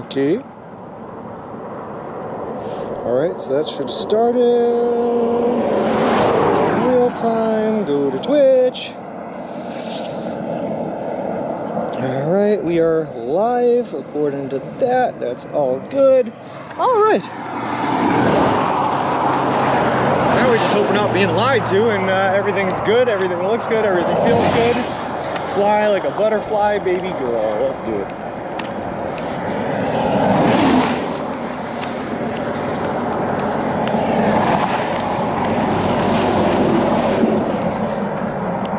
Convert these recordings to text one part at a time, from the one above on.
Okay. Alright, so that should have started. Real time, go to Twitch. Alright, we are live according to that. That's all good. Alright. Now we're just hoping not being lied to and everything's good, everything looks good, everything feels good. Fly like a butterfly, baby girl. Let's do it.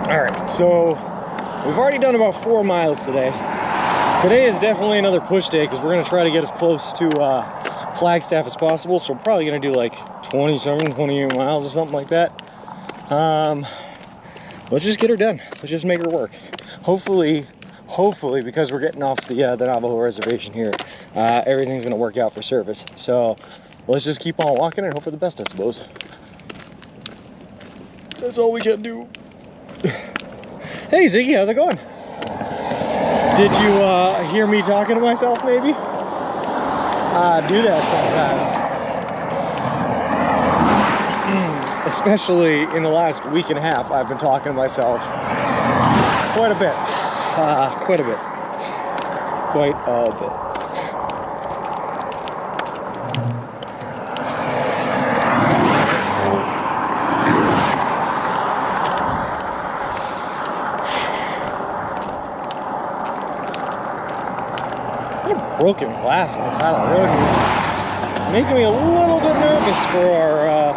Alright, so we've already done about 4 miles today. Today is definitely another push day because we're going to try to get as close to Flagstaff as possible. So we're probably going to do like 27, 28 miles or something like that. Let's just get her done. Let's just make her work. Hopefully, because we're getting off the Navajo reservation here, everything's going to work out for service. So let's just keep on walking and hope for the best, I suppose. That's all we can do. Hey Ziggy, how's it going? Did you hear me talking to myself maybe? Do that sometimes. Especially in the last week and a half, I've been talking to myself quite a bit. Quite a bit. Broken glass on the side of the road here, making me a little bit nervous for our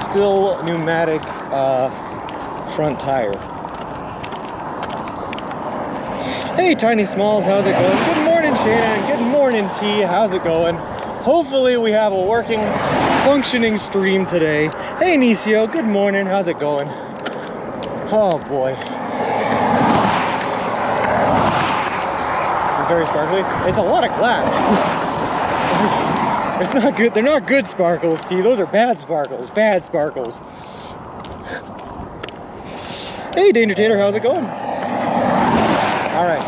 still pneumatic front tire. Hey Tiny Smalls, how's it going? Good morning Shannon, good morning T, how's it going? Hopefully we have a working, functioning stream today. Hey Nisio, good morning, how's it going? Oh boy. Very sparkly. It's a lot of glass. It's not good. They're not good sparkles, see? Those are bad sparkles. Bad sparkles. Hey, Danger Tater, how's it going? All right.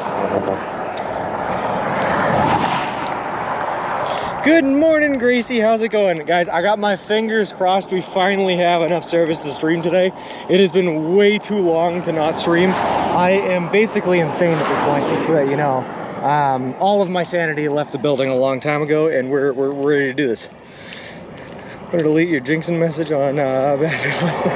Good morning, Gracie. How's it going? Guys, I got my fingers crossed we finally have enough service to stream today. It has been way too long to not stream. I am basically insane at this point, just so that you know. All of my sanity left the building a long time ago, and we're ready to do this. I'm gonna delete your jinxing message on last night.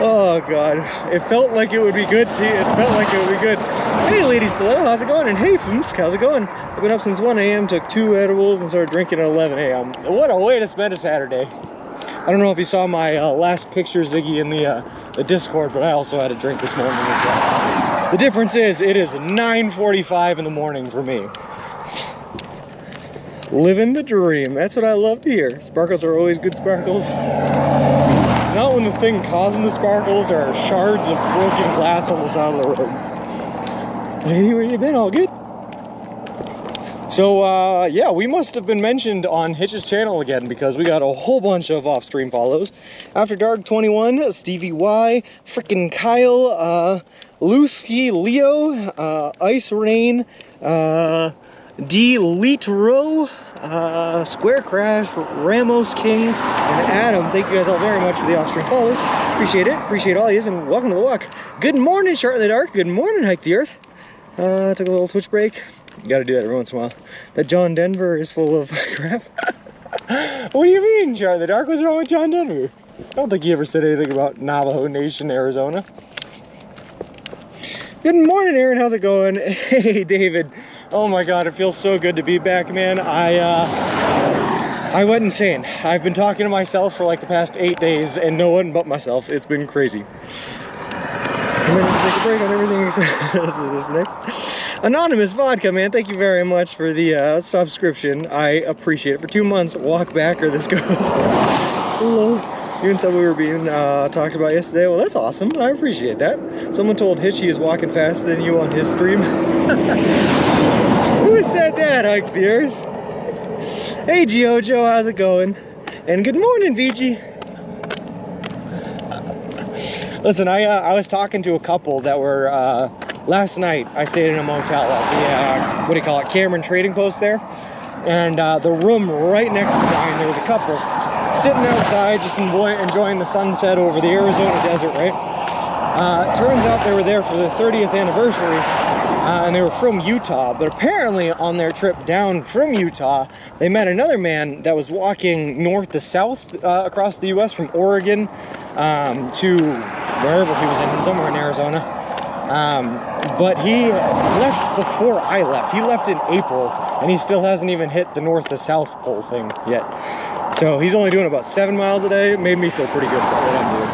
Oh god, it felt like it would be good too. It felt like it would be good. Hey Lady Stiletto, how's it going? And hey Foomsk, how's it going? I've been up since 1 a.m., took 2 edibles, and started drinking at 11 a.m. What a way to spend a Saturday. I don't know if you saw my last picture, Ziggy, in the Discord, but I also had a drink this morning as well. The difference is, it is 9:45 in the morning for me. Living the dream. That's what I love to hear. Sparkles are always good sparkles. Not when the thing causing the sparkles are shards of broken glass on the side of the road. Lady, where you been? All good? So, yeah, we must have been mentioned on Hitch's channel again because we got a whole bunch of off-stream follows. After Dark 21, Stevie Y, frickin' Kyle, Lusky Leo, Ice Rain, D. Litro, Square Crash, Ramos King, and Adam. Thank you guys all very much for the off-stream follows. Appreciate it. Appreciate all of you, and welcome to the walk. Good morning, Shart in the Dark. Good morning, Hike the Earth. Took a little Twitch break. You gotta do that every once in a while. That John Denver is full of crap. What do you mean, Shart in the Dark? What's wrong with John Denver? I don't think he ever said anything about Navajo Nation, Arizona. Good morning, Aaron. How's it going? Hey, David. Oh my God, it feels so good to be back, man. I went insane. I've been talking to myself for like the past 8 days, and no one but myself. It's been crazy. I'm gonna take a break on everything. This is next. Anonymous Vodka, man. Thank you very much for the subscription. I appreciate it. For 2 months, walk back or this goes. Hello. You and said we were being talked about yesterday. Well, that's awesome. I appreciate that. Someone told Hitch he is walking faster than you on his stream. Who said that, Hike the Earth? Hey, Giojo, how's it going? And good morning, VG. Listen, I was talking to a couple that were last night I stayed in a motel at the, what do you call it, Cameron Trading Post there. And the room right next to mine, there was a couple sitting outside just enjoying the sunset over the Arizona desert, right? Turns out they were there for the 30th anniversary, and they were from Utah. But apparently on their trip down from Utah, they met another man that was walking north to south across the US from Oregon to wherever he was in, somewhere in Arizona. But he left before I left. He left in April, and he still hasn't even hit the north to south pole thing yet. So he's only doing about 7 miles a day. It made me feel pretty good about what I'm doing.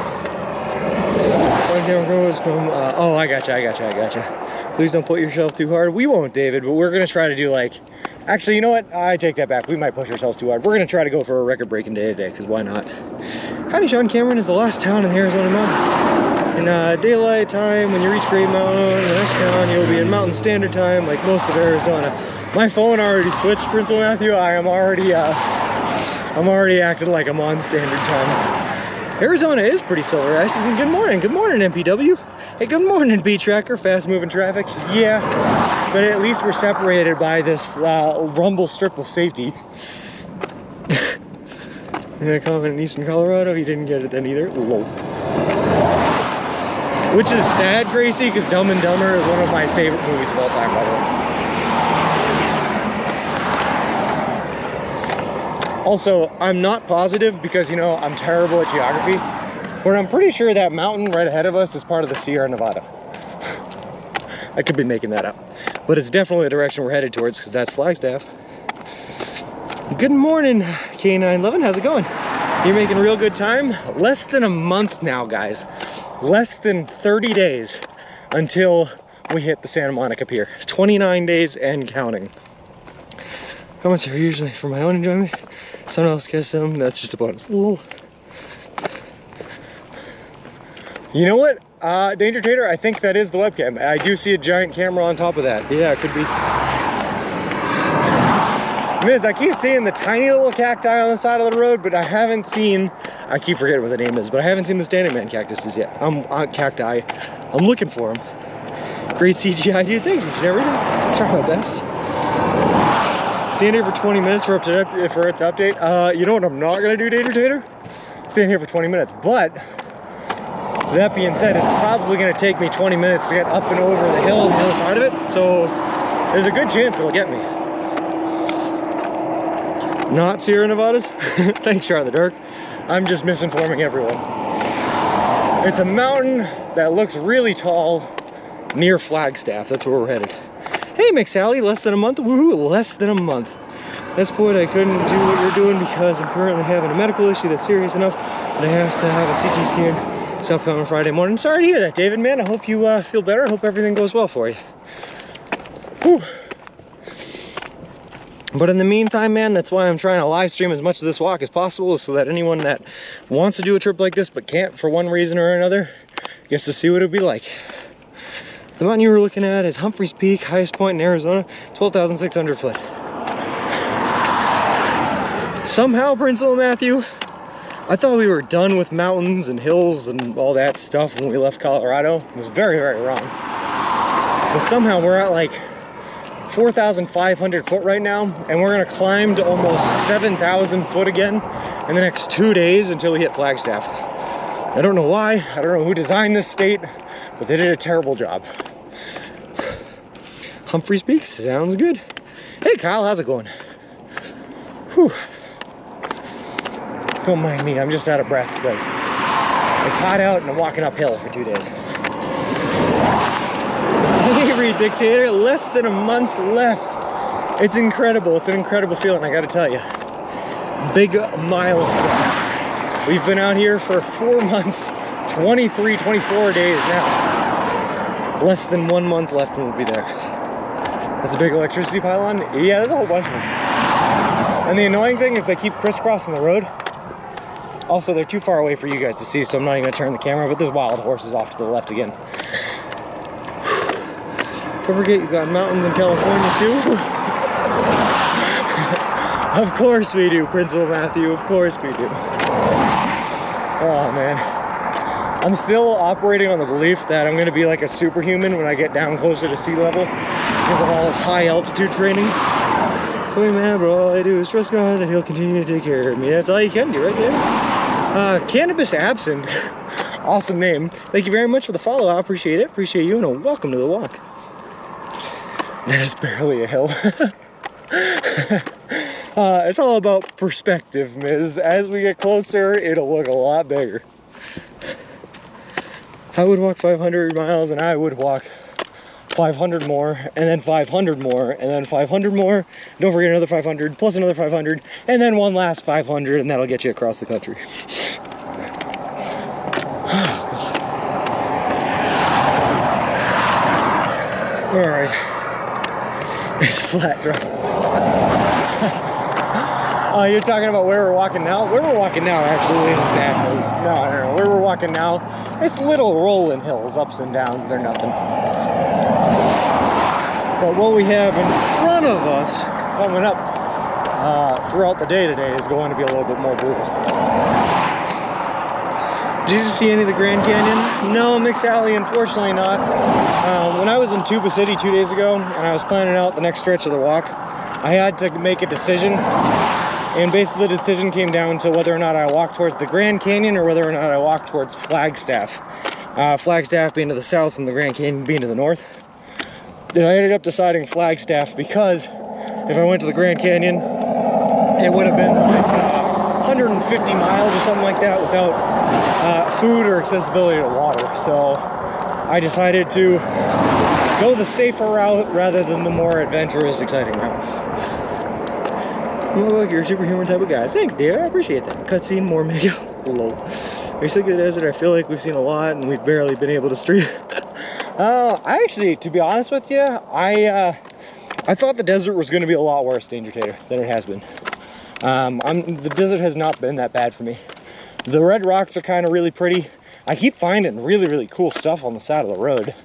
Oh, I gotcha. Please don't put yourself too hard. We won't, David, but we're gonna try to do like, actually, you know what? I take that back. We might push ourselves too hard. We're gonna try to go for a record-breaking day today, because why not? Howdy, Sean. Cameron is the last town in the Arizona Mountain. In daylight time, when you reach Great Mountain, the next town, you'll be in Mountain Standard Time, like most of Arizona. My phone already switched, Principal Matthew. I'm already acting like I'm on Standard Time. Arizona is pretty silver ashes, and good morning MPW. Hey, good morning B-Tracker, fast moving traffic. Yeah, but at least we're separated by this rumble strip of safety. Yeah, comment in Eastern Colorado, he didn't get it then either. Lol. Which is sad, Gracie, because Dumb and Dumber is one of my favorite movies of all time, by the way. Also, I'm not positive because, you know, I'm terrible at geography, but I'm pretty sure that mountain right ahead of us is part of the Sierra Nevada. I could be making that up, but it's definitely the direction we're headed towards because that's Flagstaff. Good morning, K911, how's it going? You're making real good time? Less than a month now, guys. Less than 30 days until we hit the Santa Monica Pier. 29 days and counting. Comments are usually for my own enjoyment. Someone else gets them, that's just a bonus. You know what, Danger Tater, I think that is the webcam. I do see a giant camera on top of that. Yeah, it could be. Miz, I keep seeing the tiny little cacti on the side of the road, but I haven't seen, I keep forgetting what the name is, but I haven't seen the Standing Man cactuses yet. Cacti. I'm looking for them. Great CGI, dude. Thanks each and everything. Try my best. Stand here for 20 minutes for it to update. You know what I'm not gonna do, Danger Tater? Stand here for 20 minutes, but that being said, it's probably gonna take me 20 minutes to get up and over the hill on the other side of it, so there's a good chance it'll get me. Not Sierra Nevadas? Thanks, Char the Dark. I'm just misinforming everyone. It's a mountain that looks really tall near Flagstaff. That's where we're headed. Hey, McSally, less than a month? Woohoo, less than a month. That's point, I couldn't do what you're doing because I'm currently having a medical issue that's serious enough that I have to have a CT scan. It's upcoming Friday morning. Sorry to hear that, David, man. I hope you feel better. I hope everything goes well for you. Whew. But in the meantime, man, that's why I'm trying to live stream as much of this walk as possible, so that anyone that wants to do a trip like this but can't for one reason or another gets to see what it'd be like. The mountain you were looking at is Humphreys Peak, highest point in Arizona, 12,600 foot. Somehow, Principal Matthew, I thought we were done with mountains and hills and all that stuff when we left Colorado. It was very, very wrong. But somehow we're at like 4,500 foot right now, and we're gonna climb to almost 7,000 foot again in the next 2 days until we hit Flagstaff. I don't know why, I don't know who designed this state, but they did a terrible job. Humphreys Peak, sounds good. Hey Kyle, how's it going? Whew. Don't mind me, I'm just out of breath because it's hot out and I'm walking uphill for 2 days. Avery Dictator, less than a month left. It's incredible. It's an incredible feeling, I gotta tell you. Big milestone. We've been out here for 4 months, 23, 24 days now. Less than 1 month left and we'll be there. That's a big electricity pylon? Yeah, there's a whole bunch of them. And the annoying thing is they keep crisscrossing the road. Also, they're too far away for you guys to see, so I'm not even gonna turn the camera, but there's wild horses off to the left again. Don't forget you got mountains in California too. Of course we do, Principal Matthew, of course we do. Oh man. I'm still operating on the belief that I'm gonna be like a superhuman when I get down closer to sea level because of all this high altitude training. Toy man, bro, all I do is trust God that he'll continue to take care of me. That's all you can do right there. Cannabis Absinthe. Awesome name. Thank you very much for the follow. I appreciate it. Appreciate you, and welcome to the walk. That is barely a hill. It's all about perspective, Ms. As we get closer, it'll look a lot bigger. I would walk 500 miles, and I would walk 500 more, and then 500 more, and then 500 more. Don't forget another 500, plus another 500, and then one last 500, and that'll get you across the country. Oh, God. All right. It's flat drop. Oh, you're talking about where we're walking now? Where we're walking now actually isn't that hills. No. Where we're walking now, it's little rolling hills, ups and downs, they're nothing. But what we have in front of us coming up throughout the day today is going to be a little bit more brutal. Did you see any of the Grand Canyon? No, Mixed Alley, unfortunately not. When I was in Tuba City 2 days ago and I was planning out the next stretch of the walk, I had to make a decision. And basically the decision came down to whether or not I walked towards the Grand Canyon or whether or not I walked towards Flagstaff. Flagstaff being to the south and the Grand Canyon being to the north. And I ended up deciding Flagstaff because if I went to the Grand Canyon, it would have been like 150 miles or something like that without food or accessibility to water. So I decided to go the safer route rather than the more adventurous, exciting route. Oh, look, you're a superhuman type of guy. Thanks, dear. I appreciate that. Cutscene, more mega. Lol. We're sick of the desert. I feel like we've seen a lot and we've barely been able to stream. I actually, to be honest with you, I thought the desert was going to be a lot worse, Danger Tater, than it has been. The desert has not been that bad for me. The red rocks are kind of really pretty. I keep finding really, really cool stuff on the side of the road.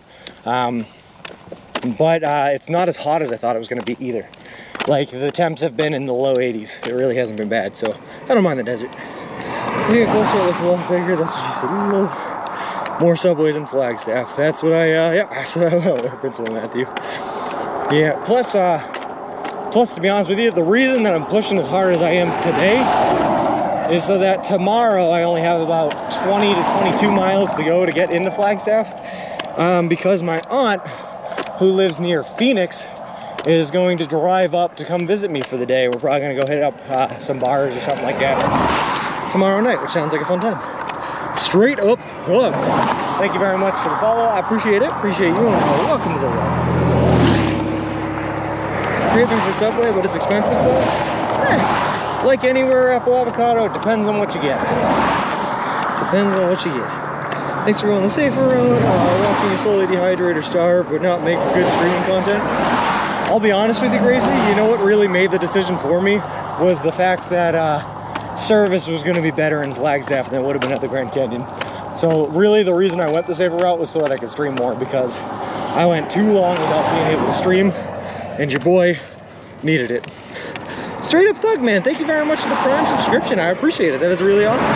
But it's not as hot as I thought it was going to be either. Like, the temps have been in the low 80s. It really hasn't been bad, so I don't mind the desert. When you get closer, it looks a lot bigger. That's what she said. More subways in Flagstaff. That's what that's what I Principal Matthew. Yeah, plus, to be honest with you, the reason that I'm pushing as hard as I am today is so that tomorrow I only have about 20 to 22 miles to go to get into Flagstaff. Because my aunt, who lives near Phoenix, is going to drive up to come visit me for the day. We're probably gonna go hit up some bars or something like that tomorrow night, which sounds like a fun time. Straight up plug. Thank you very much for the follow. I appreciate it. Appreciate you, and welcome to the vlog. Craving for Subway, but it's expensive though. Like anywhere, apple avocado, it depends on what you get. Depends on what you get. Thanks for going the safer road. Watching you slowly dehydrate or starve would not make for good streaming content. I'll be honest with you, Gracie, you know what really made the decision for me was the fact that service was going to be better in Flagstaff than it would have been at the Grand Canyon. So really the reason I went the safer route was so that I could stream more, because I went too long without being able to stream, and your boy needed it. Straight up Thug Man, thank you very much for the Prime subscription. I appreciate it. That is really awesome.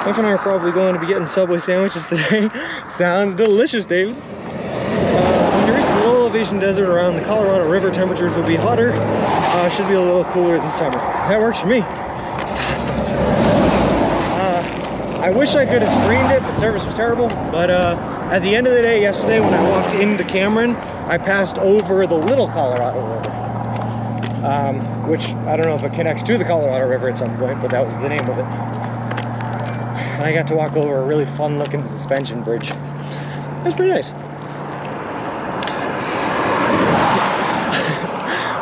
Wife and I are probably going to be getting Subway sandwiches today. Sounds delicious, David. When you reach the low elevation desert around the Colorado River, temperatures will be hotter. Should be a little cooler than summer. That works for me. It's awesome. I wish I could have streamed it, but service was terrible. But at the end of the day, yesterday when I walked into Cameron, I passed over the Little Colorado River. Which I don't know if it connects to the Colorado River at some point, but that was the name of it. And I got to walk over a really fun looking suspension bridge. It was pretty nice.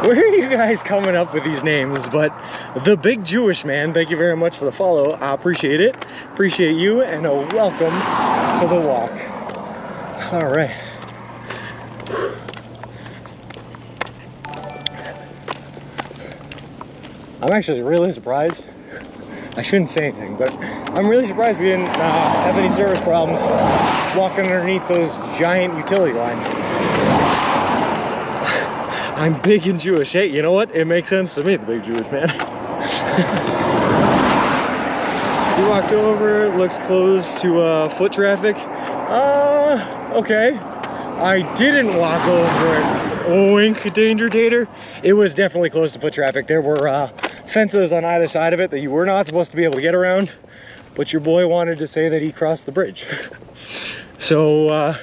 Where are you guys coming up with these names? But the Big Jewish Man, thank you very much for the follow. I appreciate it. Appreciate you, and a welcome to the walk. All right. I'm actually really surprised. I shouldn't say anything, but I'm really surprised we didn't have any service problems walking underneath those giant utility lines. I'm big and Jewish. Hey, you know what? It makes sense to me, the Big Jewish Man. He walked over, looked close to foot traffic. Okay. I didn't walk over it. Wink, danger tater. It was definitely close to foot traffic. There were fences on either side of it that you were not supposed to be able to get around, but your boy wanted to say that he crossed the bridge. So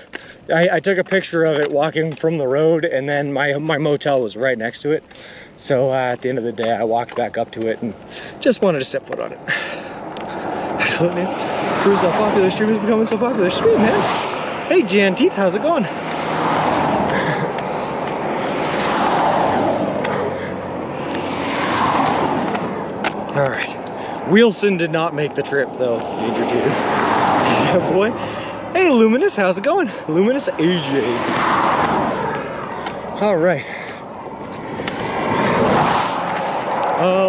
I took a picture of it walking from the road, and then my motel was right next to it. So at the end of the day, I walked back up to it and just wanted to set foot on it. Excellent name. Proves how popular stream is becoming so popular. Stream, man. Hey, Jan Teeth, how's it going? All right. Wilson did not make the trip, though. Danger Tater. Yeah, boy. Hey, Luminous, how's it going? Luminous AJ. All right.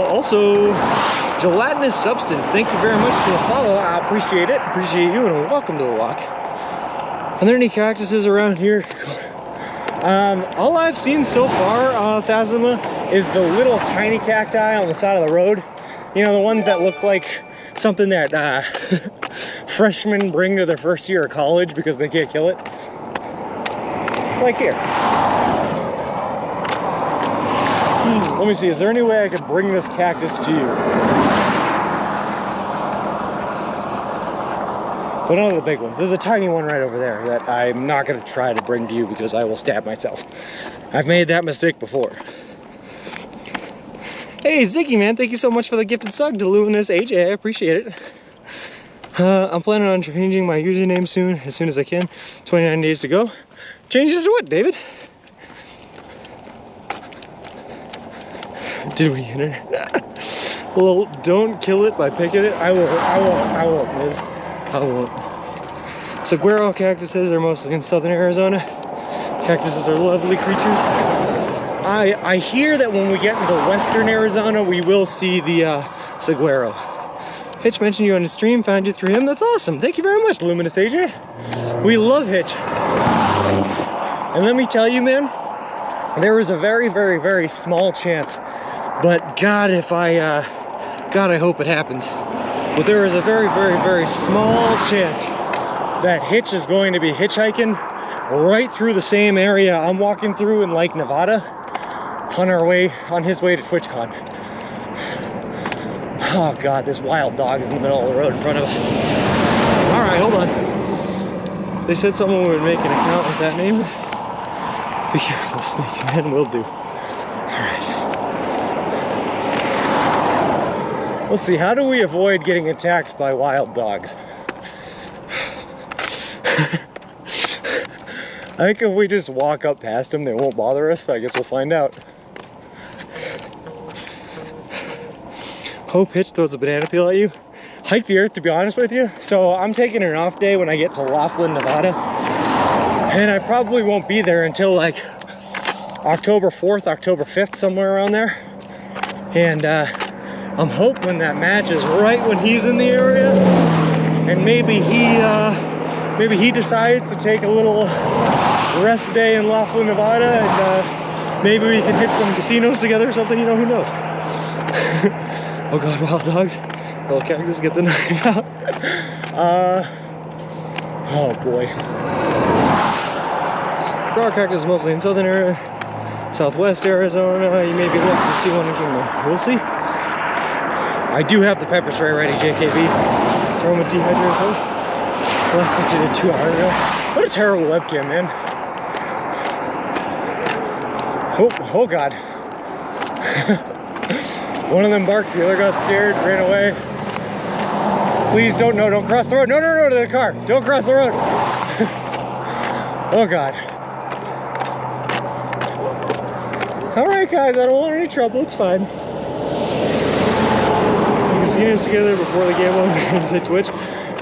Also, Gelatinous Substance, thank you very much for the follow. I appreciate it. Appreciate you, and welcome to the walk. Are there any cactuses around here? All I've seen so far, Thazima, is the little tiny cacti on the side of the road. You know, the ones that look like something that freshmen bring to their first year of college because they can't kill it. Like here. Let me see, is there any way I could bring this cactus to you? But none of the big ones. There's a tiny one right over there that I'm not going to try to bring to you because I will stab myself. I've made that mistake before. Hey, Ziggy, man, thank you so much for the gifted sub to Luminous AJ. I appreciate it. I'm planning on changing my username as soon as I can. 29 days to go. Change it to what, David? Did we enter? Well, don't kill it by picking it. I won't, Liz. I won't. Saguaro cactuses are mostly in southern Arizona. Cactuses are lovely creatures. I hear that when we get into western Arizona, we will see the saguaro. Hitch mentioned you on the stream, found you through him. That's awesome. Thank you very much, Luminous AJ. We love Hitch. And let me tell you, man, there is a very, very, very small chance, but God, I hope it happens. But there is a very, very, very small chance that Hitch is going to be hitchhiking right through the same area I'm walking through in Lake Nevada on his way to TwitchCon. Oh God, there's wild dogs in the middle of the road in front of us. All right, hold on. They said someone would make an account with that name. Be careful, Snake Man, will do. All right. Let's see, how do we avoid getting attacked by wild dogs? I think if we just walk up past them, they won't bother us. I guess we'll find out. Hope Hitch throws a banana peel at you. Hike the earth, to be honest with you. So I'm taking an off day when I get to Laughlin, Nevada. And I probably won't be there until like October 4th, October 5th, somewhere around there. And I'm hoping that matches right when he's in the area. And maybe he decides to take a little rest day in Laughlin, Nevada. And maybe we can hit some casinos together or something, you know, who knows. Oh God, wild dogs. Little cactus, get the knife out. Oh boy. Raw cactus is mostly in southern area, southwest Arizona. You may be lucky to see one in Kingdom. We'll see. I do have the pepper spray ready, JKB. Throw him a dehydrator or something. Last I did it 2 hours ago. What a terrible webcam, man. Oh God. One of them barked, the other got scared, ran away. Please don't cross the road. No, to the car. Don't cross the road. Oh God. All right, guys, I don't want any trouble. It's fine. Some casinos together before the gambling bans hit Twitch.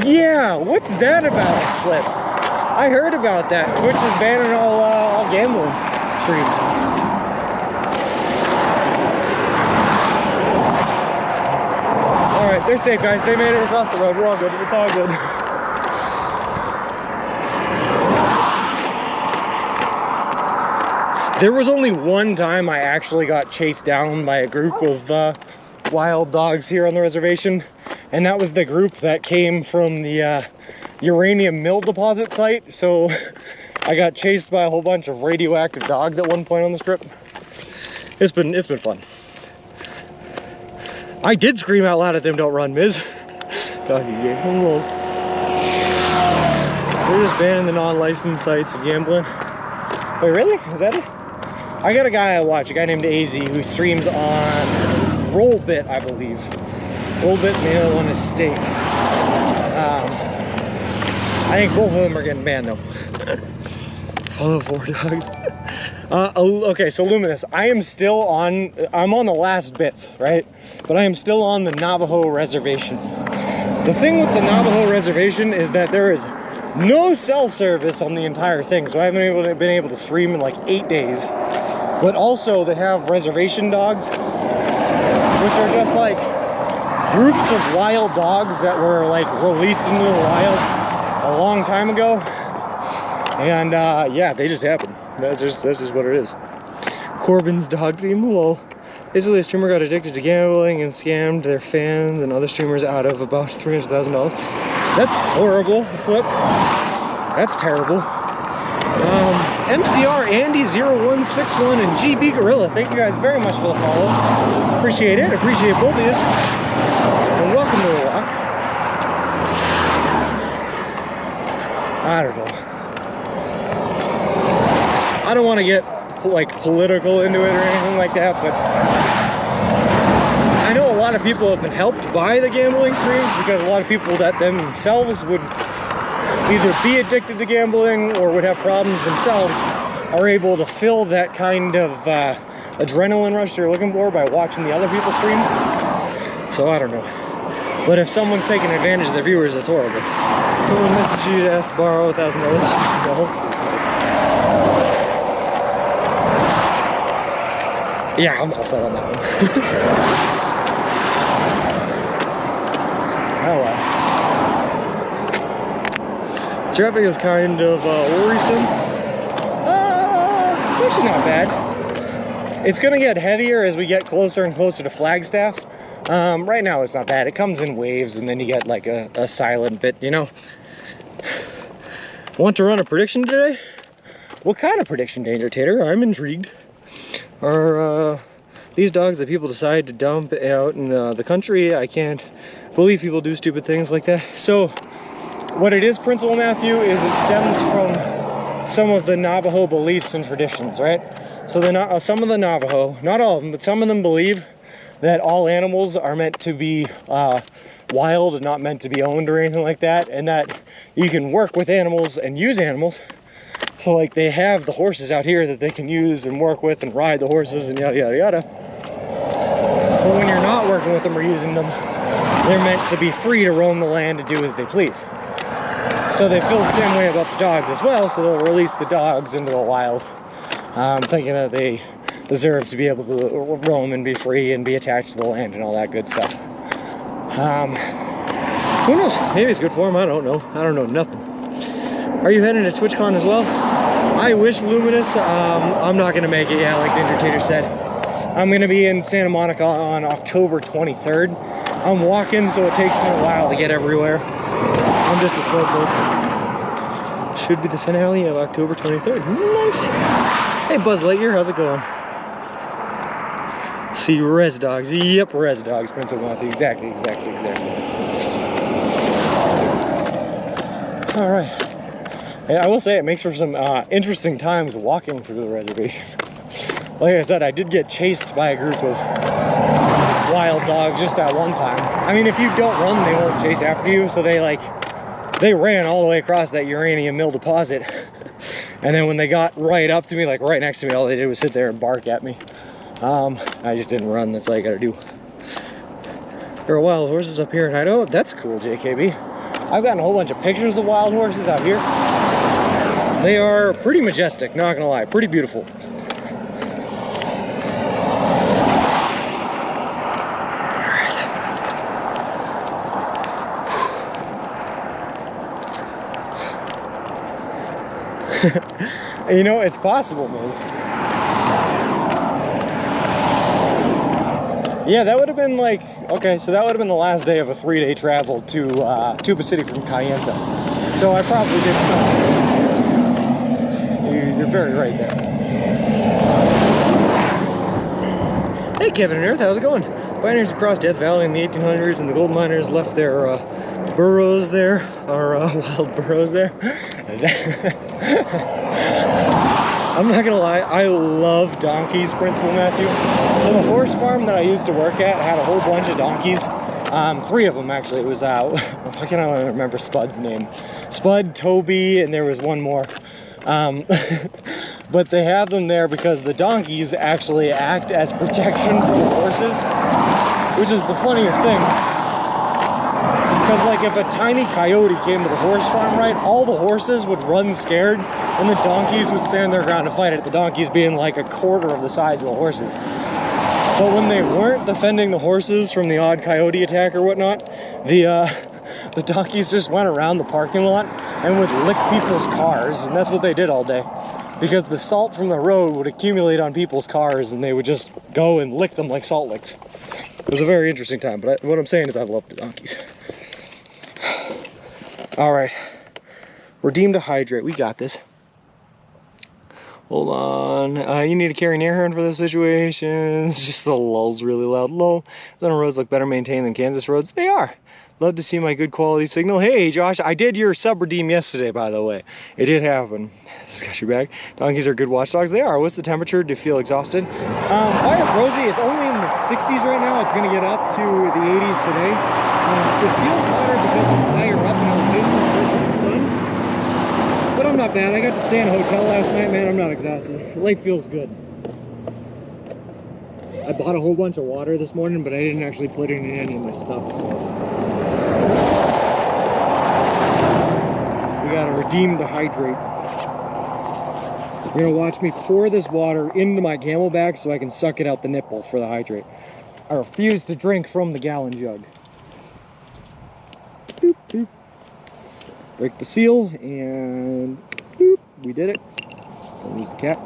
Yeah, what's that about, Flip? I heard about that. Twitch is banning all gambling streams. All right, they're safe, guys. They made it across the road. We're all good. It's all good. There was only one time I actually got chased down by a group of wild dogs here on the reservation, and that was the group that came from the uranium mill deposit site. So I got chased by a whole bunch of radioactive dogs at one point on this trip. It's been fun. I did scream out loud at them, "Don't run, Miz." Doggy game. Hello. They're just banning the non-licensed sites of gambling. Wait, really? Is that it? I got a guy I watch, a guy named AZ, who streams on Rollbit, I believe. Rollbit, and the other one is Stake. I think both of them are getting banned though. Follow 4 dogs. Okay, so Luminous, I'm on the last bits, right? But I am still on the Navajo reservation. The thing with the Navajo reservation is that there is no cell service on the entire thing, so I haven't been able to stream in like 8 days. But also they have reservation dogs, which are just like groups of wild dogs that were like released into the wild a long time ago. And yeah, they just happen. That's just what it is. Corbin's dog team, lol. Italy, a streamer got addicted to gambling and scammed their fans and other streamers out of about $300,000. That's horrible, Flip. That's terrible. MCR Andy0161 and GB Gorilla, thank you guys very much for the follows. Appreciate it. Appreciate both of you. And welcome to the walk. I don't know. I don't want to get like political into it or anything like that, but I know a lot of people have been helped by the gambling streams because a lot of people that themselves would either be addicted to gambling or would have problems themselves are able to fill that kind of adrenaline rush they're looking for by watching the other people stream. So I don't know. But if someone's taking advantage of their viewers, that's horrible. Someone messaged you to ask to borrow $1,000. No. Yeah, I'm all set on that one. Oh well. Traffic is kind of worrisome. It's actually not bad. It's gonna get heavier as we get closer and closer to Flagstaff. Right now it's not bad. It comes in waves and then you get like a silent bit, you know. Want to run a prediction today? What kind of prediction, Danger Tater? I'm intrigued. Are these dogs that people decide to dump out in the country? I can't believe people do stupid things like that. So what it is, Principal Matthew, is it stems from some of the Navajo beliefs and traditions, right? So some of the Navajo, not all of them, but some of them believe that all animals are meant to be wild and not meant to be owned or anything like that, and that you can work with animals and use animals. So like they have the horses out here that they can use and work with and ride the horses and yada yada yada. But when you're not working with them or using them, they're meant to be free to roam the land and do as they please. So they feel the same way about the dogs as well, so they'll release the dogs into the wild, thinking that they deserve to be able to roam and be free and be attached to the land and all that good stuff. Who knows? Maybe it's good for them. I don't know. I don't know nothing. Are you heading to TwitchCon as well? I wish, Luminous. I'm not going to make it, yeah, like Ginger Tater said. I'm going to be in Santa Monica on October 23rd. I'm walking, so it takes me a while to get everywhere. I'm just a slowpoke. Should be the finale of October 23rd. Nice. Hey, Buzz Lightyear, how's it going? See, res dogs. Yep, res dogs, Principal Matthew. Exactly. All right. And I will say it makes for some interesting times walking through the reservation. Like I said, I did get chased by a group of wild dogs just that one time. I mean, if you don't run, they won't chase after you. So they ran all the way across that uranium mill deposit. And then when they got right up to me, like right next to me, all they did was sit there and bark at me. I just didn't run. That's all you gotta do. There are wild horses up here in Idaho. That's cool, JKB. I've gotten a whole bunch of pictures of wild horses out here. They are pretty majestic, not gonna lie, pretty beautiful. You know, it's possible, Miz. Yeah, that would have been like, okay, so that would have been the last day of a 3-day travel to Tuba City from Kayenta. So I probably did something. You're very right there. Hey, Kevin and Earth, how's it going? Pioneers across Death Valley in the 1800s, and the gold miners left their burrows there, or wild burrows there. I'm not gonna lie, I love donkeys, Principal Matthew. So the horse farm that I used to work at had a whole bunch of donkeys. 3 of them actually. It was, why can't I remember Spud's name? Spud, Toby, and there was one more. But they have them there because the donkeys actually act as protection for the horses, which is the funniest thing. Because like if a tiny coyote came to the horse farm, right, all the horses would run scared and the donkeys would stand their ground to fight it, the donkeys being like a quarter of the size of the horses. But when they weren't defending the horses from the odd coyote attack or whatnot, the donkeys just went around the parking lot and would lick people's cars, and that's what they did all day. Because the salt from the road would accumulate on people's cars and they would just go and lick them like salt licks. It was a very interesting time, but what I'm saying is I love the donkeys. All right, redeem to hydrate, we got this. Hold on, you need to carry an air horn for this situation. It's just the lulls really loud. Lull. Those roads look better maintained than Kansas roads. They are. Love to see my good quality signal. Hey, Josh, I did your sub redeem yesterday, by the way. It did happen. Just got your bag. Donkeys are good watchdogs. They are. What's the temperature? Do you feel exhausted? Fire Rosie, it's only in the 60s right now. It's going to get up to the 80s today. It feels hotter because I'm higher up in elevation, closer to the sun. But I'm not bad. I got to stay in a hotel last night, man. I'm not exhausted. Life feels good. I bought a whole bunch of water this morning, but I didn't actually put it in any of my stuff, so. We gotta redeem the hydrate. You're gonna watch me pour this water into my camelback so I can suck it out the nipple for the hydrate. I refuse to drink from the gallon jug. Boop, boop. Break the seal, and boop, we did it. Don't lose the cap.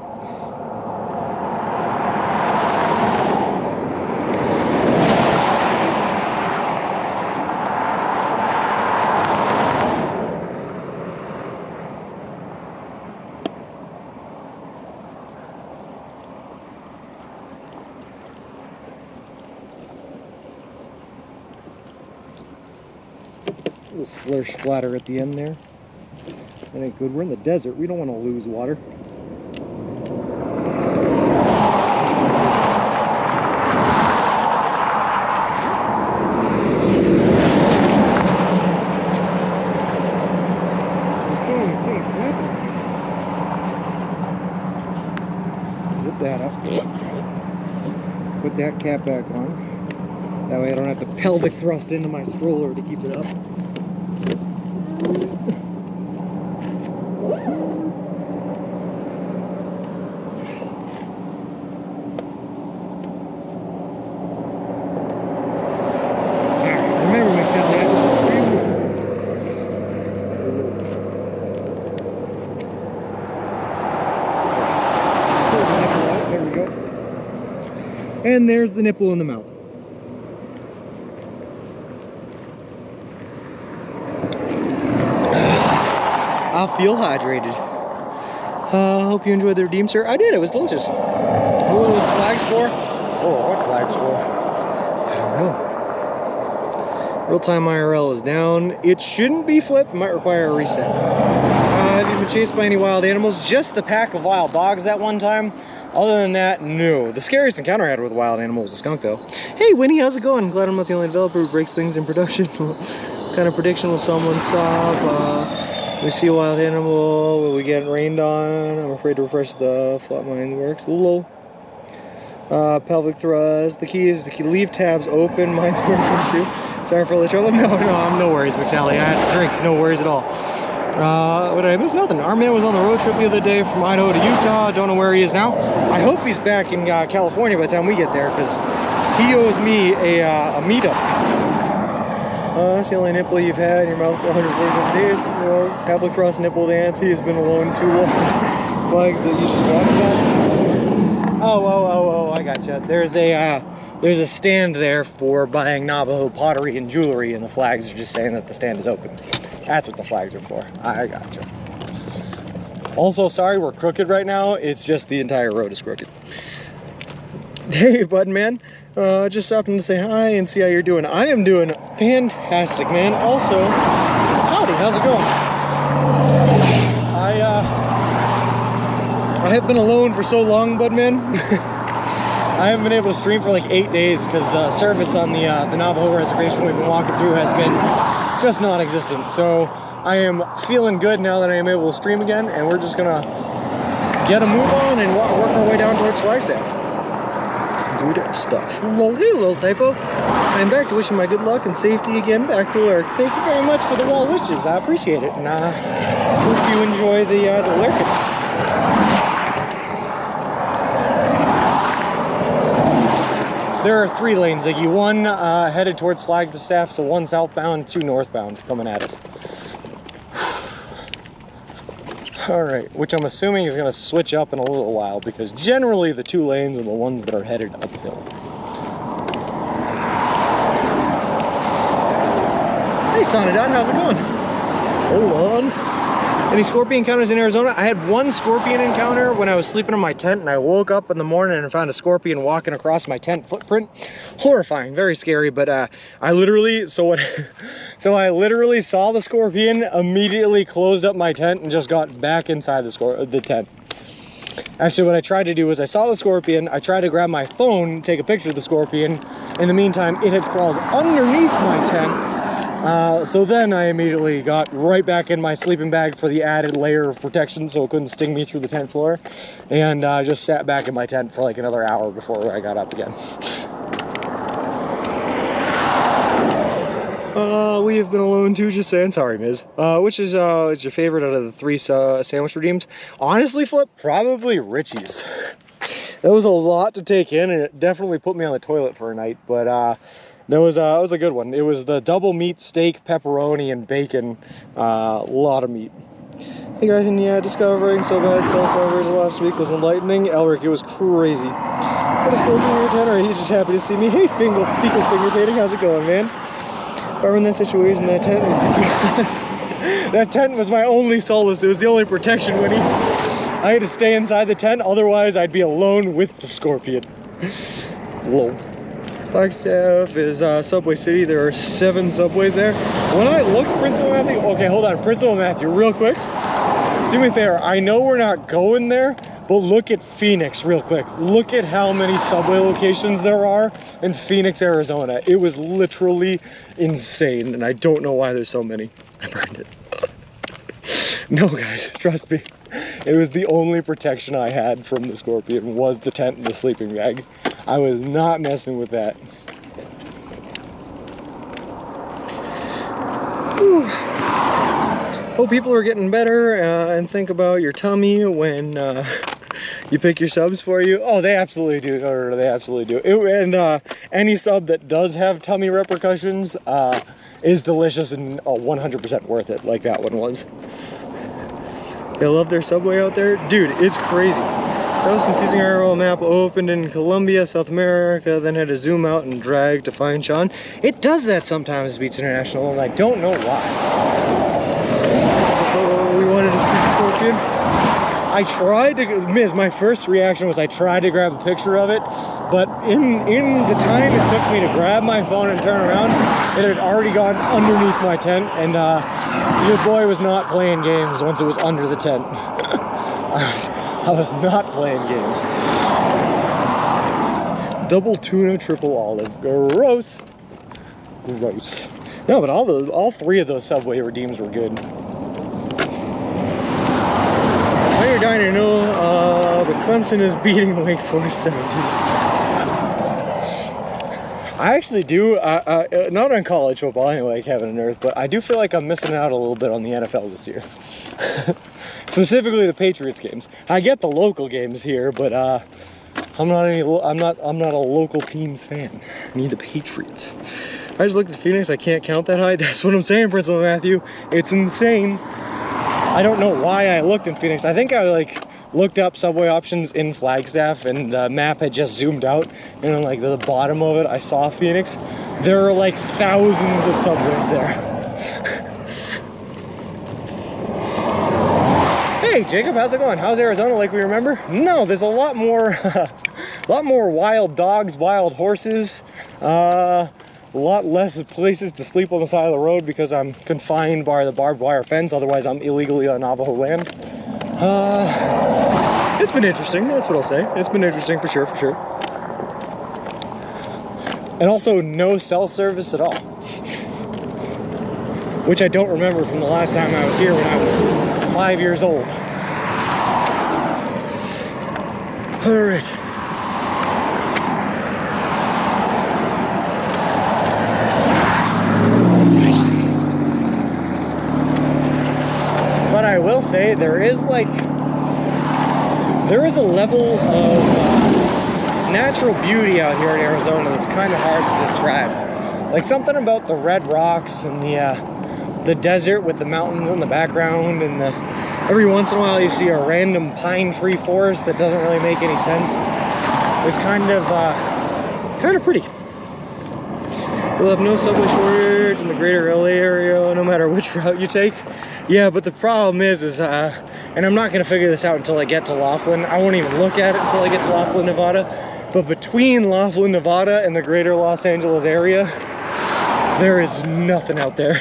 Little splash splatter at the end there. That ain't good. We're in the desert. We don't want to lose water. Zip that up. Put that cap back on. That way I don't have to pelvic thrust into my stroller to keep it up. And there's the nipple in the mouth. I feel hydrated. Hope you enjoyed the redeem, sir. I did. It was delicious. What were those flags for? Oh, what flags for? I don't know. Real-time IRL is down. It shouldn't be flipped. It might require a reset. Have you been chased by any wild animals? Just the pack of wild dogs that one time. Other than that, no. The scariest encounter I had with a wild animal was a skunk, though. Hey, Winnie, how's it going? Glad I'm not the only developer who breaks things in production. What kind of prediction will someone stop? We see a wild animal. Will we get rained on? I'm afraid to refresh the flatline works. Low. Pelvic thrust. The key is to leave tabs open. Mine's working too. Sorry for all the trouble. No, I'm no worries, McSally. I had to drink. No worries at all. What did I miss? Nothing. Our man was on the road trip the other day from Idaho to Utah. Don't know where he is now. I hope he's back in California by the time we get there, because he owes me a meetup. That's the only nipple you've had in your mouth for 147 days. Pelvic thrust nipple dance. He has been alone too long. Flags that you just walked about. Oh, I gotcha. There's a there's a stand there for buying Navajo pottery and jewelry, and the flags are just saying that the stand is open. That's what the flags are for. I gotcha. Also, sorry we're crooked right now. It's just the entire road is crooked. Hey, bud, man. Just stopped in to say hi and see how you're doing. I am doing fantastic, man. Also, howdy, how's it going? I have been alone for so long, bud, man. I haven't been able to stream for like 8 days because the service on the Navajo reservation we've been walking through has been just non-existent. So I am feeling good now that I am able to stream again, and we're just gonna get a move on and work our way down towards Flagstaff. Good stuff. Little typo. I'm back to wishing my good luck and safety again back to lurk. Thank you very much for the well wishes. I appreciate it, and hope you enjoy the lurking. There are 3 lanes, Ziggy. One headed towards Flagstaff, so 1 southbound, 2 northbound coming at us. All right, which I'm assuming is gonna switch up in a little while because generally the 2 lanes are the ones that are headed uphill. Hey, Sonadot, how's it going? Hold on. Any scorpion encounters in Arizona? I had 1 scorpion encounter when I was sleeping in my tent, and I woke up in the morning and found a scorpion walking across my tent footprint. Horrifying, very scary, but I literally saw the scorpion, immediately closed up my tent and just got back inside the tent. Actually, what I tried to do was I saw the scorpion, I tried to grab my phone, take a picture of the scorpion. In the meantime, it had crawled underneath my tent. So then I immediately got right back in my sleeping bag for the added layer of protection so it couldn't sting me through the tent floor, and just sat back in my tent for like another hour before I got up again. We have been alone too, just saying. Sorry, Miz. Which is your favorite out of the 3 sandwich redeems? Honestly, Flip, probably Richie's. That was a lot to take in, and it definitely put me on the toilet for a night, but that was a good one. It was the double meat steak, pepperoni, and bacon. A lot of meat. Hey guys, and yeah, discovering so bad self-coverage last week was enlightening. Elric, it was crazy. Is that a scorpion in your tent, or are you just happy to see me? Hey, fecal finger painting, how's it going, man? If I were in that situation, that tent that tent was my only solace. It was the only protection, Winnie. I had to stay inside the tent, otherwise I'd be alone with the scorpion. Lol. Flagstaff is Subway City. There are 7 subways there. When I looked, Principal Matthew, okay, hold on, Principal Matthew, real quick. Do me a favor, I know we're not going there, but look at Phoenix real quick. Look at how many subway locations there are in Phoenix, Arizona. It was literally insane, and I don't know why there's so many. I burned it. No, guys, trust me. It was the only protection I had from the scorpion was the tent and the sleeping bag. I was not messing with that. Whew. Hope people are getting better, and think about your tummy when you pick your subs for you. Oh, they absolutely do. Or they absolutely do. And any sub that does have tummy repercussions is delicious and 100% worth it, like that one was. They love their subway out there. Dude, it's crazy. That was confusing. IRL map opened in Colombia, South America, then had to zoom out and drag to find Sean. It does that sometimes, Beats International, and I don't know why. We wanted to see the scorpion. I tried to, Miz, my first reaction was I tried to grab a picture of it, but in the time it took me to grab my phone and turn around, it had already gone underneath my tent, and your boy was not playing games once it was under the tent. I was not playing games. Double tuna, triple olive. Gross. Gross. No, but all 3 of those Subway redeems were good. You're dying to know, but Clemson is beating Wake Forest 17. I actually do, not on college football anyway, Heaven and Earth, but I do feel like I'm missing out a little bit on the NFL this year. Specifically the Patriots games. I get the local games here, but I'm not a local teams fan. I need the Patriots. I just looked at Phoenix, I can't count that high. That's what I'm saying, Principal Matthew. It's insane. I don't know why I looked in Phoenix. I think I looked up subway options in Flagstaff, and the map had just zoomed out, and on like the bottom of it I saw Phoenix. There are like thousands of subways there. Hey Jacob, how's it going? How's Arizona like we remember? No, there's a lot more a lot more wild dogs, wild horses, a lot less places to sleep on the side of the road because I'm confined by the barbed wire fence. Otherwise I'm illegally on Navajo land. It's been interesting, that's what I'll say. It's been interesting for sure, for sure. And also no cell service at all, which I don't remember from the last time I was here when I was 5 years old. All right. But I will say there is a level of natural beauty out here in Arizona that's kind of hard to describe. Like something about the red rocks and the desert with the mountains in the background, and every once in a while you see a random pine tree forest that doesn't really make any sense. It's kind of pretty. We'll have no subway shortage in the greater LA area, no matter which route you take. Yeah, but the problem is and I'm not gonna figure this out until I get to Laughlin. I won't even look at it until I get to Laughlin, Nevada. But between Laughlin, Nevada and the greater Los Angeles area, there is nothing out there.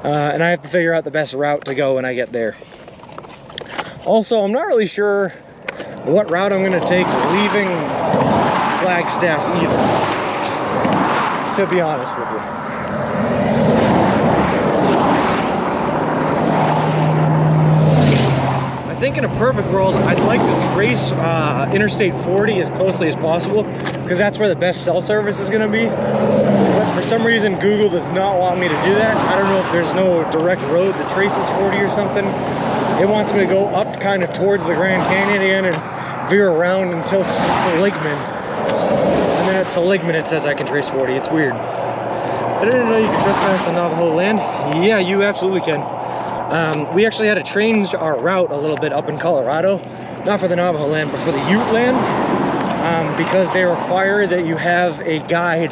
And I have to figure out the best route to go when I get there. Also, I'm not really sure what route I'm gonna take leaving Flagstaff either, to be honest with you. I think in a perfect world, I'd like to trace Interstate 40 as closely as possible, because that's where the best cell service is gonna be. But for some reason, Google does not want me to do that. I don't know if there's no direct road that traces 40 or something. It wants me to go up kind of towards the Grand Canyon again and veer around until Seligman. And then at Seligman it says I can trace 40. It's weird. I didn't know you could trespass on Navajo land. Yeah, you absolutely can. We actually had to change our route a little bit up in Colorado. Not for the Navajo land, but for the Ute land. Because they require that you have a guide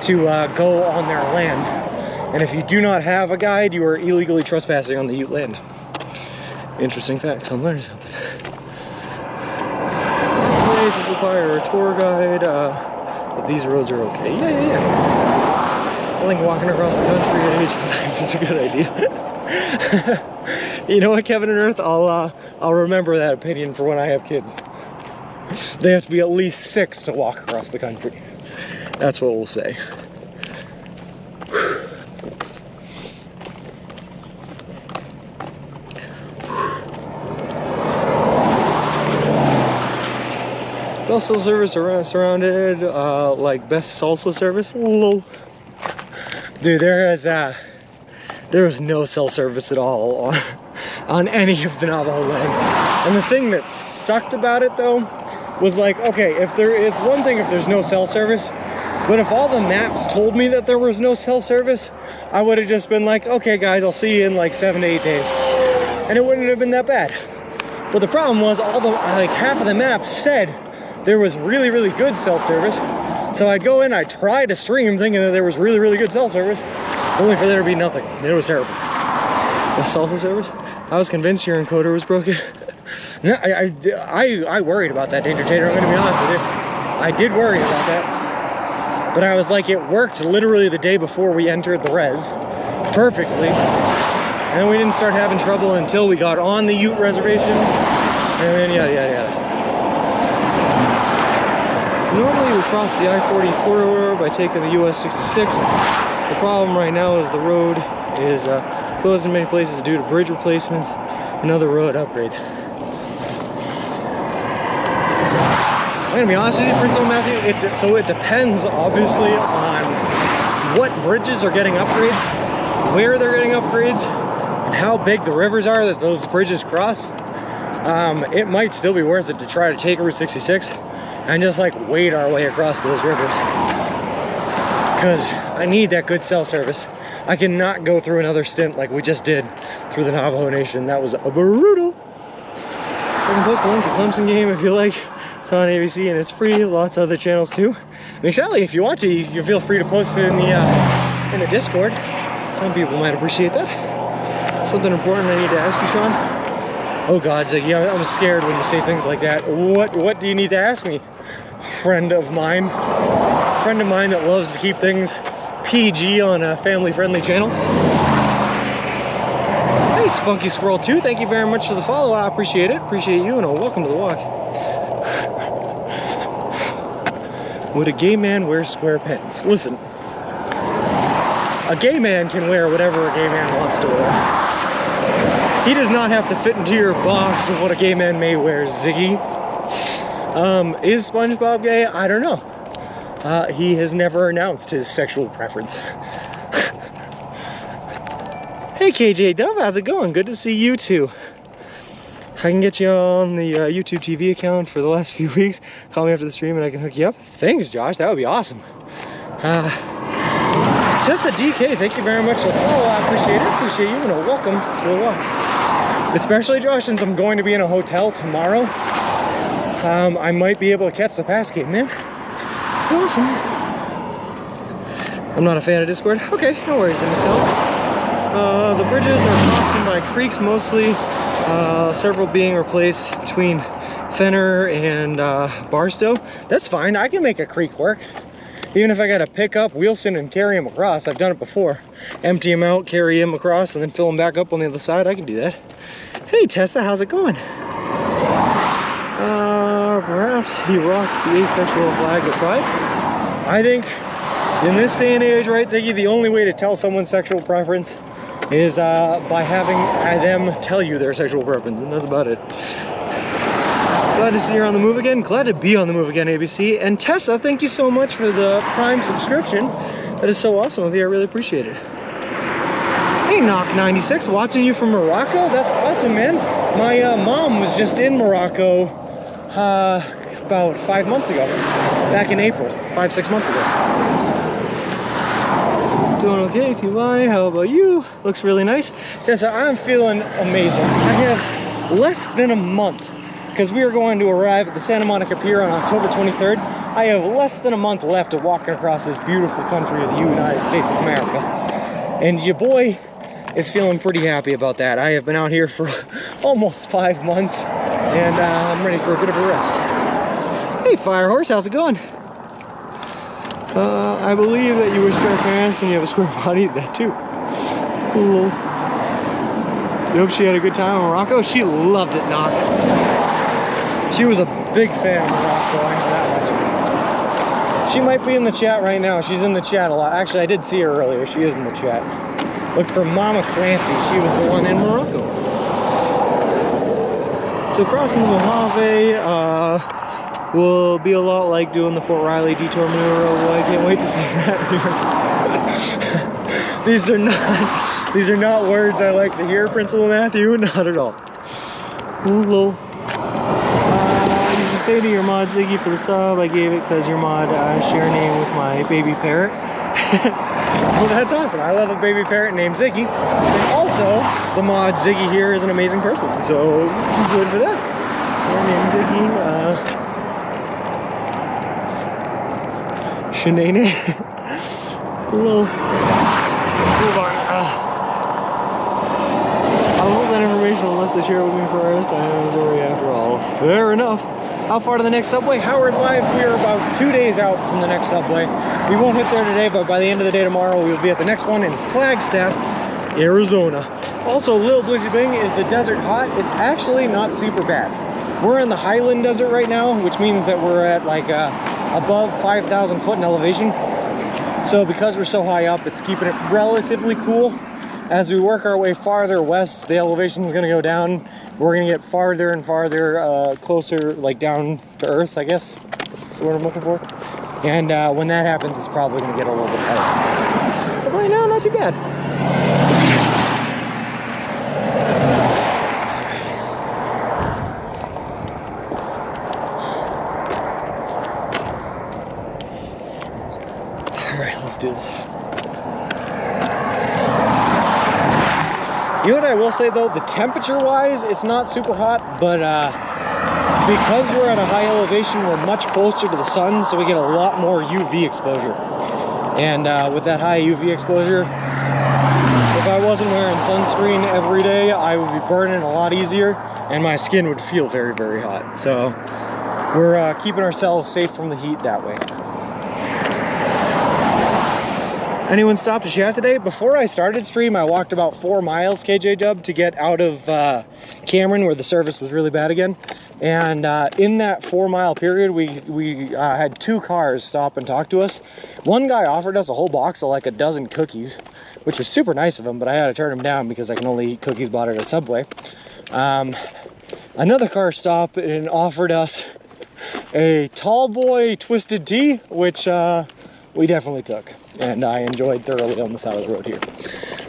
to go on their land. And if you do not have a guide, you are illegally trespassing on the Ute land. Interesting fact, I'm learning something. Some places require a tour guide, but these roads are okay. Yeah. I think walking across the country at age 5 is a good idea. You know what, Kevin and Earth? I'll remember that opinion for when I have kids. They have to be at least 6 to walk across the country. That's what we'll say. Best cell service around surrounded, like best salsa service. Lol. Dude, there was no cell service at all on any of the Navajo land. And the thing that sucked about it though was like, okay, it's one thing if there's no cell service, but if all the maps told me that there was no cell service, I would have just been like, okay guys, I'll see you in like 7 to 8 days. And it wouldn't have been that bad. But the problem was half of the maps said there was really, really good cell service. So I'd go in, I'd try to stream thinking that there was really, really good cell service, only for there to be nothing. It was terrible. The cell service? I was convinced your encoder was broken. No, I worried about that, Danger Tater, I'm gonna be honest with you. I did worry about that. But I was like, it worked literally the day before we entered the res, perfectly. And then we didn't start having trouble until we got on the Ute reservation, and then yada, yada, yada. Normally we cross the I-40 corridor by taking the US 66. The problem right now is the road is closed in many places due to bridge replacements and other road upgrades. I'm gonna be honest with you, Prince O. Matthew, so it depends obviously on what bridges are getting upgrades, where they're getting upgrades, and how big the rivers are that those bridges cross. It might still be worth it to try to take Route 66 and just like wade our way across those rivers, because I need that good cell service. I cannot go through another stint like we just did through the Navajo Nation. That was brutal. I can post a link to Clemson game if you like. It's on ABC and it's free. Lots of other channels too. McSally, if you want to, you feel free to post it in the Discord. Some people might appreciate that. Something important I need to ask you, Sean. Oh God, Ziggy, I'm scared when you say things like that. What do you need to ask me? Friend of mine that loves to keep things PG on a family-friendly channel. Hey, Spunky Squirrel 2, thank you very much for the follow. I appreciate it. Appreciate you, and welcome to the walk. Would a gay man wear square pants? Listen, a gay man can wear whatever a gay man wants to wear. He does not have to fit into your box of what a gay man may wear, Ziggy. Is SpongeBob gay? I don't know. He has never announced his sexual preference. Hey KJ Dove, how's it going? Good to see you too. I can get you on the YouTube TV account for the last few weeks. Call me after the stream and I can hook you up. Thanks, Josh. That would be awesome. Just a DK, thank you very much for the follow. I appreciate it. Appreciate you, and welcome to the walk. Especially, Josh, since I'm going to be in a hotel tomorrow. I might be able to catch the pass game, man. Awesome. I'm not a fan of Discord. Okay, no worries then, Excel. The bridges are crossing by creeks mostly, several being replaced between Fenner and Barstow. That's fine, I can make a creek work. Even if I gotta pick up Wheelson and carry him across, I've done it before. Empty him out, carry him across, and then fill him back up on the other side, I can do that. Hey Tessa, how's it going? Perhaps he rocks the asexual flag of pride. I think in this day and age, right, Ziggy, the only way to tell someone's sexual preference is by having them tell you their sexual preference, and that's about it. Glad to see you're on the move again. Glad to be on the move again, ABC. And Tessa, thank you so much for the Prime subscription. That is so awesome of you. I really appreciate it. Hey, Knock96, watching you from Morocco? That's awesome, man. My mom was just in Morocco about 5 months ago. Back in April, 5-6 months ago. Doing okay, TY, how about you? Looks really nice. Tessa, I'm feeling amazing. I have less than a month, because we are going to arrive at the Santa Monica Pier on October 23rd. I have less than a month left of walking across this beautiful country of the United States of America. And your boy is feeling pretty happy about that. I have been out here for almost 5 months, and I'm ready for a bit of a rest. Hey, Firehorse, how's it going? I believe that you wear square pants when you have a square body. That too. Cool. I hope she had a good time in Morocco. She loved it, Knock. She was a big fan of Morocco, I know that much. She might be in the chat right now. She's in the chat a lot. Actually, I did see her earlier. She is in the chat. Look for Mama Clancy. She was the one in Morocco. So crossing the Mojave, will be a lot like doing the Fort Riley detour maneuver. Oh boy, I can't wait to see that. These are not words I like to hear, Principal Matthew. Not at all. Hello. You should say to your mod Ziggy for the sub. I gave it because your mod share a name with my baby parrot. Well, that's awesome. I love a baby parrot named Ziggy. And also, the mod Ziggy here is an amazing person. So good for that. Your name's Ziggy. Shenane. Hello. Move on. I'll hold that information unless they share it with me first. I am Missouri after all. Fair enough. How far to the next subway? Howard Live, we are about 2 days out from the next subway. We won't hit there today, but by the end of the day tomorrow, we will be at the next one in Flagstaff, Arizona. Also, Lil Blizzy Bing, is the desert hot? It's actually not super bad. We're in the Highland Desert right now, which means that we're at like above 5,000 foot in elevation. So because we're so high up, it's keeping it relatively cool. As we work our way farther west, the elevation is going to go down. We're going to get farther and farther closer, like down to earth, I guess. That's what I'm looking for. And when that happens, it's probably going to get a little bit higher. But right now, not too bad. All right, let's do this. You know what I will say though, the temperature wise, it's not super hot, but because we're at a high elevation, we're much closer to the sun, so we get a lot more UV exposure. And with that high UV exposure, if I wasn't wearing sunscreen every day, I would be burning a lot easier, and my skin would feel very, very hot. So we're keeping ourselves safe from the heat that way. Anyone stopped to chat today? Before I started stream, I walked about 4 miles, KJ Dub, to get out of Cameron, where the service was really bad again. And in that 4-mile period, we had 2 cars stop and talk to us. One guy offered us a whole box of like a dozen cookies, which was super nice of him, but I had to turn him down because I can only eat cookies bought at a Subway. Another car stopped and offered us a tall boy twisted tea, which we definitely took, and I enjoyed thoroughly on the side of the road here.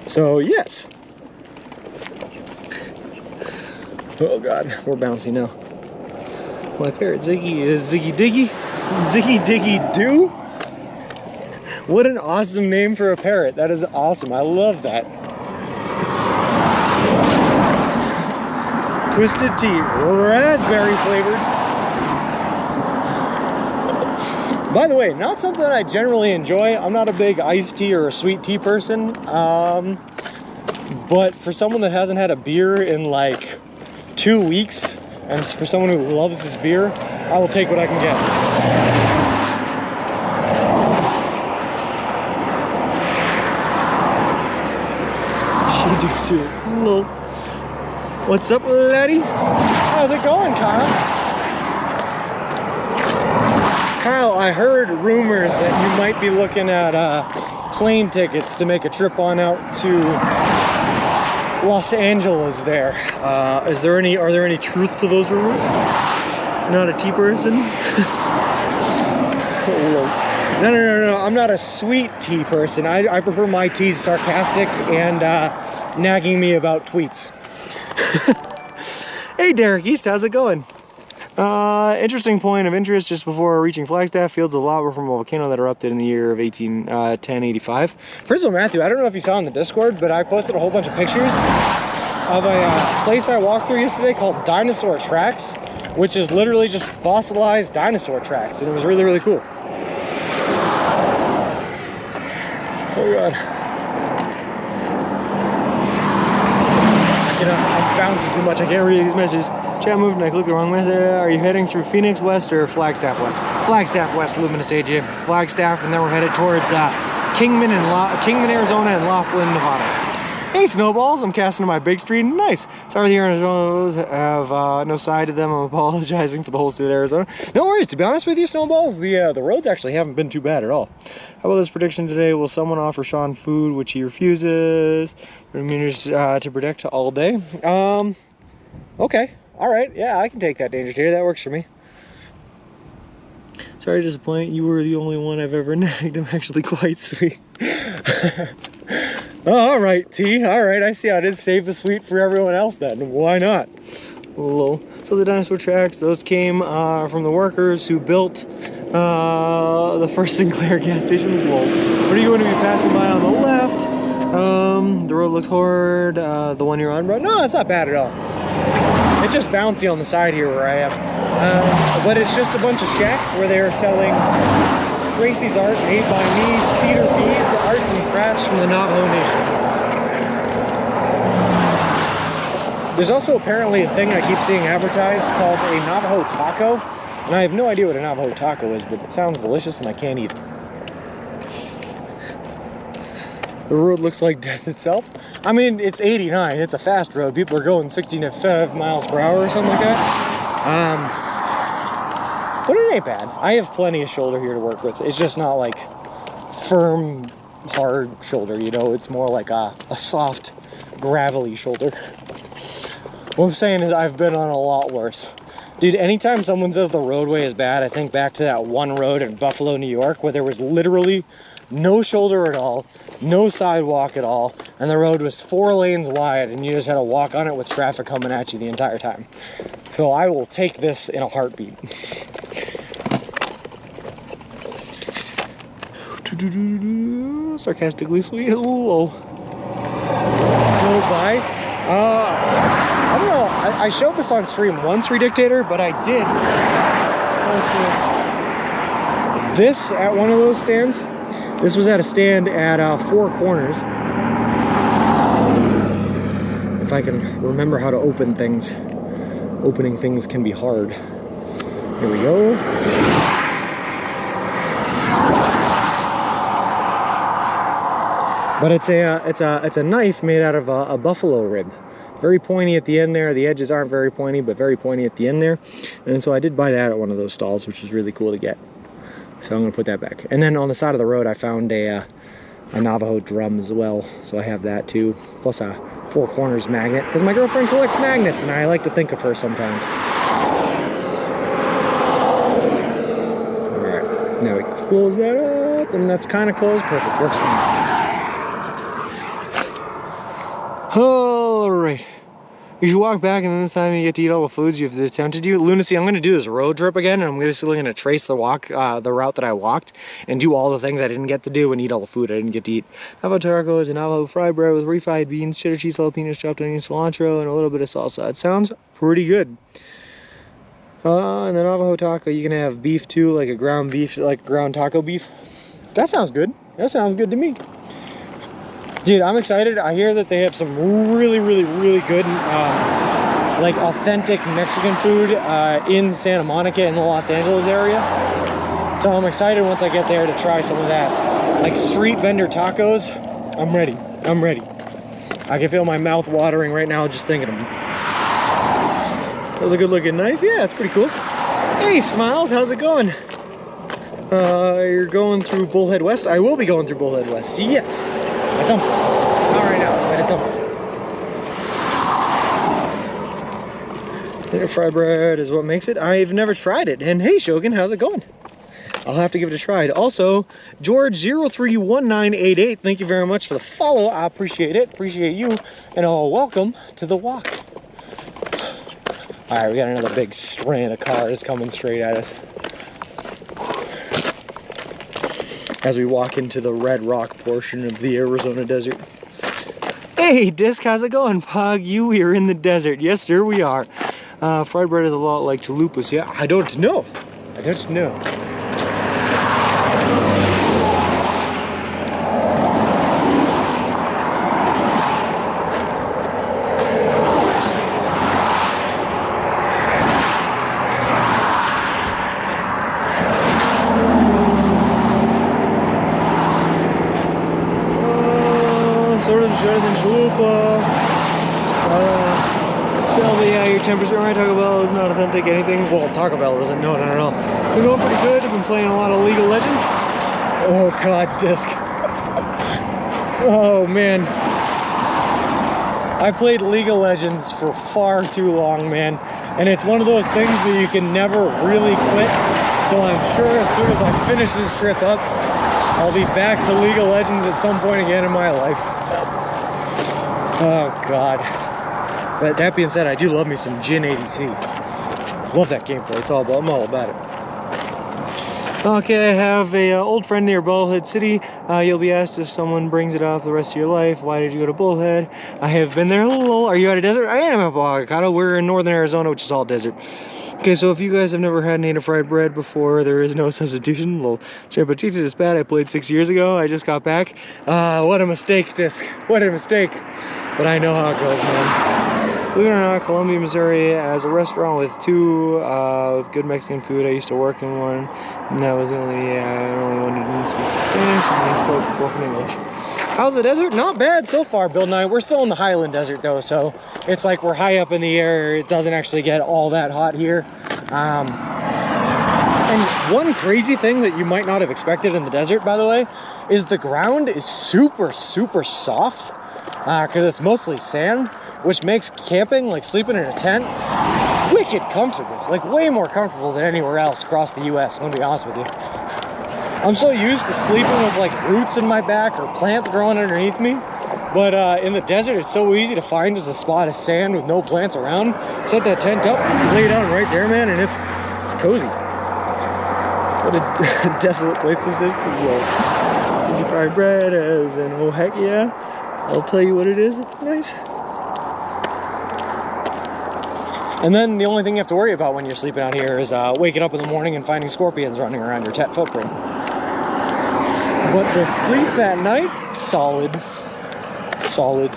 So yes. Oh God, we're bouncy now. My parrot Ziggy is Ziggy Diggy. Ziggy Diggy Doo. What an awesome name for a parrot. That is awesome. I love that. Twisted tea, raspberry flavored. By the way, not something that I generally enjoy. I'm not a big iced tea or a sweet tea person. But for someone that hasn't had a beer in like 2 weeks, and for someone who loves this beer, I will take what I can get. She do too. Hello. What's up, laddie? How's it going, Kyle? Kyle, I heard rumors that you might be looking at plane tickets to make a trip on out to Los Angeles there. Are there any truth to those rumors? Not a tea person? No, I'm not a sweet tea person. I prefer my teas sarcastic and nagging me about tweets. Hey Derek East, how's it going? Interesting point of interest: just before reaching Flagstaff, fields of lava from a volcano that erupted in the year of 1085. Principal Matthew, I don't know if you saw in the Discord, but I posted a whole bunch of pictures of a place I walked through yesterday called Dinosaur Tracks, which is literally just fossilized dinosaur tracks, and it was really, really cool. Oh God. I'm bouncing too much. I can't read these messages. Chat moved and I clicked the wrong message. Are you heading through Phoenix West or Flagstaff West? Flagstaff West, Luminous AJ. Flagstaff, and then we're headed towards Kingman, Arizona, and Laughlin, Nevada. Hey, Snowballs. I'm casting to my big stream. Nice. Sorry the Arizonas have no side to them. I'm apologizing for the whole state of Arizona. No worries. To be honest with you, Snowballs, the roads actually haven't been too bad at all. How about this prediction today? Will someone offer Sean food, which he refuses? To predict all day. Okay. All right. Yeah, I can take that danger here. That works for me. Sorry to disappoint. You were the only one I've ever nagged. I'm actually quite sweet. Oh, all right, T. All right, I see how it is. Save the sweet for everyone else then. Why not? Lol. So the dinosaur tracks, those came from the workers who built the first Sinclair gas station. Lol. What are you going to be passing by on the left? The road looks horrid. The one you're on, bro? No, it's not bad at all. It's just bouncy on the side here where I am. But it's just a bunch of shacks where they are selling Tracy's art made by me, cedar beads, arts and crafts from the Navajo Nation. There's also apparently a thing I keep seeing advertised called a Navajo taco, and I have no idea what a Navajo taco is, but it sounds delicious and I can't eat it. The road looks like death itself. I mean, it's 89, it's a fast road. People are going 65 miles per hour or something like that. But it ain't bad. I have plenty of shoulder here to work with. It's just not like firm, hard shoulder, you know? It's more like a soft, gravelly shoulder. What I'm saying is I've been on a lot worse. Dude, anytime someone says the roadway is bad, I think back to that one road in Buffalo, New York, where there was literally no shoulder at all, no sidewalk at all, and the road was 4 lanes wide, and you just had to walk on it with traffic coming at you the entire time. So I will take this in a heartbeat. Sarcastically sweet. Hello. Go by. I don't know. I showed this on stream once, Redictator, but I did this at one of those stands. This was at a stand at Four Corners. If I can remember how to open things. Opening things can be hard. Here we go. But it's a knife made out of a buffalo rib. Very pointy at the end there. The edges aren't very pointy, but very pointy at the end there. And so I did buy that at one of those stalls, which was really cool to get. So I'm gonna put that back. And then on the side of the road, I found a Navajo drum as well. So I have that too. Plus a Four Corners magnet, because my girlfriend collects magnets, and I like to think of her sometimes. All right, now we close that up, and that's kind of closed. Perfect, works for me. All right. You should walk back, and then this time you get to eat all the foods you've attempted to. Lunacy, I'm going to do this road trip again, and I'm basically going to trace the route that I walked, and do all the things I didn't get to do, and eat all the food I didn't get to eat. Navajo tacos and Navajo fried bread with refried beans, cheddar cheese, jalapenos, chopped onion, cilantro, and a little bit of salsa. It sounds pretty good. And the Navajo taco, you can have beef too, like a ground beef, like ground taco beef. That sounds good. That sounds good to me. Dude, I'm excited. I hear that they have some really, really, really good, like authentic Mexican food in Santa Monica in the Los Angeles area. So I'm excited once I get there to try some of that. Like street vendor tacos. I'm ready. I'm ready. I can feel my mouth watering right now just thinking of them. That was a good looking knife. Yeah, it's pretty cool. Hey, Smiles, how's it going? You're going through Bullhead West? I will be going through Bullhead West. Yes. At some point. Not right now, but at some point. Little fried bread is what makes it. I've never tried it. And hey, Shogun, how's it going? I'll have to give it a try. Also, George031988, thank you very much for the follow. I appreciate it. Appreciate you. And welcome to the walk. All right, we got another big strand of cars coming straight at us. As we walk into the red rock portion of the Arizona desert. Hey, Disc, how's it going? Pog, we are in the desert. Yes, sir, we are. Fried bread is a lot like chalupas. Yeah, I don't know. I don't know. Sort of better than chalupa. Shelby, yeah, your 10% right. Taco Bell is not authentic anything. Well, Taco Bell isn't. No. It's been going pretty good. I've been playing a lot of League of Legends. Oh God, Disc. Oh man. I played League of Legends for far too long, man. And it's one of those things that you can never really quit. So I'm sure as soon as I finish this trip up, I'll be back to League of Legends at some point again in my life. Oh God. But that being said, I do love me some Jin ADC. Love that gameplay. I'm all about it. Okay, I have a old friend near Bullhead City. You'll be asked if someone brings it up the rest of your life. Why did you go to Bullhead? I have been there. Are you at a desert? I am at Bogacado. We're in northern Arizona, which is all desert. Okay, so if you guys have never had native fried bread before, there is no substitution. Little Champachita is bad. I played 6 years ago. I just got back. What a mistake, Disc. What a mistake. But I know how it goes, man. Believe it or not, Columbia, Missouri has a restaurant with with good Mexican food. I used to work in one, and that was the only one who didn't speak Spanish, and he spoke broken English. How's the desert? Not bad so far, Bill Nye. We're still in the Highland Desert, though, so it's like we're high up in the air. It doesn't actually get all that hot here. And one crazy thing that you might not have expected in the desert, by the way, is the ground is super, super soft because it's mostly sand, which makes camping, like sleeping in a tent, wicked comfortable. Like way more comfortable than anywhere else across the US, I'm gonna be honest with you. I'm so used to sleeping with like roots in my back or plants growing underneath me. But in the desert, it's so easy to find just a spot of sand with no plants around. Set that tent up, lay down right there, man, and it's cozy. What a desolate place this is. Easy fried bread as in, oh heck yeah. I'll tell you what it is. Nice. And then the only thing you have to worry about when you're sleeping out here is waking up in the morning and finding scorpions running around your Tet footprint. But the sleep that night, solid. Solid.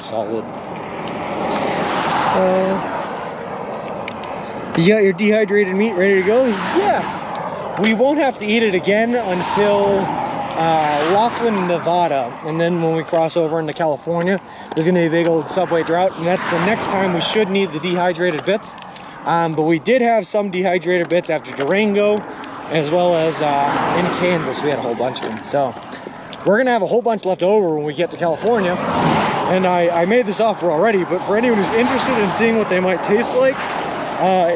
You got your dehydrated meat ready to go? Yeah. We won't have to eat it again until Laughlin, Nevada. And then when we cross over into California, there's gonna be a big old subway drought, and that's the next time we should need the dehydrated bits. But we did have some dehydrated bits after Durango, as well as in Kansas, we had a whole bunch of them. So we're gonna have a whole bunch left over when we get to California. And I made this offer already, but for anyone who's interested in seeing what they might taste like,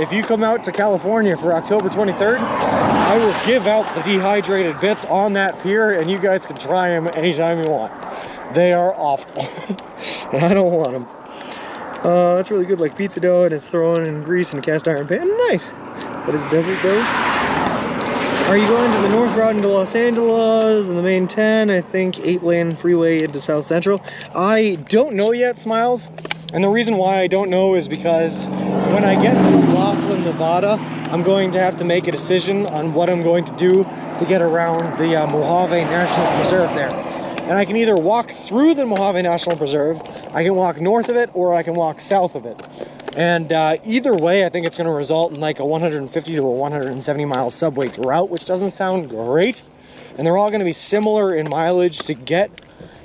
if you come out to California for October 23rd, I will give out the dehydrated bits on that pier, and you guys can try them anytime you want. They are awful, and I don't want them. It's really good, like pizza dough, and it's thrown in grease in a cast iron pan. Nice, but it's desert dough. Are you going to the north route into Los Angeles and the main 10, I think 8-lane freeway into South Central? I don't know yet, Smiles. And the reason why I don't know is because when I get to Laughlin, Nevada, I'm going to have to make a decision on what I'm going to do to get around the Mojave National Preserve there. And I can either walk through the Mojave National Preserve, I can walk north of it, or I can walk south of it. And either way, I think it's going to result in like a 150 to a 170 mile subway route, which doesn't sound great. And they're all going to be similar in mileage to get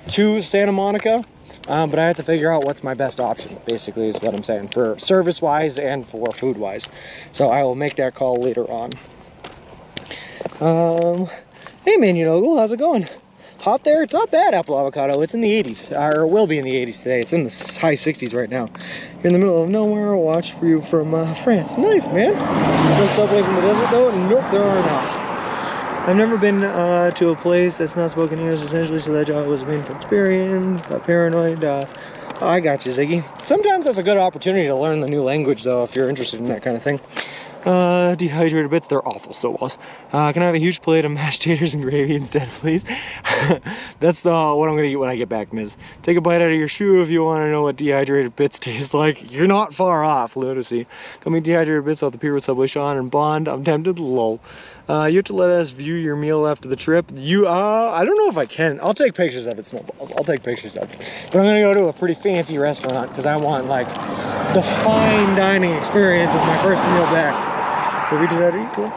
to Santa Monica. But I have to figure out what's my best option, basically, is what I'm saying, for service-wise and for food-wise. So I will make that call later on. Hey, man, how's it going? Hot there? It's not bad, apple avocado. It's in the 80s, or will be in the 80s today. It's in the high 60s right now. You're in the middle of nowhere. I'll watch for you from France. Nice, man. No subways in the desert, though? Nope, there are not. I've never been to a place that's not spoken English, essentially, so that job was a painful experience. Got paranoid. I got you, Ziggy. Sometimes that's a good opportunity to learn the new language, though, if you're interested in that kind of thing. Dehydrated bits, they're awful, so was. Can I have a huge plate of mashed taters and gravy instead, please? That's what I'm gonna eat when I get back, Ms. Take a bite out of your shoe if you want to know what dehydrated bits taste like. You're not far off, Lunacy. Come eat dehydrated bits off the pier with Subway Sean and Bond. I'm tempted, lol. You have to let us view your meal after the trip. I don't know if I can. I'll take pictures of it, Snowballs. I'll take pictures of it. But I'm gonna go to a pretty fancy restaurant because I want like the fine dining experience as my first meal back. What we decided to eat, cool.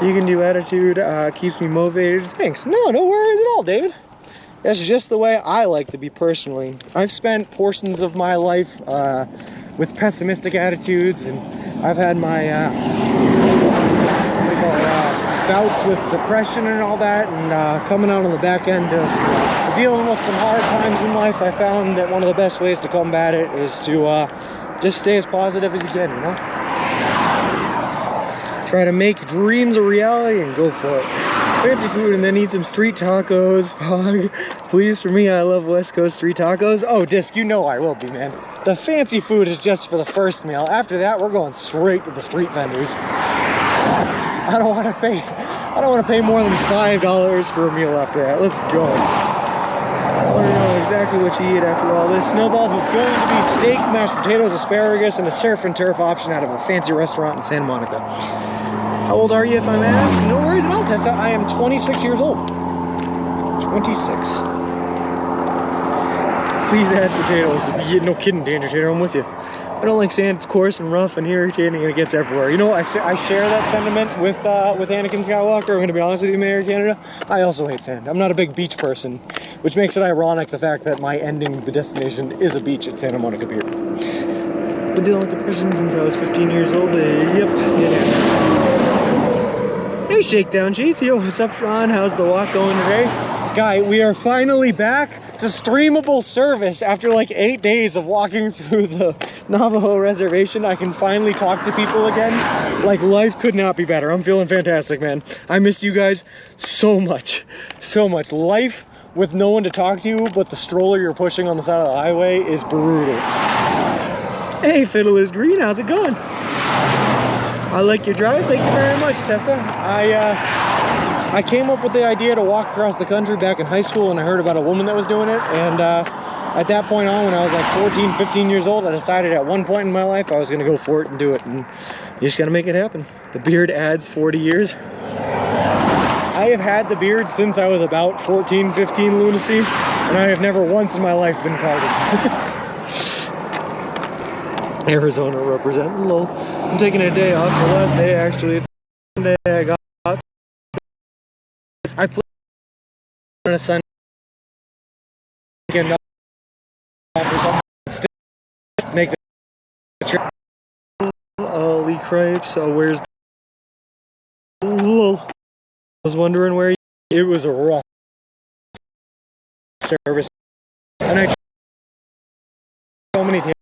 You can do attitude, keeps me motivated. Thanks. No worries at all, David. That's just the way I like to be personally. I've spent portions of my life with pessimistic attitudes, and I've had my bouts with depression and all that, and coming out on the back end of dealing with some hard times in life, I found that one of the best ways to combat it is to just stay as positive as you can, Try to make dreams a reality and go for it. Fancy food and then eat some street tacos. Please, for me, I love West Coast street tacos. Oh, Disc, I will be, man. The fancy food is just for the first meal. After that, we're going straight to the street vendors. I don't want to pay more than $5 for a meal after that. Let's go. I want to know exactly what you eat after all this. Snowballs, it's going to be steak, mashed potatoes, asparagus, and a surf and turf option out of a fancy restaurant in Santa Monica. How old are you, if I may ask? No worries at all, Tessa. I am 26 years old. 26. Please add potatoes. No kidding, Danger Tater, I'm with you. I don't like sand. It's coarse and rough and irritating, and it gets everywhere. I share that sentiment with Anakin Skywalker. I'm going to be honest with you, Mayor Canada. I also hate sand. I'm not a big beach person, which makes it ironic the fact that my ending destination is a beach at Santa Monica Pier. Been dealing with depression since I was 15 years old. Yep, it happens. Hey, Shakedown Cheats. Yo, what's up, Sean? How's the walk going today? Guy, we are finally back to streamable service after like 8 days of walking through the Navajo reservation. I can finally talk to people again. Like, life could not be better. I'm feeling fantastic, man. I missed you guys so much. So much. Life with no one to talk to but the stroller you're pushing on the side of the highway is brutal. Hey, Fiddler's Green, how's it going? I like your drive. Thank you very much, Tessa. I came up with the idea to walk across the country back in high school, and I heard about a woman that was doing it, and at that point on, when I was like 14, 15 years old, I decided at one point in my life I was going to go for it and do it, and you just got to make it happen. The beard adds 40 years. I have had the beard since I was about 14, 15, lunacy, and I have never once in my life been carded. Arizona representing, lol. I'm taking a day off, the last day actually. It's Sunday I got. I played on a Sunday off or something. Still make the trip. Lee Cripes, so where's the lol? I was wondering where it was a rough service. And I so many times.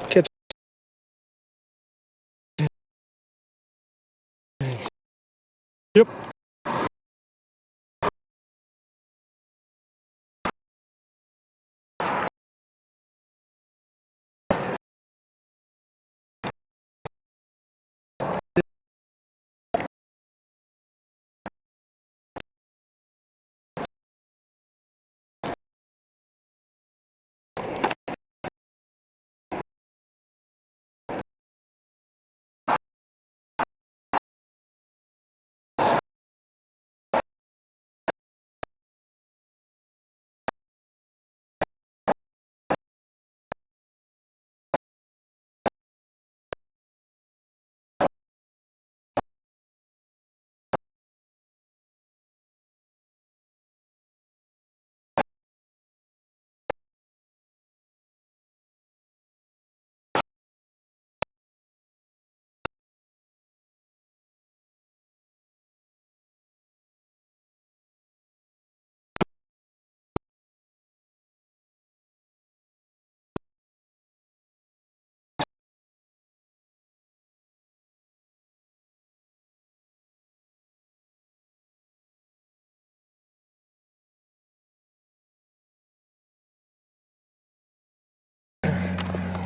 Kept yep.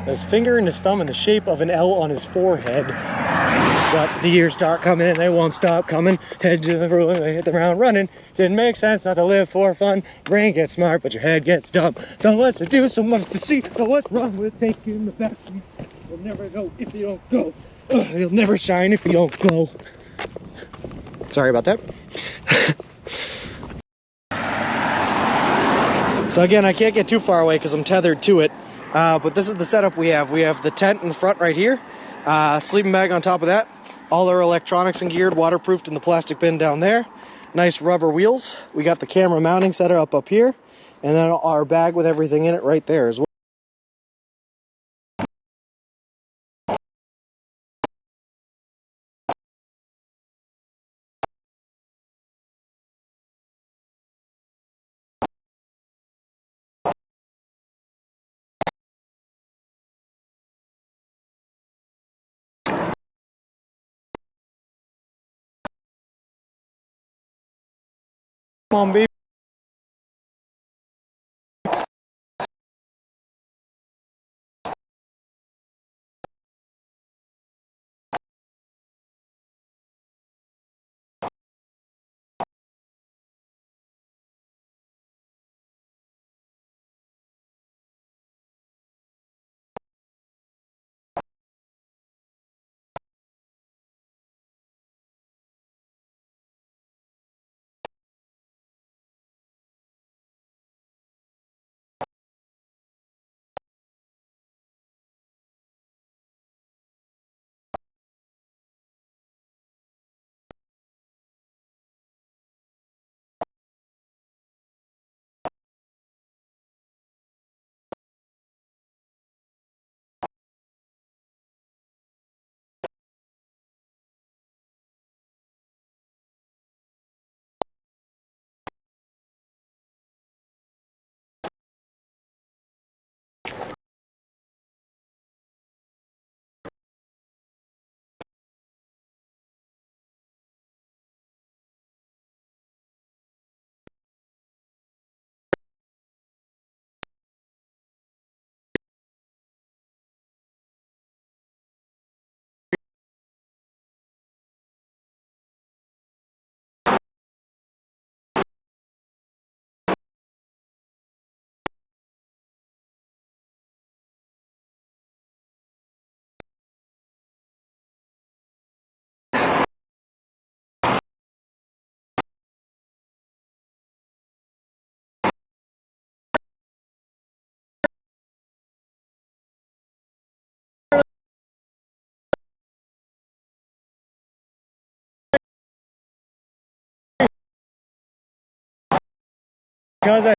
His finger and his thumb in the shape of an L on his forehead. But the years start coming and they won't stop coming. Head to the ruler, they hit the ground running. Didn't make sense not to live for fun. Brain gets smart, but your head gets dumb. So much to do, so much to see. So what's wrong with taking the back seats? You'll never go if you don't go. You'll never shine if you don't glow. Sorry about that. So again, I can't get too far away because I'm tethered to it. But this is the setup we have. We have the tent in the front right here. Sleeping bag on top of that. All our electronics and geared, waterproofed in the plastic bin down there. Nice rubber wheels. We got the camera mounting set up here. And then our bag with everything in it right there as well. Come on, baby. Because I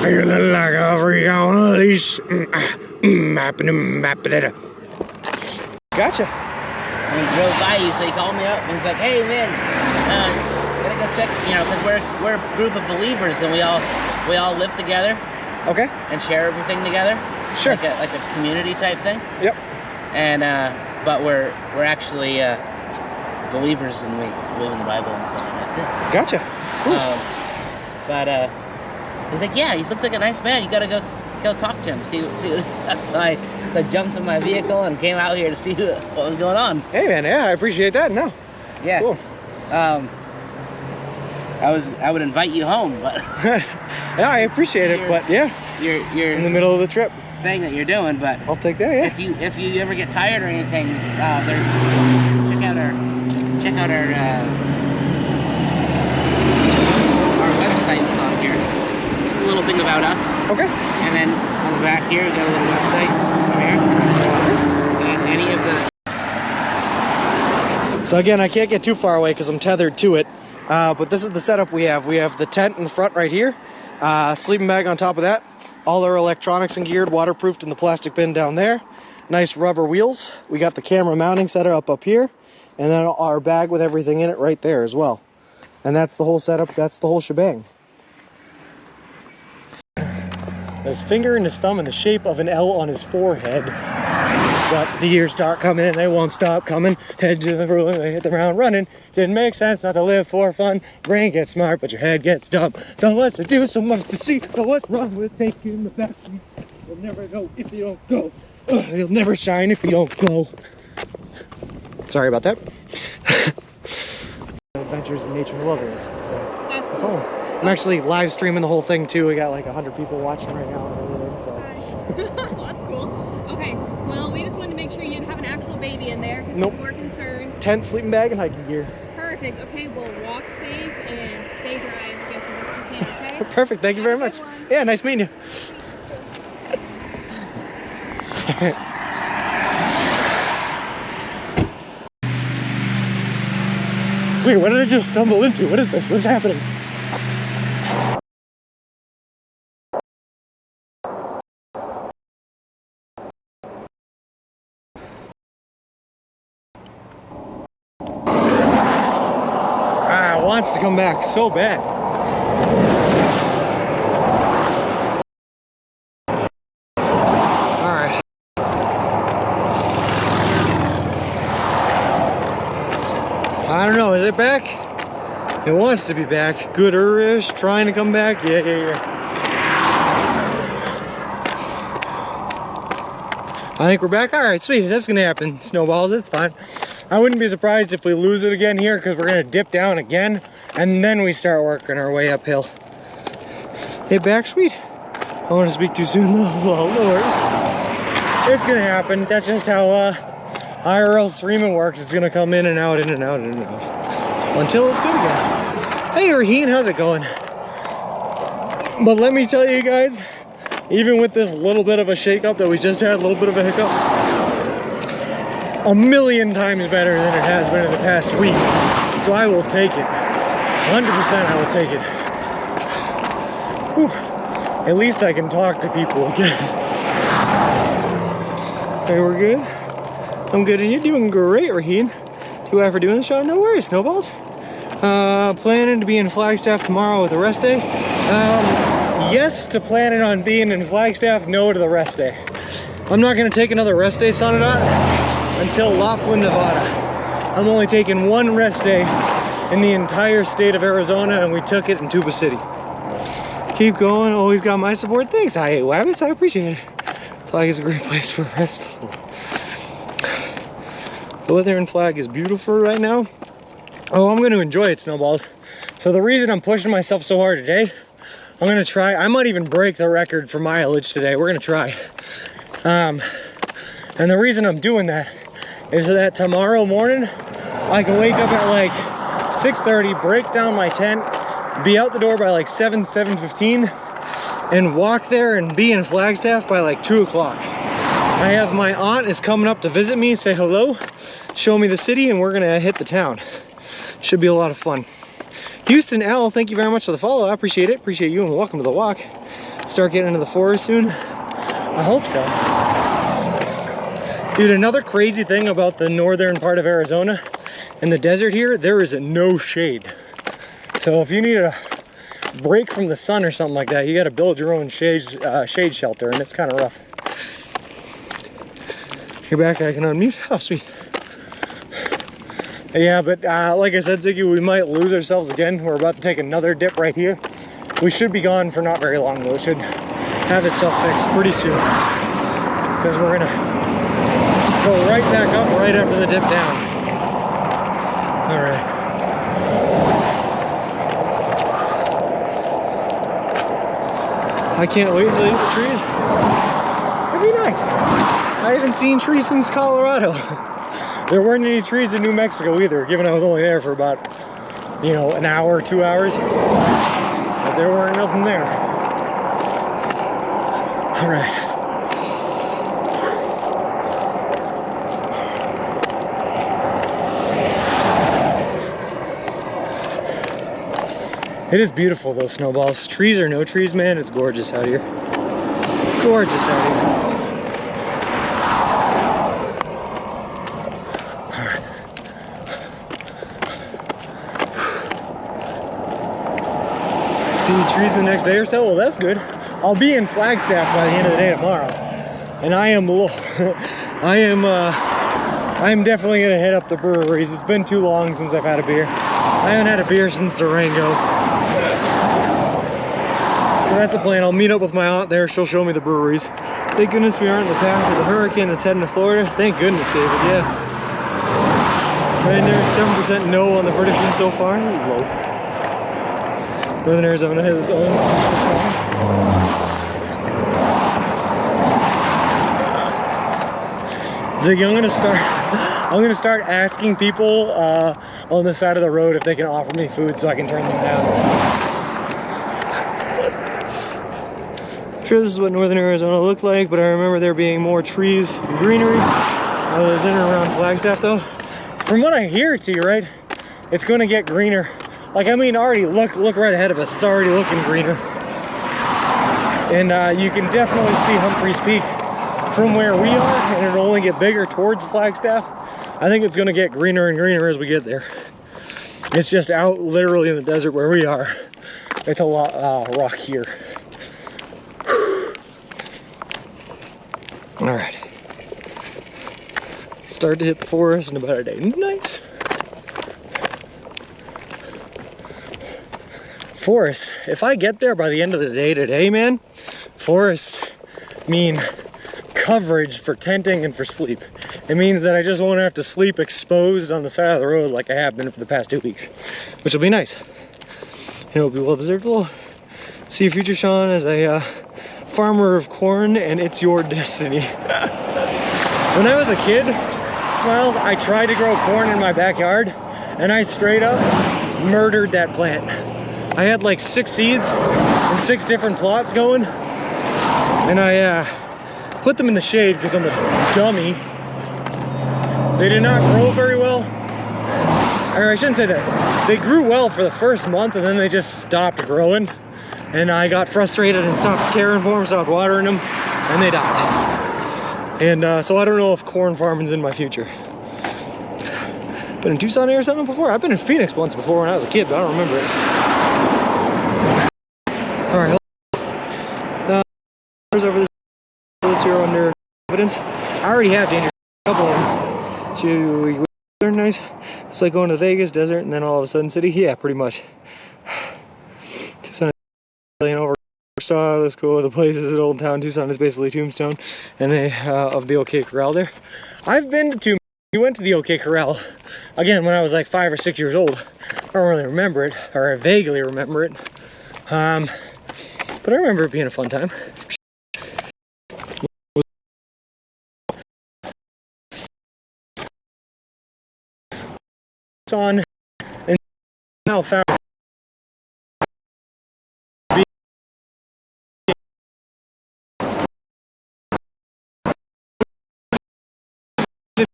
feeling like a freak on a leash. Gotcha. And he drove by you, so he called me up and he's like, "Hey man, gotta go check, you know, because we're a group of believers and we all live together." Okay. And share everything together. Sure. Like a community type thing. Yep. And but we're actually believers and we believe in the Bible and stuff like that too. Gotcha. Cool. But he's like, "Yeah, he looks like a nice man. You gotta go talk to him, see what he's got." So I jumped in my vehicle and came out here to see what was going on. Hey man, yeah, I appreciate that. No. Yeah. Cool. I would invite you home, but yeah, I appreciate it, but yeah, you're in the middle of the trip. Thing that you're doing, but I'll take that. Yeah. If you ever get tired or anything, check out our website that's on here. Just a little thing about us. Okay. And then on the back here, we got a little website over here. Any of the. So again, I can't get too far away because I'm tethered to it. But this is the setup we have. We have the tent in the front right here, sleeping bag on top of that, all our electronics and geared, waterproofed in the plastic bin down there, nice rubber wheels. We got the camera mounting setup up here, and then our bag with everything in it right there as well. And that's the whole setup, that's the whole shebang. His finger and his thumb in the shape of an L on his forehead. But the years start coming and they won't stop coming. Head to the ruling, they hit the ground running. Didn't make sense not to live for fun. Brain gets smart, but your head gets dumb. So much to do, so much to see. So what's wrong with taking the back streets? You'll never know if you don't go. You'll never shine if you don't glow. Sorry about that. Adventures in nature and wilderness. So that's cool. I'm actually live streaming the whole thing too. We got like 100 people watching right now and everything. So well, that's cool. Okay, well, we just wanted to make sure you didn't have an actual baby in there because nope. We're concerned. Tent, sleeping bag, and hiking gear. Perfect. Okay, we'll walk safe and stay dry just as much as we can, okay? Perfect. Thank you very much. Yeah, nice meeting you. Wait, what did I just stumble into? What is this? What's happening? Wants to come back so bad. All right. I don't know, is it back? It wants to be back. Good-ish, trying to come back. Yeah. I think we're back. All right, sweet. That's gonna happen. Snowballs, it's fine. I wouldn't be surprised if we lose it again here because we're gonna dip down again and then we start working our way uphill. Hey, back, sweet. I want to speak too soon though. Well, no worries. It's gonna happen. That's just how IRL streaming works. It's gonna come in and out, in and out, in and out until it's good again. Hey, Raheen, how's it going? But let me tell you guys, even with this little bit of a shakeup that we just had, a little bit of a hiccup, a million times better than it has been in the past week. So I will take it. 100% I will take it. Whew. At least I can talk to people again. Hey, we're good? I'm good, and you're doing great, Raheen. Too bad for doing the show. No worries, Snowballs. Planning to be in Flagstaff tomorrow with a rest day. Yes to planning on being in Flagstaff, no to the rest day. I'm not going to take another rest day, Sonodot, until Laughlin, Nevada. I'm only taking one rest day in the entire state of Arizona, and we took it in Tuba City. Keep going, always got my support. Thanks, I hate Wabbits, I appreciate it. Flag is a great place for rest. The weather in Flag is beautiful right now. Oh, I'm gonna enjoy it, snowballs. So the reason I'm pushing myself so hard today, I'm gonna try, I might even break the record for mileage today. We're gonna try. And the reason I'm doing that is that tomorrow morning, I can wake up at like 6:30, break down my tent, be out the door by like 7:15, and walk there and be in Flagstaff by like 2 o'clock. I have my aunt is coming up to visit me, say hello, show me the city, and we're gonna hit the town. Should be a lot of fun. Houston L, thank you very much for the follow. I appreciate it. Appreciate you, and welcome to the walk. Start getting into the forest soon. I hope so. Dude, another crazy thing about the northern part of Arizona and the desert here, there is no shade. So if you need a break from the sun or something like that, you got to build your own shade shelter, and it's kind of rough. You're back, I can unmute. Oh, sweet. Yeah, but like I said, Ziggy, we might lose ourselves again. We're about to take another dip right here. We should be gone for not very long, though. It should have itself fixed pretty soon, because we're gonna go right back up right after the dip down. All right. I can't wait until you hit the trees. That'd be nice. I haven't seen trees since Colorado. There weren't any trees in New Mexico either, given I was only there for about, you know, an hour, 2 hours. But there weren't nothing there. All right. It is beautiful, those snowballs. Trees or no trees, man, it's gorgeous out here. Gorgeous out here. All right. See trees the next day or so? Well, that's good. I'll be in Flagstaff by the end of the day tomorrow. And I am definitely gonna hit up the breweries. It's been too long since I've had a beer. I haven't had a beer since Durango. So that's the plan. I'll meet up with my aunt there. She'll show me the breweries. Thank goodness we aren't in the path of the hurricane that's heading to Florida. Thank goodness, David, yeah. Right there, 7% no on the prediction so far. Low. Northern Arizona has its own. Ziggy, I'm gonna start asking people on the side of the road if they can offer me food so I can turn them down. I'm sure this is what northern Arizona looked like, but I remember there being more trees and greenery. I was in and around Flagstaff though. From what I hear, to you, right, it's gonna get greener. Like, I mean, already look right ahead of us. It's already looking greener. And you can definitely see Humphreys Peak from where we are, and it'll only get bigger towards Flagstaff. I think it's gonna get greener and greener as we get there. It's just out literally in the desert where we are. It's a lot rockier. All right. Start to hit the forest in about a day. Nice. Forests, if I get there by the end of the day today, man, forests mean coverage for tenting and for sleep. It means that I just won't have to sleep exposed on the side of the road like I have been for the past 2 weeks, which will be nice. And it'll be well deserved. We'll see your future, Sean, as a farmer of corn, and it's your destiny. When I was a kid, Smiles, I tried to grow corn in my backyard, and I straight up murdered that plant. I had like 6 seeds and 6 different plots going, and I put them in the shade because I'm a dummy. They did not grow very well. Or I shouldn't say that. They grew well for the first month, and then they just stopped growing. And I got frustrated and stopped caring for them, stopped watering them, and they died. And so I don't know if corn farming's in my future. Been in Tucson, Arizona before? I've been in Phoenix once before when I was a kid, but I don't remember it. All right. Over this here under evidence. I already have dangerous couple of them. So they're nice. It's like going to Vegas desert and then all of a sudden city. Yeah, pretty much. Tucson over. Saw let's go. The place is an old town. Tucson is basically Tombstone, and they of the OK Corral there. I've been to We went to the OK Corral again when I was like 5 or 6 years old. I don't really remember it, or I vaguely remember it. But I remember it being a fun time. It's on and now found the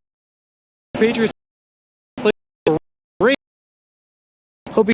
Patriots play great. Hope you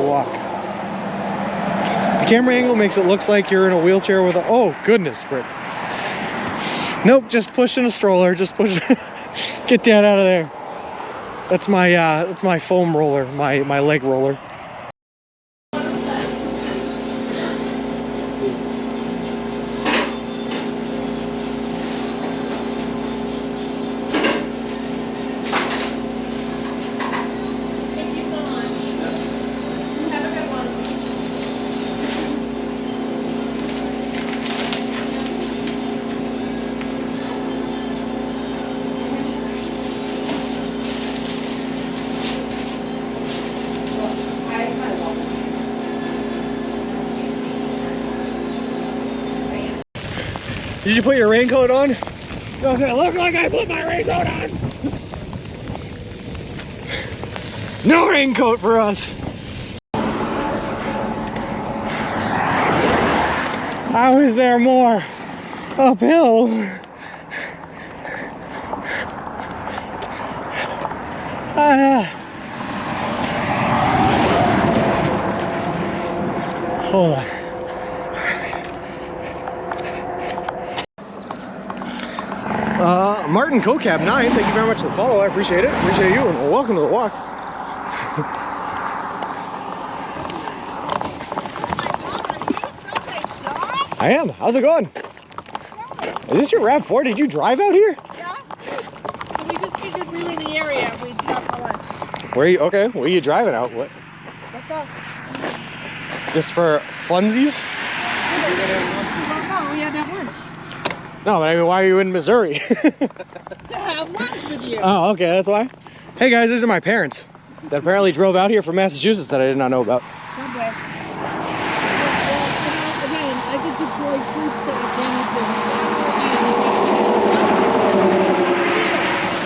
walk. The camera angle makes it look like you're in a wheelchair with a, oh goodness, Britt. Nope, just pushing a stroller, just push. Get that out of there. That's my foam roller, my leg roller. Did you put your raincoat on? Does it look like I put my raincoat on? No raincoat for us. How is there more uphill? Hold on. Martin CoCab 9, thank you very much for the follow. I appreciate it. Appreciate you, and welcome to the walk. I am. How's it going? Is this your RAV4? Did you drive out here? Yeah. So we just figured we were in the area. We'd stop for lunch. Where are you? Okay. Where are you driving out? What? What's up? Just for funsies? No, we had to have lunch. No, but I mean, why are you in Missouri? To have lunch with you. Oh, okay. That's why. Hey guys, these are my parents that apparently drove out here from Massachusetts that I did not know about. Subway. Again, I could deploy troops to Afghanistan.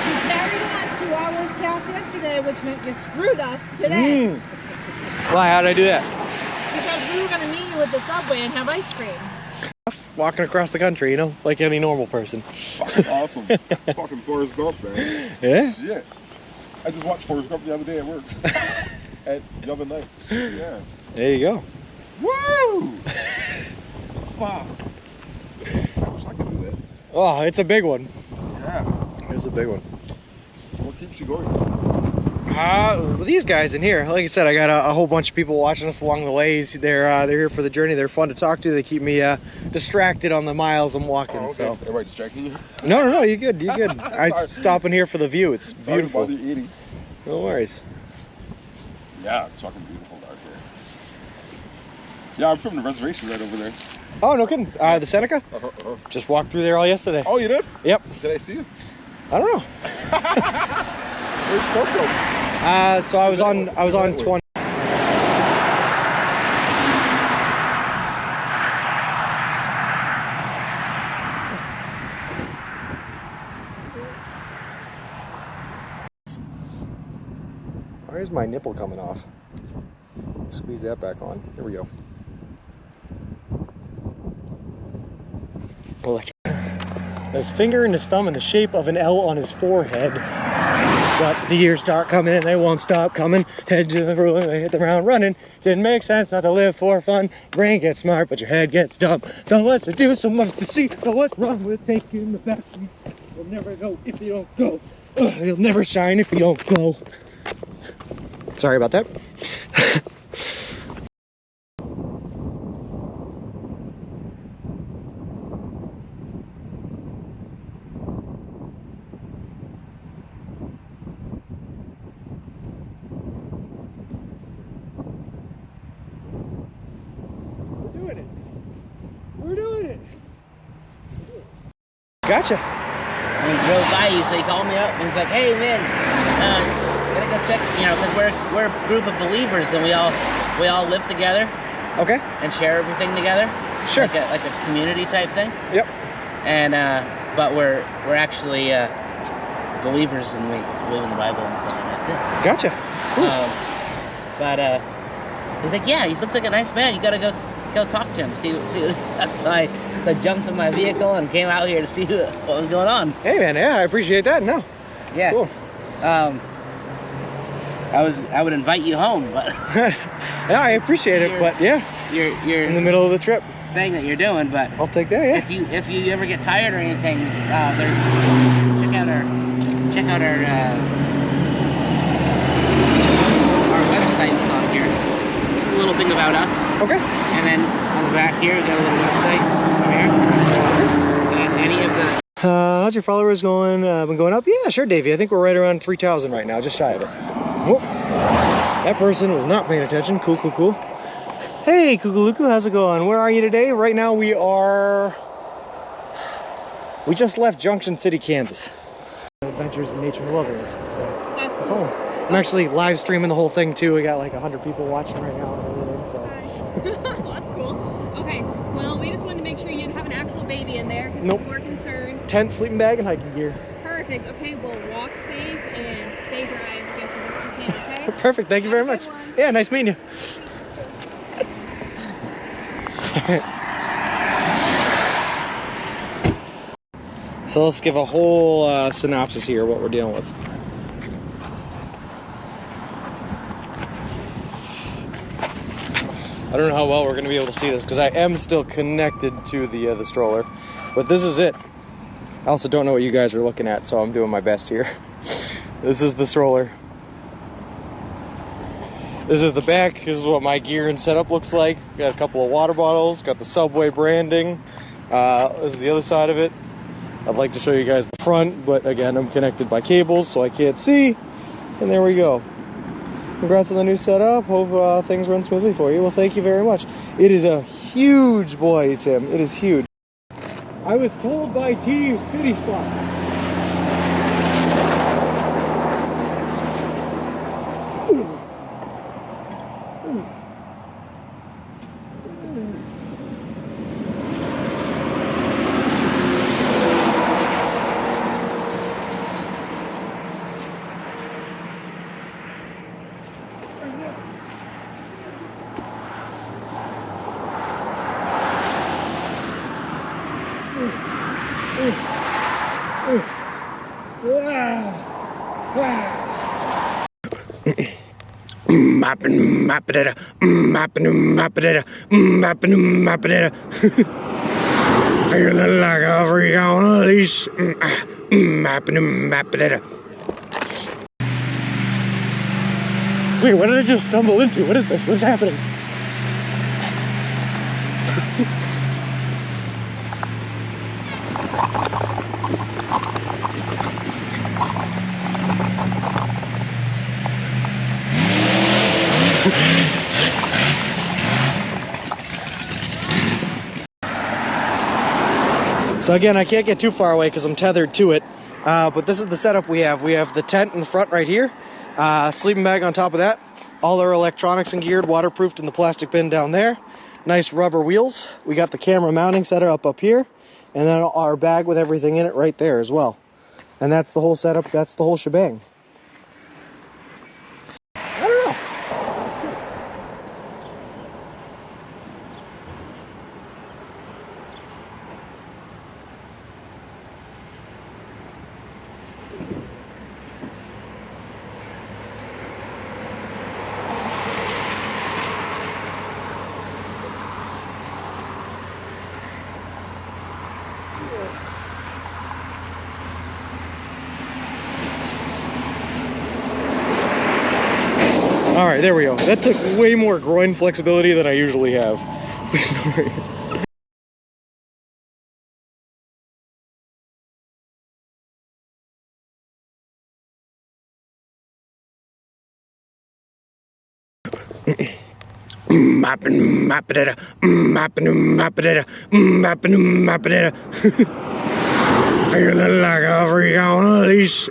You carried on 2 hours past yesterday, which meant you screwed us today. Why? How did I do that? Because we were going to meet you at the Subway and have ice cream. Walking across the country, you know, like any normal person. Fucking awesome. Fucking Forrest Gump, man. Yeah? Shit. I just watched Forrest Gump the other day at work. At the other night. Yeah. There you go. Woo! Fuck. I wish I could do that. Oh, it's a big one. Yeah. It's a big one. What keeps you going? These guys in here, like I said, I got a whole bunch of people watching us along the ways. They're here for the journey. They're fun to talk to. They keep me distracted on the miles I'm walking. Oh, okay. So. Am I distracting you? No, you're good. You're good. I Sorry. stop in here for the view. It's Sorry beautiful. to bother you eating. No worries. Yeah, it's fucking beautiful out here. Yeah, I'm from the reservation right over there. Oh, no kidding. The Seneca? Just walked through there all yesterday. Oh, you did? Yep. Did I see you? I don't know. Where'd you come from? So I was on 20. Why is my nipple coming off? Squeeze that back on. There we go. His finger and his thumb in the shape of an L on his forehead. But the years start coming and they won't stop coming. Head to the ruling, they hit the ground running. Didn't make sense not to live for fun. Brain gets smart, but your head gets dumb. So much to do, so much to see. So what's wrong with taking the back streets? You'll never know if you don't go. You'll never shine if you don't glow. Sorry about that. We're doing it. Gotcha. And he drove by you, so he called me up and he's like, "Hey man, gotta go check, you know, because we're a group of believers and we all live together Okay. and share everything together. Sure. Like a community type thing. Yep. And but we're actually believers and we believe in the Bible and stuff like that too. Gotcha. Cool. But he's like, "Yeah, he looks like a nice man. You gotta go talk to him, see what so I jumped in my vehicle and came out here to see what was going on." Hey man, yeah, I appreciate that. No. Yeah. Cool. I would invite you home, but Yeah, I appreciate it, but yeah, you're in the middle of the trip. thing that you're doing. But I'll take that. Yeah. if you ever get tired or anything, check out our website that's on here. It's a little thing about us, Okay. and then on the back here we got a little website over here. And any of the How's your followers going? Been going up? Yeah, sure, Davey. I think we're right around 3,000 right now, just shy of it. Whoop. That person was not paying attention. Cool, cool, cool. Hey, Kukuluku, how's it going? Where are you today? Right now we just left Junction City, Kansas. Adventures in Nature and Wilderness. So That's that's cool. all. I'm actually live streaming the whole thing too. We got like 100 people watching right now and everything. So That's cool. Okay, well, we just wanted to make sure you didn't have an actual baby in there because Nope. people were concerned. tent, sleeping bag, and hiking gear. Perfect. Okay, well, walk safe and stay dry just as best you can, okay? Perfect. Thank you very Have a much. good one. Yeah, nice meeting you. So let's give a whole synopsis here of what we're dealing with. I don't know how well we're going to be able to see this because I am still connected to the stroller, but this is it. I also don't know what you guys are looking at, so I'm doing my best here. This is the stroller. This is the back. This is what my gear and setup looks like. Got a couple of water bottles, got the Subway branding. This is the other side of it. I'd like to show you guys the front, but again, I'm connected by cables, so I can't see. And there we go. Congrats on the new setup. Hope things run smoothly for you. Well, thank you very much. It is a huge boy, Tim. It is huge. I was told by Team City Spot. Feeling like a freak on a leash. Wait, what did I just stumble into? What is this? What's happening? So again, I can't get too far away because I'm tethered to it. But this is the setup we have. We have the tent in the front right here, sleeping bag on top of that, all our electronics and geared, waterproofed in the plastic bin down there, nice rubber wheels. We got the camera mounting setup up here, and then our bag with everything in it right there as well. And that's the whole setup, that's the whole shebang. I don't know. All right, there we go. That took way more groin flexibility than I usually have. Please don't worry. Feeling like a freak on a leash.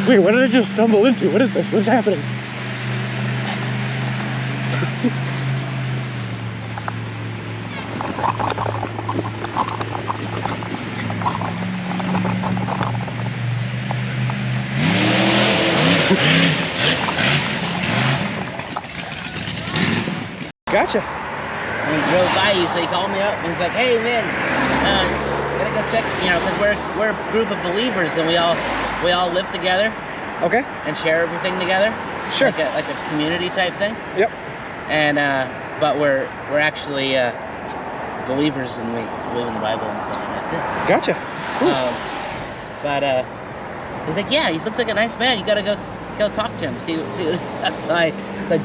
Wait, what did I just stumble into? What is this? What's happening? Gotcha. And he drove by you, so he called me up and he's like, "Hey man, Gotta go check, you know, because we're a group of believers and we all live together Okay. and share everything together. Sure. Like a community type thing. Yep. And but we're actually believers and we believe in the Bible and stuff like that too. Gotcha. Cool. But he's like, yeah, he looks like a nice man. You gotta go talk to him, see what so I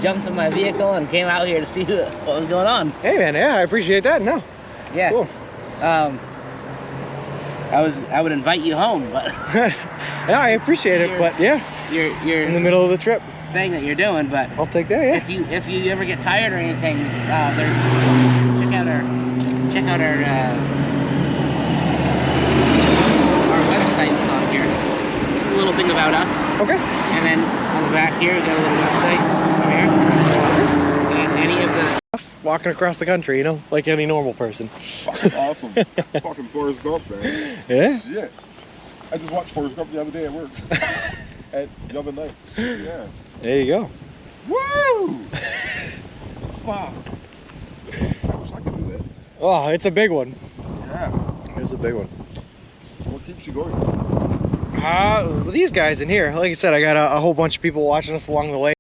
jumped in my vehicle and came out here to see what was going on. Hey man, yeah, I appreciate that. No. Yeah. Cool. I would invite you home, but yeah, I appreciate it, but yeah, you're in the middle of the trip. thing that you're doing, but I'll take that. Yeah. if you ever get tired or anything, check out our website that's on here. It's a little thing about us. Okay. And then on the back here, we got a little website over here. Any of the Walking across the country, you know, like any normal person. Fucking awesome. Fucking Forrest Gump, man. Yeah. Shit. I just watched Forrest Gump the other day at work. At the other night. Yeah. There you go. Woo! Fuck. I wish I could do that. Oh, it's a big one. Yeah. It's a big one. What keeps you going? These guys in here, like I said, I got a whole bunch of people watching us along the way.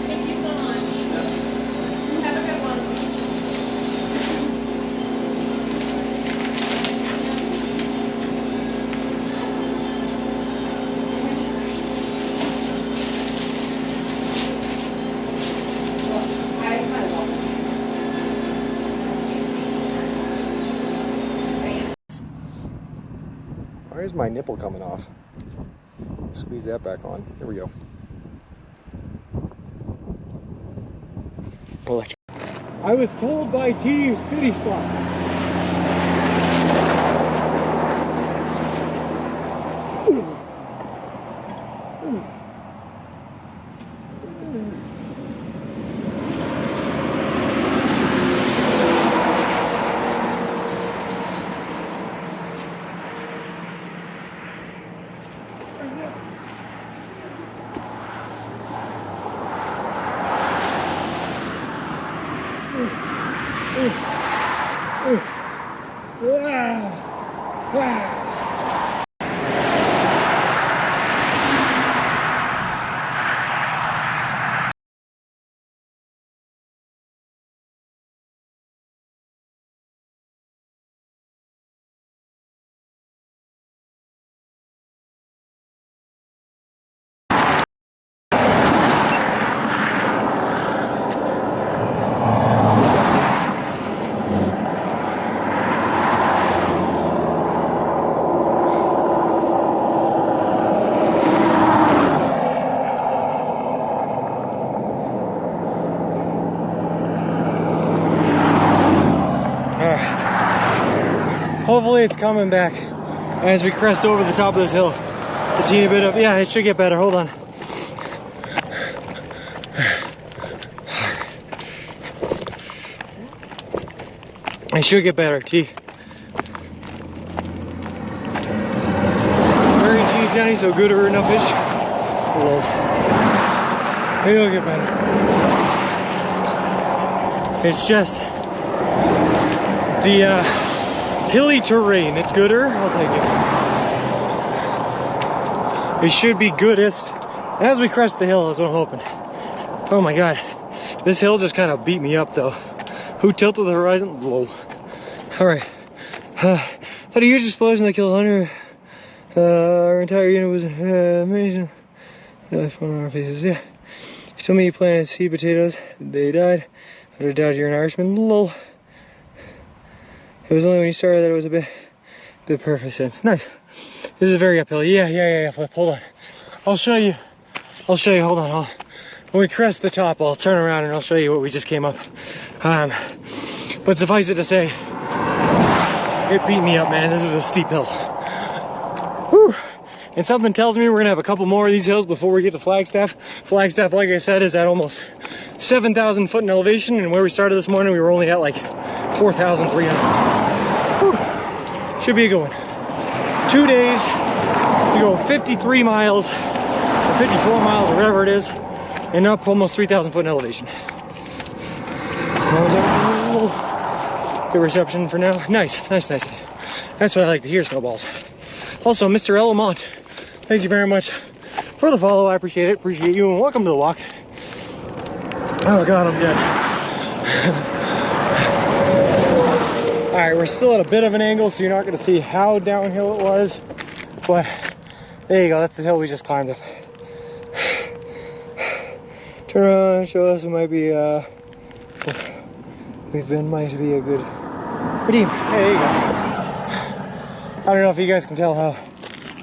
Thank you so much. Have a good one. Why is my nipple coming off? Squeeze that back on. There we go. I was told by Team City Spot. Hopefully it's coming back as we crest over the top of this hill. A teeny bit up. Yeah, it should get better. Hold on. It should get better, T. Very teeny tiny, so good or enough fish. Whoa. It'll get better. It's just the hilly terrain. It's gooder. I'll take it. It should be goodest as we crest the hill, is what I'm hoping. Oh my god. This hill just kind of beat me up though. Who tilted the horizon? Whoa. Alright. Had a huge explosion that killed 100. Our entire unit was amazing. Really fun on our faces, yeah. You told me you planted seed potatoes. They died. I would have doubted you're an Irishman. Lol. It was only when you started that it was a bit perfect sense. Nice. This is very uphill. Yeah, Flip. Hold on. I'll show you. Hold on. When we crest the top, I'll turn around and I'll show you what we just came up. But suffice it to say, it beat me up, man. This is a steep hill. Whew. And something tells me we're gonna have a couple more of these hills before we get to Flagstaff. Flagstaff, like I said, is at almost 7,000 foot in elevation, and where we started this morning, we were only at like 4,300. Should be a good one. 2 days to go 53 miles, or 54 miles, or whatever it is, and up almost 3,000 foot in elevation. Snows out. Good reception for now. Nice. That's what I like to hear, snowballs. Also, Mr. Elamont, thank you very much for the follow. I appreciate it. Appreciate you, and welcome to the walk. Oh God, I'm dead. All right, we're still at a bit of an angle, so you're not going to see how downhill it was, but there you go. That's the hill we just climbed up. Turn around, show us. It might be might be a good redeem. There you go. I don't know if you guys can tell how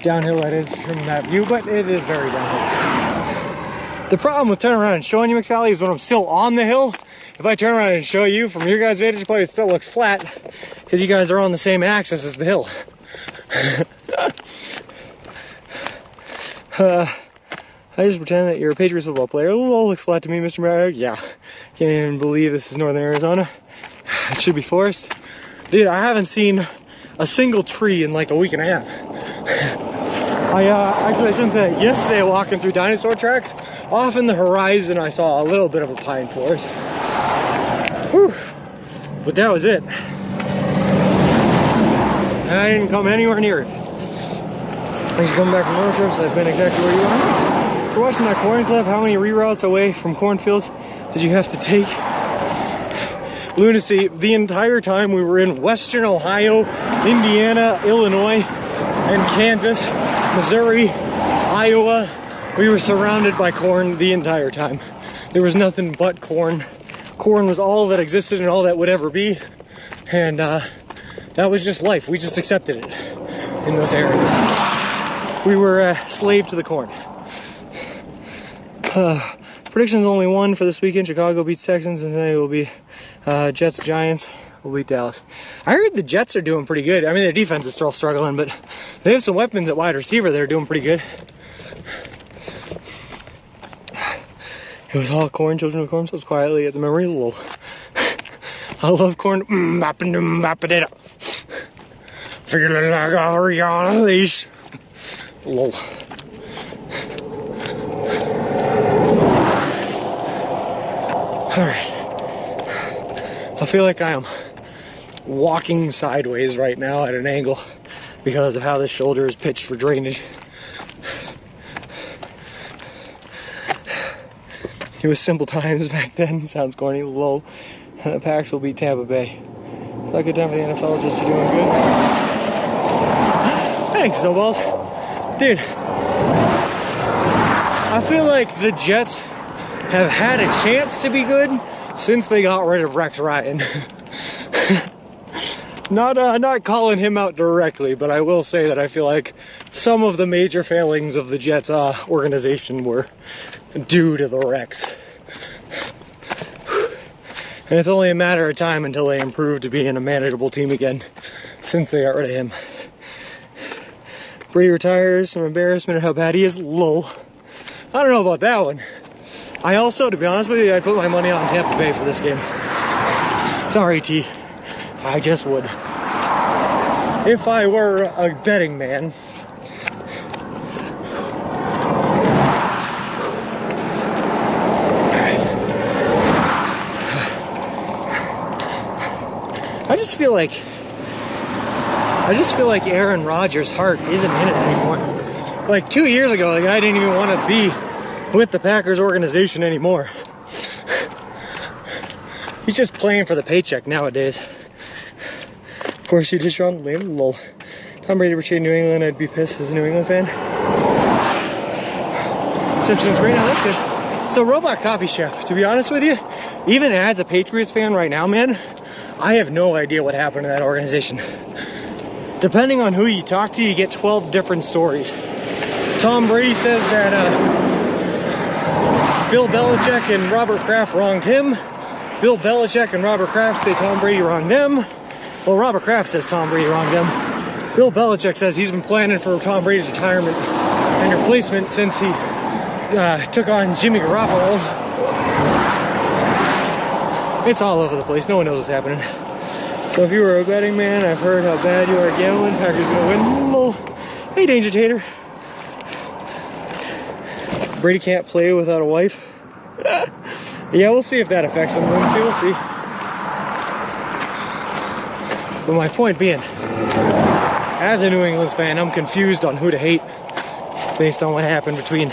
downhill that is from that view, but it is very downhill. The problem with turning around and showing you, McSally, is when I'm still on the hill, if I turn around and show you from your guys' vantage point, it still looks flat because you guys are on the same axis as the hill. I just pretend that you're a Patriots football player. Lol, looks flat to me, Mr. Merrick. Yeah, can't even believe this is northern Arizona. It should be forest. Dude, I haven't seen a single tree in like a week and a half. Actually, I shouldn't say that. Yesterday, walking through dinosaur tracks, off in the horizon, I saw a little bit of a pine forest. Whew. But that was it. And I didn't come anywhere near it. Thanks for coming back from road trips. That's been exactly where you are. For watching that corn clip, how many reroutes away from cornfields did you have to take? Lunacy, the entire time we were in Western Ohio, Indiana, Illinois, and Kansas, Missouri, Iowa, we were surrounded by corn the entire time. There was nothing but corn. Corn was all that existed and all that would ever be. And that was just life. We just accepted it in those areas. We were a slave to the corn. Predictions only one for this weekend. Chicago beats Texans, and today will be Jets, Giants. We'll beat Dallas. I heard the Jets are doing pretty good. I mean, their defense is still struggling, but they have some weapons at wide receiver that are doing pretty good. It was all corn, children of corn, so it's quietly at the memory. Lol. I love corn. Mapping it up. Feeling like a leash. Lol. Alright. I feel like I am walking sideways right now at an angle because of how this shoulder is pitched for drainage. It was simple times back then. Sounds corny, lol. And the Packs will beat Tampa Bay. It's not a good time for the NFL, just doing good. Thanks, Snowballs. Dude, I feel like the Jets have had a chance to be good since they got rid of Rex Ryan. Not calling him out directly, but I will say that I feel like some of the major failings of the Jets organization were due to the Rex. And it's only a matter of time until they improve to being a manageable team again, since they got rid of him. Brady retires from embarrassment at how bad he is. Lol. I don't know about that one. I also, to be honest with you, I put my money on Tampa Bay for this game. Sorry, T. I just would. If I were a betting man. I just feel like Aaron Rodgers' heart isn't in it anymore. Like 2 years ago, the guy didn't even want to be with the Packers organization anymore. He's just playing for the paycheck nowadays. Of course, you just wrong, Liam. Lol. Tom Brady betrayed New England. I'd be pissed as a New England fan. Reception's great now, that's good. So Robot Coffee Chef, to be honest with you, even as a Patriots fan right now, man, I have no idea what happened to that organization. Depending on who you talk to, you get 12 different stories. Tom Brady says that Bill Belichick and Robert Kraft wronged him. Bill Belichick and Robert Kraft say Tom Brady wronged them. Well, Robert Kraft says Tom Brady wronged them. Bill Belichick says he's been planning for Tom Brady's retirement and replacement since he took on Jimmy Garoppolo. It's all over the place. No one knows what's happening. So if you were a betting man, I've heard how bad you are at gambling. Packers gonna win. Oh, hey, Danger Tater. Brady can't play without a wife. Yeah, we'll see if that affects him. We'll see. But my point being, as a New England fan, I'm confused on who to hate based on what happened between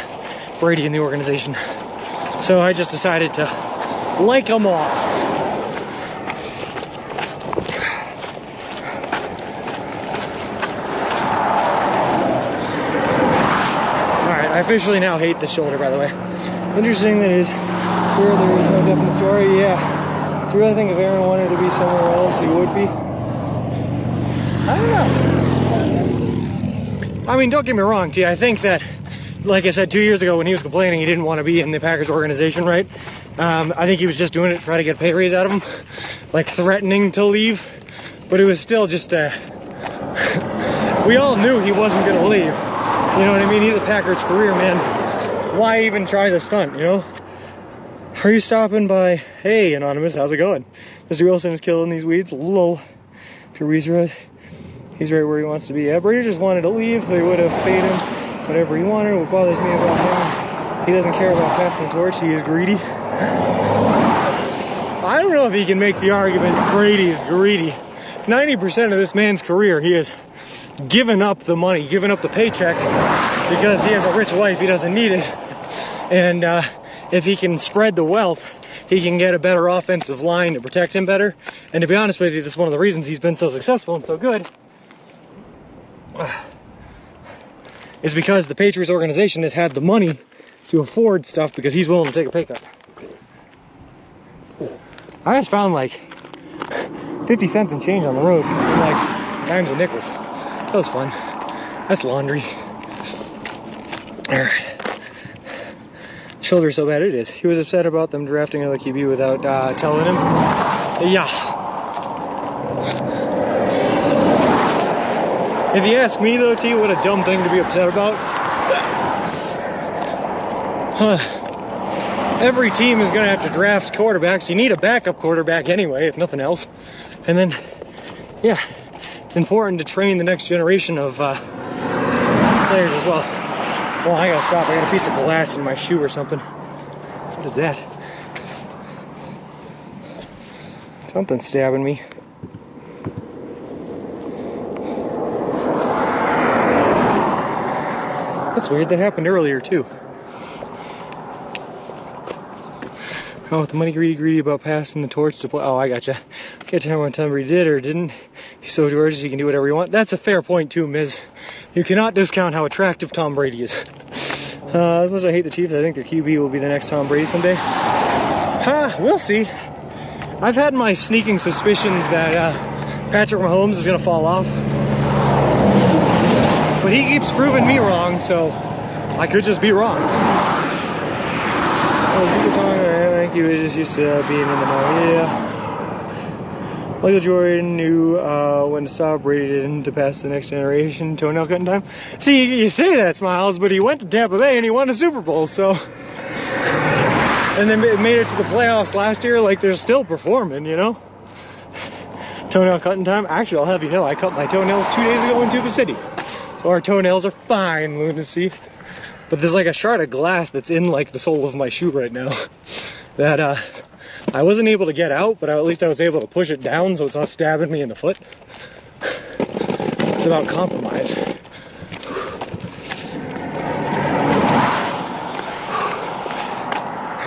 Brady and the organization. So I just decided to like them all. Alright, I officially now hate this shoulder, by the way. Interesting that it is here, there is no definite story. Yeah. Do you really think if Aaron wanted to be somewhere else, he would be? I don't know. I mean, don't get me wrong, T. I think that, like I said 2 years ago when he was complaining he didn't want to be in the Packers organization, right? I think he was just doing it to try to get a pay raise out of him, like threatening to leave. But it was still just we all knew he wasn't going to leave. You know what I mean? He's a Packers career man. Why even try the stunt, you know? Are you stopping by? Hey, Anonymous, how's it going? Mr. Wilson is killing these weeds. Lol. Pure weeds right. He's right where he wants to be. Yeah, Brady just wanted to leave. They would have paid him whatever he wanted. What bothers me about him is he doesn't care about passing the torch. He is greedy. I don't know if he can make the argument Brady is greedy. 90% of this man's career, he has given up the money, given up the paycheck because he has a rich wife. He doesn't need it. And if he can spread the wealth, he can get a better offensive line to protect him better. And to be honest with you, that's one of the reasons he's been so successful and so good. Is because the Patriots organization has had the money to afford stuff because he's willing to take a pay cut. I just found like 50 cents and change on the road, and like dimes and nickels. That was fun. That's laundry. Alright. Shoulder so bad it is. He was upset about them drafting another QB without telling him. Yeah. If you ask me though, T, what a dumb thing to be upset about. Every team is gonna have to draft quarterbacks. You need a backup quarterback anyway, if nothing else. And then, yeah, it's important to train the next generation of players as well. Well, I gotta stop. I got a piece of glass in my shoe or something. What is that? Something's stabbing me. That's weird. That happened earlier too. Oh, with the money greedy about passing the torch to play. Oh, I gotcha. Can't tell what Tom Brady did or didn't. He's so gorgeous he can do whatever he wants. That's a fair point too, Miz. You cannot discount how attractive Tom Brady is. As much as I hate the Chiefs, I think their QB will be the next Tom Brady someday. We'll see. I've had my sneaking suspicions that Patrick Mahomes is going to fall off. But he keeps proving me wrong, so I could just be wrong. I think he was just used to being in the know. Yeah. Michael Jordan knew when to stop. Brady didn't, to pass the next generation. Toenail cutting time. See, you say that, Smiles, but he went to Tampa Bay and he won a Super Bowl, so. And then made it to the playoffs last year. Like, they're still performing, you know? Toenail cutting time. Actually, I'll have you know, I cut my toenails 2 days ago in Tuba City. So our toenails are fine, lunacy. But there's like a shard of glass that's in like the sole of my shoe right now that I wasn't able to get out, but at least I was able to push it down so it's not stabbing me in the foot. It's about compromise.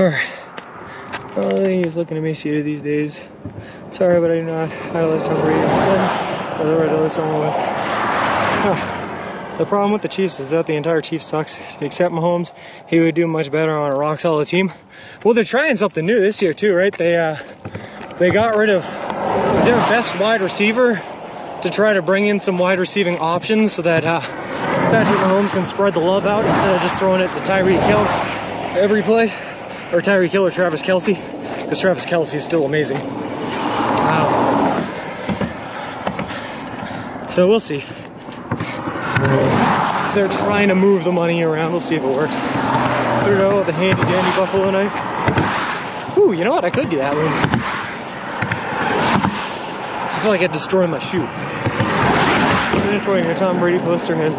Alright. Oh, he's looking emaciated these days. Sorry, but I do not idolize Tom Brady in the sentence. Otherwise, I idolize someone with. The problem with the Chiefs is that the entire Chiefs sucks, except Mahomes. He would do much better on a rock-solid team. Well, they're trying something new this year too, right? They got rid of their best wide receiver to try to bring in some wide receiving options so that Patrick Mahomes can spread the love out instead of just throwing it to Tyreek Hill every play, or Tyreek Hill or Travis Kelce, because Travis Kelce is still amazing. So we'll see. They're trying to move the money around. We'll see if it works. Throw it out with a handy dandy buffalo knife. Ooh, you know what? I could do that one. I feel like I destroyed my shoe. Your Tom Brady poster has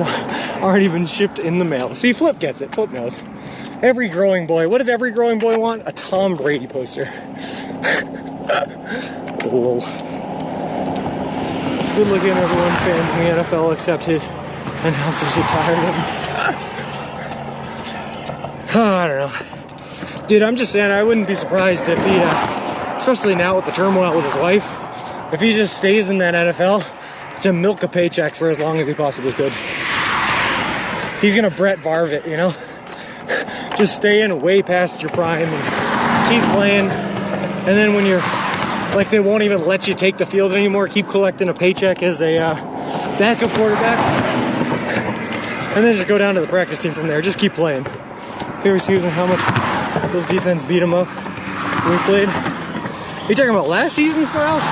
already been shipped in the mail. See, Flip gets it. Flip knows. Every growing boy. What does every growing boy want? A Tom Brady poster. Lol. It's good looking. Everyone fans in the NFL except his announcers are tired of him. I don't know. Dude, I'm just saying, I wouldn't be surprised if he, especially now with the turmoil with his wife, if he just stays in that NFL to milk a paycheck for as long as he possibly could. He's gonna Brett Favre it, you know? Just stay in way past your prime and keep playing. And then when you're, like, they won't even let you take the field anymore, keep collecting a paycheck as a backup quarterback. And then just go down to the practice team from there. Just keep playing. Here we see how much Bills defense beat him up when we played. Are you talking about last season, Smiles?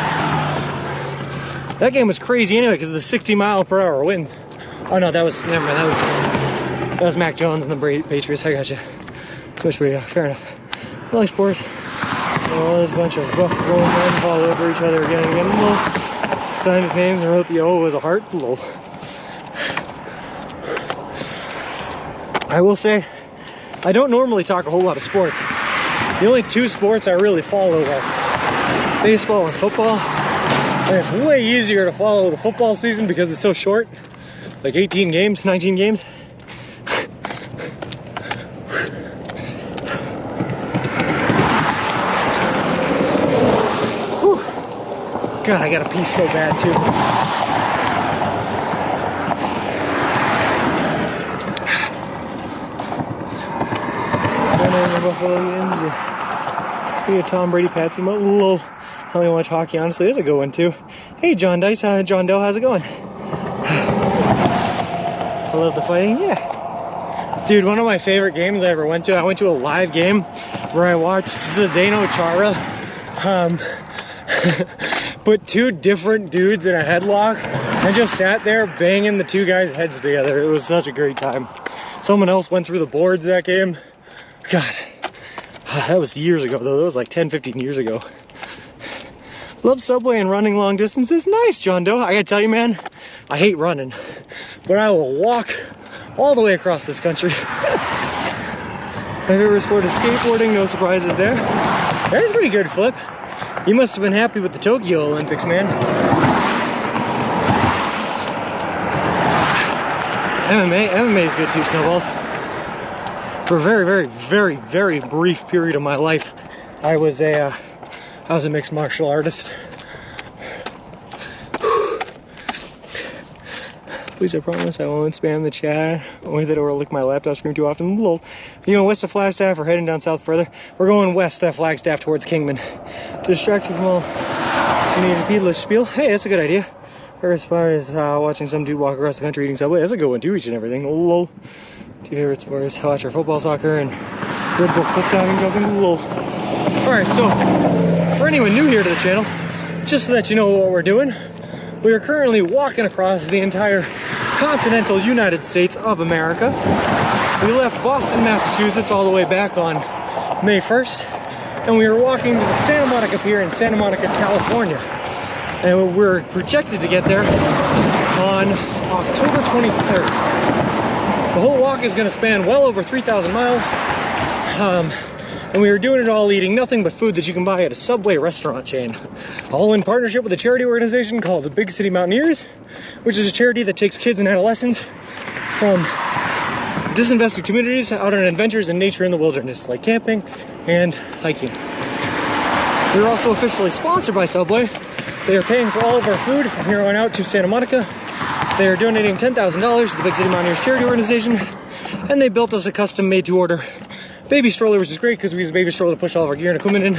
That game was crazy anyway because of the 60-mile-per-hour winds. Oh no, that was, never mind, that was Mac Jones and the Patriots. I gotcha. Switch radio, fair enough. I like sports. Oh, there's a bunch of rough grown men fall over each other again and again. Lol. Signed his names and wrote the O as a heart. Lol. I will say, I don't normally talk a whole lot of sports. The only two sports I really follow are baseball and football. And it's way easier to follow the football season because it's so short. Like 18 games, 19 games. Whew. God, I gotta pee so bad too. Hey, Tom Brady, Patsy, lol. I only watch hockey, honestly. There's a good one too. Hey, John Dice, John Doe, how's it going? I love the fighting, yeah. Dude, one of my favorite games I ever went to, I went to a live game where I watched Zdeno Chara put two different dudes in a headlock and just sat there banging the two guys' heads together. It was such a great time. Someone else went through the boards that game. God, that was years ago though. That was like 10, 15 years ago. Love Subway and running long distances. Nice, John Doe. I gotta tell you, man, I hate running, but I will walk all the way across this country. My favorite sport is skateboarding. No surprises there. That's pretty good, Flip. You must have been happy with the Tokyo Olympics, man. MMA is good too, Snowballs. For a very, very, very, very brief period of my life, I was a mixed martial artist. Please, I promise I won't spam the chat. Only that or lick my laptop screen too often. Lol. You going west of Flagstaff or heading down south further? We're going west of Flagstaff towards Kingman. To distract you from all you need a heedless spiel. Hey, that's a good idea. Or as far as watching some dude walk across the country eating Subway, that's a good one too, each and everything. Lol. Two favorite sports, watch our football, soccer, and Red Bull cliff diving, jumping. Lol. Alright, so for anyone new here to the channel, just so that you know what we're doing, we are currently walking across the entire continental United States of America. We left Boston, Massachusetts all the way back on May 1st, and we were walking to the Santa Monica Pier in Santa Monica, California. And we're projected to get there on October 23rd. The whole walk is going to span well over 3,000 miles. And we were doing it all eating nothing but food that you can buy at a Subway restaurant chain. All in partnership with a charity organization called the Big City Mountaineers, which is a charity that takes kids and adolescents from disinvested communities out on adventures in nature in the wilderness, like camping and hiking. We're also officially sponsored by Subway. They are paying for all of our food from here on out to Santa Monica. They are donating $10,000 to the Big City Mountaineers charity organization, and they built us a custom made to order baby stroller, which is great because we use a baby stroller to push all of our gear and equipment in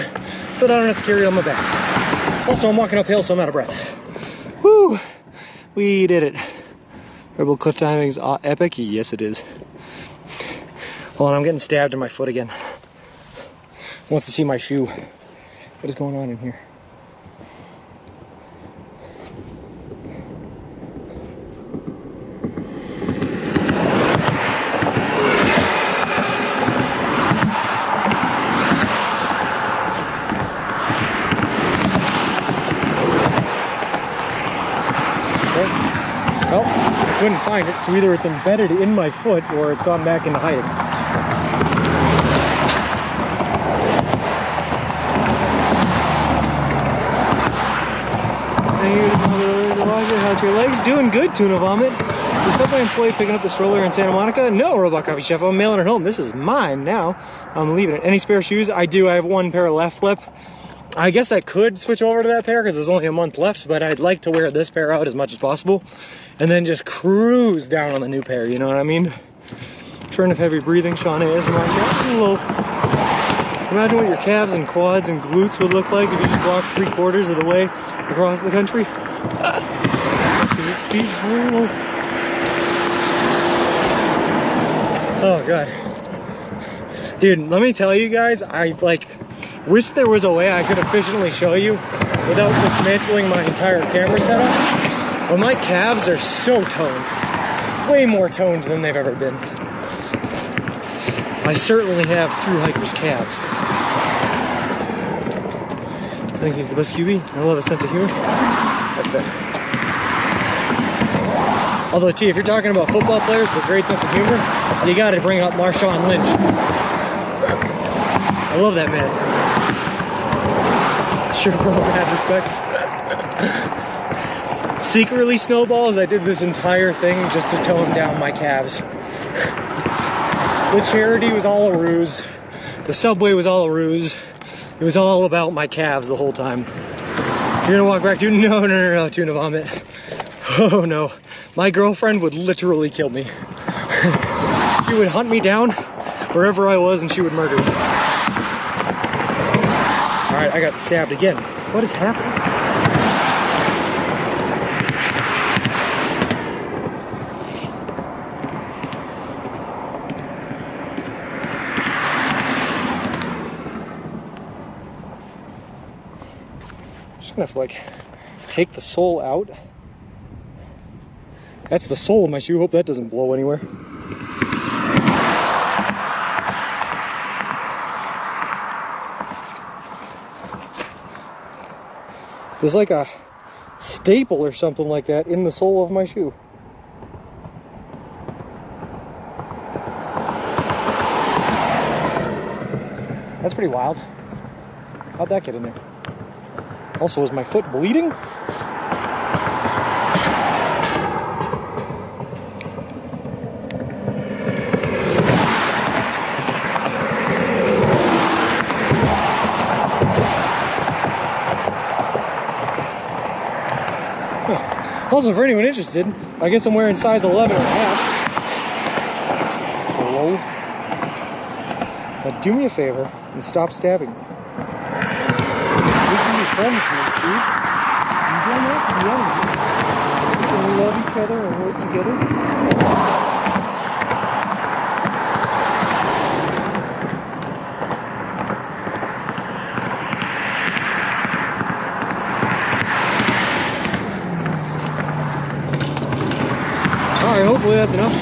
so that I don't have to carry it on my back. Also, I'm walking uphill, so I'm out of breath. Woo! We did it. Rebel cliff timing's epic? Yes, it is. Hold on, I'm getting stabbed in my foot again. Wants to see my shoe. What is going on in here? Well, I couldn't find it, so either it's embedded in my foot or it's gone back into hiding. How's your legs? Doing good, Tuna Vomit. Is subway employee picking up the stroller in Santa Monica? No, Robot Coffee Chef. I'm mailing it home. This is mine now. I'm leaving it. Any spare shoes? I do. I have one pair of left flip. I guess I could switch over to that pair because there's only a month left, but I'd like to wear this pair out as much as possible and then just cruise down on the new pair, you know what I mean? Turn of heavy breathing, Sean ASMR chat. Hello. Imagine what your calves and quads and glutes would look like if you just walked 3/4 of the way across the country. Oh god. Dude, let me tell you guys, I wish there was a way I could efficiently show you without dismantling my entire camera setup. But my calves are so toned. Way more toned than they've ever been. I certainly have through hiker's calves. I think he's the best QB. I love his sense of humor. That's fair. Although, T, if you're talking about football players with a great sense of humor, you gotta bring up Marshawn Lynch. I love that man. Sure, bro, mad respect. Secretly, Snowballs, I did this entire thing just to tone down my calves. The charity was all a ruse. The subway was all a ruse. It was all about my calves the whole time. You're gonna walk back to? No, Tuna Vomit. Oh no. My girlfriend would literally kill me. She would hunt me down wherever I was and she would murder me. Alright, I got stabbed again. What is happening? Just gonna have to take the sole out. That's the sole of my shoe. Hope that doesn't blow anywhere. There's like a staple or something like that in the sole of my shoe. That's pretty wild. How'd that get in there? Also, is my foot bleeding? Also, for anyone interested, I guess I'm wearing size 11 or halves. Hello? Now do me a favor and stop stabbing me. We can be friends here, dude. You don't have to be enemies. Can we love each other and work together? Alright, hopefully that's enough.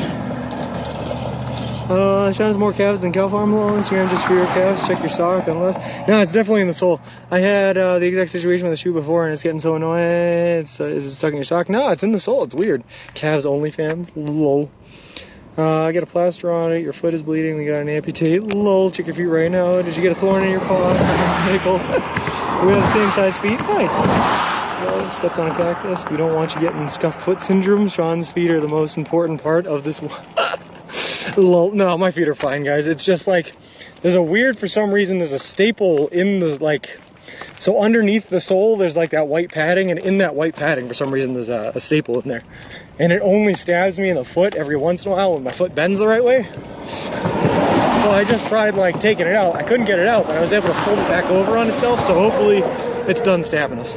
Sean has more calves than cow farm on Instagram just for your calves. Check your sock unless. No, it's definitely in the sole. I had the exact situation with the shoe before and it's getting so annoying. Is it stuck in your sock? No, it's in the sole. It's weird. Calves only fans. Lol. I got a plaster on it. Your foot is bleeding. We got an amputate. Lol. Check your feet right now. Did you get a thorn in your paw? Nickel. We have the same size feet. Nice. Well, stepped on a cactus. We don't want you getting scuffed foot syndrome. Sean's feet are the most important part of this one. Lol. No, my feet are fine, guys. It's just there's a weird, for some reason, there's a staple in the, so underneath the sole, there's that white padding, and in that white padding, for some reason, there's a staple in there. and it only stabs me in the foot every once in a while when my foot bends the right way. So I just tried like taking it out. I couldn't get it out, but I was able to fold it back over on itself, so hopefully it's done stabbing us.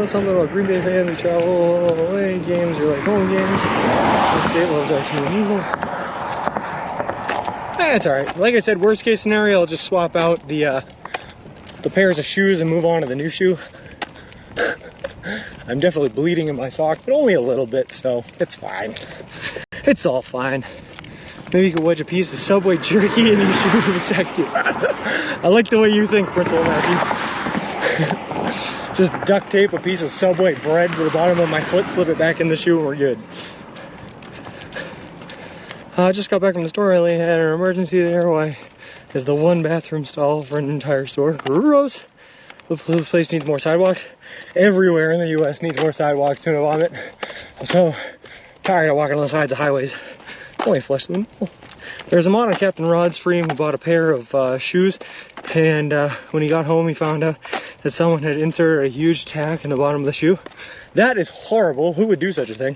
Something about Green Bay fans who travel away games or like home games. The state loves our team. It's alright. Like I said, worst case scenario, I'll just swap out the pairs of shoes and move on to the new shoe. I'm definitely bleeding in my sock, but only a little bit, so it's fine. It's all fine. Maybe you could wedge a piece of Subway jerky in your shoe to protect you. I like the way you think, Principal Matthew. Just duct tape a piece of Subway bread to the bottom of my foot, slip it back in the shoe, and we're good. I just got back from the store. I had an emergency there. Why is the one bathroom stall for an entire store? Gross. The place needs more sidewalks. Everywhere in the U.S. needs more sidewalks, tuna vomit. I'm so tired of walking on the sides of highways. Only flush them. There's a mod on Captain Rod's stream who bought a pair of shoes, and when he got home he found out that someone had inserted a huge tack in the bottom of the shoe. That is horrible. Who would do such a thing?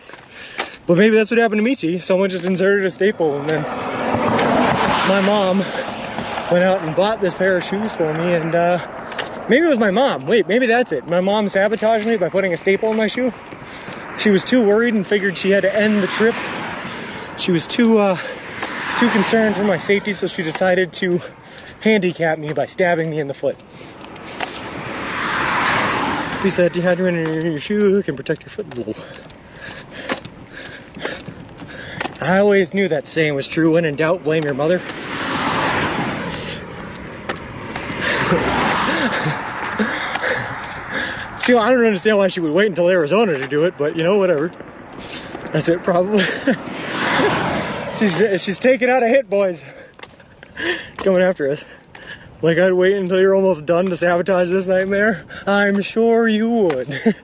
But maybe that's what happened to me, T. Someone just inserted a staple, and then my mom went out and bought this pair of shoes for me, and maybe it was my mom. Wait, maybe that's it. My mom sabotaged me by putting a staple in my shoe. She was too worried and figured she had to end the trip. She was too concerned for my safety, so she decided to handicap me by stabbing me in the foot. Piece of that dehydrant in your shoe can protect your foot a little. I always knew that saying was true. When in doubt, blame your mother. See, I don't understand why she would wait until Arizona to do it, but you know, whatever. That's it, probably. She's taking out a hit, boys. Coming after us. Like I'd wait until you're almost done to sabotage this nightmare? I'm sure you would.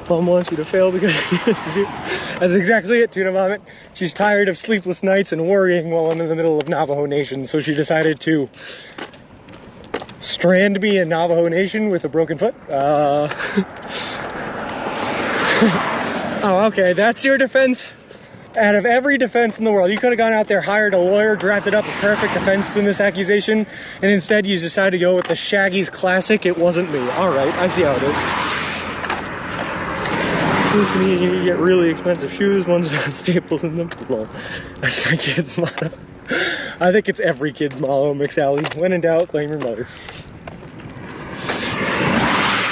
Mom wants you to fail because that's exactly it, tuna vomit. She's tired of sleepless nights and worrying while I'm in the middle of Navajo Nation, so she decided to strand me in Navajo Nation with a broken foot. Oh, okay, that's your defense? Out of every defense in the world, you could have gone out there, hired a lawyer, drafted up a perfect defense in this accusation, and instead you decided to go with the Shaggy's classic, it wasn't me. Alright, I see how it is. Seems to me you get really expensive shoes, ones with staples in them. Lol. That's my kid's motto. I think it's every kid's motto, McSally. When in doubt, blame your mother.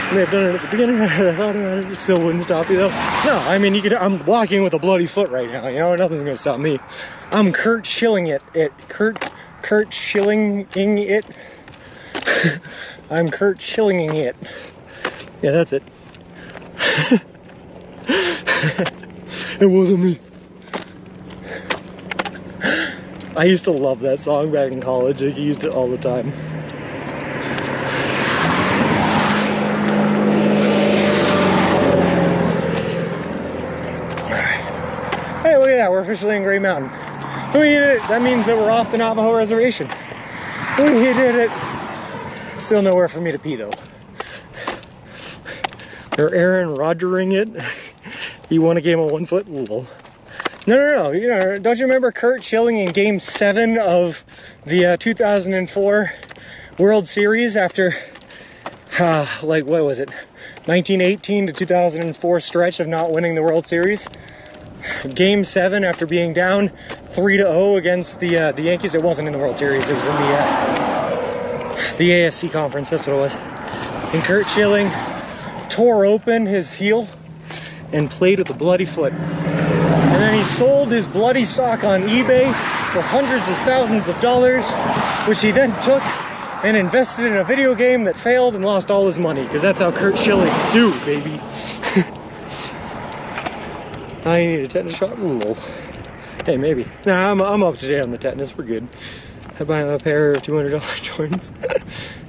I may have done it at the beginning. I thought about it. It still wouldn't stop you though. No, I mean, I'm walking with a bloody foot right now. You know, nothing's gonna stop me. I'm Kurt Schilling it. Kurt Schillinging it. I'm Kurt Schillinging it. Yeah, that's it. It wasn't me. I used to love that song back in college. Like, I used it all the time. Hey, look at that. We're officially in Gray Mountain. We did it. That means that we're off the Navajo Reservation. We did it. Still nowhere for me to pee, though. They're Aaron Rodgering it. He won a game on 1 foot. Lol. No. You know, don't you remember Kurt Schilling in Game 7 of the 2004 World Series after, like, what was it? 1918 to 2004 stretch of not winning the World Series? Game 7 after being down 3-0 against the Yankees. It wasn't in the World Series. It was in the AFC conference. That's what it was. And Kurt Schilling tore open his heel and played with a bloody foot. And then he sold his bloody sock on eBay for hundreds of thousands of dollars, which he then took and invested in a video game that failed and lost all his money, because that's how Kurt Schilling do, baby. I need a tetanus shot. Lol. Hey, maybe. Nah, I'm up to date on the tetanus. We're good. I buy a pair of $200 Jordans.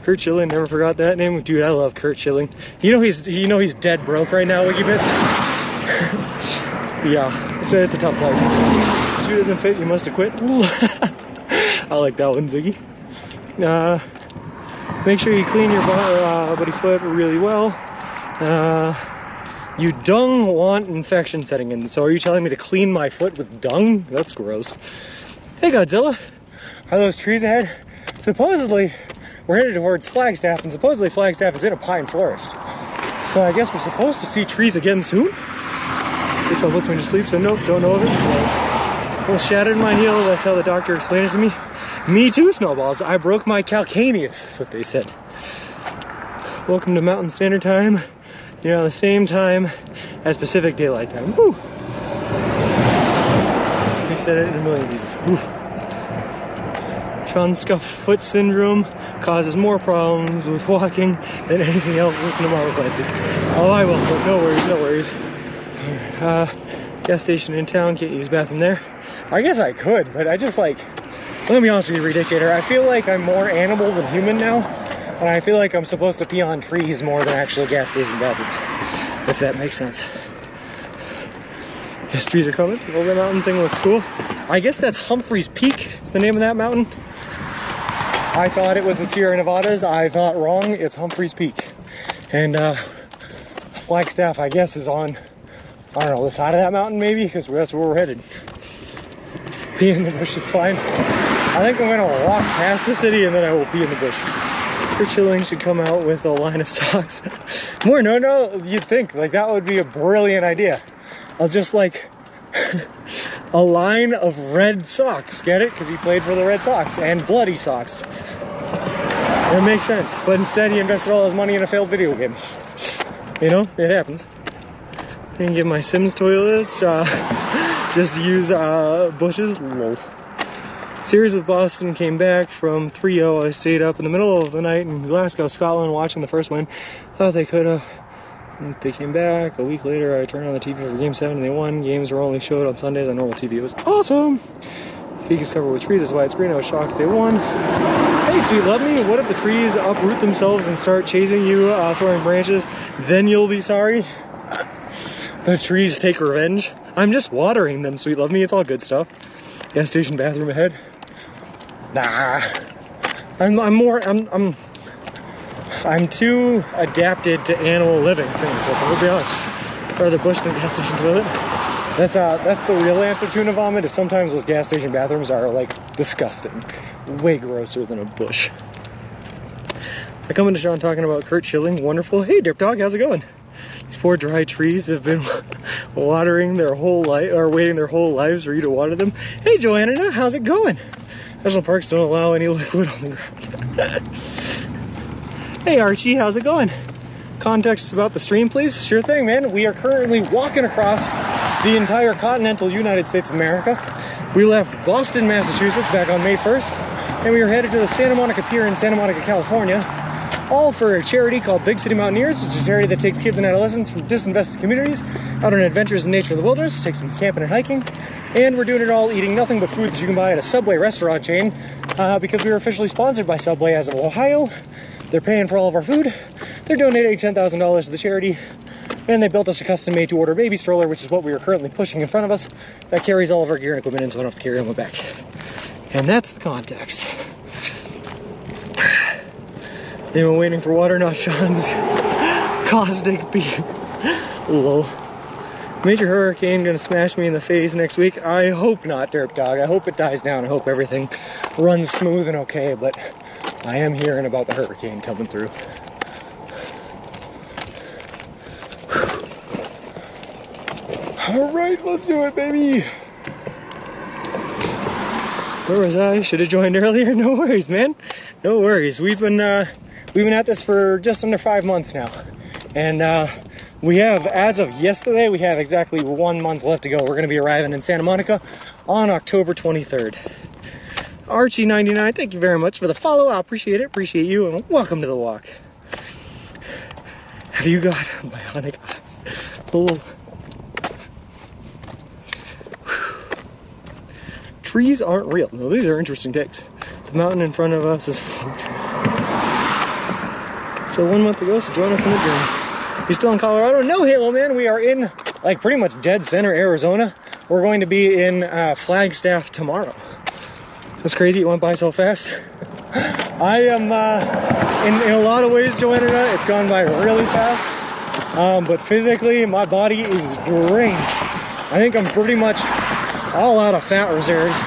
Kurt Schilling, never forgot that name. Dude, I love Kurt Schilling. You know he's dead broke right now, Wikibits. Yeah, it's a tough life. Shoe doesn't fit, you must have quit. I like that one, Ziggy. Make sure you clean your buddy foot really well. You don't want infection setting in. So are you telling me to clean my foot with dung? That's gross. Hey Godzilla, are those trees ahead? Supposedly, we're headed towards Flagstaff, and supposedly Flagstaff is in a pine forest. So I guess we're supposed to see trees again soon. This one puts me to sleep, so nope, don't know of it. A little shattered in my heel, that's how the doctor explained it to me. Me too, Snowballs. I broke my calcaneus, is what they said. Welcome to Mountain Standard Time. You're on the same time as Pacific Daylight Time. Woo! They said it in a million pieces. Woo! Sean scuffed foot syndrome causes more problems with walking than anything else. Listen to Mama Clancy. Oh, I will. No worries, no worries. Gas station in town, can't use bathroom there. I guess I could, but I just like, I'm gonna be honest with you, Redictator. I feel like I'm more animal than human now, and I feel like I'm supposed to pee on trees more than actual gas station bathrooms, if that makes sense. Yes, trees are coming. Oh, the mountain thing looks cool. I guess that's Humphreys Peak. It's the name of that mountain. I thought it was the Sierra Nevadas. I thought wrong. It's Humphreys Peak. And Flagstaff, I guess, is on, I don't know, the side of that mountain maybe, because that's where we're headed. Pee in the bush, it's fine. I think I'm gonna walk past the city and then I will pee in the bush. Kurt Schilling should come out with a line of socks. More, no, you'd think, like that would be a brilliant idea. I'll just like, a line of red socks, get it? Because he played for the Red Sox, and bloody socks. It makes sense, but instead he invested all his money in a failed video game. You know, it happens. Didn't get my Sims toilets, just use bushes, lol. Series with Boston came back from 3-0. I stayed up in the middle of the night in Glasgow, Scotland, watching the first win. Thought they could have. They came back. A week later, I turned on the TV for Game 7 and they won. Games were only showed on Sundays on normal TV. It was awesome. Peak is covered with trees. That's why it's green. I was shocked they won. Hey, sweet love me. What if the trees uproot themselves and start chasing you, throwing branches? Then you'll be sorry. The trees take revenge. I'm just watering them, sweet love me. It's all good stuff. Gas station bathroom ahead. Nah. I'm too adapted to animal living. I'll be honest. Or the bush than the gas station toilet. That's the real answer to a vomit. Is sometimes those gas station bathrooms are like disgusting, way grosser than a bush. I come into Sean talking about Kurt Schilling. Wonderful. Hey, Derp Dog, how's it going? These poor dry trees have been watering their whole life, or waiting their whole lives for you to water them. Hey, Joanna, how's it going? National parks don't allow any liquid on the ground. Hey, Archie, how's it going? Context about the stream, please. Sure thing, man. We are currently walking across the entire continental United States of America. We left Boston, Massachusetts back on May 1st, and we are headed to the Santa Monica Pier in Santa Monica, California. All for a charity called Big City Mountaineers, which is a charity that takes kids and adolescents from disinvested communities out on adventures in nature of the wilderness, take some camping and hiking, and we're doing it all eating nothing but food that you can buy at a Subway restaurant chain, because we were officially sponsored by Subway as of Ohio. They're paying for all of our food, they're donating $10,000 to the charity, and they built us a custom-made to-order baby stroller, which is what we are currently pushing in front of us, that carries all of our gear and equipment in, so I don't have to carry it on my back. And that's the context. They've been waiting for water, not Sean's caustic beat. Lol. Major hurricane gonna smash me in the face next week. I hope not, Derp Dog. I hope it dies down. I hope everything runs smooth and okay, but I am hearing about the hurricane coming through. All right, let's do it, baby. Where was I? Should have joined earlier. No worries, man. No worries. We've been at this for just under 5 months now, and we have, as of yesterday, we have exactly 1 month left to go. We're going to be arriving in Santa Monica on October 23rd. Archie99, thank you very much for the follow. I appreciate it. Appreciate you, and welcome to the walk. Have you got bionic eyes? Oh. Trees aren't real. No, these are interesting takes. The mountain in front of us is full of trees. So 1 month ago, so join us on the journey. You still in Colorado? No, Halo Man. We are in, like, pretty much dead center Arizona. We're going to be in Flagstaff tomorrow. That's crazy. It went by so fast. I am, in a lot of ways, Joanna, it's gone by really fast. But physically, my body is drained. I think I'm pretty much all out of fat reserves.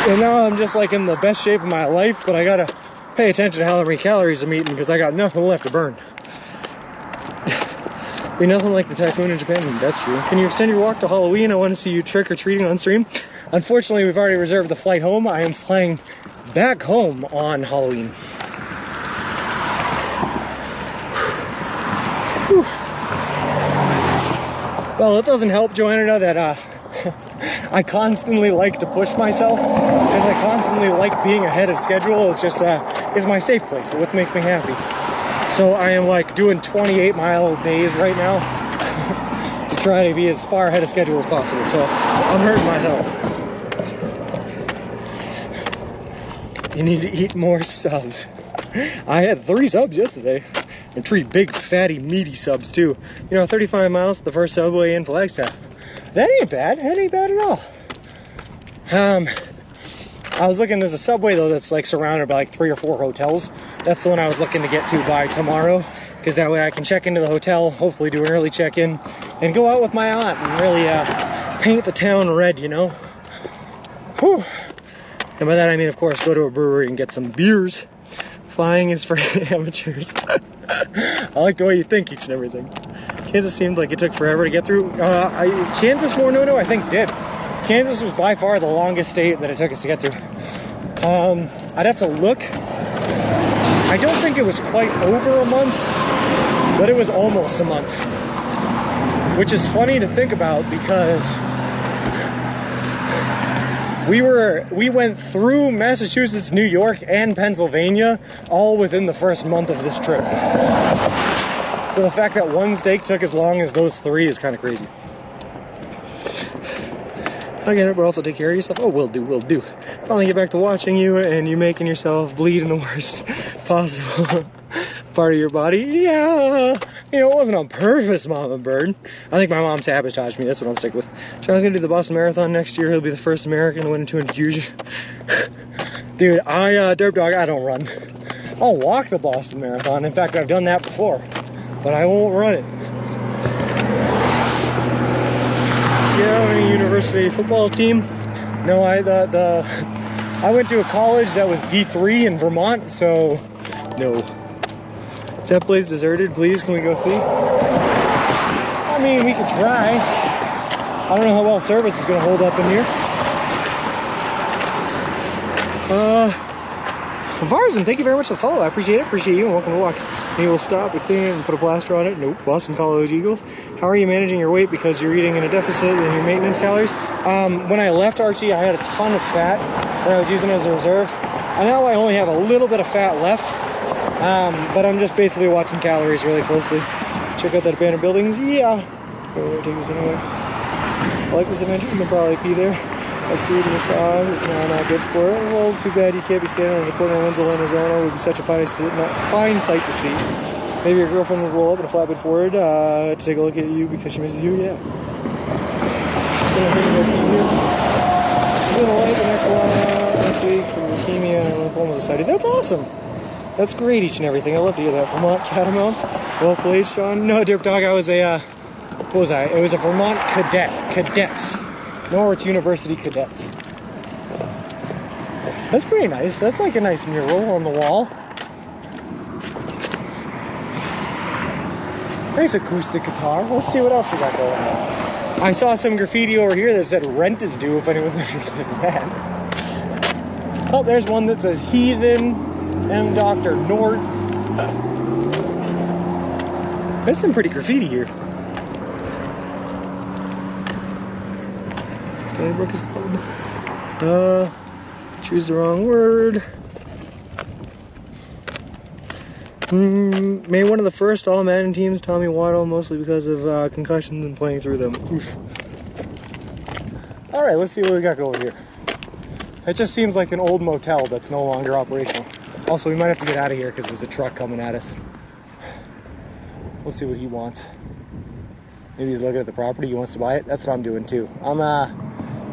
And now I'm just like in the best shape of my life, but I gotta pay attention to how many calories I'm eating because I got nothing left to burn. Be nothing like the typhoon in Japan. That's true. Can you extend your walk to Halloween? I want to see you trick-or-treating on stream. Unfortunately, we've already reserved the flight home. I am flying back home on Halloween. Whew. Well, it doesn't help, Joanna, that I constantly like to push myself because I constantly like being ahead of schedule. It's just it's my safe place. So what makes me happy. So I am like doing 28-mile days right now to try to be as far ahead of schedule as possible. So I'm hurting myself. You need to eat more subs. I had 3 subs yesterday. And 3 big, fatty, meaty subs too. You know, 35 miles to the first subway in Flagstaff. That ain't bad. That ain't bad at all. I was looking, there's a subway though that's like surrounded by like 3 or 4 hotels. That's the one I was looking to get to by tomorrow, because that way I can check into the hotel, hopefully do an early check-in, and go out with my aunt and really paint the town red, you know? Whew. And by that I mean, of course, go to a brewery and get some beers. Flying is for amateurs. I like the way you think each and everything. Kansas seemed like it took forever to get through. Kansas, more no, I think did. Kansas was by far the longest state that it took us to get through. I'd have to look. I don't think it was quite over a month, but it was almost a month. Which is funny to think about because we went through Massachusetts, New York, and Pennsylvania all within the first month of this trip. So the fact that one state took as long as those 3 is kind of crazy. I get it, but also take care of yourself. Oh, will do. Finally get back to watching you and you making yourself bleed in the worst possible part of your body. Yeah, you know, it wasn't on purpose, Mama Bird. I think my mom sabotaged me. That's what I'm sick with. John's gonna do the Boston Marathon next year. He'll be the first American to win a 200 fusion. Dude, Derp Dog, I don't run. I'll walk the Boston Marathon. In fact, I've done that before, but I won't run it. Do you have any university football team? No, I went to a college that was D3 in Vermont, so no. Is that place deserted? Please, can we go see? I mean, we could try. I don't know how well service is going to hold up in here. Varzim, thank you very much for the follow. I appreciate it. Appreciate you and welcome to walk. Maybe we'll stop, we clean it, and put a plaster on it. Nope. Boston College Eagles. How are you managing your weight because you're eating in a deficit and your maintenance calories? When I left Archie, I had a ton of fat that I was using as a reserve. And now I only have a little bit of fat left. But I'm just basically watching calories really closely. Check out that abandoned buildings. Yeah. We'll take this anyway. I like this adventure. You can probably pee there. Like food and massage. It's not good for it. Well, too bad you can't be standing on the corner of Winslow and Arizona. It would be such a fine sight to see. Maybe your girlfriend will roll up in a flatbed Ford to take a look at you because she misses you. Yeah. Doing the next week for leukemia and lymphoma society. That's awesome. That's great, each and everything. I love to hear that. Vermont Catamounts. Well played, Sean. No, Derp Dog, I was a, what was I? It was a Vermont Cadets. Norwich University Cadets. That's pretty nice. That's like a nice mural on the wall. Nice acoustic guitar. Let's see what else we got going on. I saw some graffiti over here that said rent is due if anyone's interested in that. Oh, there's one that says Heathen and Dr. Nort. There's some pretty graffiti here. Book is called. Choose the wrong word. May one of the first all Madden teams, Tommy Waddle, mostly because of concussions and playing through them. Oof. All right, let's see what we got going here. It just seems like an old motel that's no longer operational. Also, we might have to get out of here because there's a truck coming at us. We'll see what he wants. Maybe he's looking at the property. He wants to buy it. That's what I'm doing too. I'm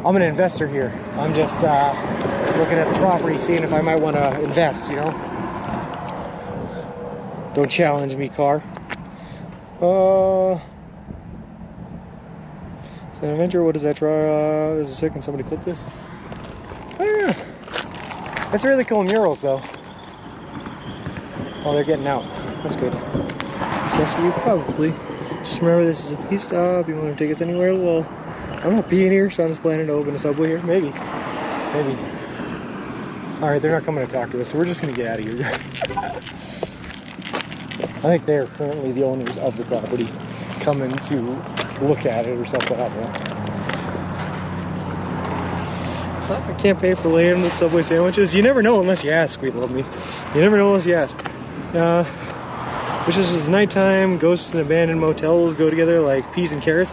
I'm an investor here. I'm just looking at the property, seeing if I might want to invest, you know? Don't challenge me, car. It's an adventure. What does that try? There's a second. Somebody clip this. I don't know. That's really cool murals, though. Oh, they're getting out. That's good. Access you probably. Just remember, this is a pee stop. You want to take us anywhere? Well, I'm not peeing here, so I'm just planning to open a Subway here. Maybe. Maybe. Alright, they're not coming to talk to us, so we're just going to get out of here. I think they're currently the owners of the property coming to look at it or something. I don't know. I can't pay for land with Subway sandwiches. You never know unless you ask, sweet love me. You never know unless you ask. Which is nighttime, ghosts and abandoned motels go together like peas and carrots.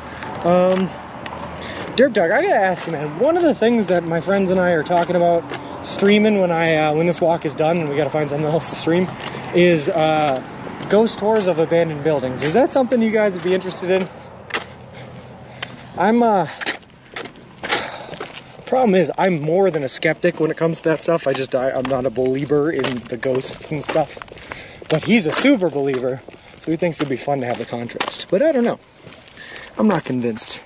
Derp Dog, I gotta ask you, man, one of the things that my friends and I are talking about streaming when this walk is done and we gotta find something else to stream is ghost tours of abandoned buildings. Is that something you guys would be interested in? Problem is, I'm more than a skeptic when it comes to that stuff. I'm not a believer in the ghosts and stuff. But he's a super believer, so he thinks it'd be fun to have the contrast. But I don't know. I'm not convinced.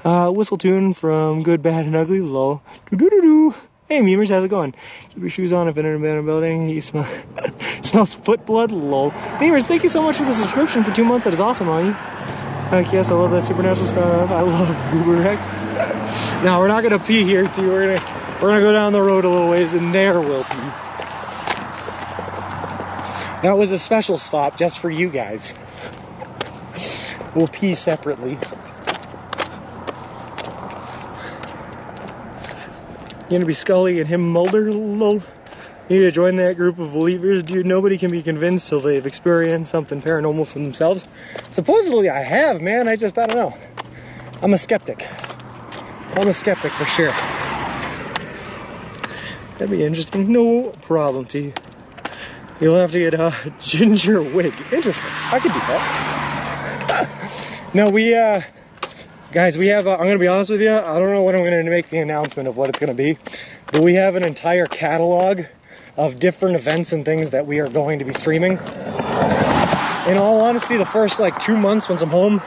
Whistle tune from Good, Bad, and Ugly, lol. Doo-doo-doo-doo. Hey, memers, how's it going? Keep your shoes on if in an abandoned building. He smells foot blood, lol. Memers, thank you so much for the subscription for 2 months. That is awesome on you. Heck yes, I love that supernatural stuff. I love Uber X. Now, we're not gonna pee here, too. We're gonna go down the road a little ways, and there we'll pee. Now, it was a special stop just for you guys. We'll pee separately. You're gonna be Scully and him Mulder, lol. You need to join that group of believers, dude. Nobody can be convinced till they've experienced something paranormal for themselves. Supposedly I have, man. I don't know. I'm a skeptic. I'm a skeptic for sure. That'd be interesting. No problem, T. You'll have to get a ginger wig. Interesting. I could do that. No, guys, we have, I'm going to be honest with you, I don't know when I'm going to make the announcement of what it's going to be, but we have an entire catalog of different events and things that we are going to be streaming. In all honesty, the first like 2 months once I'm home,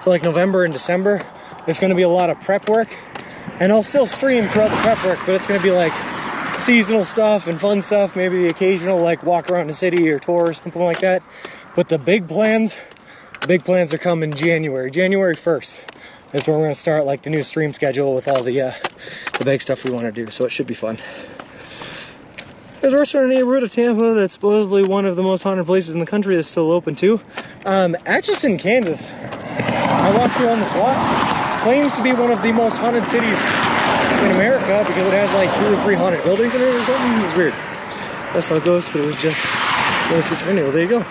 so like November and December, it's going to be a lot of prep work, and I'll still stream throughout the prep work, but it's going to be like seasonal stuff and fun stuff, maybe the occasional like walk around the city or tour or something like that. But the big plans are coming January 1st. Is where we're gonna start like the new stream schedule with all the big stuff we want to do. So it should be fun. There's a restaurant in the neighborhood of Tampa that's supposedly one of the most haunted places in the country that's still open too. Atchison, Kansas. I walked through on this walk. Claims to be one of the most haunted cities in America because it has like 2 or 3 haunted buildings in it or something. It was weird. That's how it goes, but it was just schizophrenia. Well, there you go.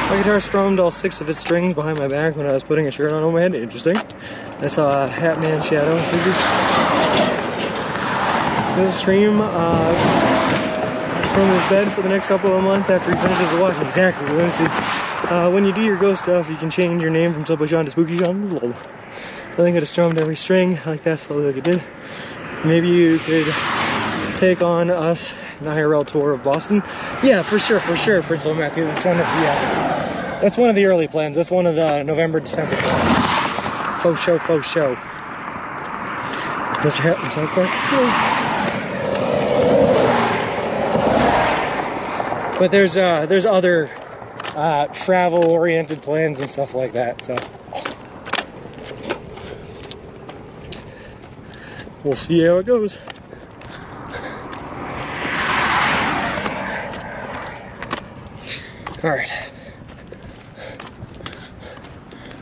My guitar strummed all 6 of its strings behind my back when I was putting a shirt on over my head. Interesting. I saw a Hatman shadow figure. He'll stream from his bed for the next couple of months after he finishes the walk. Exactly. Let me see. When you do your ghost stuff, you can change your name from Subway Sean to Spooky Sean. I think I'd have strummed every string like that, slowly like it did. Maybe you could take on us an IRL tour of Boston. Yeah, for sure, Principal Matthew. That's one of the early plans. That's one of the November, December plans. Faux show. Mr. Hat from South Park. Hello. But there's other travel-oriented plans and stuff like that. So we'll see how it goes. All right.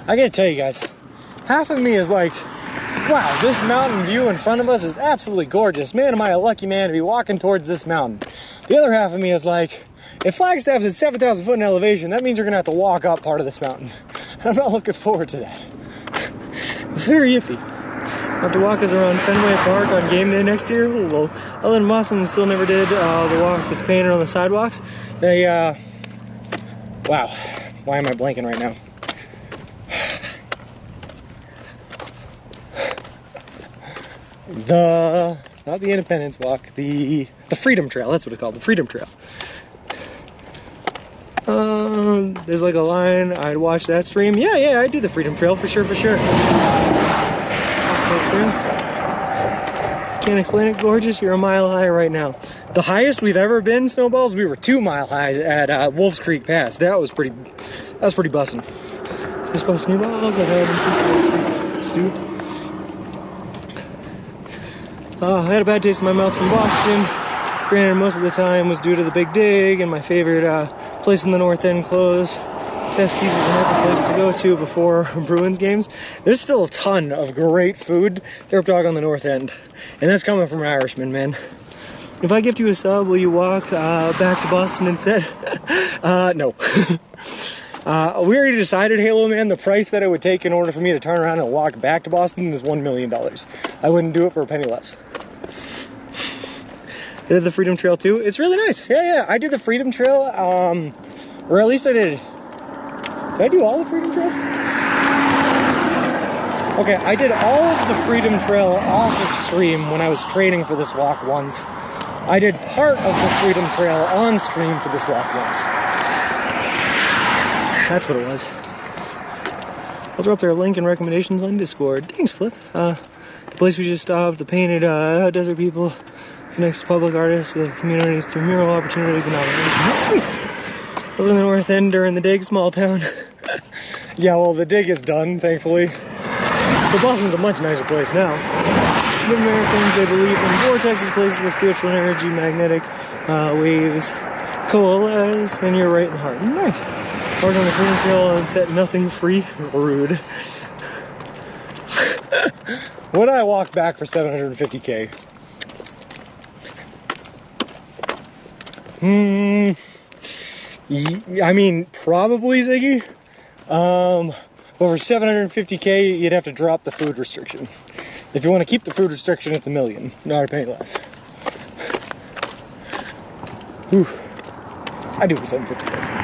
I gotta tell you guys, half of me is like, wow, this mountain view in front of us is absolutely gorgeous. Man, am I a lucky man to be walking towards this mountain. The other half of me is like, if Flagstaff's at 7,000 foot in elevation, that means you're gonna have to walk up part of this mountain. I'm not looking forward to that. It's very iffy. I have to walk us around Fenway Park on game day next year. Well, other than Boston, still never did the walk that's painted on the sidewalks. They, wow, why am I blanking right now? Not the Independence Walk, the Freedom Trail, that's what it's called, the Freedom Trail. There's like a line, I'd watch that stream. Yeah, I do the Freedom Trail for sure. Can't explain it, gorgeous. You're a mile high right now. The highest we've ever been, Snowballs, we were 2 mile high at Wolf's Creek Pass. That was pretty bussin'. Just busting your balls. I had a bad taste in my mouth from Boston. Granted, most of the time was due to the Big Dig and my favorite place in the North End closed. Teskey's was another place to go to before Bruins games. There's still a ton of great food, Derp Dog, on the North End. And that's coming from an Irishman, man. If I gift you a sub, will you walk back to Boston instead? No. We already decided, Halo Man, the price that it would take in order for me to turn around and walk back to Boston is $1 million. I wouldn't do it for a penny less. I did the Freedom Trail too. It's really nice. Yeah, I did the Freedom Trail, or at least I did. Did I do all the Freedom Trail? Okay, I did all of the Freedom Trail off of stream when I was training for this walk once. I did part of the Freedom Trail on stream for this walk once. That's what it was. I'll drop their link and recommendations on Discord. Thanks, Flip. The place we just stopped, the painted desert people, connects public artists with communities through mural opportunities and outreach. That's sweet. Over in the North End during the Dig, small town. Yeah, well, the Dig is done, thankfully. So Boston's a much nicer place now. The Americans, they believe in vortexes, places where spiritual energy, magnetic waves coalesce, and you're right in the heart. Nice. Walked on the Freedom Trail and set nothing free. Rude. Would I walk back for 750K? I mean, probably, Ziggy. But for 750K, you'd have to drop the food restriction. If you want to keep the food restriction, it's $1 million, not a penny less. Whew. I do for 750K.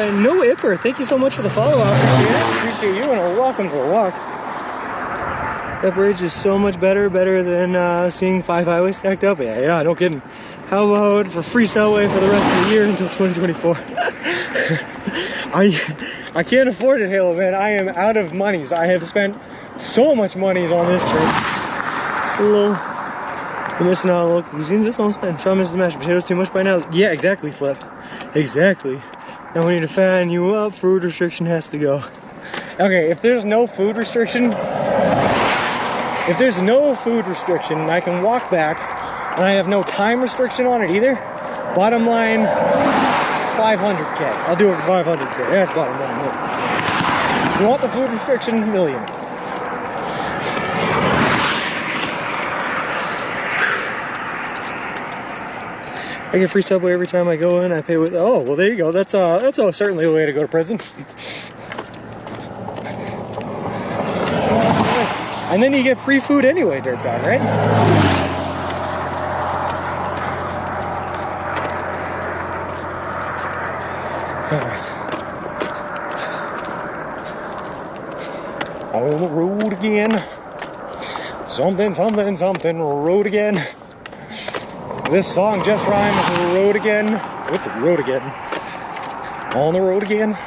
No Ipper, thank you so much for the follow-up. Appreciate you, and welcome to the walk. That bridge is so much better than seeing 5 highways stacked up. Yeah, no kidding. How about for free Subway for the rest of the year until 2024? I can't afford it, Halo, man. I am out of monies. I have spent so much monies on this trip. You're missing out on local cuisines. This one's fine. Sean misses mashed potatoes too much by now. Yeah, exactly, Flip. Exactly. Now we need to fatten you up. Food restriction has to go. Okay, if there's no food restriction, I can walk back, and I have no time restriction on it either. Bottom line, 500K. I'll do it for 500K. That's bottom line. If you want the food restriction, $1 million. I get free Subway every time I go in. I pay with. Oh, well, there you go. That's certainly a way to go to prison. And then you get free food anyway, Dirt Dog, right? All right. On the road again. Something road again. This song just rhymes road again. What's a road again? On the road again.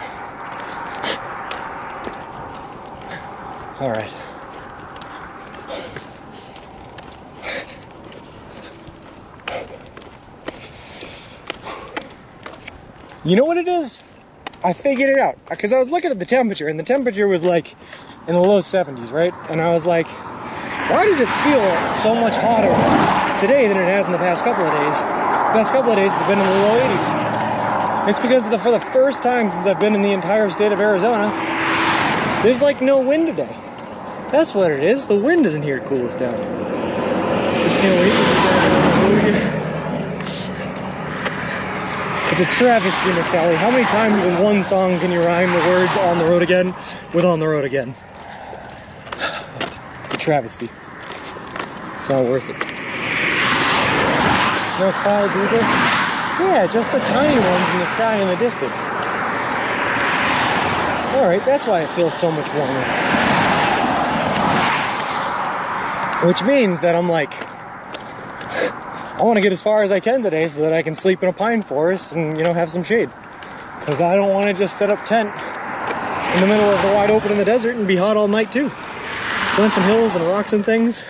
All right. You know what it is? I figured it out. Because I was looking at the temperature, and the temperature was like in the low 70s, right? And I was like, why does it feel so much hotter today than it has in the past couple of days? The past couple of days it's been in the low 80s. It's because for the first time since I've been in the entire state of Arizona, there's like no wind today. That's what it is. The wind isn't here to cool us down. Just can't wait. It's a travesty, McSally. How many times in one song can you rhyme the words "on the road again" with "on the road again"? It's a travesty. It's not worth it. No clouds either. Yeah, just the tiny ones in the sky in the distance. Alright, that's why it feels so much warmer. Which means that I'm like, I want to get as far as I can today so that I can sleep in a pine forest and, you know, have some shade. Because I don't want to just set up tent in the middle of the wide open in the desert and be hot all night too. Plant some hills and rocks and things.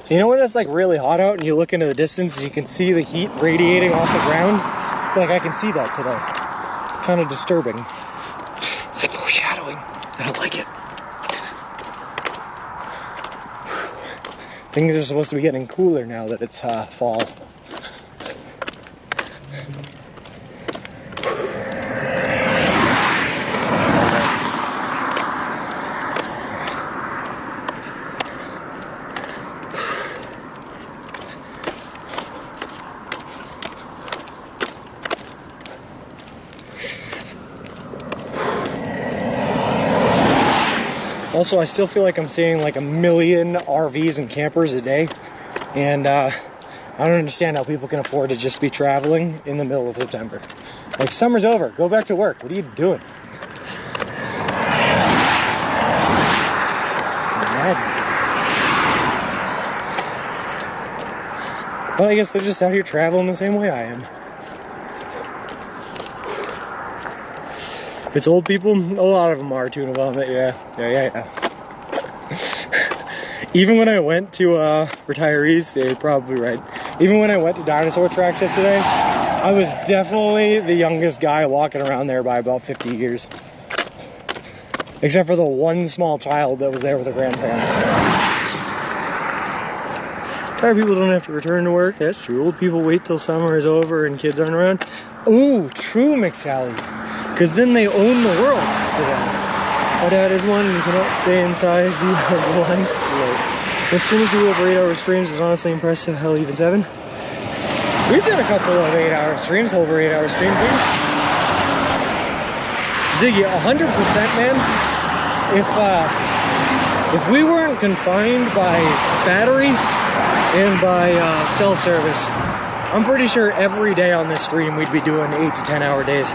You know when it's like really hot out and you look into the distance and you can see the heat radiating off the ground? It's like I can see that today. Kind of disturbing. It's like foreshadowing. I don't like it. Things are supposed to be getting cooler now that it's fall. Also, I still feel like I'm seeing like 1 million RVs and campers a day, and I don't understand how people can afford to just be traveling in the middle of September. Like, summer's over, go back to work. What are you doing? Well, I guess they're just out here traveling the same way I am. It's old people, a lot of them are tuna vomit, yeah. Even when I went to retirees, they're probably right. Even when I went to dinosaur tracks yesterday, I was definitely the youngest guy walking around there by about 50 years. Except for the one small child that was there with a grandparent. Tired people don't have to return to work, that's true. Old people wait till summer is over and kids aren't around. Ooh, true, McSally. Because then they own the world for that. My dad is one, and you cannot stay inside the lines. When streams do over 8-hour streams, is honestly impressive. Hell, even 7. We've done a couple of 8-hour streams, over 8-hour streams here. Ziggy, 100%, man. If we weren't confined by battery and by cell service, I'm pretty sure every day on this stream we'd be doing 8 to 10 hour days.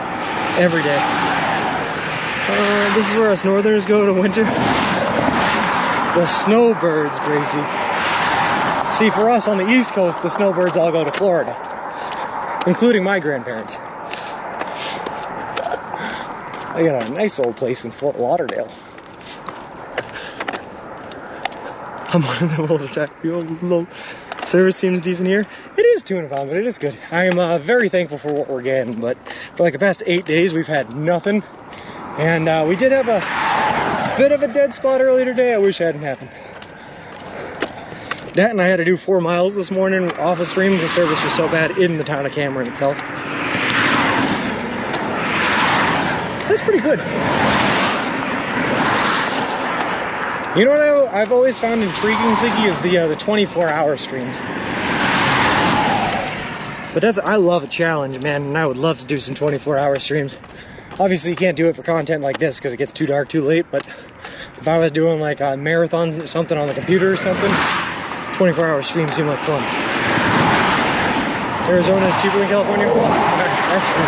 Every day. This is where us northerners go to winter. The snowbirds, Gracie. See, for us on the East Coast, the snowbirds all go to Florida, including my grandparents. I got a nice old place in Fort Lauderdale. I'm one of them older track people. Service seems decent here. It is tuna vomit, it is good. I am very thankful for what we're getting, but for like the past 8 days we've had nothing. And we did have a bit of a dead spot earlier today. I wish it hadn't happened. That, and I had to do 4 miles this morning off a stream because service was so bad in the town of Cameron itself. That's pretty good. You know what I've always found intriguing, Ziggy, is the 24-hour streams. But I love a challenge, man, and I would love to do some 24-hour streams. Obviously, you can't do it for content like this because it gets too dark too late, but if I was doing like a marathon, something on the computer or something, 24-hour streams seem like fun. Arizona is cheaper than California? That's true.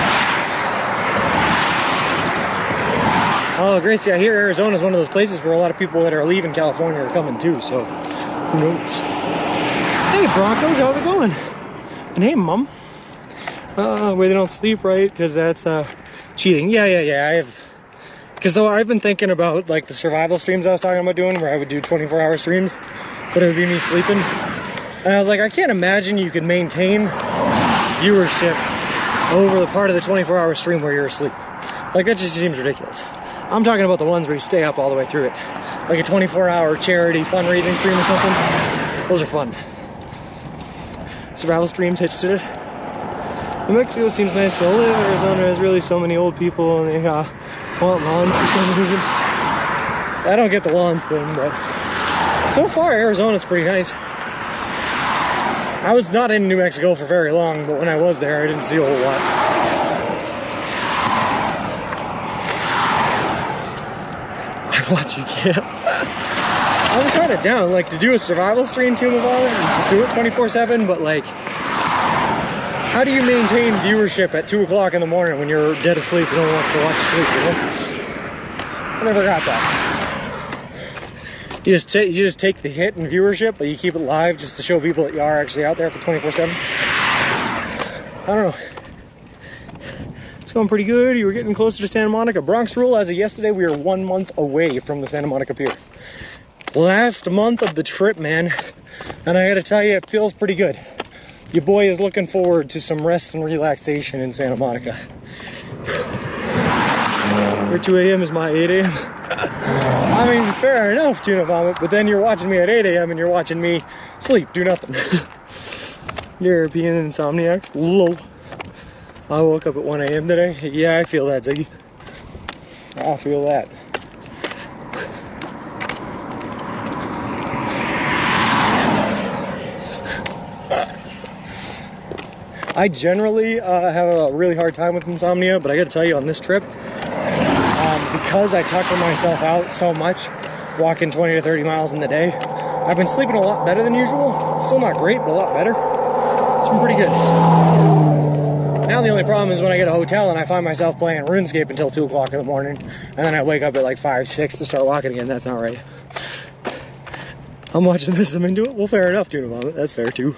Oh, Gracie, I hear Arizona is one of those places where a lot of people that are leaving California are coming too, so who knows? Hey, Broncos, how's it going? And hey, Mom. Where they don't sleep right, because that's cheating. Yeah, because I've been thinking about like the survival streams I was talking about doing, where I would do 24-hour streams, but it would be me sleeping. And I was like, I can't imagine you can maintain viewership over the part of the 24-hour stream where you're asleep. Like, that just seems ridiculous. I'm talking about the ones where you stay up all the way through it. Like a 24-hour charity fundraising stream or something. Those are fun. Survival streams, Hitch did it. New Mexico seems nice to live. Arizona has really so many old people and they want lawns for some reason. I don't get the lawns thing, but so far Arizona's pretty nice. I was not in New Mexico for very long, but when I was there I didn't see a whole lot. Watch you camp. I'm kind of down, like, to do a survival stream Tomb of Honor and just do it 24/7, but like, how do you maintain viewership at 2 o'clock in the morning when you're dead asleep and no one wants to watch you sleep, you know? I never got that. You just take the hit in viewership, but you keep it live just to show people that you are actually out there for 24/7. I don't know. It's going pretty good. You were getting closer to Santa Monica. Bronx Rule, as of yesterday, we are 1 month away from the Santa Monica Pier. Last month of the trip, man. And I gotta tell you, it feels pretty good. Your boy is looking forward to some rest and relaxation in Santa Monica. Your 2 a.m. is my 8 a.m. I mean, fair enough, tuna vomit, but then you're watching me at 8 a.m. and you're watching me sleep, do nothing. European insomniacs, lol. I woke up at 1 a.m. today. Yeah, I feel that, Ziggy. I feel that. I generally have a really hard time with insomnia, but I gotta tell you, on this trip, because I tucker myself out so much, walking 20 to 30 miles in the day, I've been sleeping a lot better than usual. Still not great, but a lot better. It's been pretty good. Now the only problem is when I get a hotel and I find myself playing RuneScape until 2 o'clock in the morning, and then I wake up at like 5, 6 to start walking again. That's not right. I'm watching this, I'm into it. Well, fair enough, tuna vomit. That's fair too.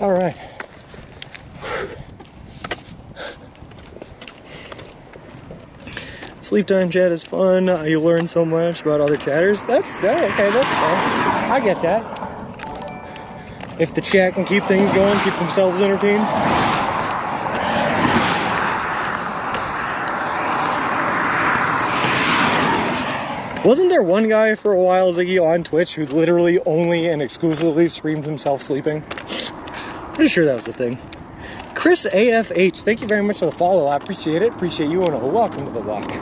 All right. Sleep time chat is fun. You learn so much about other chatters. That's okay, that's fine. I get that. If the chat can keep things going, keep themselves entertained. Wasn't there one guy for a while, Ziggy, on Twitch who literally only and exclusively streamed himself sleeping? Pretty sure that was the thing. Chris AFH, thank you very much for the follow. I appreciate it. Appreciate you, and welcome to the walk. Just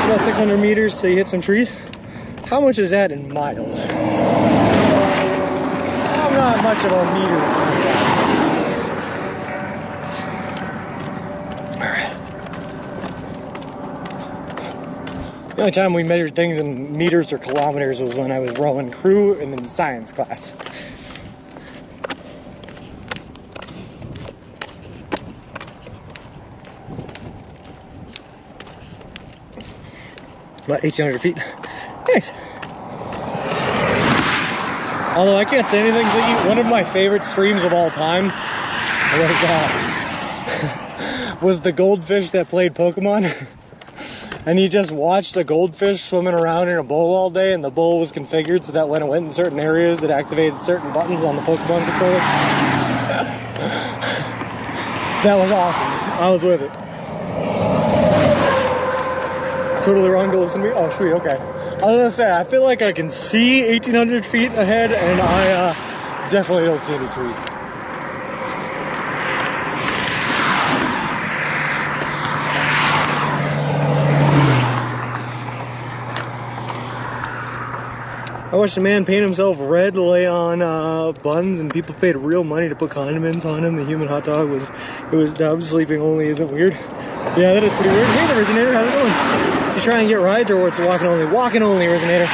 about 600 meters till you hit some trees. How much is that in miles? I'm not much of a meters kind of guy. Alright. The only time we measured things in meters or kilometers was when I was rowing crew and in science class. About 1,800 feet. Nice. Although I can't say anything, Ziggy, one of my favorite streams of all time was the goldfish that played Pokemon. And he just watched a goldfish swimming around in a bowl all day, and the bowl was configured so that when it went in certain areas, it activated certain buttons on the Pokemon controller. That was awesome. I was with it. Totally wrong to listen to me? Oh, sweet, okay. I was gonna say, I feel like I can see 1,800 feet ahead, and I definitely don't see any trees. I watched a man paint himself red, lay on buns, and people paid real money to put condiments on him. The human hot dog was dubbed. Sleeping only isn't weird. Yeah, that is pretty weird. Hey there, Resonator, how's it going? You try and get rides, or what's walking only? Walking only, Resonator.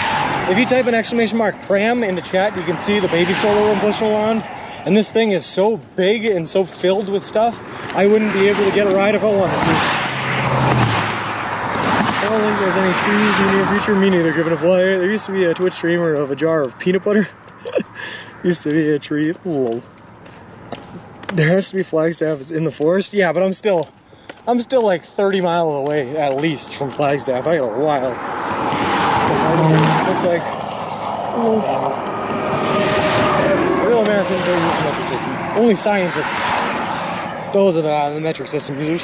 If you type an exclamation mark pram into chat, you can see the baby stroller I'm pushing around. And this thing is so big and so filled with stuff, I wouldn't be able to get a ride if I wanted to. I don't think there's any trees in the near future. Me neither, given a fly. There used to be a Twitch streamer of a jar of peanut butter. Used to be a tree. Whoa. There has to be Flagstaff. It's in the forest. Yeah, but I'm still like 30 miles away at least from Flagstaff. I got a while. This looks like real Americans don't use the metric system. Only scientists. Those are the metric system users.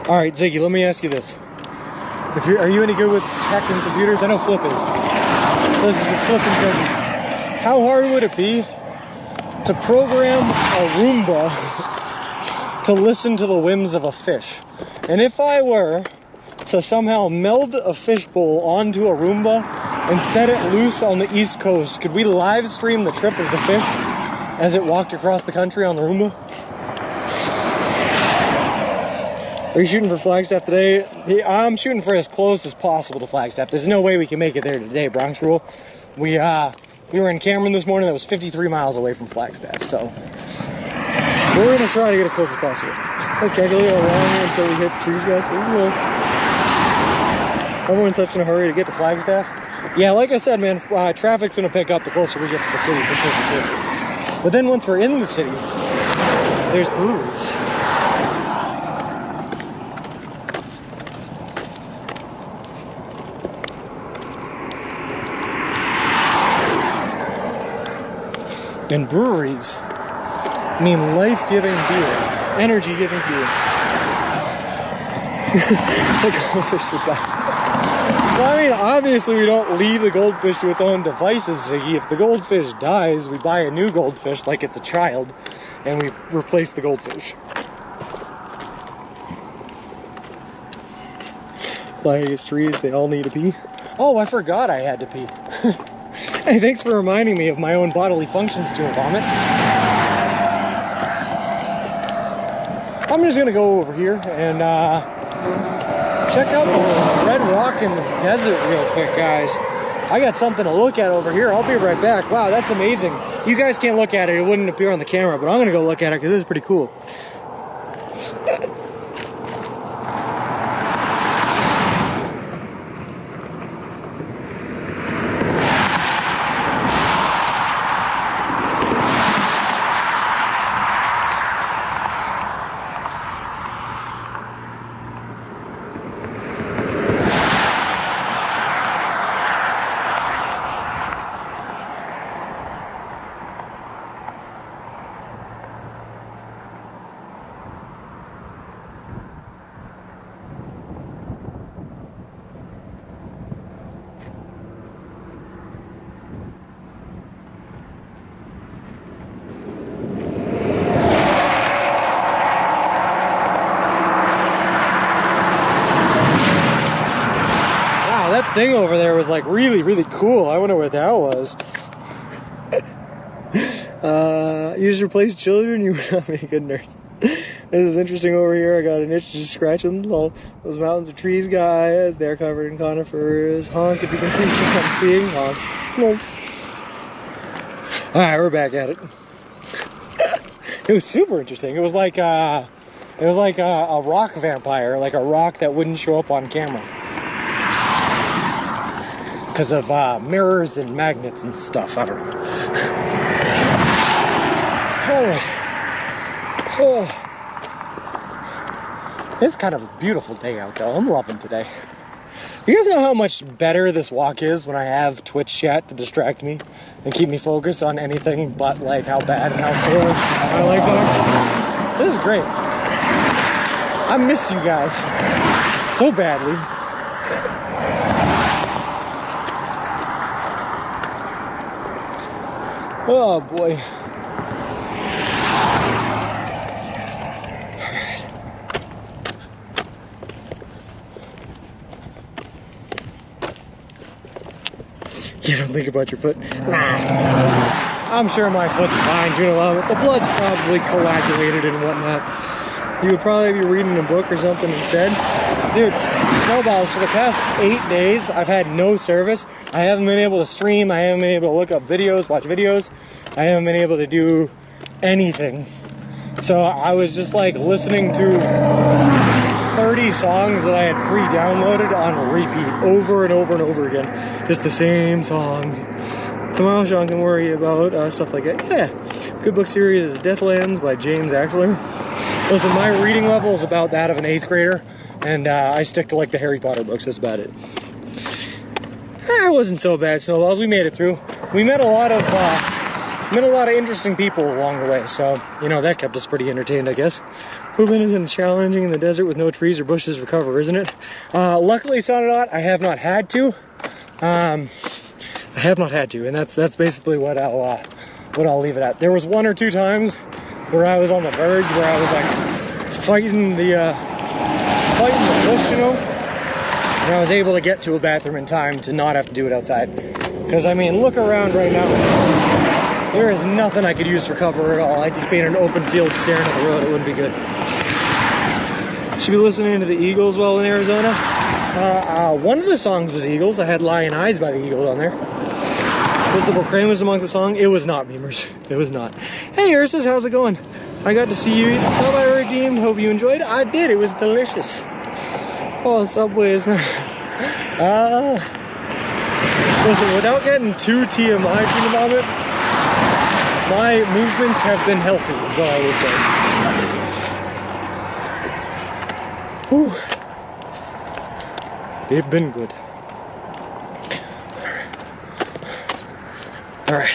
All right, Ziggy, let me ask you this. Are you any good with tech and computers? I know Flip is. So this is the Flip and Ziggy. How hard would it be to program a Roomba to listen to the whims of a fish? And if I were to somehow meld a fishbowl onto a Roomba and set it loose on the East Coast, could we live stream the trip of the fish as it walked across the country on the Roomba? Are you shooting for Flagstaff today? I'm shooting for as close as possible to Flagstaff. There's no way we can make it there today, Bronx Rule. We were in Cameron this morning that was 53 miles away from Flagstaff, so we're gonna try to get as close as possible. Let's calculate how long until we hit trees, guys. Everyone's such in a hurry to get to Flagstaff. Yeah, like I said, man, traffic's gonna pick up the closer we get to the city, for sure, for sure. But then once we're in the city, there's breweries. And breweries mean life-giving beer, energy-giving beer. The goldfish would die. Well, I mean, obviously we don't leave the goldfish to its own devices, Ziggy. If the goldfish dies, we buy a new goldfish like it's a child, and we replace the goldfish. Like trees, they all need to pee. Oh, I forgot I had to pee. Hey, thanks for reminding me of my own bodily functions to a vomit. I'm just gonna go over here and check out the red rock in this desert real quick, guys. I got something to look at over here. I'll be right back. Wow, that's amazing. You guys can't look at it. It wouldn't appear on the camera, but I'm gonna go look at it because it's pretty cool. That thing over there was like really, really cool. I wonder what that was. You just replace children, you would not make a good nurse. This is interesting over here. I got an itch just scratching those mountains of trees, guys. They're covered in conifers. Honk if you can see I'm peeing. Honk. No. Alright, we're back at it. It was super interesting. It was like a rock vampire, like a rock that wouldn't show up on camera. Because of mirrors and magnets and stuff. I don't know. Oh. It's kind of a beautiful day out though. I'm loving today. You guys know how much better this walk is when I have Twitch chat to distract me and keep me focused on anything but like how bad and how sore my legs are? This is great. I missed you guys so badly. Oh boy. You don't think about your foot? I'm sure my foot's fine, you know, the blood's probably coagulated and whatnot. You would probably be reading a book or something instead. Dude, snowballs, for the past 8 days, I've had no service. I haven't been able to stream. I haven't been able to look up videos, watch videos. I haven't been able to do anything. So I was just like listening to 30 songs that I had pre-downloaded on repeat over and over and over again. Just the same songs. Tomorrow Sean can worry about stuff like that. Yeah. Good book series is Deathlands by James Axler. Listen, my reading level is about that of an 8th grader. And I stick to like the Harry Potter books, that's about it. It wasn't so bad, Snowballs. We made it through. We met a lot of interesting people along the way, so you know that kept us pretty entertained, I guess. Pooping isn't challenging in the desert with no trees or bushes for cover, isn't it? Luckily, Sononaut, I have not had to. I have not had to, and that's basically what I'll leave it at. There was 1 or 2 times where I was on the verge, where I was like fighting the bush, you know, and I was able to get to a bathroom in time to not have to do it outside. Because I mean, look around right now. There is nothing I could use for cover at all. I'd just be in an open field staring at the road. It wouldn't be good. Should be listening to the Eagles while in Arizona. One of the songs was Eagles. I had Lion Eyes by the Eagles on there. Was the Proclaimers among the song? It was not, Beamers. It was not. Hey, Ursus, how's it going? I got to see you eat the sub I redeemed. Hope you enjoyed. I did. It was delicious. Oh, Subway is not. Listen, without getting too TMI to the moment, my movements have been healthy, is what I will say. Whew. They've been good. All right.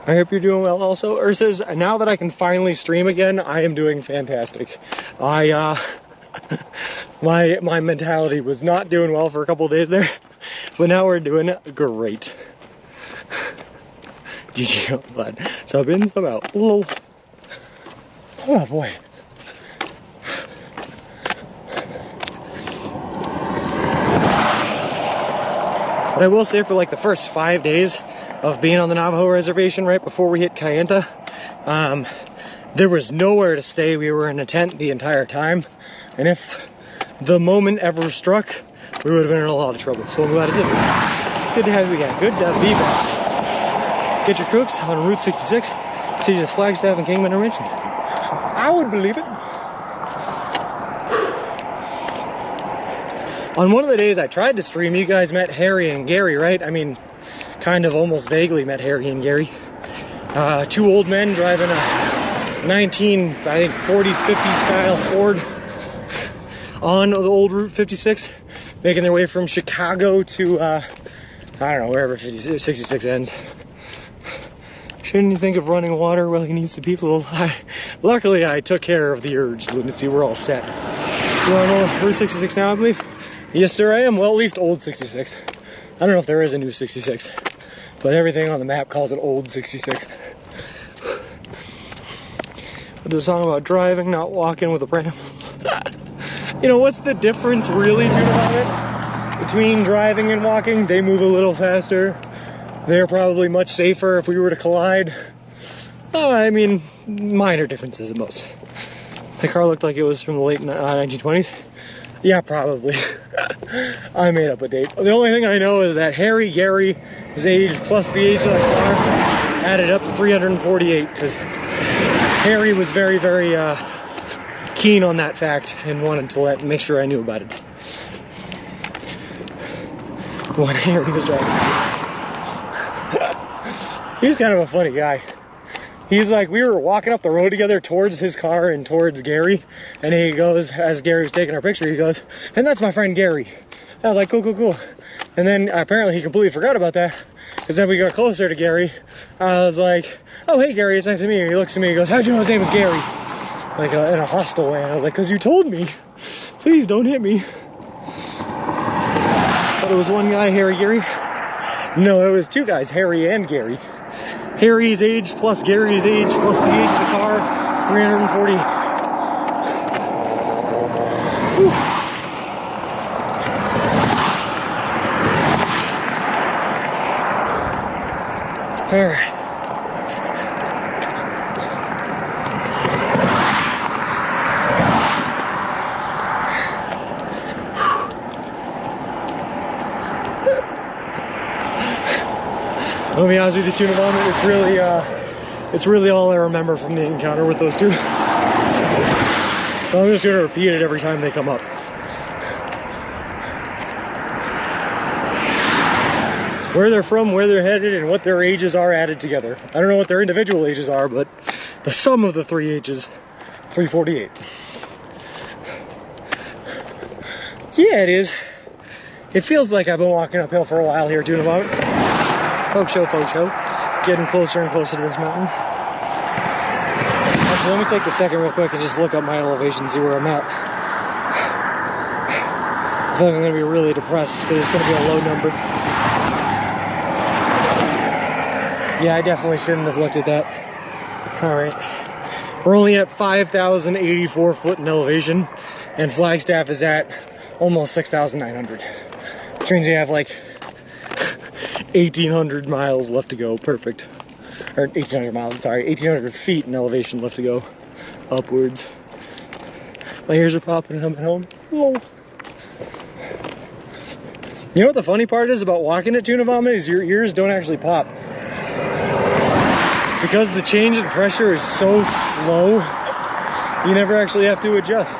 I hope you're doing well also. Ursa's, now that I can finally stream again, I am doing fantastic. My mentality was not doing well for a couple of days there, but now we're doing great. GG, I'm glad. Sub in, sub out. Lol. Oh boy. But I will say for like the first 5 days of being on the Navajo reservation right before we hit Kayenta, there was nowhere to stay. We were in a tent the entire time. And if the moment ever struck, we would have been in a lot of trouble. So I'm glad it did. It's good to have you again. Good to be back. Get your cooks on Route 66. See the Flagstaff and Kingman are mentioned. I would believe it. On one of the days I tried to stream, you guys met Harry and Gary, right? I mean, kind of almost vaguely met Harry and Gary. Two old men driving a 40s, 50s style Ford on the old Route 56, making their way from Chicago to, I don't know, wherever 66 ends. Shouldn't you think of running water? Well, he needs to be a little high. Luckily, I took care of the urge, Lunacy. We're all set. You want to know Route 66 now, I believe? Yes, sir, I am. Well, at least old 66. I don't know if there is a new 66, but everything on the map calls it old 66. It's a song about driving, not walking with a pram. You know, what's the difference really, dude, about it? Between driving and walking? They move a little faster. They're probably much safer if we were to collide. I mean, minor differences at most. The car looked like it was from the late 1920s. Yeah, probably. I made up a date. The only thing I know is that Gary's age plus the age of the car added up to 348, because Harry was very, very keen on that fact and wanted to make sure I knew about it when Harry was driving. He was kind of a funny guy. He's like, we were walking up the road together towards his car and towards Gary, and he goes, as Gary was taking our picture, he goes, and that's my friend Gary. I was like, cool, cool, cool. And then apparently he completely forgot about that, because then we got closer to Gary. I was like, oh, hey Gary, it's nice to meet you. He looks at me, he goes, how'd you know his name was Gary? Like in a hostile way. I was like, because you told me. Please don't hit me. But it was one guy, Harry Gary. No, it was two guys, Harry and Gary. Harry's age plus Gary's age plus the age of the car is 340. Whew. All right. I'll be honest with you, Tuna Vomit, it's really all I remember from the encounter with those two. So I'm just gonna repeat it every time they come up. Where they're from, where they're headed, and what their ages are added together. I don't know what their individual ages are, but the sum of the three ages, 348. Yeah, it is. It feels like I've been walking uphill for a while here, Tuna Vomit. Folk show. Getting closer and closer to this mountain. Actually, let me take a second real quick and just look up my elevation, see where I'm at. I feel like I'm going to be really depressed because it's going to be a low number. Yeah, I definitely shouldn't have looked at that. Alright. We're only at 5,084 foot in elevation, and Flagstaff is at almost 6,900. Which means we have like 1,800 miles left to go. Perfect. or 1,800 miles, sorry, 1,800 feet in elevation left to go upwards. My ears are popping and I'm at home. Lol. You know what the funny part is about walking at Tuna Vomit is your ears don't actually pop. Because the change in pressure is so slow, you never actually have to adjust.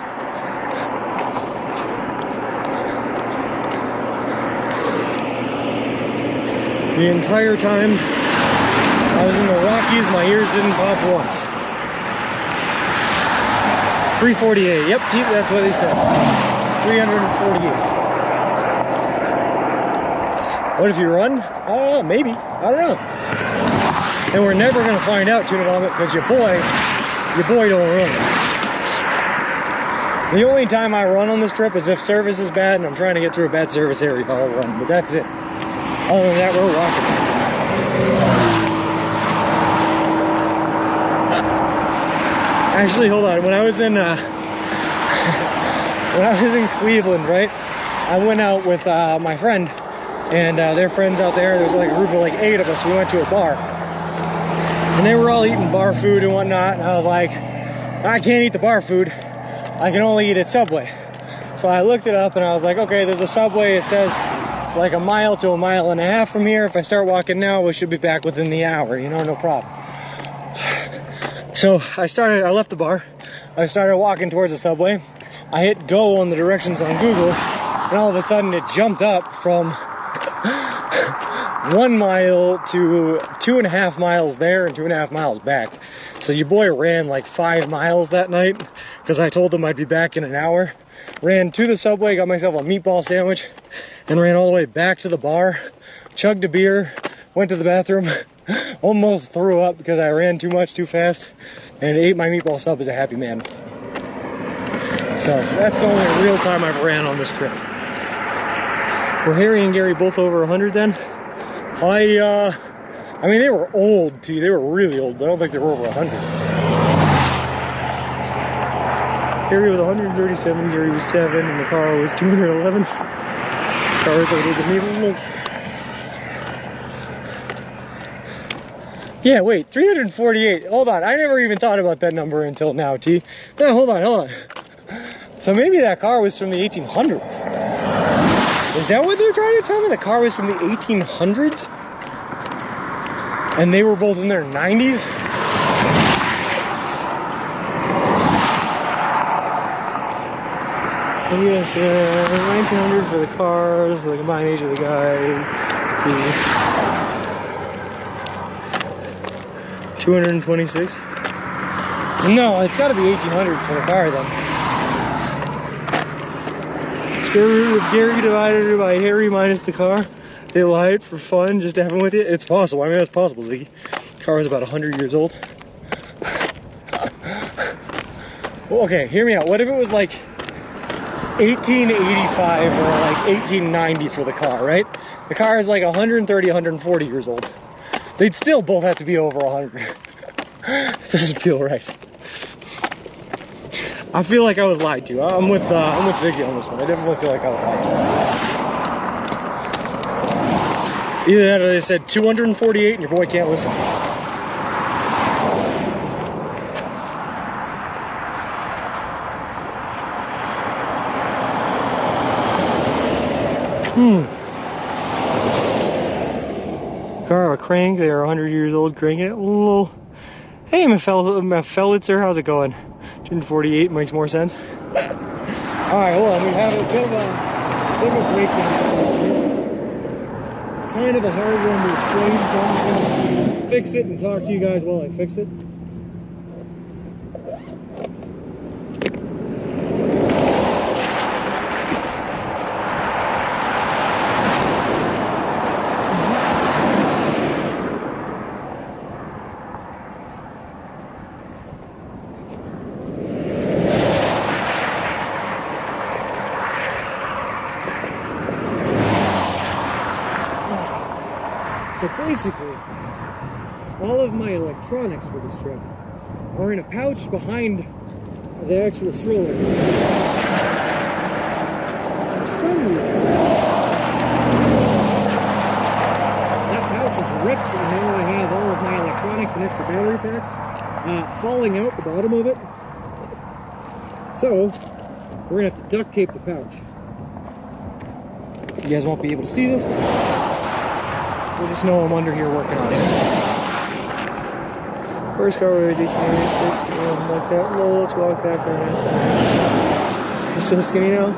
The entire time I was in the Rockies, my ears didn't pop once. 348, yep, that's what they said. 348. What if you run? Maybe. I don't know. And we're never gonna find out, Tuna Vomit, because your boy don't run. The only time I run on this trip is if service is bad and I'm trying to get through a bad service area, I'll run. But that's it. Other than that, we're walking. Actually, hold on. When I was in Cleveland, right? I went out with my friend and their friends out there. There was like a group of like 8 of us. We went to a bar. And they were all eating bar food and whatnot. And I was like, I can't eat the bar food. I can only eat at Subway. So I looked it up and I was like, okay, there's a Subway. It says like 1 mile to 1.5 miles from here. If I start walking now, we should be back within the hour, you know, no problem. So I left the bar. I started walking towards the Subway. I hit go on the directions on Google. And all of a sudden it jumped up from 1 mile to 2.5 miles there and 2.5 miles back. So your boy ran like 5 miles that night because I told him I'd be back in an hour. Ran to the Subway, got myself a meatball sandwich, and ran all the way back to the bar, chugged a beer, went to the bathroom, almost threw up because I ran too much, too fast, and ate my meatball sub as a happy man. So that's the only real time I've ran on this trip. Were Harry and Gary both over 100 then? I mean, they were old, too. They were really old, but I don't think they were over 100. Harry was 137, Gary was 7, and the car was 211. Car was older than me. Yeah, wait, 348. Hold on, I never even thought about that number until now, T. No, hold on. So maybe that car was from the 1800s. Is that what they're trying to tell me? The car was from the 1800s? And they were both in their 90s? Yes, 1900 for the cars, the combined age of the guy. 226? No, it's got to be 1800s for the car then. Square root of Gary divided by Harry minus the car. They lied for fun, just having with you. It's possible. I mean, it's possible, Ziggy. The car was about 100 years old. Well, okay, hear me out. What if it was like 1885 or like 1890 for the car, right? The car is like 130, 140 years old. They'd still both have to be over 100. It doesn't feel right. I feel like I was lied to. I'm with Ziggy on this one. I definitely feel like I was lied to. Either that or they said 248 and your boy can't listen. Car, a crank, they are 100 years old, cranking it. Lol. Hey, Mephelitzer, how's it going? 248 makes more sense. Alright, hold on, we have a bit of a breakdown. It's kind of a hard one to explain, so I'm going to fix it and talk to you guys while I fix it. So basically, all of my electronics for this trip are in a pouch behind the actual stroller. For some reason, that pouch is ripped, and now I have all of my electronics and extra battery packs falling out the bottom of it. So, we're gonna have to duct tape the pouch. You guys won't be able to see this. You'll just know I'm under here working on it. First car was 1886, like that. Lol, let's walk back there. He's so skinny now.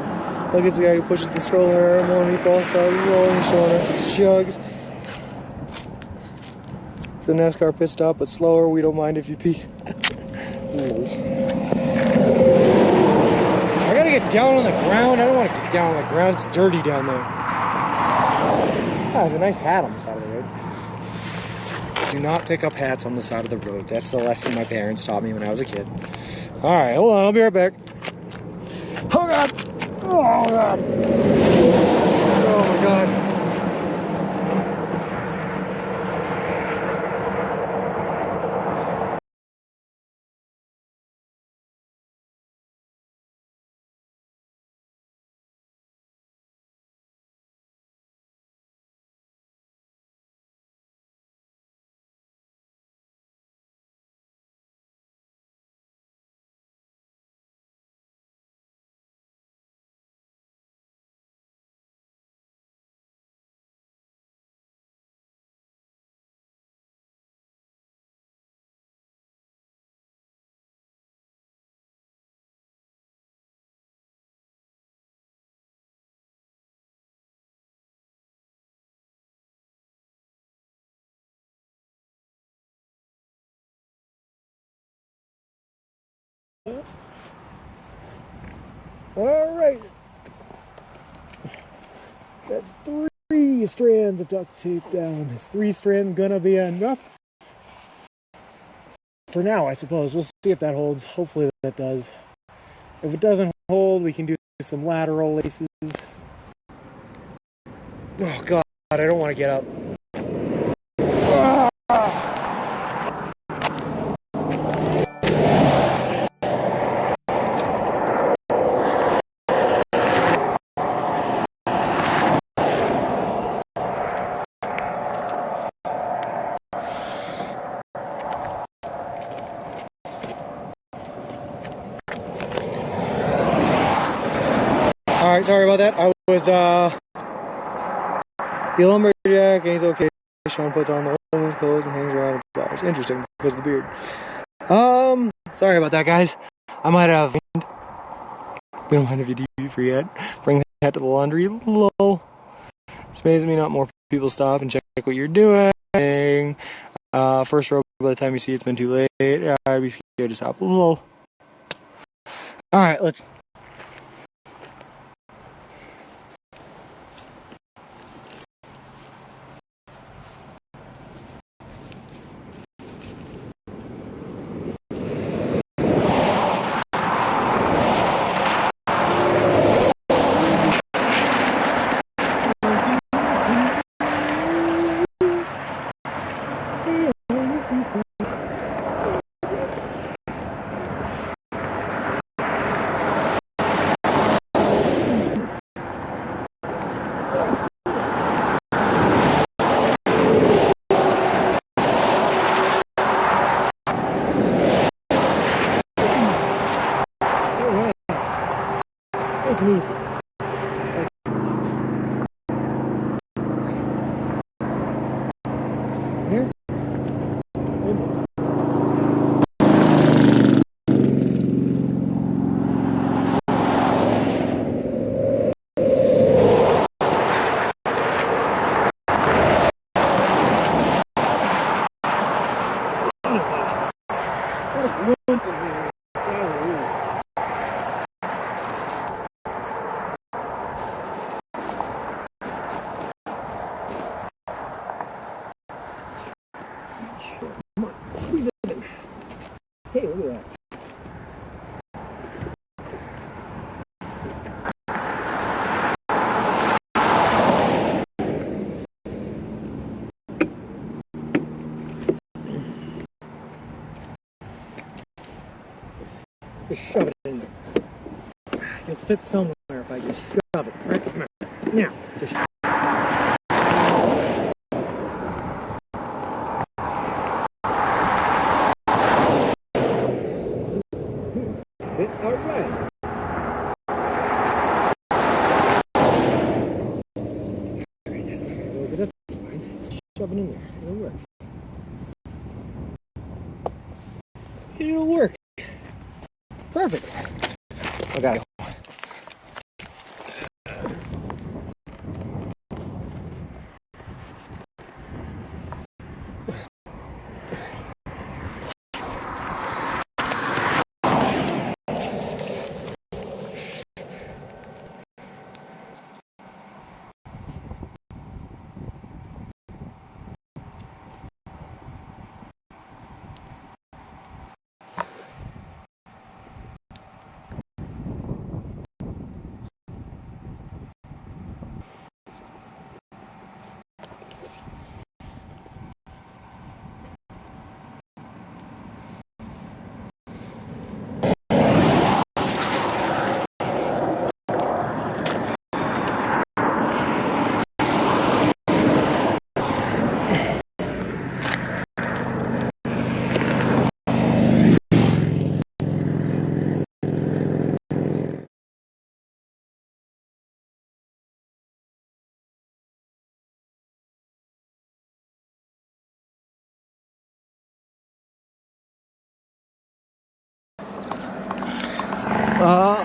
Look, it's the guy who pushes the stroller. More meatball sauce. He's rolling, showing us his jugs. It's the NASCAR pit stop, but slower. We don't mind if you pee. I gotta get down on the ground. I don't want to get down on the ground. It's dirty down there. Ah, there's a nice hat on the side of the road. Do not pick up hats on the side of the road. That's the lesson my parents taught me when I was a kid. All right, hold on. I'll be right back. Oh, God. Oh, God. Oh, my God. All right. That's 3 strands of duct tape down. Is 3 strands gonna be enough? For now, I suppose. We'll see if that holds. Hopefully that does. If it doesn't hold, we can do some lateral laces. Oh, God, I don't want to get up. Alright, sorry about that. I was, the lumberjack, and he's okay. Sean puts on the woman's clothes and hangs around the bars. Interesting, because of the beard. Sorry about that, guys. I might have... We don't mind if you do forget. Bring that to the laundry. Lol. It's amazing me not more people stop and check what you're doing. First row, by the time you see it's been too late. Yeah, I'd be scared to stop. Lol. Alright, let's... Nice and easy. Here. What a grunt in here. Squeeze it in. Hey, look at that. Just shove it in there. It'll fit somewhere if I just shove it. Right? Now, just All right. Alright, that's not gonna go, but that's fine. It's shoving in there. It'll work. It'll work. Perfect. Okay.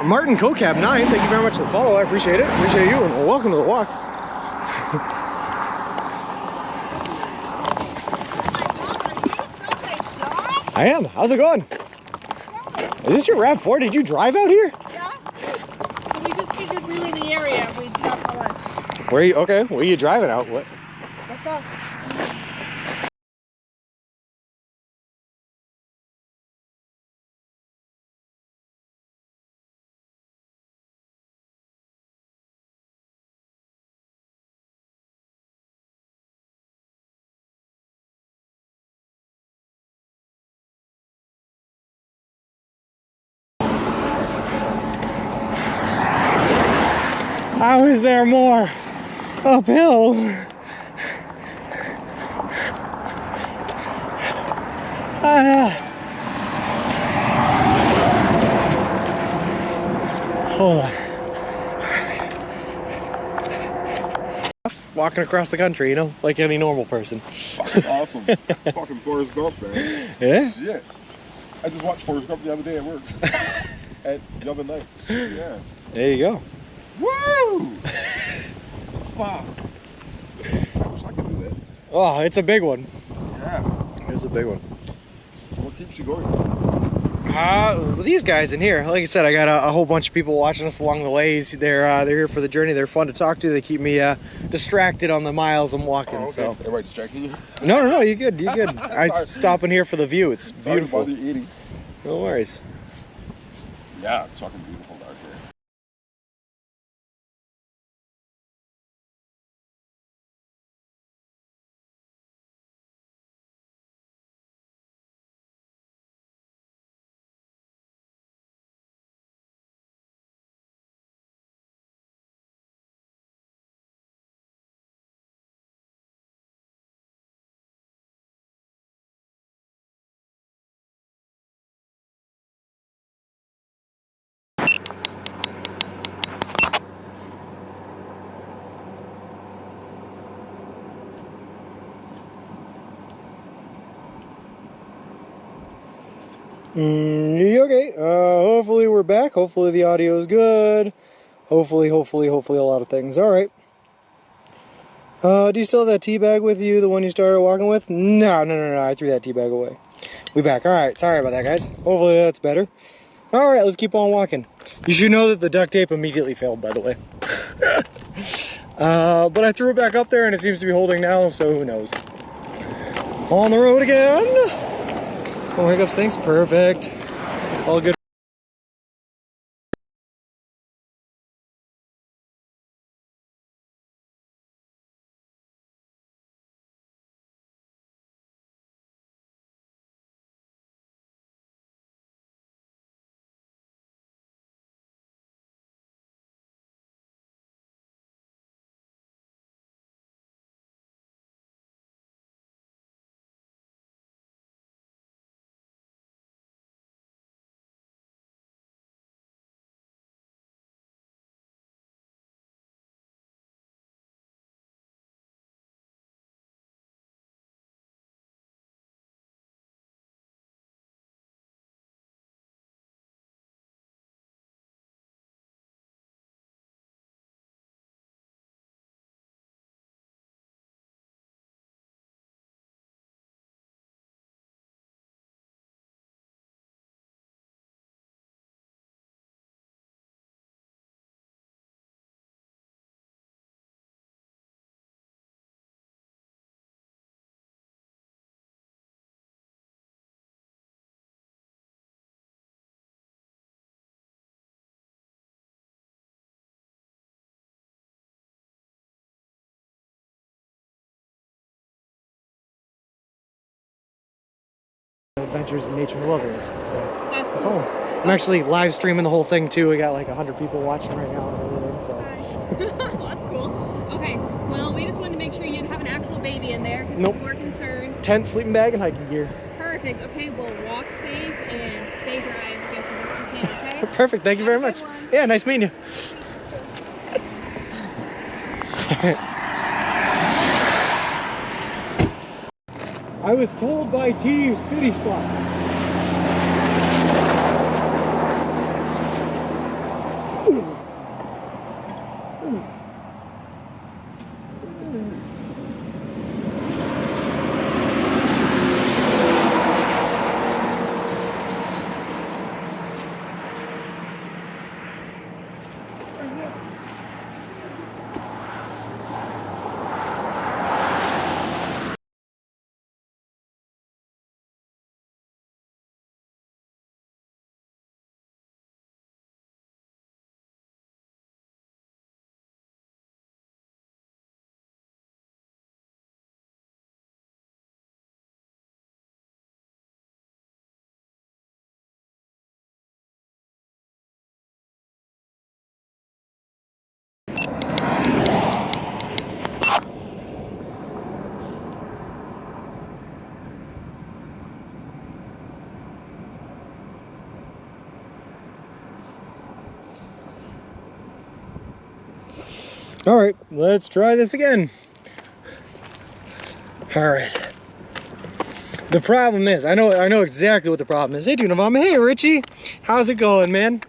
Martin CoCab 9, thank you very much for the follow. I appreciate it. Appreciate you, and welcome to the walk. I am. How's it going? Is this your RAV4? Did you drive out here? Yeah. So we just figured we were in the area. We'd stop for lunch. Where are you? Okay, where are you driving out? What? What's up? How is there more uphill? Hold on. Walking across the country, you know, like any normal person. Fucking awesome. Fucking Forrest Gump, man. Yeah? Shit. I just watched Forrest Gump the other day at work. At Yum and Night. Yeah. There you go. Woo! Fuck. I wish I could do that. Oh, it's a big one. Yeah. It's a big one. So what keeps you going? These guys in here, like I said, I got a whole bunch of people watching us along the way. They're here for the journey. They're fun to talk to. They keep me distracted on the miles I'm walking. Oh, okay. So Am I distracting you? no, you're good. You're good. I Sorry. stop in here for the view. It's Sorry to beautiful. bother you, Edie. No worries. Yeah, it's fucking beautiful out here. Okay. Hopefully we're back. Hopefully the audio is good. Hopefully a lot of things. All right. Do you still have that tea bag with you, the one you started walking with? No. I threw that tea bag away. We back. All right. Sorry about that, guys. Hopefully that's better. All right, let's keep on walking. You should know that the duct tape immediately failed, by the way. But I threw it back up there, and it seems to be holding now, so who knows. On the road again. Oh, hiccups, thanks. Perfect. All good. Adventures in Nature and Wilderness. So That's that's cool. all. I'm actually live streaming the whole thing too. We got like 100 people watching right now and everything. So Well, that's cool. Okay, well, we just wanted to make sure you'd have an actual baby in there because Nope. we're concerned. tent, sleeping bag, and hiking gear. Perfect. Okay, well, walk safe and stay dry as best you can, okay? Perfect. Thank you very Have a much. good one. Yeah, nice meeting you. I was told by T city spot. All right, let's try this again. All right. The problem is, I know exactly what the problem is. Hey, Tuna Mama. Hey, Richie. How's it going, man?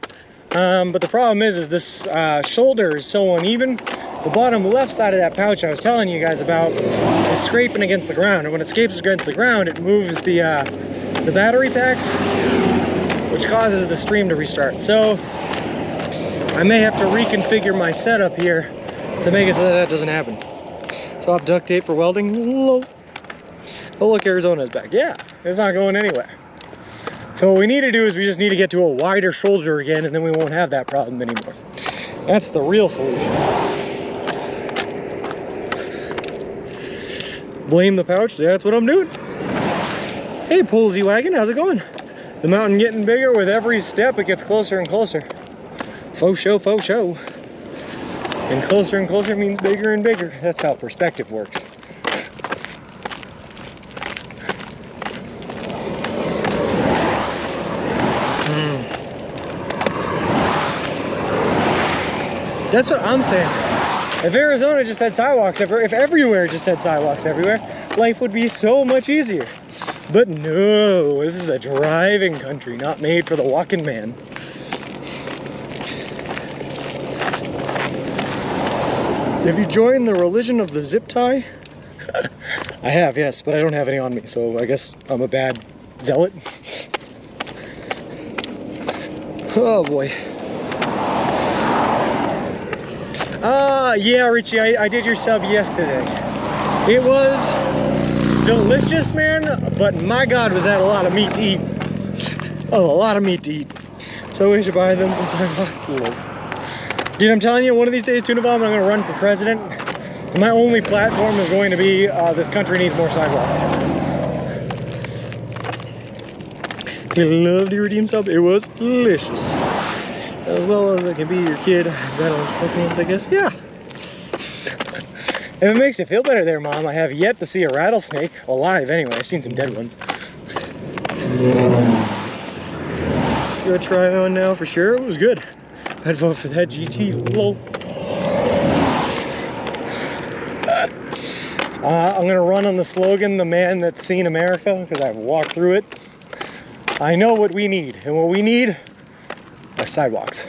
But the problem is this shoulder is so uneven. The bottom left side of that pouch I was telling you guys about is scraping against the ground, and when it scrapes against the ground, it moves the battery packs, which causes the stream to restart. So I may have to reconfigure my setup here to make it so that doesn't happen. So I'll have duct tape for welding. Oh, look, Arizona's back. Yeah, it's not going anywhere. So what we need to do is we just need to get to a wider shoulder again, and then we won't have that problem anymore. That's the real solution. Blame the pouch. That's what I'm doing. Hey, Polsy Wagon, how's it going? The mountain getting bigger. With every step, it gets closer and closer. Faux show, faux show. And closer means bigger and bigger. That's how perspective works. That's what I'm saying. If Arizona just had sidewalks everywhere, if everywhere just had sidewalks everywhere, life would be so much easier. But no, this is a driving country, not made for the walking man. Have you joined the religion of the zip tie? I have, yes, but I don't have any on me, so I guess I'm a bad zealot. Oh boy. Yeah, Richie, I did your sub yesterday. It was delicious, man, but my God, was that a lot of meat to eat. Oh, a lot of meat to eat. So we should buy them some sidewalks. Dude, I'm telling you, one of these days, Tuna Bomb, I'm gonna run for president. And my only platform is going to be, this country needs more sidewalks. You loved your redeem sub? It was delicious. As well as it can be your kid battling scorpions, I guess. Yeah. If it makes you feel better there, Mom, I have yet to see a rattlesnake alive anyway. I've seen some dead ones. Go try one now for sure. It was good. I'd vote for that GT. Lol. I'm gonna run on the slogan, the man that's seen America, because I've walked through it. I know what we need, and what we need are sidewalks.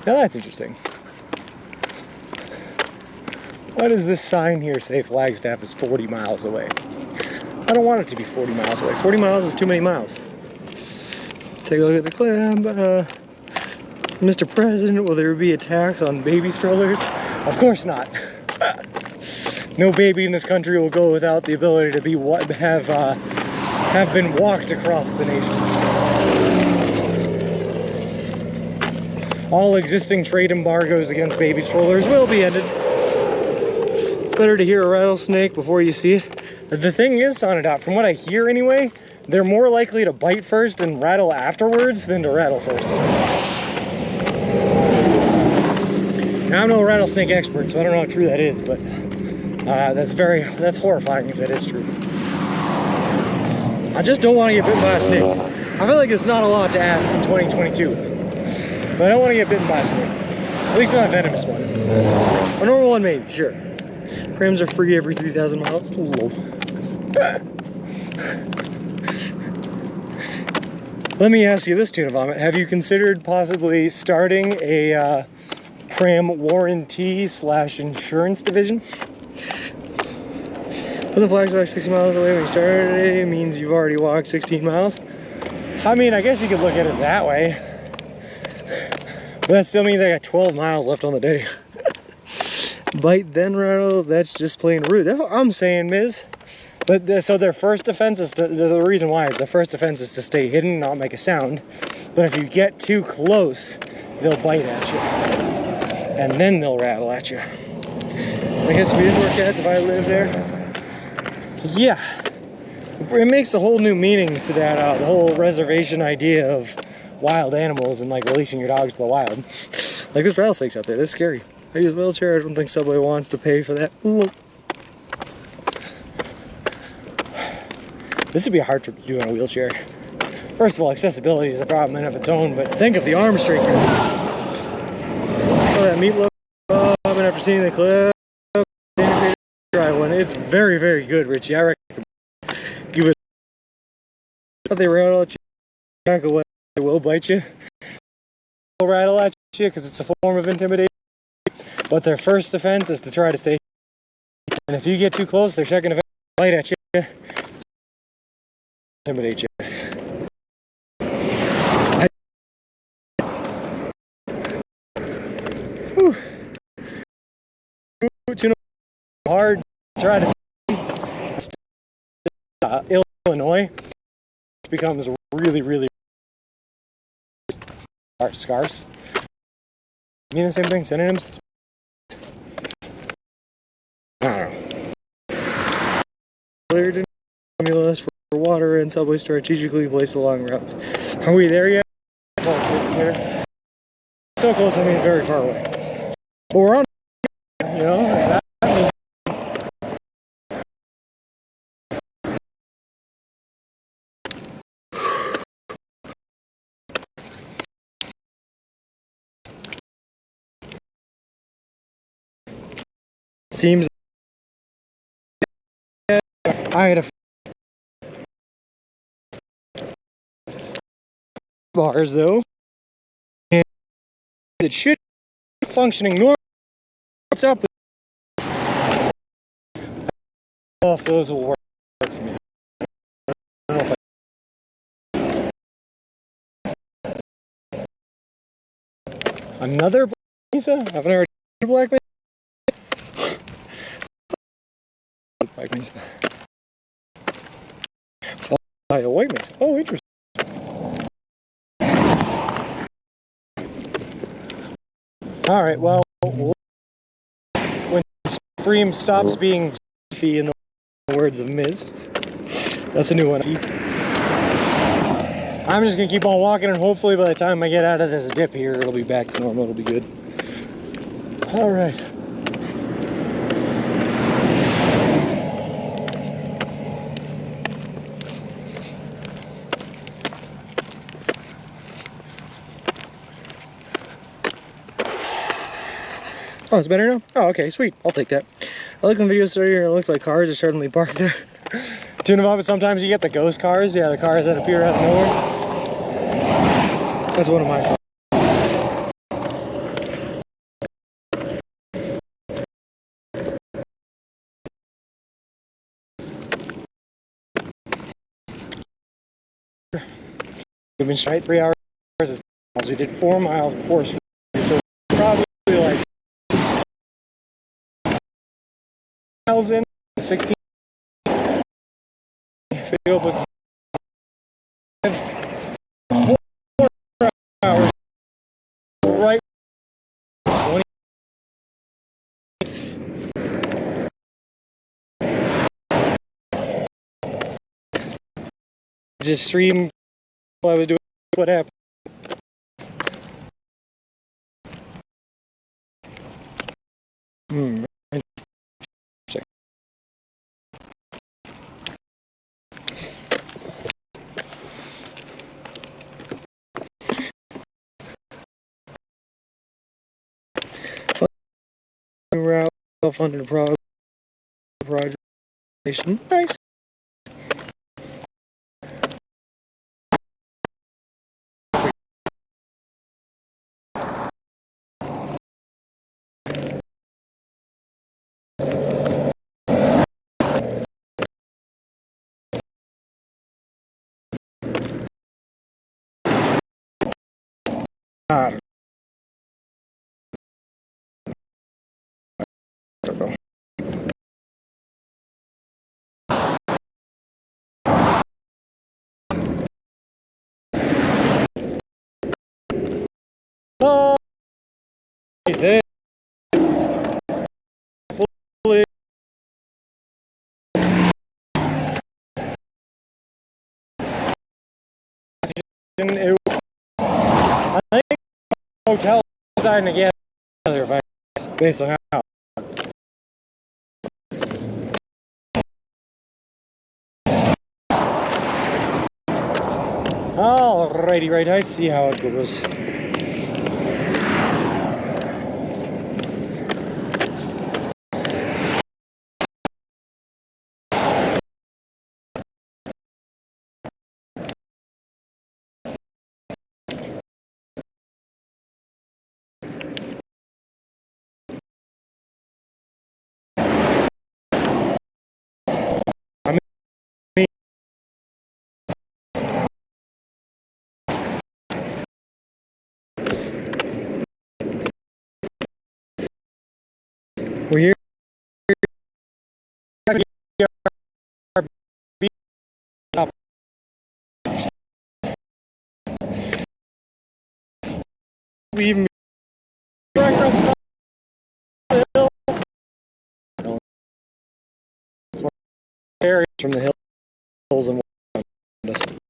Now that's interesting. Why does this sign here say Flagstaff is 40 miles away? I don't want it to be 40 miles away. 40 miles is too many miles. Take a look at the clip. Mr. President, will there be a tax on baby strollers? Of course not. No baby in this country will go without the ability to be have been walked across the nation. All existing trade embargoes against baby strollers will be ended. It's better to hear a rattlesnake before you see it The thing is, Sonadot, from what I hear anyway, they're more likely to bite first and rattle afterwards than to rattle first. Now, I'm no rattlesnake expert, so I don't know how true that is, but that's horrifying if that is true. I just don't want to get bitten by a snake. I feel like it's not a lot to ask in 2022, but I don't want to get bitten by a snake. At least not a venomous one. A normal one, maybe, sure. Prams are free every 3,000 miles. Lol. Let me ask you this, Tuna Vomit. Have you considered possibly starting a Pram warranty / insurance division? Wasn't flag like 60 miles away when you started? It means you've already walked 16 miles. I mean, I guess you could look at it that way. But that still means I got 12 miles left on the day. Bite then rattle, that's just plain rude. That's what I'm saying, Miz. But so their first defense is the reason why is the first defense is to stay hidden and not make a sound. But if you get too close, they'll bite at you. And then they'll rattle at you. I guess if you didn't work cats, if I lived there. Yeah. It makes a whole new meaning to that, the whole reservation idea of wild animals and like releasing your dogs to the wild. Like there's rattlesnakes out there, that's scary. I use a wheelchair, I don't think Subway wants to pay for that. Ooh. This would be a hard trip to do on a wheelchair. First of all, accessibility is a problem in of its own, but think of the arm strength. Oh, that meatloaf, and after seeing the clip, try one. It's very, very good, Richie. I recommend give it. They rattle at you, back away, they will bite you. They'll rattle at you because it's a form of intimidation. But their first defense is to try to stay. And if you get too close, their second defense is to bite at you. Intimidate you. Too hard to try to Illinois. It becomes really, really scarce. Mean the same thing? Synonyms? I don't know. Cleared stimulus for water and subway strategically placed along routes. Are we there yet? So close, I mean very far away. But we're on, you know, that means seems I had a bars though, and it should be functioning normally. What's up with if those will work for me? I don't know if another mesa? I've never heard of black mesa. Black mesa. A white mesa. Oh, interesting. All right, well, when stream stops being beefy, in the words of Miz, that's a new one. I'm just gonna keep on walking, and hopefully by the time I get out of this dip here, it'll be back to normal. It'll be good. All right. Oh, it's better now? Oh, okay, sweet. I'll take that. I look in the video study here, it looks like cars are suddenly parked there. Tuna Vomit, sometimes you get the ghost cars. Yeah, the cars that appear out of nowhere. That's one of my We've been straight 3 hours. We did 4 miles before, so probably like miles in 16. Field was 4 hours. Right. 20. just stream while I was doing what happened. Interesting. Route self-funded project. Nice. I don't know. Oh, there. Fully. I think hotel design together if I based on how. Alrighty, right, I see how it goes. We're here. We even areas from the hills and I don't know.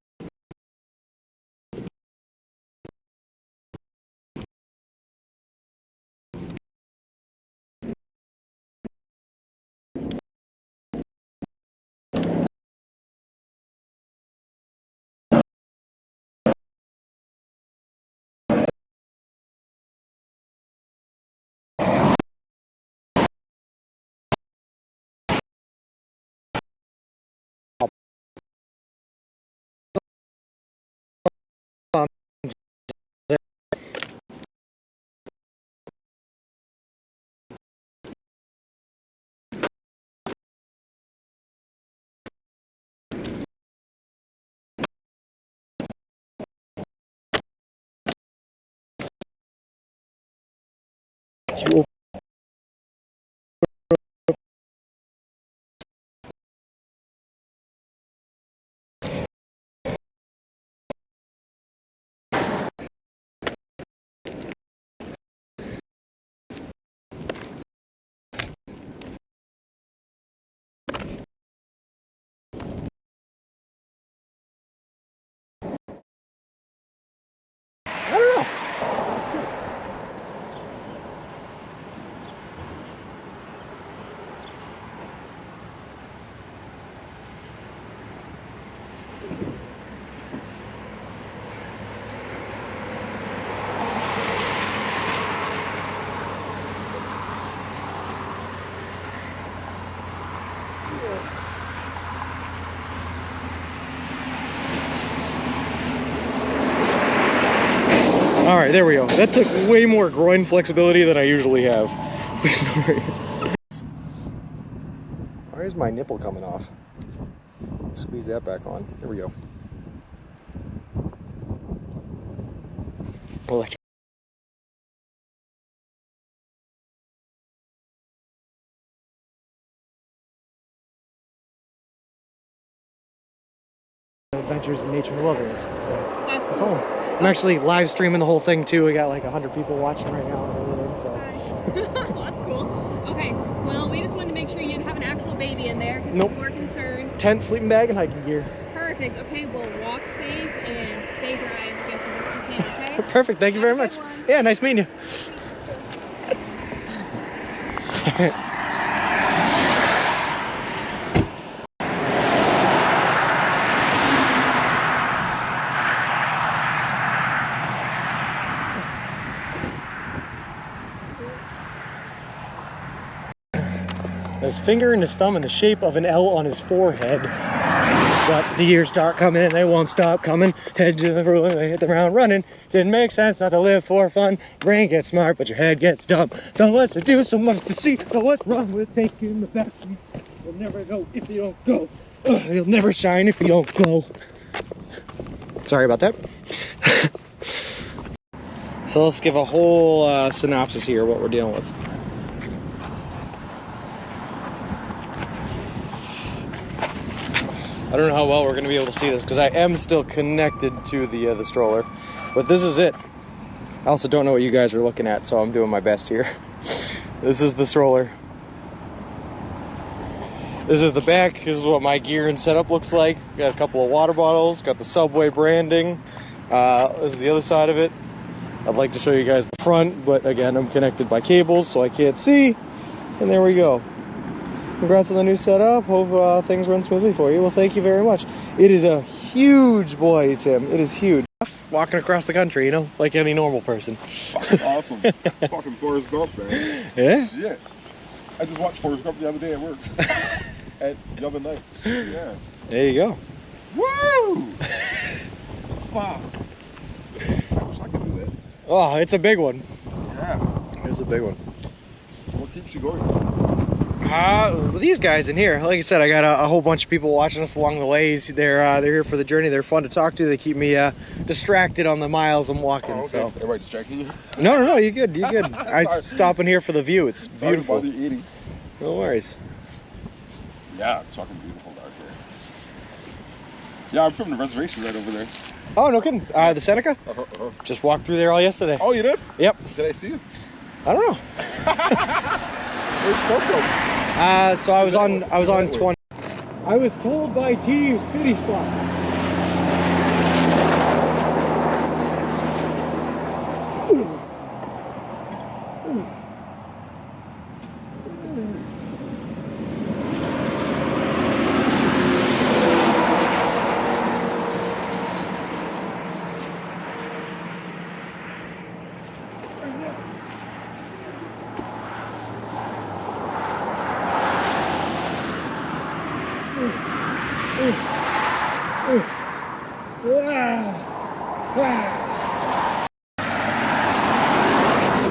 All right, there we go. That took way more groin flexibility than I usually have. Why is my nipple coming off? Squeeze that back on. There we go. Electric. Adventures in Nature and Wilderness. So That's that's cool. all. I'm actually live streaming the whole thing too. We got like 100 people watching right now and everything. So That's cool. Okay, well, we just wanted to make sure you didn't have an actual baby in there because Nope. people were concerned. tent, sleeping bag, and hiking gear. Perfect. Okay, we'll walk safe and stay dry just as best we can, okay? Perfect. Thank you very Have a much. good one. Yeah, nice meeting you. His finger and his thumb in the shape of an L on his forehead. But the years start coming and they won't stop coming. Head to the ruling, they hit the ground running. Didn't make sense not to live for fun. Brain gets smart, but your head gets dumb. So much to do, so much to see. So what's wrong with taking the back streets? You'll never know if you don't go. You'll never shine if you don't glow. Sorry about that. So let's give a whole synopsis here of what we're dealing with. I don't know how well we're going to be able to see this because I am still connected to the stroller, but this is it. I also don't know what you guys are looking at, so I'm doing my best here. This is the stroller. This is the back. This is what my gear and setup looks like. Got a couple of water bottles, got the Subway branding. This is the other side of it. I'd like to show you guys the front, but again, I'm connected by cables, so I can't see. And there we go. Congrats on the new setup. Hope things run smoothly for you. Well, thank you very much. It is a huge boy, Tim. It is huge. Walking across the country, you know, like any normal person. Fucking awesome. Fucking Forrest Gump, man. Yeah? Shit. I just watched Forrest Gump the other day at work. At Yelvin Night. Yeah. There you go. Woo! Fuck. I wish I could do that. Oh, it's a big one. Yeah. It's a big one. What keeps you going? These guys in here, like I said, I got a whole bunch of people watching us along the ways. They're here for the journey. They're fun to talk to. They keep me distracted on the miles I'm walking. Oh, okay. So Everybody distracting you? no, you're good. You're good. I stop in here for the view. It's beautiful. Sorry to bother you eating. No worries. Yeah, it's fucking beautiful out there. Yeah, I'm from the reservation right over there. Oh, no kidding. The Seneca? Just walked through there all yesterday. Oh, you did? Yep. Did I see you? I don't know. Where'd you come from? So I was on 20. I was told by Team City Spot.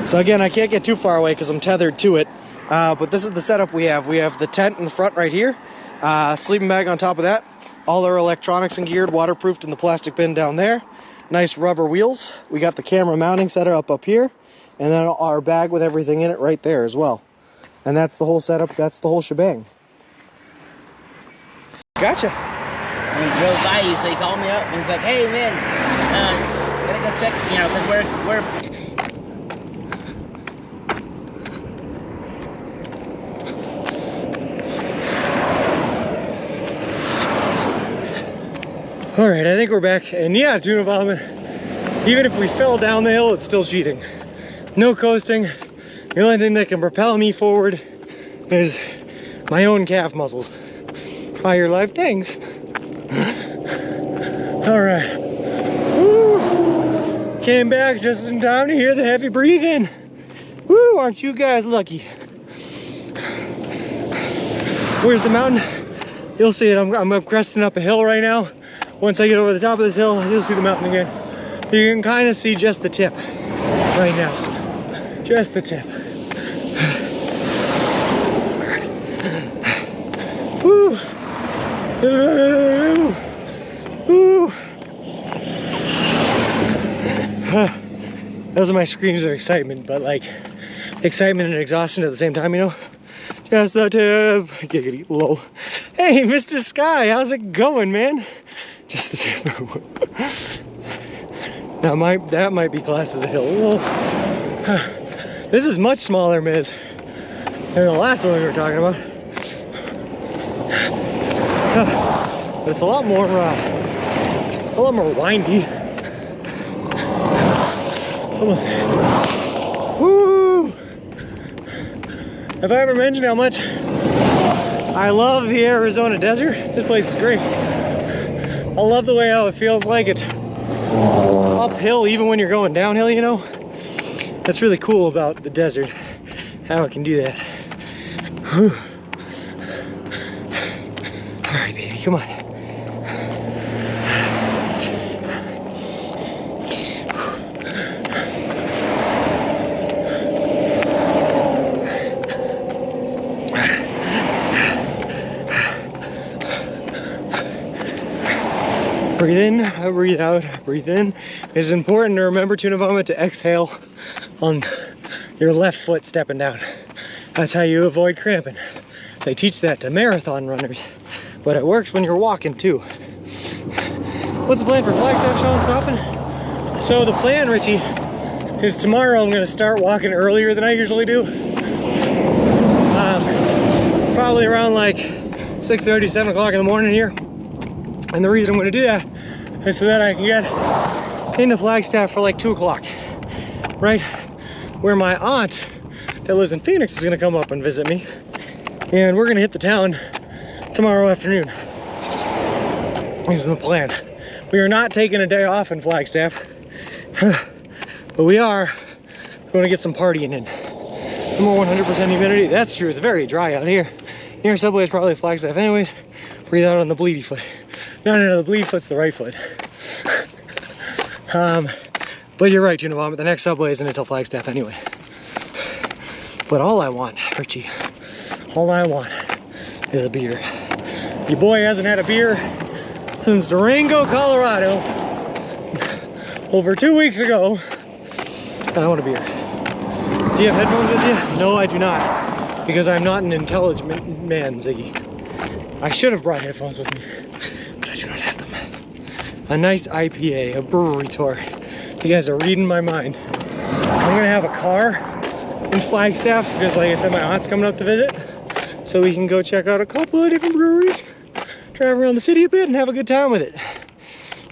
So again, I can't get too far away because I'm tethered to it, but this is the setup we have. We have the tent in the front right here, sleeping bag on top of that, all our electronics and geared, waterproofed in the plastic bin down there, nice rubber wheels. We got the camera mounting setup up here, and then our bag with everything in it right there as well. And that's the whole setup, that's the whole shebang. Gotcha. And he drove by you, so he called me up and he's like, "Hey man, gotta go check, you know, because we're All right, I think we're back. And yeah, tuna vomit. Even if we fell down the hill, it's still cheating. No coasting. The only thing that can propel me forward is my own calf muscles. Higher life, thanks. All right. Woo. Came back just in time to hear the heavy breathing. Woo, aren't you guys lucky? Where's the mountain? You'll see it. I'm cresting up a hill right now. Once I get over the top of this hill, you'll see the mountain again. You can kind of see just the tip right now. Just the tip. Woo. Woo. Those are my screams of excitement, but like excitement and exhaustion at the same time, you know? Just the tip. Giggity, lol. Hey, Mr. Sky, how's it going, man? Just the tip. Now, that might be classed as a hill. Lol. This is much smaller, Miz, than the last one we were talking about. but it's a lot more windy. Almost. Woo! Have I ever mentioned how much I love the Arizona desert? This place is great. I love the way how it feels like it's uphill even when you're going downhill, you know? That's really cool about the desert, how it can do that. Whew. All right, baby, come on. Breathe in, breathe out, breathe in. It's important to remember, tuna vomit, to exhale on your left foot stepping down. That's how you avoid cramping. They teach that to marathon runners, but it works when you're walking too. What's the plan for Flagstaff, Sean, stopping? So the plan, Richie, is tomorrow I'm gonna start walking earlier than I usually do. Probably around like 6:30, 7 o'clock in the morning here. And the reason I'm gonna do that is so that I can get into Flagstaff for like 2 o'clock, right? Where my aunt that lives in Phoenix is gonna come up and visit me. And we're gonna hit the town tomorrow afternoon. This is the plan. We are not taking a day off in Flagstaff, but we are going to get some partying in. No more 100% humidity. That's true, it's very dry out here. Near Subway is probably Flagstaff anyways. Breathe out on the bleedy foot. No, the bleed foot's the right foot. But you're right, tuna vomit. The next Subway isn't until Flagstaff anyway. But all I want, Richie, all I want is a beer. Your boy hasn't had a beer since Durango, Colorado, over 2 weeks ago. I want a beer. Do you have headphones with you? No, I do not, because I'm not an intelligent man, Ziggy. I should have brought headphones with me, but I do not have them. A nice IPA, a brewery tour. You guys are reading my mind. I'm gonna have a car in Flagstaff because, like I said, my aunt's coming up to visit, so we can go check out a couple of different breweries, drive around the city a bit, and have a good time with it.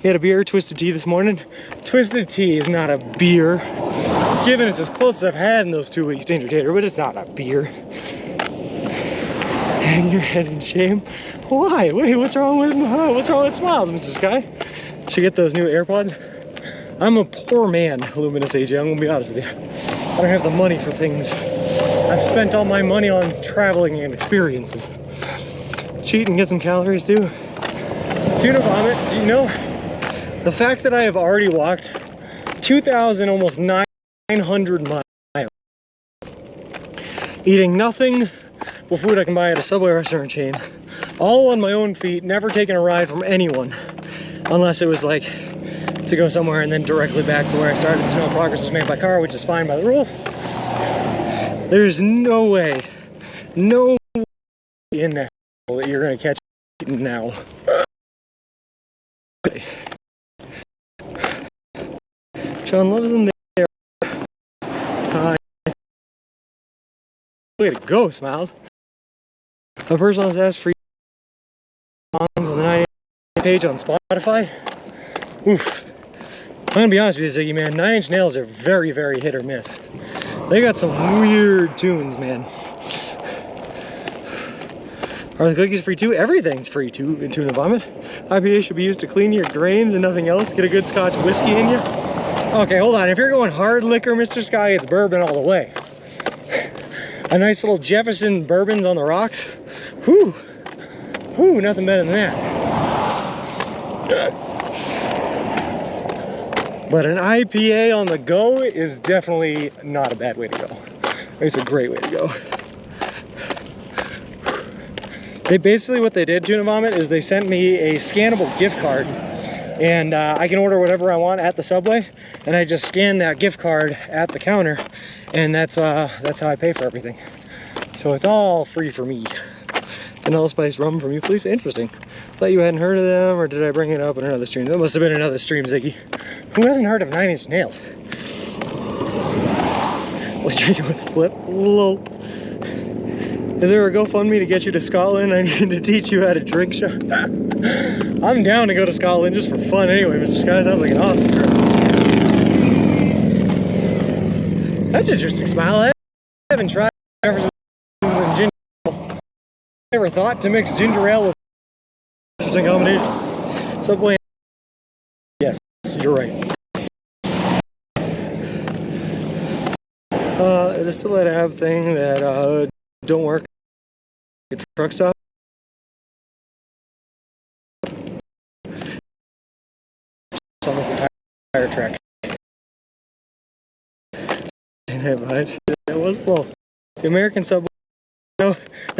We had a beer, Twisted Tea, this morning. Twisted Tea is not a beer, given it's as close as I've had in those 2 weeks, Danger Tater, but it's not a beer. Hang your head in shame. Why? Wait, what's wrong with smiles, Mr. Sky? Should get those new AirPods. I'm a poor man, Luminous AJ, I'm gonna be honest with you. I don't have the money for things. I've spent all my money on traveling and experiences. Cheat and get some calories too. Tuna vomit, do you know the fact that I have already walked 2,000, almost 900 miles, eating nothing but food I can buy at a Subway restaurant chain, all on my own feet, never taking a ride from anyone, unless it was like to go somewhere and then directly back to where I started, so no progress was made by car, which is fine by the rules. There's no way in that that you're gonna catch now. Sean loves them there. Way to go, Smiles. A person has asked for songs on the 9 page on Spotify. Oof. I'm gonna be honest with you, Ziggy, man. 9 Inch Nails are very, very hit or miss. They got some weird tunes, man. Are the cookies free too? Everything's free too in Tuna Vomit. IPA should be used to clean your drains and nothing else. Get a good Scotch whiskey in you. Okay, hold on. If you're going hard liquor, Mr. Sky, it's bourbon all the way. A nice little Jefferson bourbons on the rocks. Whew. Whew, nothing better than that. But an IPA on the go is definitely not a bad way to go. It's a great way to go. They basically, what they did, Tuna Vomit, is they sent me a scannable gift card, and I can order whatever I want at the Subway, and I just scan that gift card at the counter, and that's how I pay for everything. So it's all free for me. Vanilla Spice rum from you, please. Interesting. Thought you hadn't heard of them, or did I bring it up in another stream? That must have been another stream, Ziggy. Who hasn't heard of 9 Inch Nails? Was drinking with Flip? Lol. Is there a GoFundMe to get you to Scotland? I need to teach you how to drink shot. I'm down to go to Scotland just for fun anyway, Mr. Sky. Sounds like an awesome trip. That's an interesting smile. I haven't tried Jefferson's and ginger ale. Never thought to mix ginger ale with interesting combination. Subway. Yes, you're right. Is it still that app thing that don't work at truck stop? It's on this entire track. But it was low. The American Subway. No,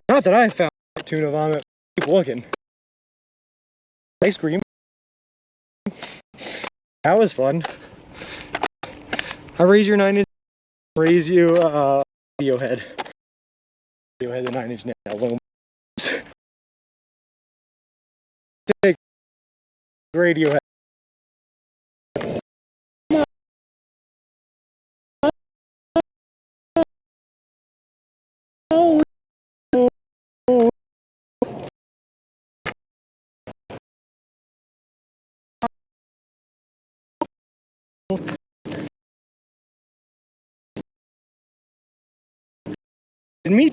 not that I found tuna vomit. Keep looking. Ice cream. That was fun. I raise your 9-inch. Raise you Radiohead. Radiohead the 9-inch nails. Take Radiohead. Me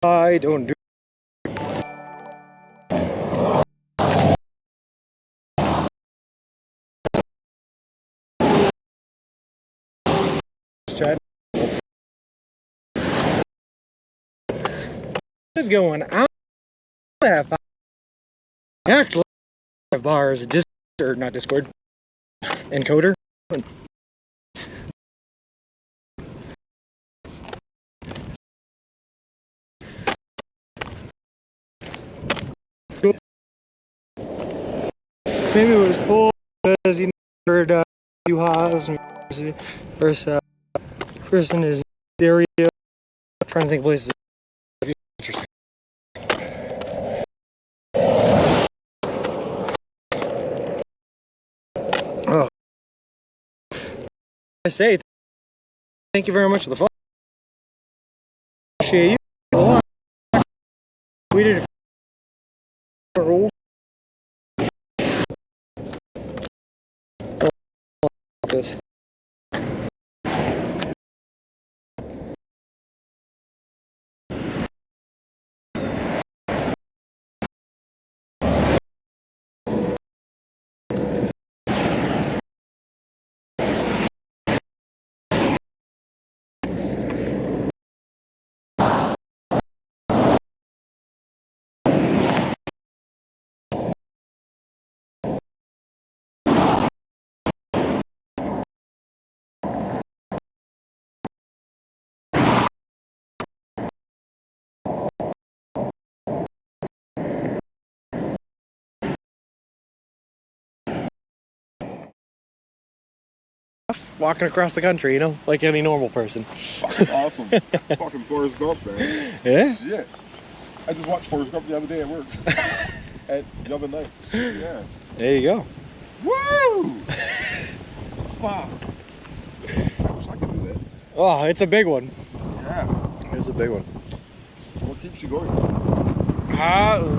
I don't do Chad. What is going on? Actually, bars, or not Discord, encoder. Maybe it was cool because he heard you Haas and first person is area. Trying to think of places. Interesting. Oh, I say thank you very much for the fun. Appreciate you a lot. We did it for old. This. Walking across the country, you know, like any normal person. Fucking awesome. Fucking Forrest Gump, man. Yeah? Shit. I just watched Forrest Gump the other day at work. At Yellow Night. Yeah. There you go. Woo! Fuck. I wish I could do that. Oh, it's a big one. Yeah. It's a big one. What keeps you going?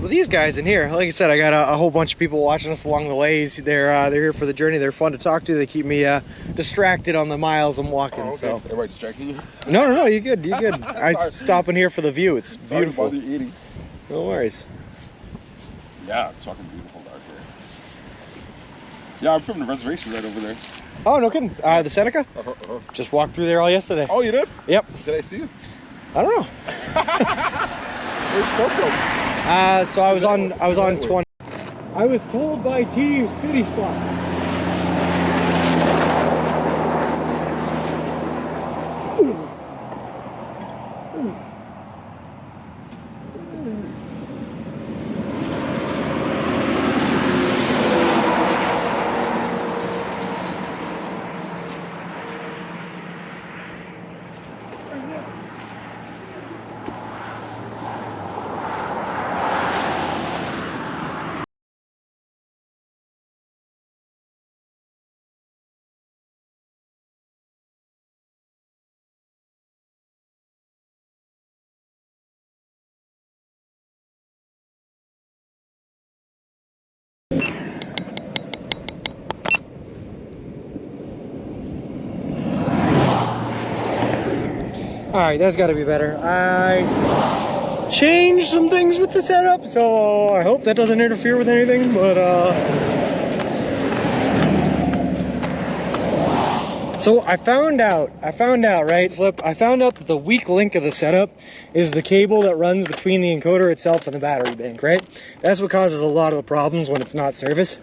These guys in here, like I said, I got a whole bunch of people watching us along the ways. They're here for the journey. They're fun to talk to. They keep me distracted on the miles I'm walking. Oh, okay. So. Everybody distracting you? No, you're good. You're good. I stop in here for the view. It's beautiful. Sorry to bother you eating. No worries. Yeah, it's fucking beautiful out Yeah, I'm from the reservation right over there. Oh, no kidding. The Seneca? Just walked through there all yesterday. Oh, you did? Yep. Did I see you? I don't know. Where's Porto? So I was on 20. I was told by Team City Spot. Alright, that's gotta be better. I changed some things with the setup, so I hope that doesn't interfere with anything, but so I found out, right, Flip? I found out that the weak link of the setup is the cable that runs between the encoder itself and the battery bank, right? That's what causes a lot of the problems when it's not serviced.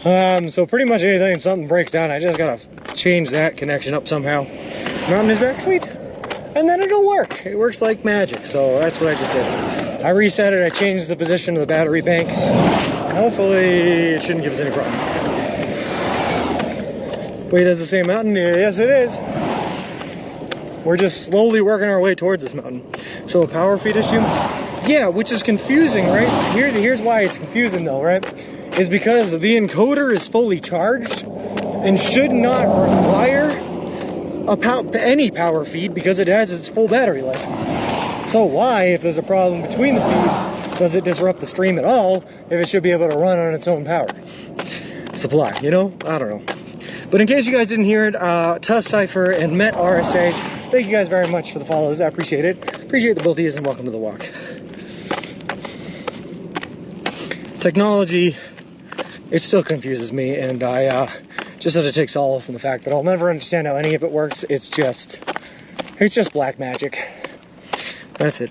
So pretty much anything, if something breaks down, I just gotta change that connection up somehow. Mountain is back, sweet. And then it'll work. It works like magic, so that's what I just did. I reset it, I changed the position of the battery bank. Hopefully it shouldn't give us any problems. Wait, that's the same mountain? Yes, it is. We're just slowly working our way towards this mountain. So a power feed issue? Yeah, which is confusing, right? Here's why it's confusing though, right? Is because the encoder is fully charged and should not require any power feed because it has its full battery life. So why, if there's a problem between the feed, does it disrupt the stream at all if it should be able to run on its own power supply, you know? I don't know. But in case you guys didn't hear it, Tuss Cypher and Met RSA, thank you guys very much for the follows. I appreciate it. Appreciate the both of you and welcome to the walk. Technology, it still confuses me, and I just have to take solace in the fact that I'll never understand how any of it works. It's just black magic. That's it.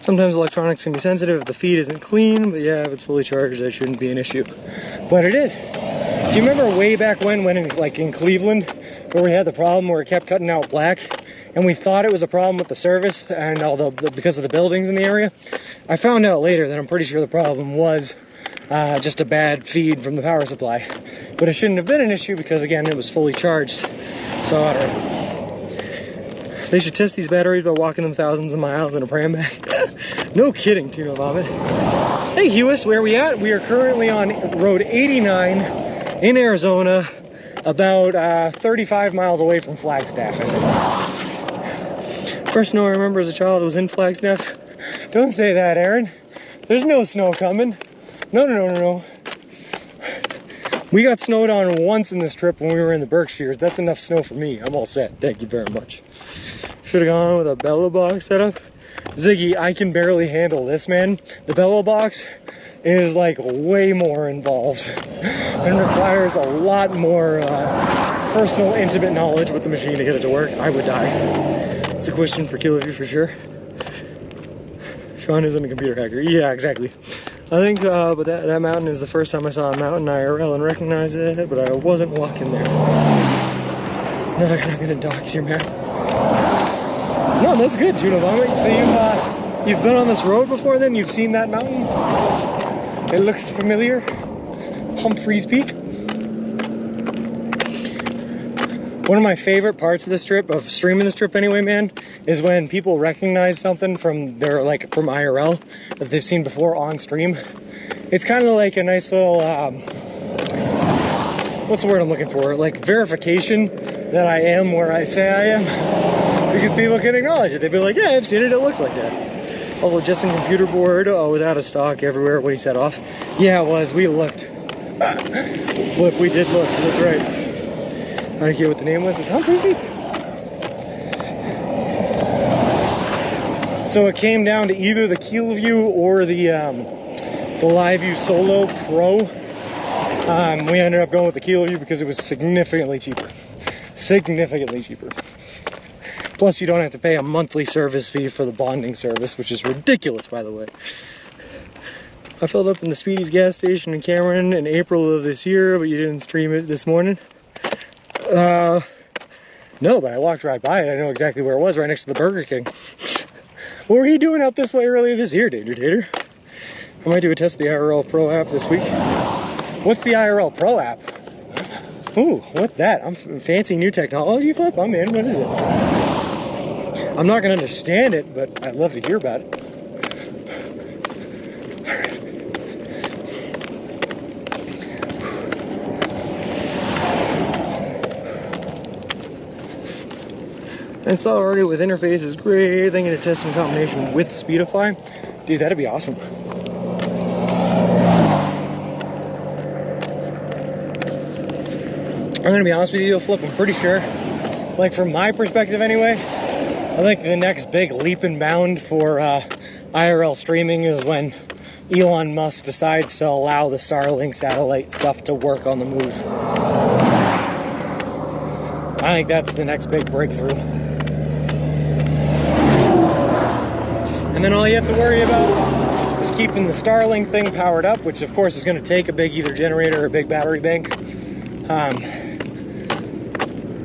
Sometimes electronics can be sensitive if the feed isn't clean, but yeah, if it's fully charged, that shouldn't be an issue. But it is. Do you remember way back when in Cleveland, where we had the problem where it kept cutting out black, and we thought it was a problem with the service and all because of the buildings in the area? I found out later that I'm pretty sure the problem was just a bad feed from the power supply. But it shouldn't have been an issue because, again, it was fully charged. So, I don't know. They should test these batteries by walking them thousands of miles in a pram bag. No kidding, Tino Vomit. Hey, Hewis, where are we at? We are currently on Road 89 in Arizona, about 35 miles away from Flagstaff. First snow I remember as a child was in Flagstaff. Don't say that, Aaron. There's no snow coming. No. We got snowed on once in this trip when we were in the Berkshires. That's enough snow for me. I'm all set. Thank you very much. Should have gone with a bellow box setup. Ziggy, I can barely handle this, man. The bellow box is like way more involved and requires a lot more personal, intimate knowledge with the machine to get it to work. I would die. It's a question for Kill of You for sure. Sean isn't a computer hacker. Yeah, exactly. I think, but that mountain is the first time I saw a mountain IRL and recognized it, but I wasn't walking there. No, I'm not gonna dox your map. No, that's good, Tuna Vomit. So you've been on this road before then? You've seen that mountain? It looks familiar. Humphreys Peak. One of my favorite parts of this trip, of streaming this trip anyway, man, is when people recognize something from their, from IRL that they've seen before on stream. It's kind of like a nice little, what's the word I'm looking for? Like verification that I am where I say I am. Because people can acknowledge it. They'd be like, yeah, I've seen it, it looks like that. Also, Justin computer board was out of stock everywhere when he set off. Yeah, it was, we looked. Look, we did look, that's right. I don't care what the name was. It's Humphreys Peak. So it came down to either the Keel View or the Live View Solo Pro. We ended up going with the Kilo View because it was significantly cheaper. Significantly cheaper. Plus, you don't have to pay a monthly service fee for the bonding service, which is ridiculous, by the way. I filled up in the Speedy's gas station in Cameron in April of this year, but you didn't stream it this morning. No, but I walked right by it. I know exactly where it was, right next to the Burger King. What were you doing out this way earlier this year, Danger Tater? I might do a test of the IRL Pro app this week. What's the IRL Pro app? Ooh, what's that? I'm fancy new technology, Flip? I'm in. What is it? I'm not going to understand it, but I'd love to hear about it. Install already with interface is great. Thinking of testing combination with Speedify. Dude, that'd be awesome. I'm gonna be honest with you, Flip, I'm pretty sure, like from my perspective anyway, I think the next big leap and bound for IRL streaming is when Elon Musk decides to allow the Starlink satellite stuff to work on the move. I think that's the next big breakthrough. And then all you have to worry about is keeping the Starlink thing powered up, which of course is going to take a big either generator or a big battery bank.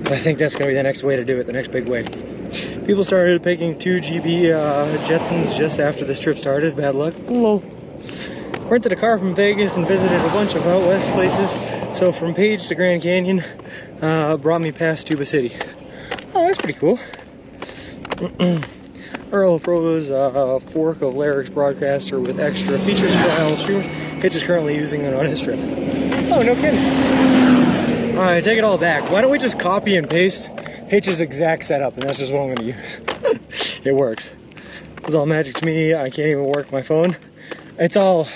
But I think that's going to be the next way to do it, the next big way. People started picking 2 GB Jetsons just after this trip started. Bad luck. Lol. Rented a car from Vegas and visited a bunch of out west places. So from Page to Grand Canyon, brought me past Tuba City. Oh, that's pretty cool. IRL Pro is a fork of Lyric's broadcaster with extra features for IRL streamers. Hitch is currently using it on his trip. Oh, no kidding. Alright, take it all back. Why don't we just copy and paste Hitch's exact setup, and that's just what I'm going to use. It works. It's all magic to me. I can't even work my phone. It's all...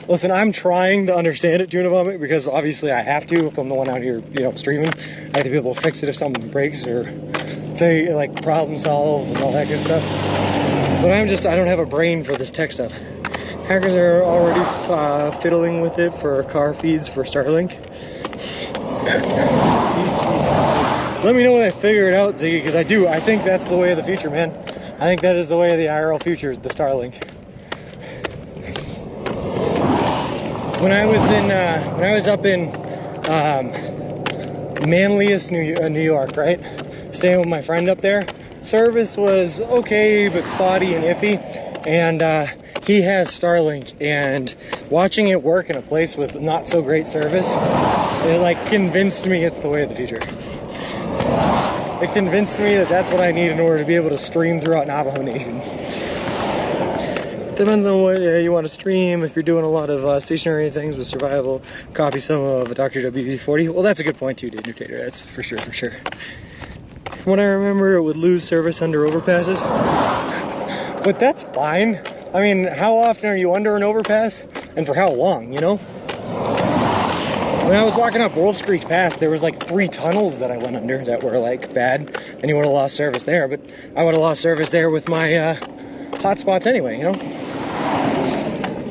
Listen, I'm trying to understand it, Tuna Vomit, because obviously I have to if I'm the one out here, you know, streaming. I have to be able to fix it if something breaks or they like problem solve and all that good stuff. But I don't have a brain for this tech stuff. Hackers are already fiddling with it for car feeds for Starlink. Let me know when I figure it out, Ziggy, because I think that's the way of the future, man. I think that is the way of the IRL future, is the Starlink. When I was up in Manlius, New York, right? Staying with my friend up there. Service was okay, but spotty and iffy. And he has Starlink, and watching it work in a place with not so great service, it like convinced me it's the way of the future. It convinced me that that's what I need in order to be able to stream throughout Navajo Nation. Depends on what you want to stream. If you're doing a lot of stationary things with survival, copy some of Dr. WD-40. Well, that's a good point too, Danger Tater. That's for sure, for sure. From what I remember, it would lose service under overpasses. But that's fine. I mean, how often are you under an overpass? And for how long, you know? When I was walking up Wolf Creek Pass, there was like 3 tunnels that I went under that were like bad. And you would have lost service there, but I would have lost service there with my hotspots anyway, you know?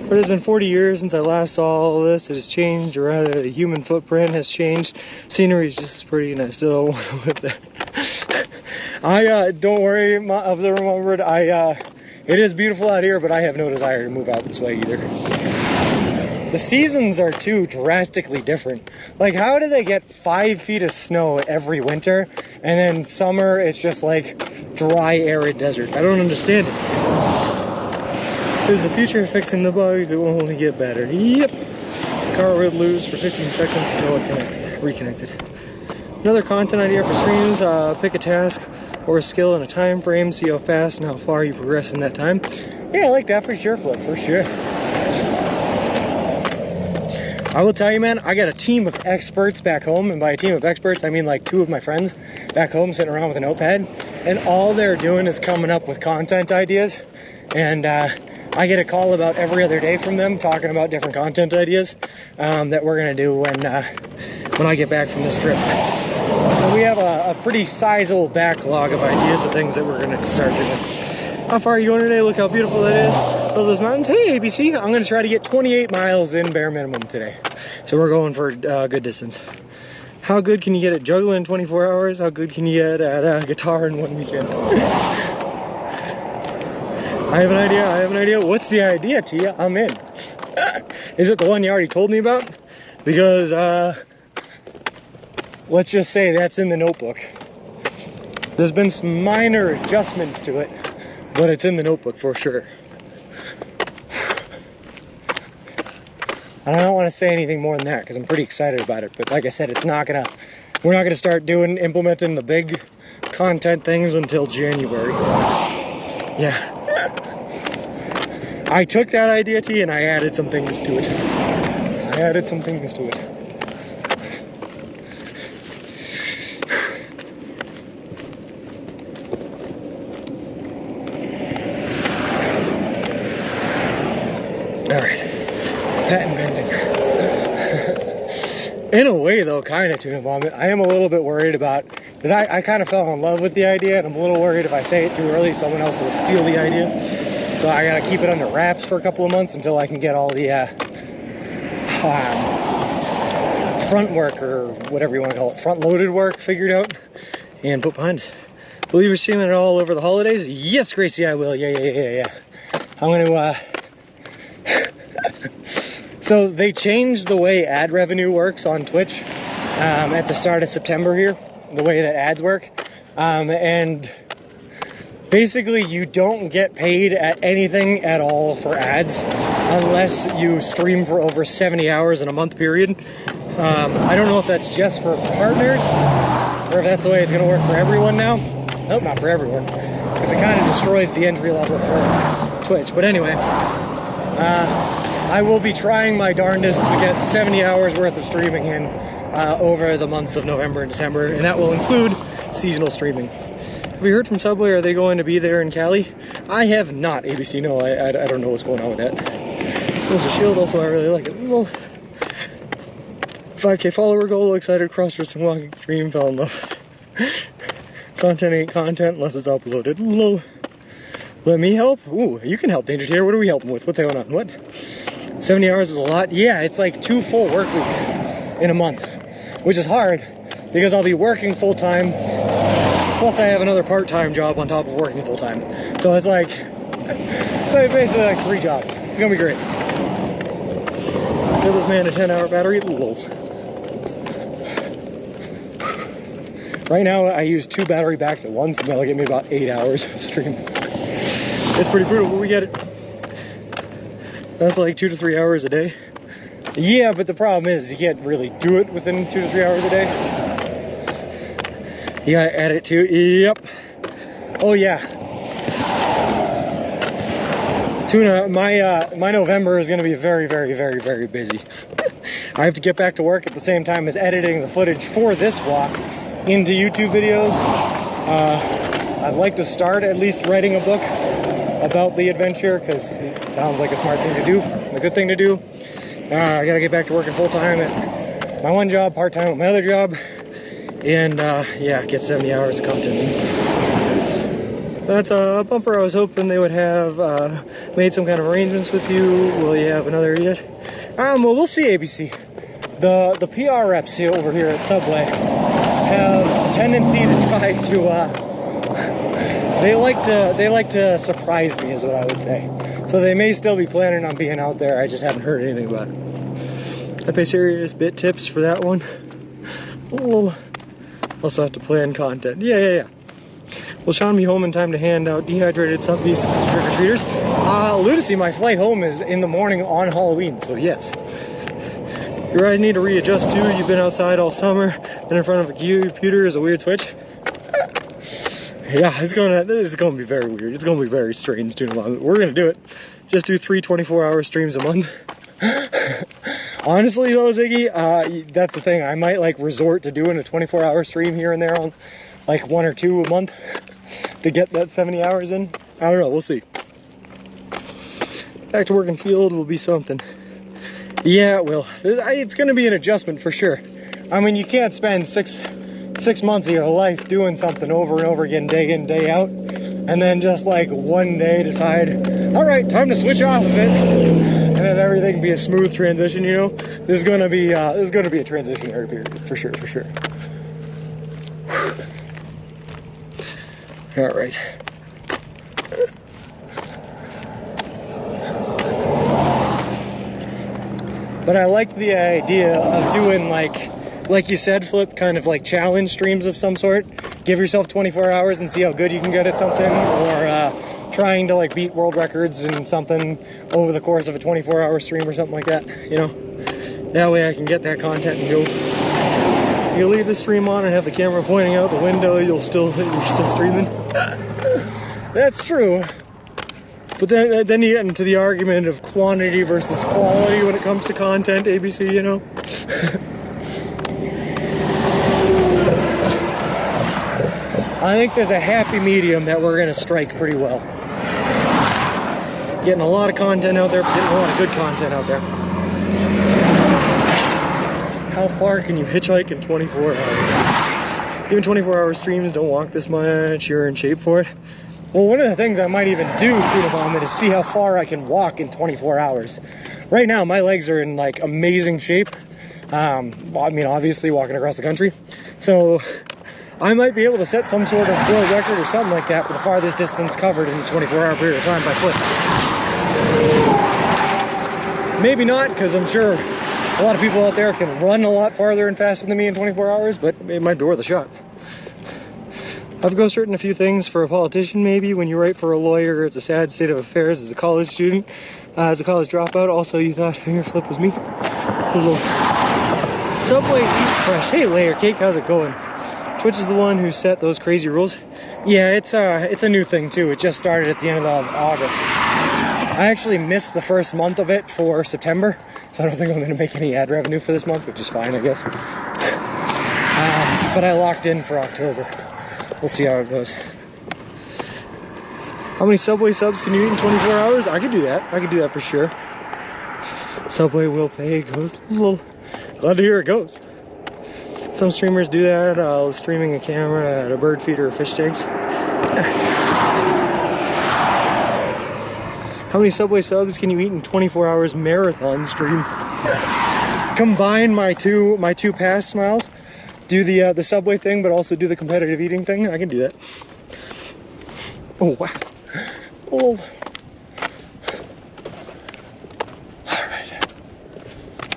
But it's been 40 years since I last saw all this. It has changed, or rather the human footprint has changed. Scenery is just as pretty, and I still don't want to live there. Don't worry, remembered, it is beautiful out here, but I have no desire to move out this way either. The seasons are too drastically different. Like, how do they get 5 feet of snow every winter, and then summer it's just like dry, arid desert? I don't understand it. Is the future fixing the bugs? It will only get better. Yep. The car would lose for 15 seconds until it reconnected. Another content idea for streams, pick a task or a skill in a time frame, see how fast and how far you progress in that time. Yeah, I like that for sure, Flip, for sure. I will tell you, man, I got a team of experts back home, and by a team of experts, I mean like 2 of my friends back home sitting around with a notepad, and all they're doing is coming up with content ideas, and I get a call about every other day from them talking about different content ideas that we're gonna do when I get back from this trip. So we have a pretty sizable backlog of ideas of things that we're gonna start doing. How far are you going today? Look how beautiful that is. of those mountains. Hey, ABC, I'm going to try to get 28 miles in bare minimum today. So we're going for good distance. How good can you get at juggling in 24 hours? How good can you get at guitar in 1 weekend? I have an idea. What's the idea, Tia? I'm in. Is it the one you already told me about? Because, let's just say that's in the notebook. There's been some minor adjustments to it, but it's in the notebook for sure. And I don't want to say anything more than that because I'm pretty excited about it. But like I said, we're not gonna start implementing the big content things until January. Yeah. I took that idea, T, and I added some things to it. All right, patent pending. In a way, though, kind of tuna vomit. I am a little bit worried about, because I kind of fell in love with the idea, and I'm a little worried if I say it too early, someone else will steal the idea. So I gotta keep it under wraps for a couple of months until I can get all the front work, or whatever you want to call it, front-loaded work figured out and put behind us. Will you be streaming it all over the holidays? Yes, Gracie, I will. Yeah. I'm gonna, So they changed the way ad revenue works on Twitch at the start of September here, the way that ads work. And basically you don't get paid at anything at all for ads unless you stream for over 70 hours in a month period. I don't know if that's just for partners or if that's the way it's going to work for everyone now. Nope, not for everyone, because it kind of destroys the entry level for Twitch. But anyway, I will be trying my darndest to get 70 hours worth of streaming in over the months of November and December, and that will include seasonal streaming. Have you heard from Subway? Are they going to be there in Cali? I have not, ABC. No, I don't know what's going on with that. There's a shield, also I really like it. Little 5K follower goal, excited, cross-dressing, walking, stream, fell in love. Content ain't content unless it's uploaded. Lol. Let me help? Ooh, you can help, Danger Tater. What are we helping with? What's going on? What? 70 hours is a lot? Yeah, it's like 2 full work weeks in a month, which is hard because I'll be working full-time, plus I have another part-time job on top of working full-time. So it's like basically like 3 jobs. It's gonna be great. Give this man a 10-hour battery. Lol. Right now I use 2 battery backs at once, and that'll get me about 8 hours of stream. It's pretty brutal, but we get it. That's like 2 to 3 hours a day. Yeah, but the problem is you can't really do it within 2 to 3 hours a day. You gotta add it to, yep. Oh yeah. Tuna, my November is gonna be very, very, very, very busy. I have to get back to work at the same time as editing the footage for this walk into YouTube videos. I'd like to start at least writing a book about the adventure, because it sounds like a smart thing to do, a good thing to do. I gotta get back to working full-time at my one job, part-time at my other job, and yeah, get 70 hours of content in. That's a bumper. I was hoping they would have made some kind of arrangements with you. Will you have another yet? Well, we'll see, ABC. The PR reps here over here at Subway have a tendency to try to they like to surprise me, is what I would say. So they may still be planning on being out there. I just haven't heard anything about it. I pay serious bit tips for that one. We'll also have to plan content. Yeah. Will Sean be home in time to hand out dehydrated subbies to trick-or-treaters? Lunacy, my flight home is in the morning on Halloween, so yes. Your eyes need to readjust too. You've been outside all summer, then in front of a computer is a weird switch. Yeah, this is going to be very weird. It's going to be very strange doing a lot. We're going to do it. Just do 3 24-hour streams a month. Honestly though, Ziggy, that's the thing. I might like resort to doing a 24-hour stream here and there on like 1 or 2 a month to get that 70 hours in. I don't know, we'll see. Back to work in field will be something. Yeah, it will. It's going to be an adjustment for sure. I mean, you can't spend six months of your life doing something over and over again, day in, day out. and then just like one day decide, all right, time to switch off of it, and then everything be a smooth transition. You know, this is gonna be a transitionary period for sure, for sure. All right. But I like the idea of doing like you said, Flip, kind of like challenge streams of some sort. Give yourself 24 hours and see how good you can get at something, or trying to like beat world records in something over the course of a 24-hour stream or something like that, you know? That way I can get that content and go. You leave the stream on and have the camera pointing out the window, you're still streaming. That's true. But then you get into the argument of quantity versus quality when it comes to content, ABC, you know? I think there's a happy medium that we're gonna strike pretty well. Getting a lot of content out there, but getting a lot of good content out there. How far can you hitchhike in 24 hours? Even 24-hour streams don't walk this much, you're in shape for it. Well, one of the things I might even do, Tuna Vomit, is see how far I can walk in 24 hours. Right now, my legs are in like amazing shape. I mean, obviously walking across the country. So I might be able to set some sort of world record or something like that for the farthest distance covered in a 24-hour period of time by foot. Maybe not, because I'm sure a lot of people out there can run a lot farther and faster than me in 24 hours, but it might be worth a shot. I've ghost written a few things for a politician, maybe. When you write for a lawyer, it's a sad state of affairs as a college student, as a college dropout. Also, you thought finger flip was me. A little Subway Eat Fresh. Hey, Layer Cake, how's it going? Twitch is the one who set those crazy rules. Yeah, it's a new thing too. It just started at the end of August. I actually missed the first month of it for September, so I don't think I'm going to make any ad revenue for this month, which is fine, I guess. But I locked in for October. We'll see how it goes. How many Subway subs can you eat in 24 hours? I could do that. I could do that for sure. Subway will pay goes little. Glad to hear it goes. Some streamers do that, streaming a camera at a bird feeder or fish tanks. How many Subway subs can you eat in 24 hours marathon stream? Combine my two past miles. Do the Subway thing, but also do the competitive eating thing. I can do that. Oh, wow. Oh. Alright.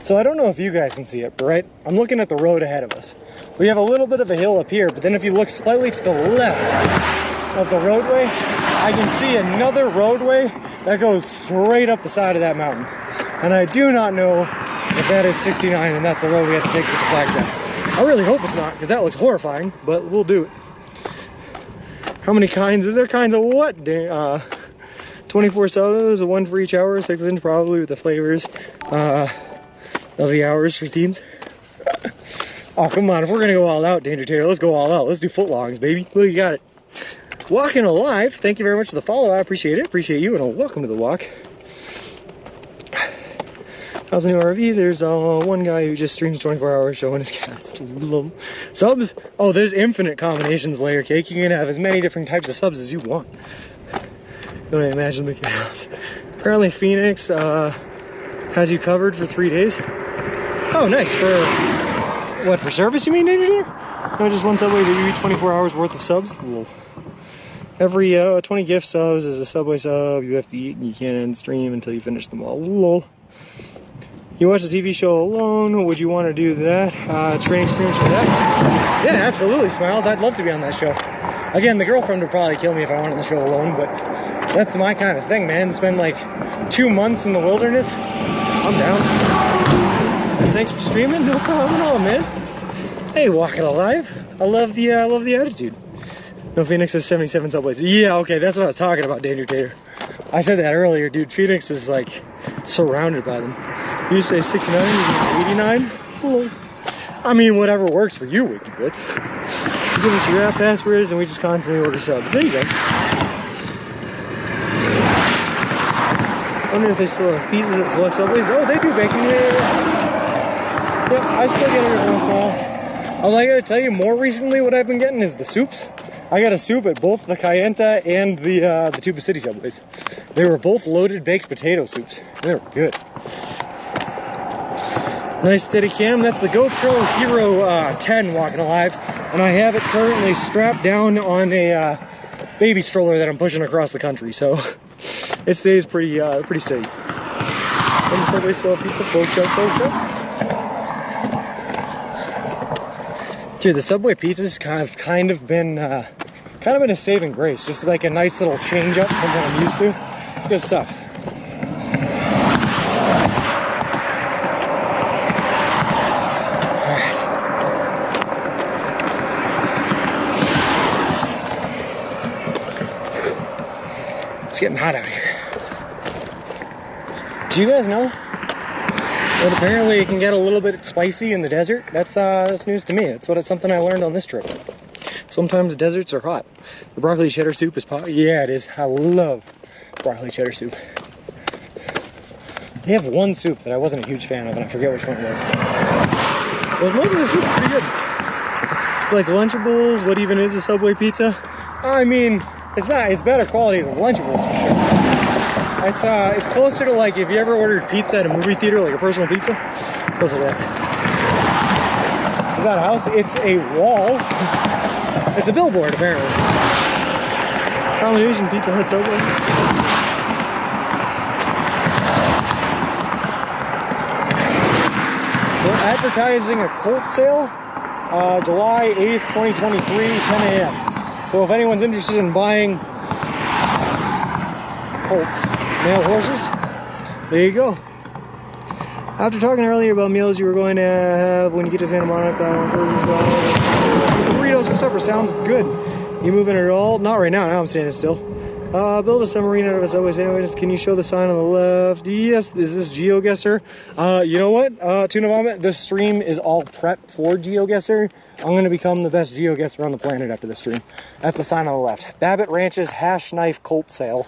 So I don't know if you guys can see it, but right? I'm looking at the road ahead of us. We have a little bit of a hill up here, but then if you look slightly to the left of the roadway, I can see another roadway that goes straight up the side of that mountain. And I do not know if that is 69 and that's the road we have to take to get the Flagstaff. I really hope it's not, because that looks horrifying, but we'll do it. How many kinds? Is there kinds of what? 24 subs, one for each hour, 6 inch probably with the flavors of the hours for themes. Oh, come on, if we're gonna go all out, Danger Tater, let's go all out. Let's do footlongs, baby. Look, you got it. Walking Alive, thank you very much for the follow. I appreciate it. Appreciate you, and welcome to the walk. How's the new RV? There's one guy who just streams 24 hours showing his cats. Subs? Oh, there's infinite combinations, Layer Cake. You can have as many different types of subs as you want. Don't imagine the chaos. Apparently Phoenix has you covered for 3 days. Oh, nice. For what, for service you mean, Danger Deer? No, just one Subway that you eat 24 hours worth of subs? Lol. Every 20 gift subs is a Subway sub you have to eat, and you can't end stream until you finish them all. Lol. You watch the TV show alone, would you want to do that? Training streams for that? Yeah, absolutely, Smiles. I'd love to be on that show. Again, the girlfriend would probably kill me if I went on the show alone, but that's my kind of thing, man. Spend like 2 months in the wilderness. I'm down. Thanks for streaming. No problem at all, man. Hey, Walking Alive. I love the attitude. No, Phoenix has 77 subways. Yeah, okay, that's what I was talking about, Danger Tater. I said that earlier, dude. Phoenix is like surrounded by them. You say 69, you mean 89? Well, I mean, whatever works for you, Wiki Bits. You give us your app passwords and we just constantly order subs. There you go. I wonder if they still have pizzas at select subways. Oh, they do baking. Yeah. Yep, I still get it every once in a while. Although I gotta tell you, more recently what I've been getting is the soups. I got a soup at both the Kayenta and the Tuba City Subways. They were both loaded baked potato soups. They were good. Nice steady cam. That's the GoPro Hero 10 walking alive, and I have it currently strapped down on a baby stroller that I'm pushing across the country, so it stays pretty steady. And the Subway still have pizza. Faux show, faux show. Dude, the Subway pizza's kind of been a saving grace. Just like a nice little change up from what I'm used to. It's good stuff. It's getting hot out here. Do you guys know that apparently it can get a little bit spicy in the desert? That's news to me. It's something I learned on this trip. Sometimes deserts are hot. The broccoli cheddar soup is yeah, it is. I love broccoli cheddar soup. They have one soup that I wasn't a huge fan of, and I forget which one it was. But most of the soup's pretty good. It's like Lunchables. What even is a Subway pizza? I mean, it's better quality than Lunchables for sure. It's closer to like if you ever ordered pizza at a movie theater, like a personal pizza. It's close to that. Is that a house? It's a wall. It's a billboard apparently. Combination Pizza Hut Subway. We're advertising a Colt sale, July 8th, 2023, 10 a.m. So if anyone's interested in buying Colts, male horses, there you go. After talking earlier about meals you were going to have when you get to Santa Monica, burritos for supper sounds good. You moving at all? Not right now. Now I'm standing still. Build a submarine out of a Subway sandwich. Can you show the sign on the left? Yes. Is this GeoGuessr? You know what? Tuna Vomit, this stream is all prepped for GeoGuessr. I'm going to become the best GeoGuessr on the planet after this stream. That's the sign on the left. Babbitt Ranch's Hash Knife Colt Sale.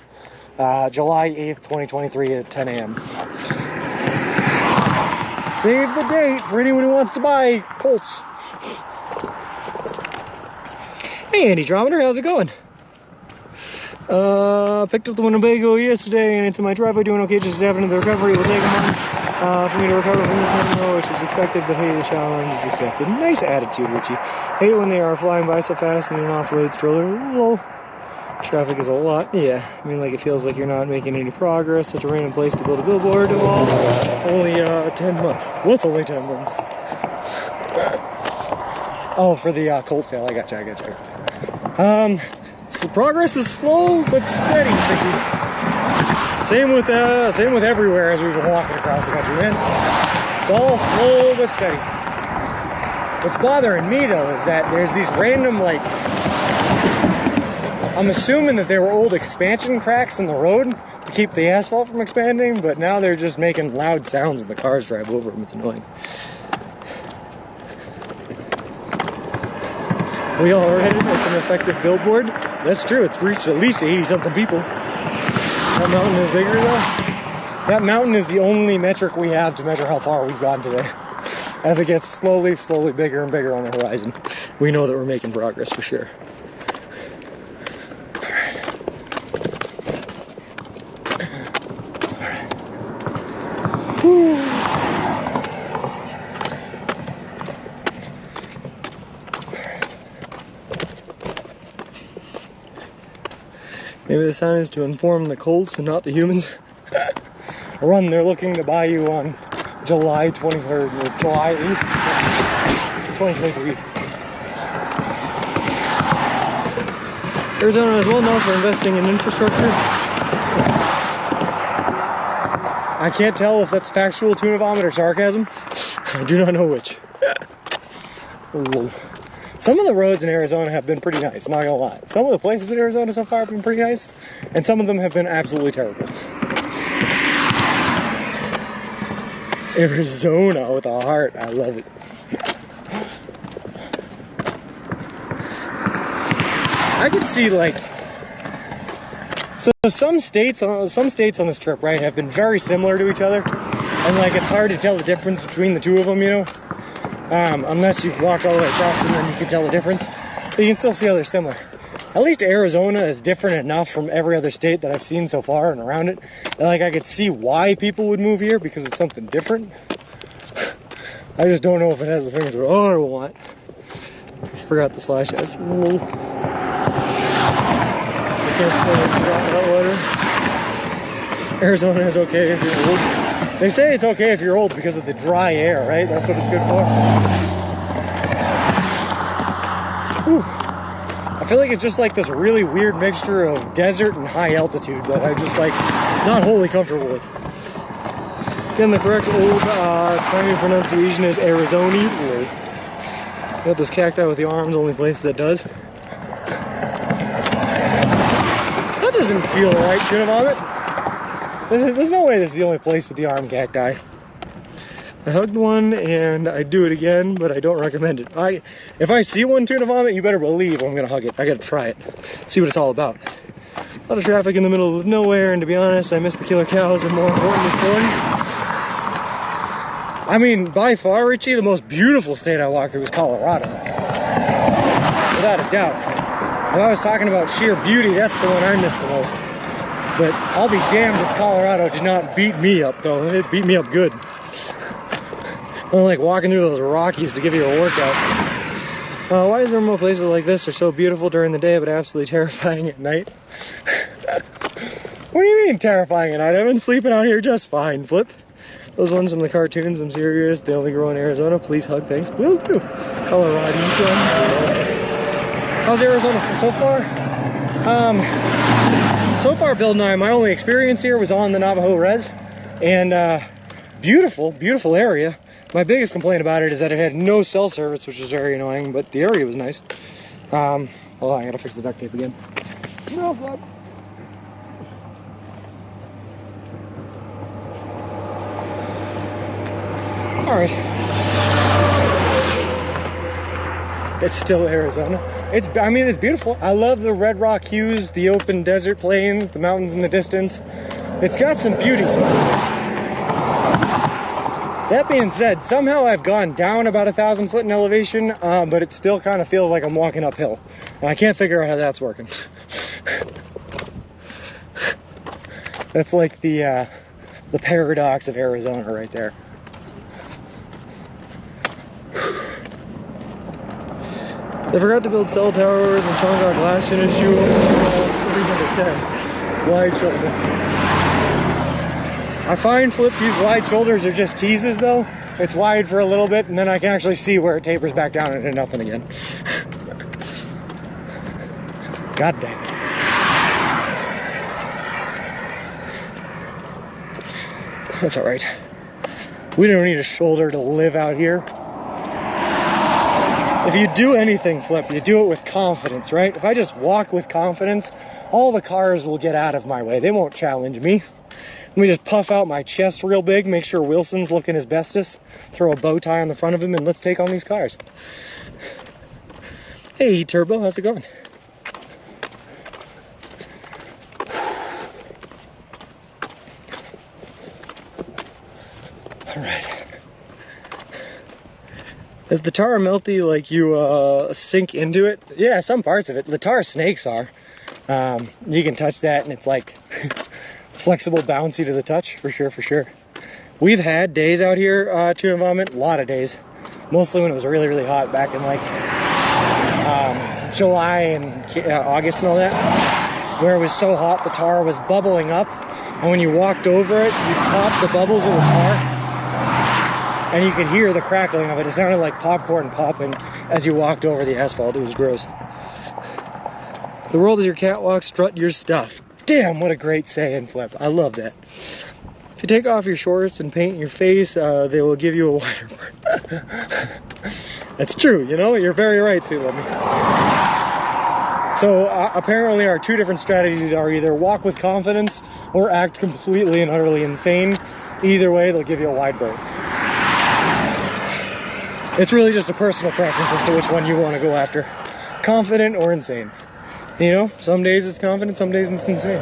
July 8th, 2023 at 10 a.m. Save the date for anyone who wants to buy Colts. Hey, Andy Drometer, how's it going? Picked up the Winnebago yesterday and it's in my driveway doing okay, just having the recovery. It will take a month for me to recover from this thing, which is expected, but hey, the challenge is accepted. Nice attitude, Richie. Hate it when they are flying by so fast in an off-road stroller. Lol. Traffic is a lot. Yeah, I mean, like, it feels like you're not making any progress. Such a random place to build a billboard. Well, only 10 months. What's only 10 months? Oh, for the Colt sale. I gotcha. So progress is slow but steady, Vicky. Same with everywhere as we've been walking across the country, man. It's all slow but steady. What's bothering me though is that there's these random, like, I'm assuming that they were old expansion cracks in the road to keep the asphalt from expanding, but now they're just making loud sounds when the cars drive over them. It's annoying. We all read it. It's an effective billboard. That's true. It's reached at least 80-something people. That mountain is bigger, though. That mountain is the only metric we have to measure how far we've gone today. As it gets slowly bigger and bigger on the horizon, we know that we're making progress for sure. Whew. Maybe the sign is to inform the Colts and not the humans. A run they're looking to buy you on July 23rd or July 8th, 2023. Arizona is well known for investing in infrastructure. I can't tell if that's factual tuna vomit or sarcasm. I do not know which. Some of the roads in Arizona have been pretty nice, not gonna lie. Some of the places in Arizona so far have been pretty nice, and some of them have been absolutely terrible. Arizona with a heart, I love it. I could see, like, so some states on this trip, right, have been very similar to each other, and like it's hard to tell the difference between the two of them, you know. unless you've walked all the way across them, then you can tell the difference. But you can still see how they're similar. At least Arizona is different enough from every other state that I've seen so far and around it. And like I could see why people would move here because it's something different. I just don't know if it has the things that I want. Forgot the slash S. I can't spell it without that water. Arizona is okay if you're old. They say it's okay if you're old because of the dry air, right? That's what it's good for. Whew. I feel like it's just like this really weird mixture of desert and high altitude that I'm just like not wholly comfortable with. Again, the correct old timey pronunciation is Arizona. Got this cacti with the arms, only place that does. That doesn't feel right, tuna vomit. There's no way this is the only place with the arm cacti. I hugged one and I'd do it again, but I don't recommend it. If I see one tuna vomit, you better believe I'm gonna hug it. I gotta try it, see what it's all about. A lot of traffic in the middle of nowhere, and to be honest, I miss the killer cows and more importantly, corn. I mean, by far, Richie, the most beautiful state I walked through was Colorado. Without a doubt. When I was talking about sheer beauty, that's the one I miss the most. But I'll be damned if Colorado did not beat me up, though. It beat me up good. I don't like walking through those Rockies to give you a workout. Why is there more places like this are so beautiful during the day, but absolutely terrifying at night? What do you mean terrifying at night? I've been sleeping out here just fine, Flip. Those ones from the cartoons, I'm serious. They only grow in Arizona. Please hug, thanks. Will do. Colorado. How's Arizona so far? So far, Bill and I, my only experience here was on the Navajo Res. And beautiful, beautiful area. My biggest complaint about it is that it had no cell service, which was very annoying, but the area was nice. Hold on, I gotta fix the duct tape again. No, Bob. All right. It's still Arizona. I mean, it's beautiful. I love the red rock hues, the open desert plains, the mountains in the distance. It's got some beauty to it. That being said, somehow I've gone down about 1,000 foot in elevation, but it still kind of feels like I'm walking uphill. And I can't figure out how that's working. That's like the paradox of Arizona right there. They forgot to build cell towers and strong glass units. 3 out of 10. Wide shoulder. I find, Flip, these wide shoulders are just teases though. It's wide for a little bit and then I can actually see where it tapers back down into nothing again. God damn it. That's alright. We don't need a shoulder to live out here. If you do anything, Flip, you do it with confidence, right? If I just walk with confidence, all the cars will get out of my way. They won't challenge me. Let me just puff out my chest real big, make sure Wilson's looking his bestest, throw a bow tie on the front of him, and let's take on these cars. Hey, Turbo, how's it going? All right. Is the tar melty like you sink into it? Yeah, some parts of it. The tar snakes are. You can touch that and it's like flexible, bouncy to the touch, for sure, for sure. We've had days out here, tuna vomit, a lot of days. Mostly when it was really, really hot back in like July and August and all that, where it was so hot the tar was bubbling up, and when you walked over it, you popped the bubbles in the tar, and you could hear the crackling of it. It sounded like popcorn popping as you walked over the asphalt. It was gross. The world is your catwalk, strut your stuff. Damn, what a great saying, Flip. I love that. If you take off your shorts and paint your face, they will give you a wider berth. That's true, you know? You're very right, Sweet Love Me. So apparently our two different strategies are either walk with confidence or act completely and utterly insane. Either way, they'll give you a wide berth. It's really just a personal preference as to which one you want to go after. Confident or insane. You know, some days it's confident, some days it's insane.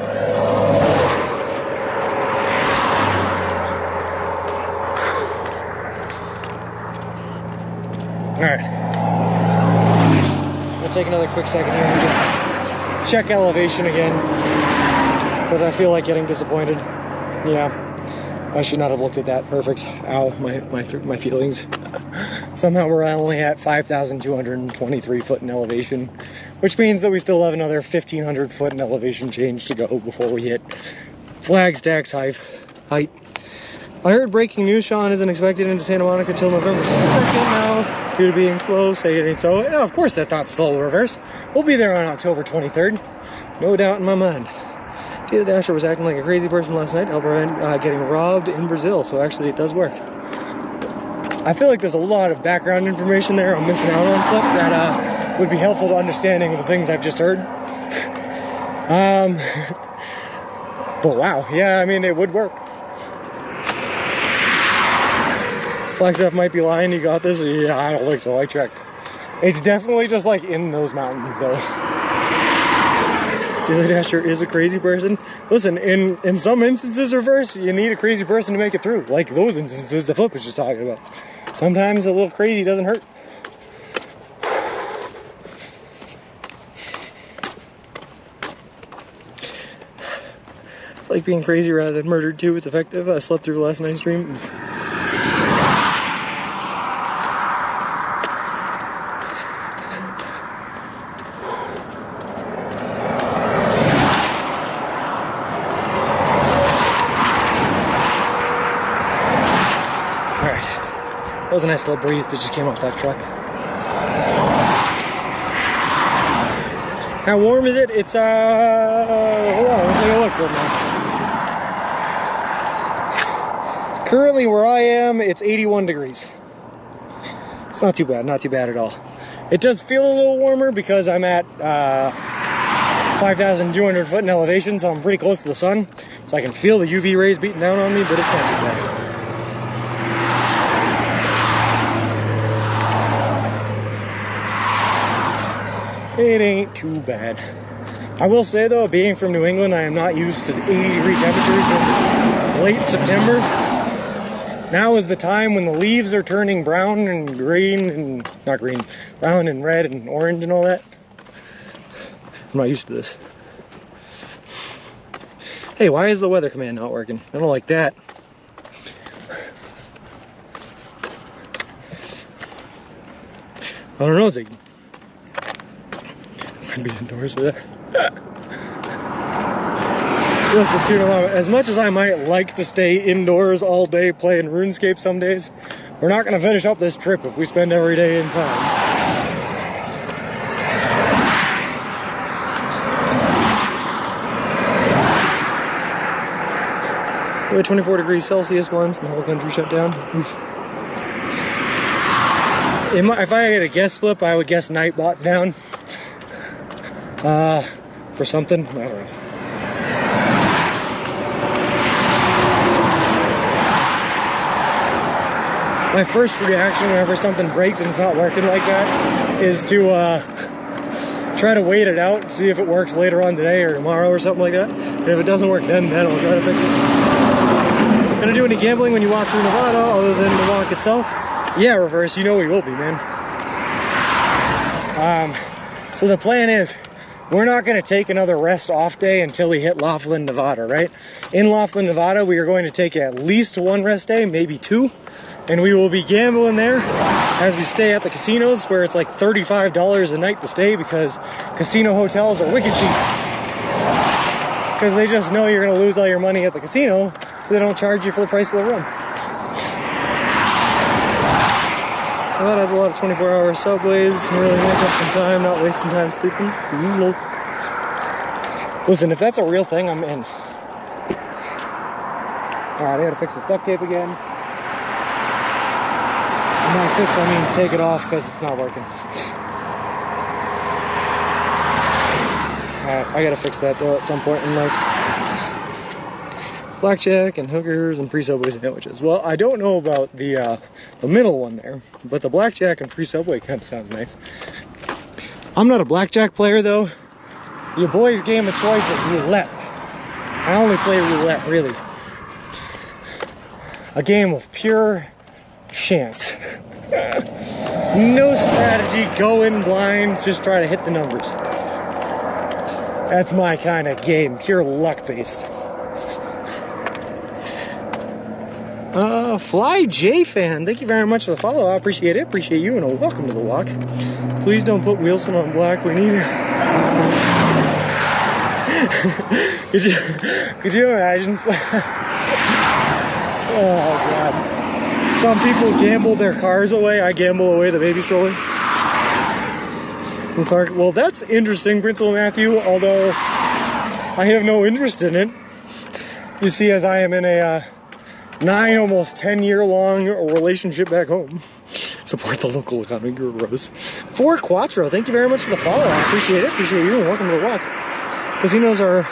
Alright. We'll take another quick second here and just check elevation again, because I feel like getting disappointed. Yeah, I should not have looked at that. Perfect. Ow, my feelings. Somehow we're only at 5,223 foot in elevation, which means that we still have another 1,500 foot in elevation change to go before we hit Flagstaff's height. I heard breaking news, Sean isn't expected into Santa Monica till November 2nd now, due to being slow. Say it ain't so. No, of course that's not slow, Reverse. We'll be there on October 23rd. No doubt in my mind. The Dasher was acting like a crazy person last night to help her getting robbed in Brazil, so actually it does work. I feel like there's a lot of background information there I'm missing out on, Flip, that would be helpful to understanding the things I've just heard. But wow, yeah, I mean, it would work. Flagstaff might be lying, you got this? Yeah, I don't think so, I checked. It's definitely just like in those mountains though. Daily Dasher is a crazy person. Listen, in some instances, Reverse, you need a crazy person to make it through. Like those instances the Flip was just talking about. Sometimes a little crazy doesn't hurt. I like being crazy rather than murdered too. It's effective. I slept through last night's stream. That was a nice little breeze that just came off that truck. How warm is it? It's, hold on, let's take a look real now. Currently where I am, it's 81 degrees. It's not too bad at all. It does feel a little warmer because I'm at 5,200 foot in elevation, so I'm pretty close to the sun. So I can feel the UV rays beating down on me, but it's not too bad. It ain't too bad. I will say though, being from New England, I am not used to 80-degree temperatures in late September. Now is the time when the leaves are turning brown and green, and not green, brown and red and orange and all that. I'm not used to this. Hey, why is the weather command not working? I don't like that. I don't know, Ziggy. I'd be indoors with it. Listen, Tuna Mama, as much as I might like to stay indoors all day playing RuneScape some days, we're not going to finish up this trip if we spend every day inside. We had 24 degrees Celsius once and the whole country shut down. Oof. If I had a guess, Flip, I would guess Nightbot's down. For something, I don't know. My first reaction whenever something breaks and it's not working like that is to try to wait it out, see if it works later on today or tomorrow or something like that. And if it doesn't work then I'll try to fix it. Gonna do any gambling when you walk through Nevada other than the walk itself? Yeah, Reverse, you know we will be, man. So the plan is, we're not going to take another rest off day until we hit Laughlin, Nevada, right? In Laughlin, Nevada, we are going to take at least one rest day, maybe two. And we will be gambling there as we stay at the casinos, where it's like $35 a night to stay because casino hotels are wicked cheap. Because they just know you're going to lose all your money at the casino, so they don't charge you for the price of the room. Well, that has a lot of 24-hour subways. Really make up some time, not wasting time sleeping. Listen, if that's a real thing, I'm in. Alright, I gotta fix the duct tape again. And by fix, I mean take it off because it's not working. Alright, I gotta fix that though at some point in life. Blackjack and hookers and free Subway sandwiches. Well, I don't know about the middle one there, but the blackjack and free Subway kind of sounds nice. I'm not a blackjack player though. Your boy's game of choice is roulette. I only play roulette, really. A game of pure chance. No strategy, go in blind, just try to hit the numbers. That's my kind of game, pure luck based. Fly J fan, thank you very much for the follow. I appreciate it. Appreciate you, and welcome to the walk. Please don't put Wilson on black. We need it. could you imagine? Oh God. Some people gamble their cars away. I gamble away the baby stroller. And Clark, well, that's interesting, Principal Matthew, although I have no interest in it. You see, as I am in a 9, almost 10-year-long relationship back home. Support the local economy, Rose. 4 Quattro, thank you very much for the follow. I appreciate it. Appreciate you, and welcome to the walk. Casinos are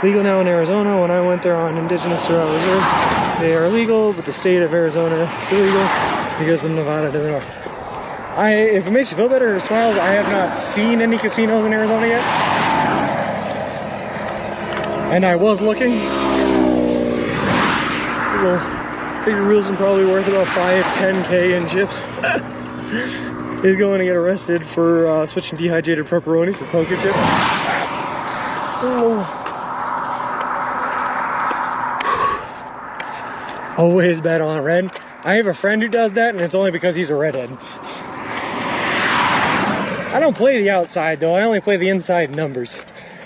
legal now in Arizona. When I went there on Indigenous Surround Reserve, they are legal, but the state of Arizona is illegal because of Nevada to the north. If it makes you feel better or smiles, I have not seen any casinos in Arizona yet. And I was looking. Little figure Wilson probably worth about 5-10K in chips. He's going to get arrested for switching dehydrated pepperoni for poker chips. Oh. Always bet on red. I have a friend who does that, and it's only because he's a redhead. I don't play the outside though, I only play the inside numbers.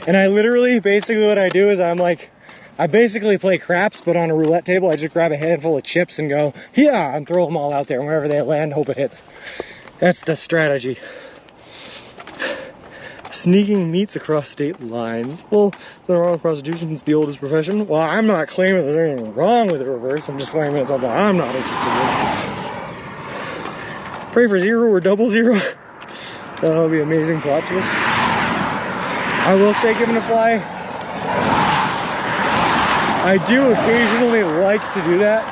And I literally, basically what I do is I basically play craps, but on a roulette table. I just grab a handful of chips and go, yeah, and throw them all out there. And wherever they land, hope it hits. That's the strategy. Sneaking meats across state lines. Well, the wrong prostitution is the oldest profession. Well, I'm not claiming that there's anything wrong with the reverse. I'm just claiming it's something I'm not interested in. Pray for 0 or 00. That'll be an amazing plot twist. I will say, given a fly, I do occasionally like to do that.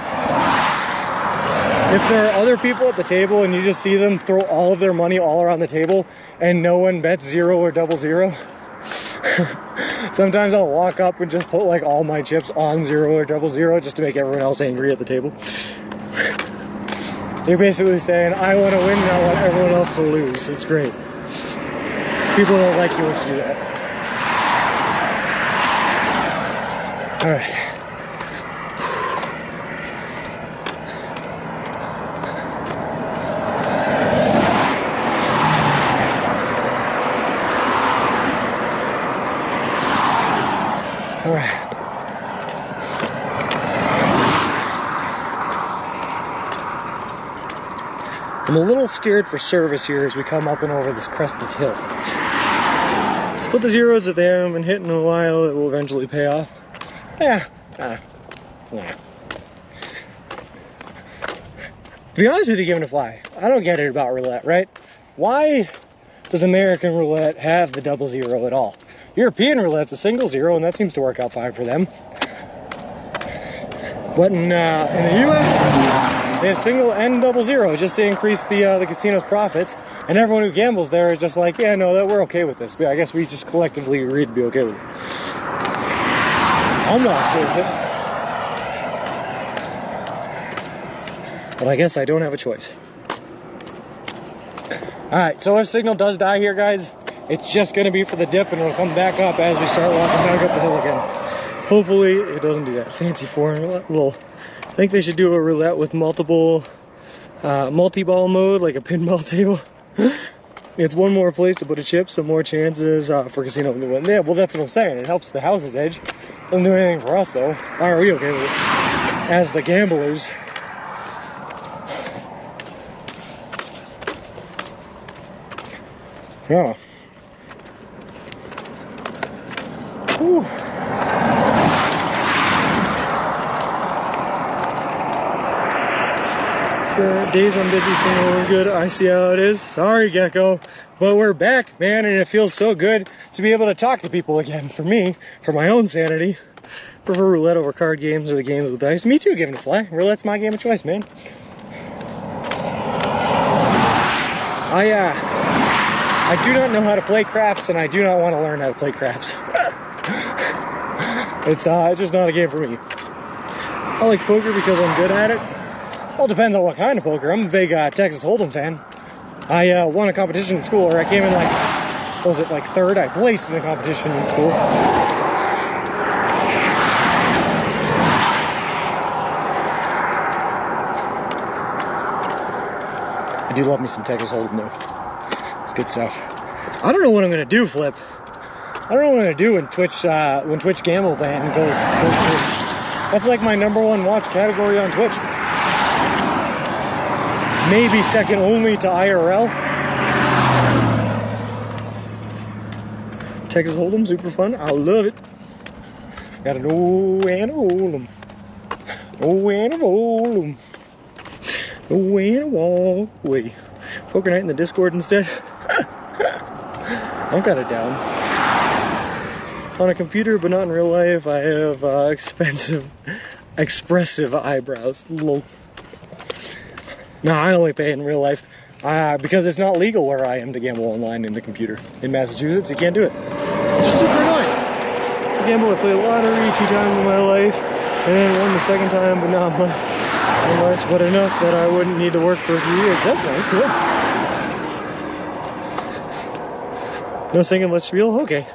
If there are other people at the table and you just see them throw all of their money all around the table and no one bets 0 or 00, sometimes I'll walk up and just put like all my chips on 0 or 00 just to make everyone else angry at the table. You're basically saying, I want to win and I want everyone else to lose. It's great. People don't like you once you do that. All right. All right. I'm a little scared for service here as we come up and over this crested hill. Let's put the zeros if they haven't been hit in a while. It will eventually pay off. Yeah. To be honest with you, given a fly, I don't get it about roulette, right? Why does American roulette have the 00 at all? European roulette's a single 0, and that seems to work out fine for them. But in the US, they have single and 00 just to increase the casino's profits, and everyone who gambles there is just like, yeah, no, we're okay with this. But I guess we just collectively agreed to be okay with it. I'm not okay with it. But I guess I don't have a choice. Alright, so if signal does die here, guys, it's just going to be for the dip, and it'll come back up as we start walking back up the hill again. Hopefully it doesn't do that. Fancy foreign little. I think they should do a roulette with multiple multi-ball mode, like a pinball table. It's one more place to put a chip, so more chances for casino to win. Yeah, well, that's what I'm saying. It helps the house's edge. Doesn't do anything for us though. Why are we okay with it? As the gamblers. Yeah. Whew. Sure, days on busy signal was good. I see how it is. Sorry, Gecko. But we're back, man, and it feels so good to be able to talk to people again. For me, for my own sanity. Prefer roulette over card games or the games with dice. Me too, given a fly. Roulette's my game of choice, man. I do not know how to play craps, and I do not want to learn how to play craps. It's just not a game for me. I like poker because I'm good at it, All depends on what kind of poker. I'm a big Texas Hold'em fan. I won a competition in school, or I came in like, what was it, like third? I placed in a competition in school. I do love me some Texas Hold'em though. It's good stuff. I don't know what I'm gonna do, Flip. I don't know what I'm gonna do when Twitch Gamble Ban goes through. That's like my #1 watch category on Twitch. Maybe second only to IRL. Texas Hold'em, super fun. I love it. Gotta know and hold 'em. Know and hold 'em. Know and walk away. Poker night in the Discord instead. I'm kind of down. On a computer, but not in real life, I have expressive eyebrows. Lol. No, I only pay in real life because it's not legal where I am to gamble online in the computer. In Massachusetts, you can't do it. It's just super annoying. I gamble, I played lottery 2 times in my life, and then won the second time, but not much, but enough that I wouldn't need to work for a few years. That's nice, yeah. No singing, let's reel? Okay.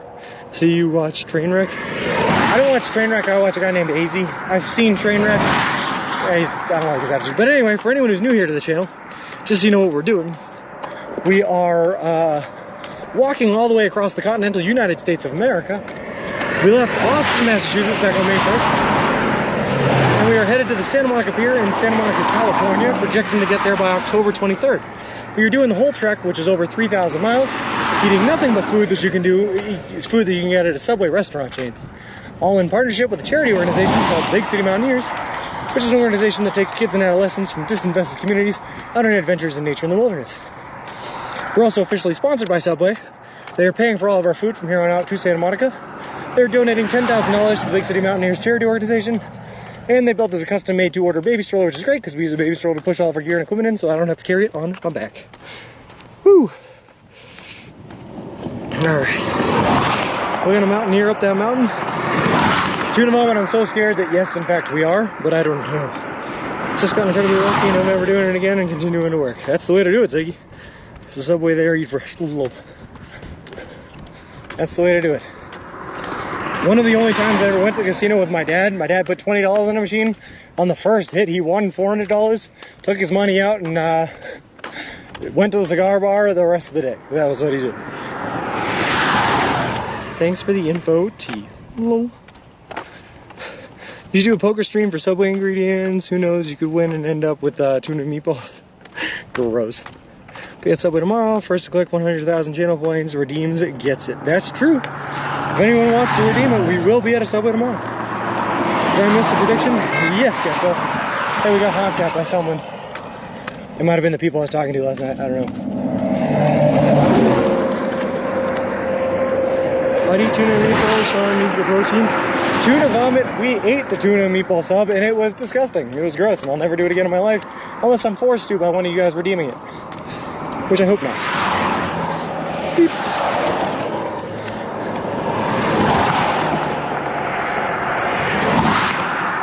So you watch Trainwreck? I don't watch Trainwreck, I watch a guy named AZ. I've seen Trainwreck. I don't like his attitude. But anyway, for anyone who's new here to the channel, just so you know what we're doing, we are walking all the way across the continental United States of America. We left Boston, Massachusetts back on May 1st. And we are headed to the Santa Monica Pier in Santa Monica, California, projecting to get there by October 23rd. We are doing the whole trek, which is over 3,000 miles, eating nothing but food that you can food that you can get at a Subway restaurant chain. All in partnership with a charity organization called Big City Mountaineers, which is an organization that takes kids and adolescents from disinvested communities out on adventures in nature and the wilderness. We're also officially sponsored by Subway. They are paying for all of our food from here on out to Santa Monica. They're donating $10,000 to the Big City Mountaineers charity organization. And they built us a custom-made to-order baby stroller, which is great because we use a baby stroller to push all of our gear and equipment in, so I don't have to carry it on my back. Woo! Alright. We're gonna mountaineer up that mountain. To the moment, I'm so scared that yes, in fact, we are, but I don't know. Just got incredibly lucky and I'm never doing it again and continuing to work. That's the way to do it, Ziggy. It's the Subway there, eat for love. That's the way to do it. One of the only times I ever went to the casino with my dad put $20 on a machine. On the first hit, he won $400, took his money out, and went to the cigar bar the rest of the day. That was what he did. Thanks for the info, T. Lol. You should do a poker stream for Subway ingredients. Who knows, you could win and end up with tuna meatballs. Gross. Be at Subway tomorrow. First to click 100,000 channel points redeems it, gets it. That's true. If anyone wants to redeem it, we will be at a Subway tomorrow. Did I miss the prediction? Yes, Gecko. Hey, we got honked at by someone. It might have been the people I was talking to last night. I don't know. I'd eat tuna meatballs. Sean needs the protein. Tuna vomit. We ate the tuna meatball sub and it was disgusting. It was gross and I'll never do it again in my life unless I'm forced to by one of you guys redeeming it. Which I hope not. Beep.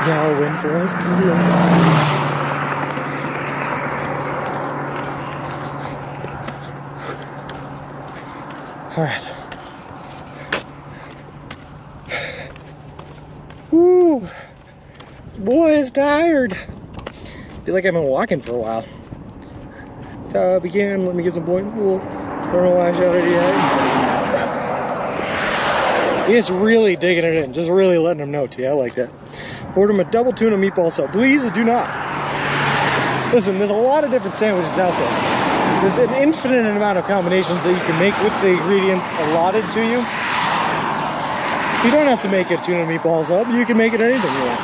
Yeah, I'll win for us. All right. Woo! Boy, is tired. Feel like I've been walking for a while. Top again. Let me get some points. Don't know why I shouted yet. He's really digging it in. Just really letting him know, T. I like that. Order him a double tuna meatball sub. Please do not. Listen, there's a lot of different sandwiches out there. There's an infinite amount of combinations that you can make with the ingredients allotted to you. You don't have to make a tuna meatball sub. You can make it anything you want.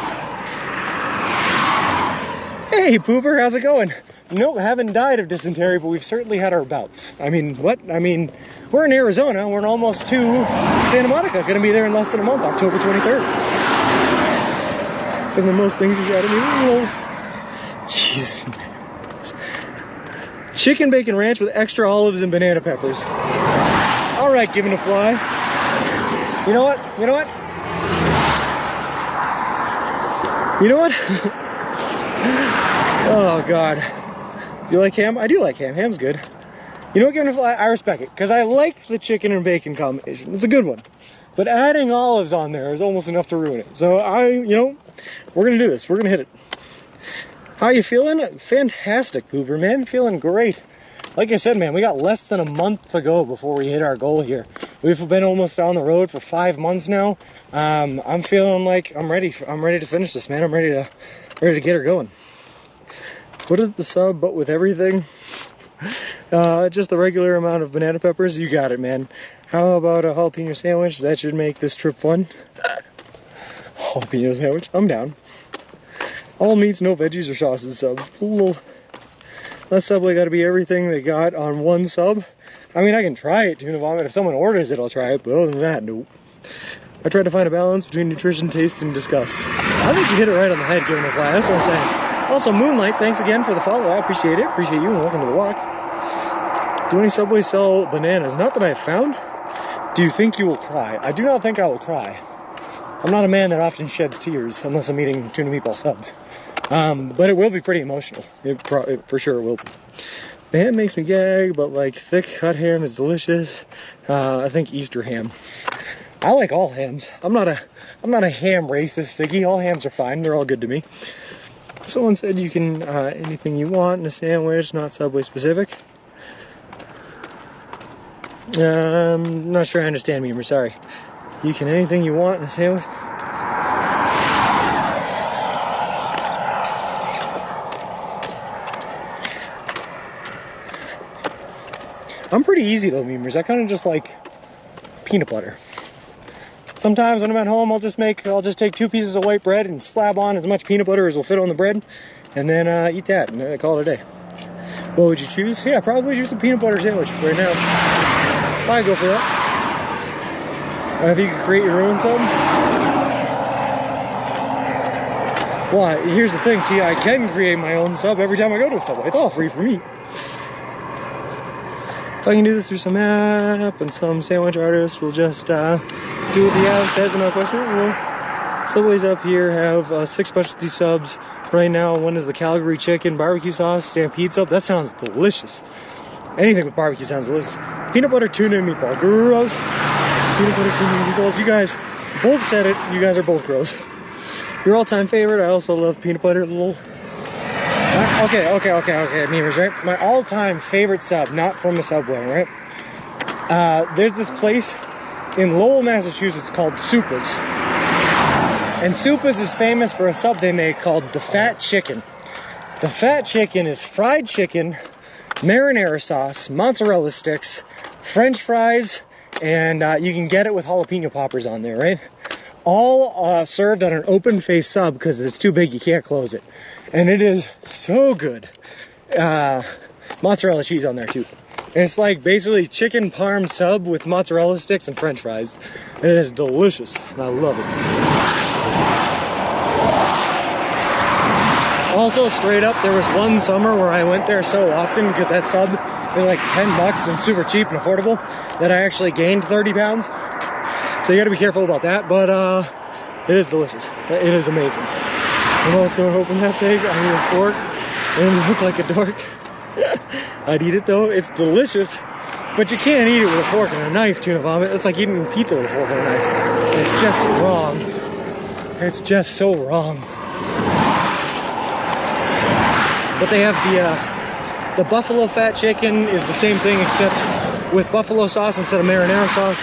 Hey, Pooper, how's it going? Nope, haven't died of dysentery, but we've certainly had our bouts. I mean, what? I mean, we're in Arizona. We're almost to Santa Monica. Gonna be there in less than a month, October 23rd. And the most things you shot at me. Jeez. Chicken bacon ranch with extra olives and banana peppers. All right, give it a fly. You know what? You know what? You know what? Oh God. Do you like ham? I do like ham. Ham's good. You know what, Given a Fly? I respect it because I like the chicken and bacon combination. It's a good one. But adding olives on there is almost enough to ruin it. So we're gonna do this. We're gonna hit it. How you feeling? Fantastic, Pooper, man. Feeling great. Like I said, man, we got less than a month to go before we hit our goal here. We've been almost on the road for 5 months now. I'm feeling like I'm ready to finish this, man. I'm ready to get her going. What is the sub, but with everything? Just the regular amount of banana peppers. You got it, man. How about a jalapeno sandwich? That should make this trip fun. Jalapeno sandwich, I'm down. All meats, no veggies or sauces subs. That Subway got to be everything they got on one sub. I mean, I can try it, tuna vomit. If someone orders it, I'll try it. But other than that, nope. I tried to find a balance between nutrition, taste, and disgust. I think you hit it right on the head, Given a Fly. That's what I'm saying. Also, Moonlight, thanks again for the follow. I appreciate it. Appreciate you, and welcome to the walk. Do any Subways sell bananas? Not that I've found. Do you think you will cry? I do not think I will cry. I'm not a man that often sheds tears unless I'm eating tuna meatball subs. But it will be pretty emotional. It for sure it will be. The ham makes me gag, but like thick cut ham is delicious. I think Easter ham. I like all hams. I'm not a ham racist, Siggy. All hams are fine. They're all good to me. Someone said you can anything you want in a sandwich, not Subway specific. I'm not sure I understand, Memer. Sorry. You can anything you want in a sandwich. I'm pretty easy though, Memers. I kind of just like peanut butter. Sometimes when I'm at home, I'll just take 2 pieces of white bread and slab on as much peanut butter as will fit on the bread, and then eat that and call it a day. What would you choose? Yeah, probably just a peanut butter sandwich right now. I'd go for that. If you could create your own sub. Well, here's the thing, T. I can create my own sub every time I go to a Subway. It's all free for me. If I can do this through some app and some sandwich artists will just do what the app says, no question. Well, Subways up here have 6 specialty subs right now. One is the Calgary chicken barbecue sauce stampede sub. That sounds delicious. Anything with barbecue sounds delicious. Peanut butter tuna and meatball. Gross. Peanut butter tuna and meatballs. You guys both said it. You guys are both gross. Your all-time favorite. I also love peanut butter. Okay, Memers, right? My all-time favorite sub, not from a Subway, right? There's this place in Lowell, Massachusetts called Supa's. And Supa's is famous for a sub they make called the Fat Chicken. The Fat Chicken is fried chicken, marinara sauce, mozzarella sticks, French fries, and you can get it with jalapeno poppers on there, right? All served on an open face sub because it's too big, you can't close it. And it is so good. Mozzarella cheese on there too. And it's like basically chicken parm sub with mozzarella sticks and French fries. And it is delicious, and I love it. Also, straight up, there was one summer where I went there so often because that sub is like $10 and super cheap and affordable that I actually gained 30 pounds. So you gotta be careful about that, but it is delicious. It is amazing. I'm not throwing open that big. I need a fork and look like a dork. I'd eat it though. It's delicious, but you can't eat it with a fork and a knife, tuna vomit. It's like eating pizza with a fork and a knife. It's just wrong. It's just so wrong. But they have the buffalo fat chicken is the same thing except with buffalo sauce instead of marinara sauce,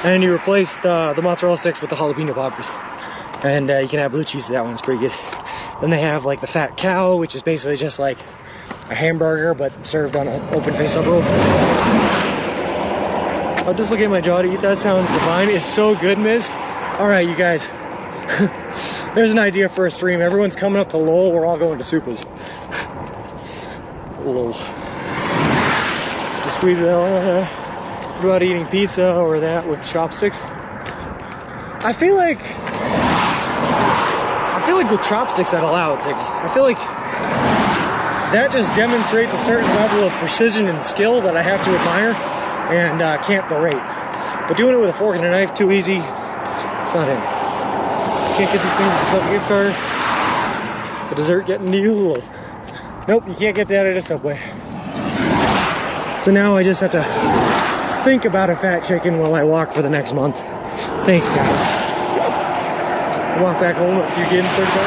and you replace the mozzarella sticks with the jalapeno poppers. And you can have blue cheese. That one's pretty good. Then they have like the fat cow, which is basically just like a hamburger but served on an open face sub roll. I'll dislocate my jaw to eat that. Sounds divine. It's so good, Miz. All right, you guys. There's an idea for a stream. Everyone's coming up to Lowell. We're all going to Supa's. Lol. Just squeeze the hell out of that. What about eating pizza or that with chopsticks? I feel like with chopsticks I'd allow it, Ziggy. I feel like that just demonstrates a certain level of precision and skill that I have to admire and can't berate. But doing it with a fork and a knife, too easy, it's not in. Can't get these things with a sub gift card. The dessert getting to you, Nope, you can't get that at a Subway. So now I just have to think about a fat chicken while I walk for the next month. Thanks, guys. Walk back home if you're getting 30 bucks.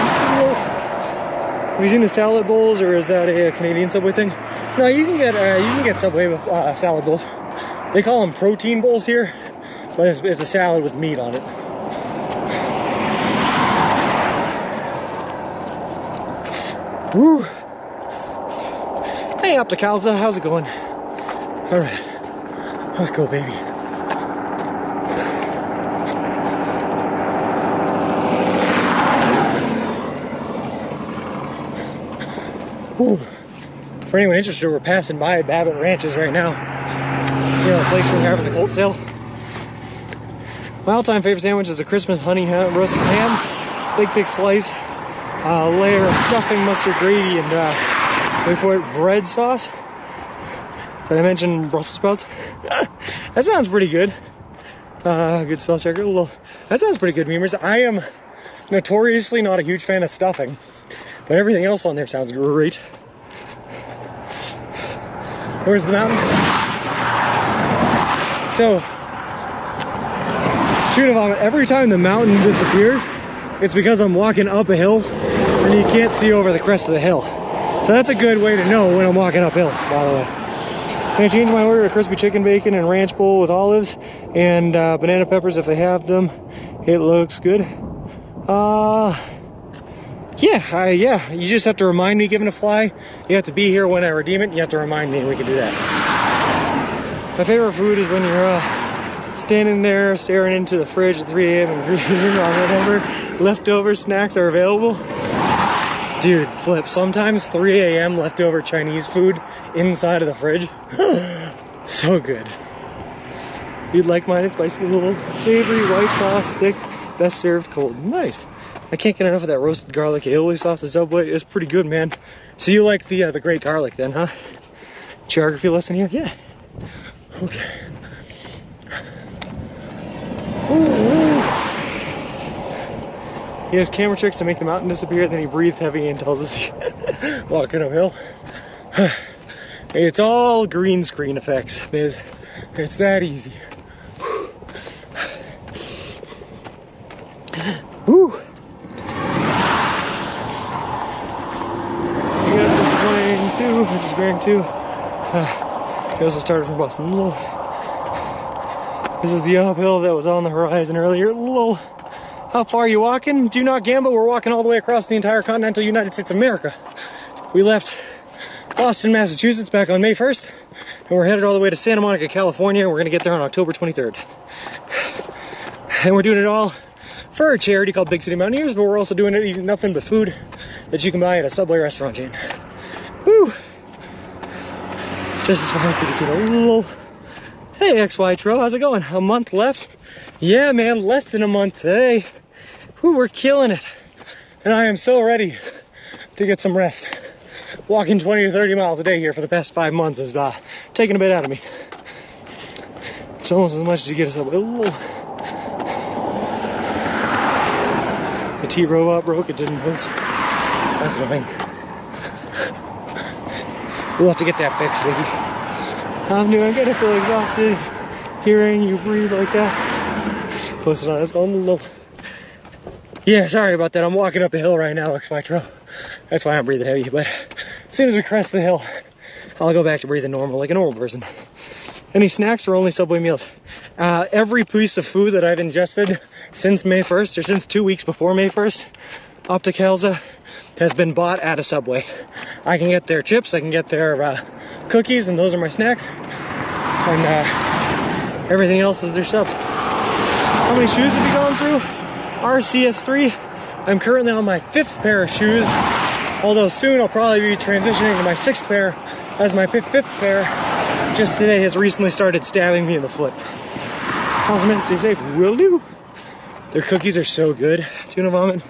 Have you seen the salad bowls, or is that a Canadian Subway thing? No, you can get Subway salad bowls. They call them protein bowls here, but it's a salad with meat on it. Woo! Hey, Opticalza, how's it going? All right, let's go, baby. Whew. For anyone interested, we're passing by Babbitt Ranches right now. You know, the place where they're having the colt sale. My all-time favorite sandwich is a Christmas honey roasted ham, big thick slice, layer of stuffing, mustard gravy, and wait for it, bread sauce. Did I mention Brussels sprouts? That sounds pretty good. Good spell checker. That sounds pretty good, memers. I am notoriously not a huge fan of stuffing, but everything else on there sounds great. Where's the mountain? So, tuna vomit, every time the mountain disappears, it's because I'm walking up a hill and you can't see over the crest of the hill. So that's a good way to know when I'm walking uphill, by the way. Can I change my order to crispy chicken bacon and ranch bowl with olives and banana peppers if they have them? It looks good. Yeah, you just have to remind me given a fly. You have to be here when I redeem it. You have to remind me and we can do that. My favorite food is when you're standing there staring into the fridge at 3 a.m. and grazing on whatever leftover snacks are available. Dude, flip. Sometimes 3 a.m. leftover Chinese food inside of the fridge. So good. You'd like mine? It's spicy, little savory, white sauce, thick, best served cold. Nice. I can't get enough of that roasted garlic aioli sauce at Subway. It's pretty good, man. So you like the great garlic then, huh? Geography lesson here? Yeah. Okay. Ooh. He has camera tricks to make the mountain disappear, then he breathed heavy and tells us walking uphill. It's all green screen effects, Biz. It's that easy. Woo. We got this plane too, which is bearing 2. He also started from Boston. This is the uphill that was on the horizon earlier. How far are you walking? Do not gamble. We're walking all the way across the entire continental United States of America. We left Boston, Massachusetts back on May 1st, and we're headed all the way to Santa Monica, California. We're gonna get there on October 23rd. And we're doing it all for a charity called Big City Mountaineers, but we're also doing it eating nothing but food that you can buy at a Subway restaurant chain. Woo! Just as far as the casino. Hey, XY Tro, how's it going? A month left? Yeah, man, less than a month. Hey, whew, we're killing it. And I am so ready to get some rest. Walking 20 to 30 miles a day here for the past 5 months is taking a bit out of me. It's almost as much as you get us up. The T-Robot broke, it didn't post. That's annoying. We'll have to get that fixed, Ziggy. I'm doing good. I feel exhausted hearing you breathe like that. Posted on his own. Yeah, sorry about that. I'm walking up a hill right now, XY. That's why I'm breathing heavy. But as soon as we crest the hill, I'll go back to breathing normal, like a normal person. Any snacks or only Subway meals? Every piece of food that I've ingested since May 1st, or since 2 weeks before May 1st, Opticalza has been bought at a Subway. I can get their chips, I can get their cookies, and those are my snacks. And everything else is their subs. How many shoes have you gone through? RCS3. I'm currently on my 5th pair of shoes, although soon I'll probably be transitioning to my 6th pair as my 5th pair just today has recently started stabbing me in the foot. How's meant to stay safe? Will do. Their cookies are so good. Tuna vomit.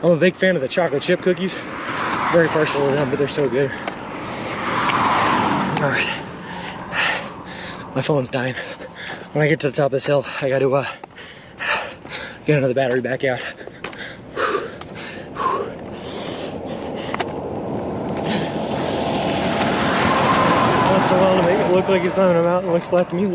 I'm a big fan of the chocolate chip cookies. Very partial to them, but they're so good. All right. My phone's dying. When I get to the top of this hill, I got to get another battery back out. so well to make it look like he's climbing a mountain. Looks flat to me.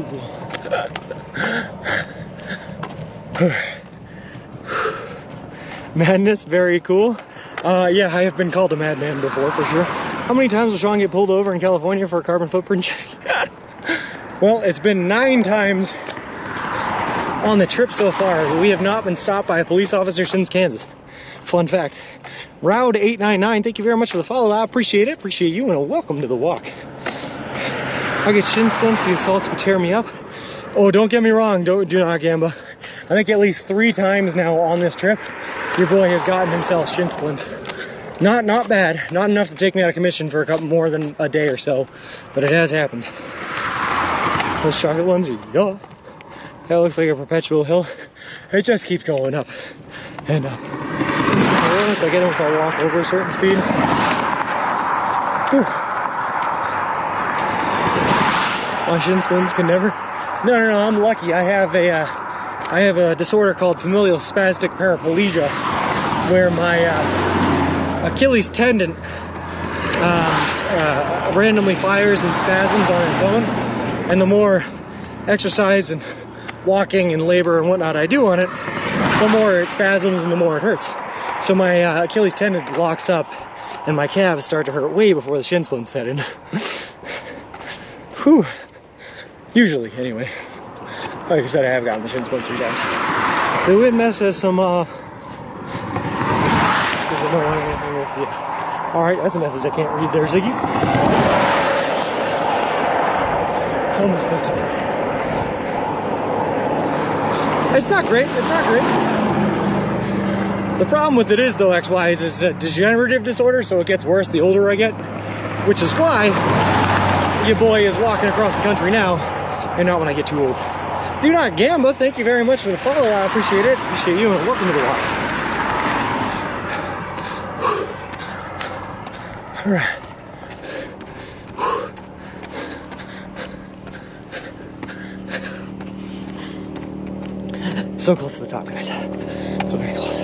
Madness, very cool. Yeah, I have been called a madman before, for sure. How many times will Sean get pulled over in California for a carbon footprint check? Well, it's been 9 times on the trip so far. We have not been stopped by a police officer since Kansas. Fun fact. Round 899, thank you very much for the follow. I appreciate it. Appreciate you, and welcome to the walk. I get shin splints. The assaults could tear me up. Oh, don't get me wrong. Do not gamble. I think at least 3 times now on this trip, your boy has gotten himself shin splints. Not bad. Not enough to take me out of commission for a couple more than a day or so, but it has happened. Those chocolate ones, yeah. That looks like a perpetual hill. It just keeps going up and up. I get them if I walk over a certain speed. Whew. My shin splints can never. No, I'm lucky. I have a disorder called familial spastic paraplegia, where my Achilles tendon randomly fires and spasms on its own, and the more exercise and walking and labor and whatnot I do on it, the more it spasms and the more it hurts. So my Achilles tendon locks up and my calves start to hurt way before the shin splints set in. Whew. Usually, anyway. Like I said, I have gotten the shin splints 3 times. The wind mess has some, doesn't know anything with you. Alright, that's a message I can't read there, Ziggy. Almost that's all. It's not great, it's not great. The problem with it is, though, XY, is a degenerative disorder, so it gets worse the older I get, which is why your boy is walking across the country now, and not when I get too old. Do not gamble. Thank you very much for the follow. I appreciate it. Appreciate you, and welcome to the walk. All right. So close to the top, guys. So very close.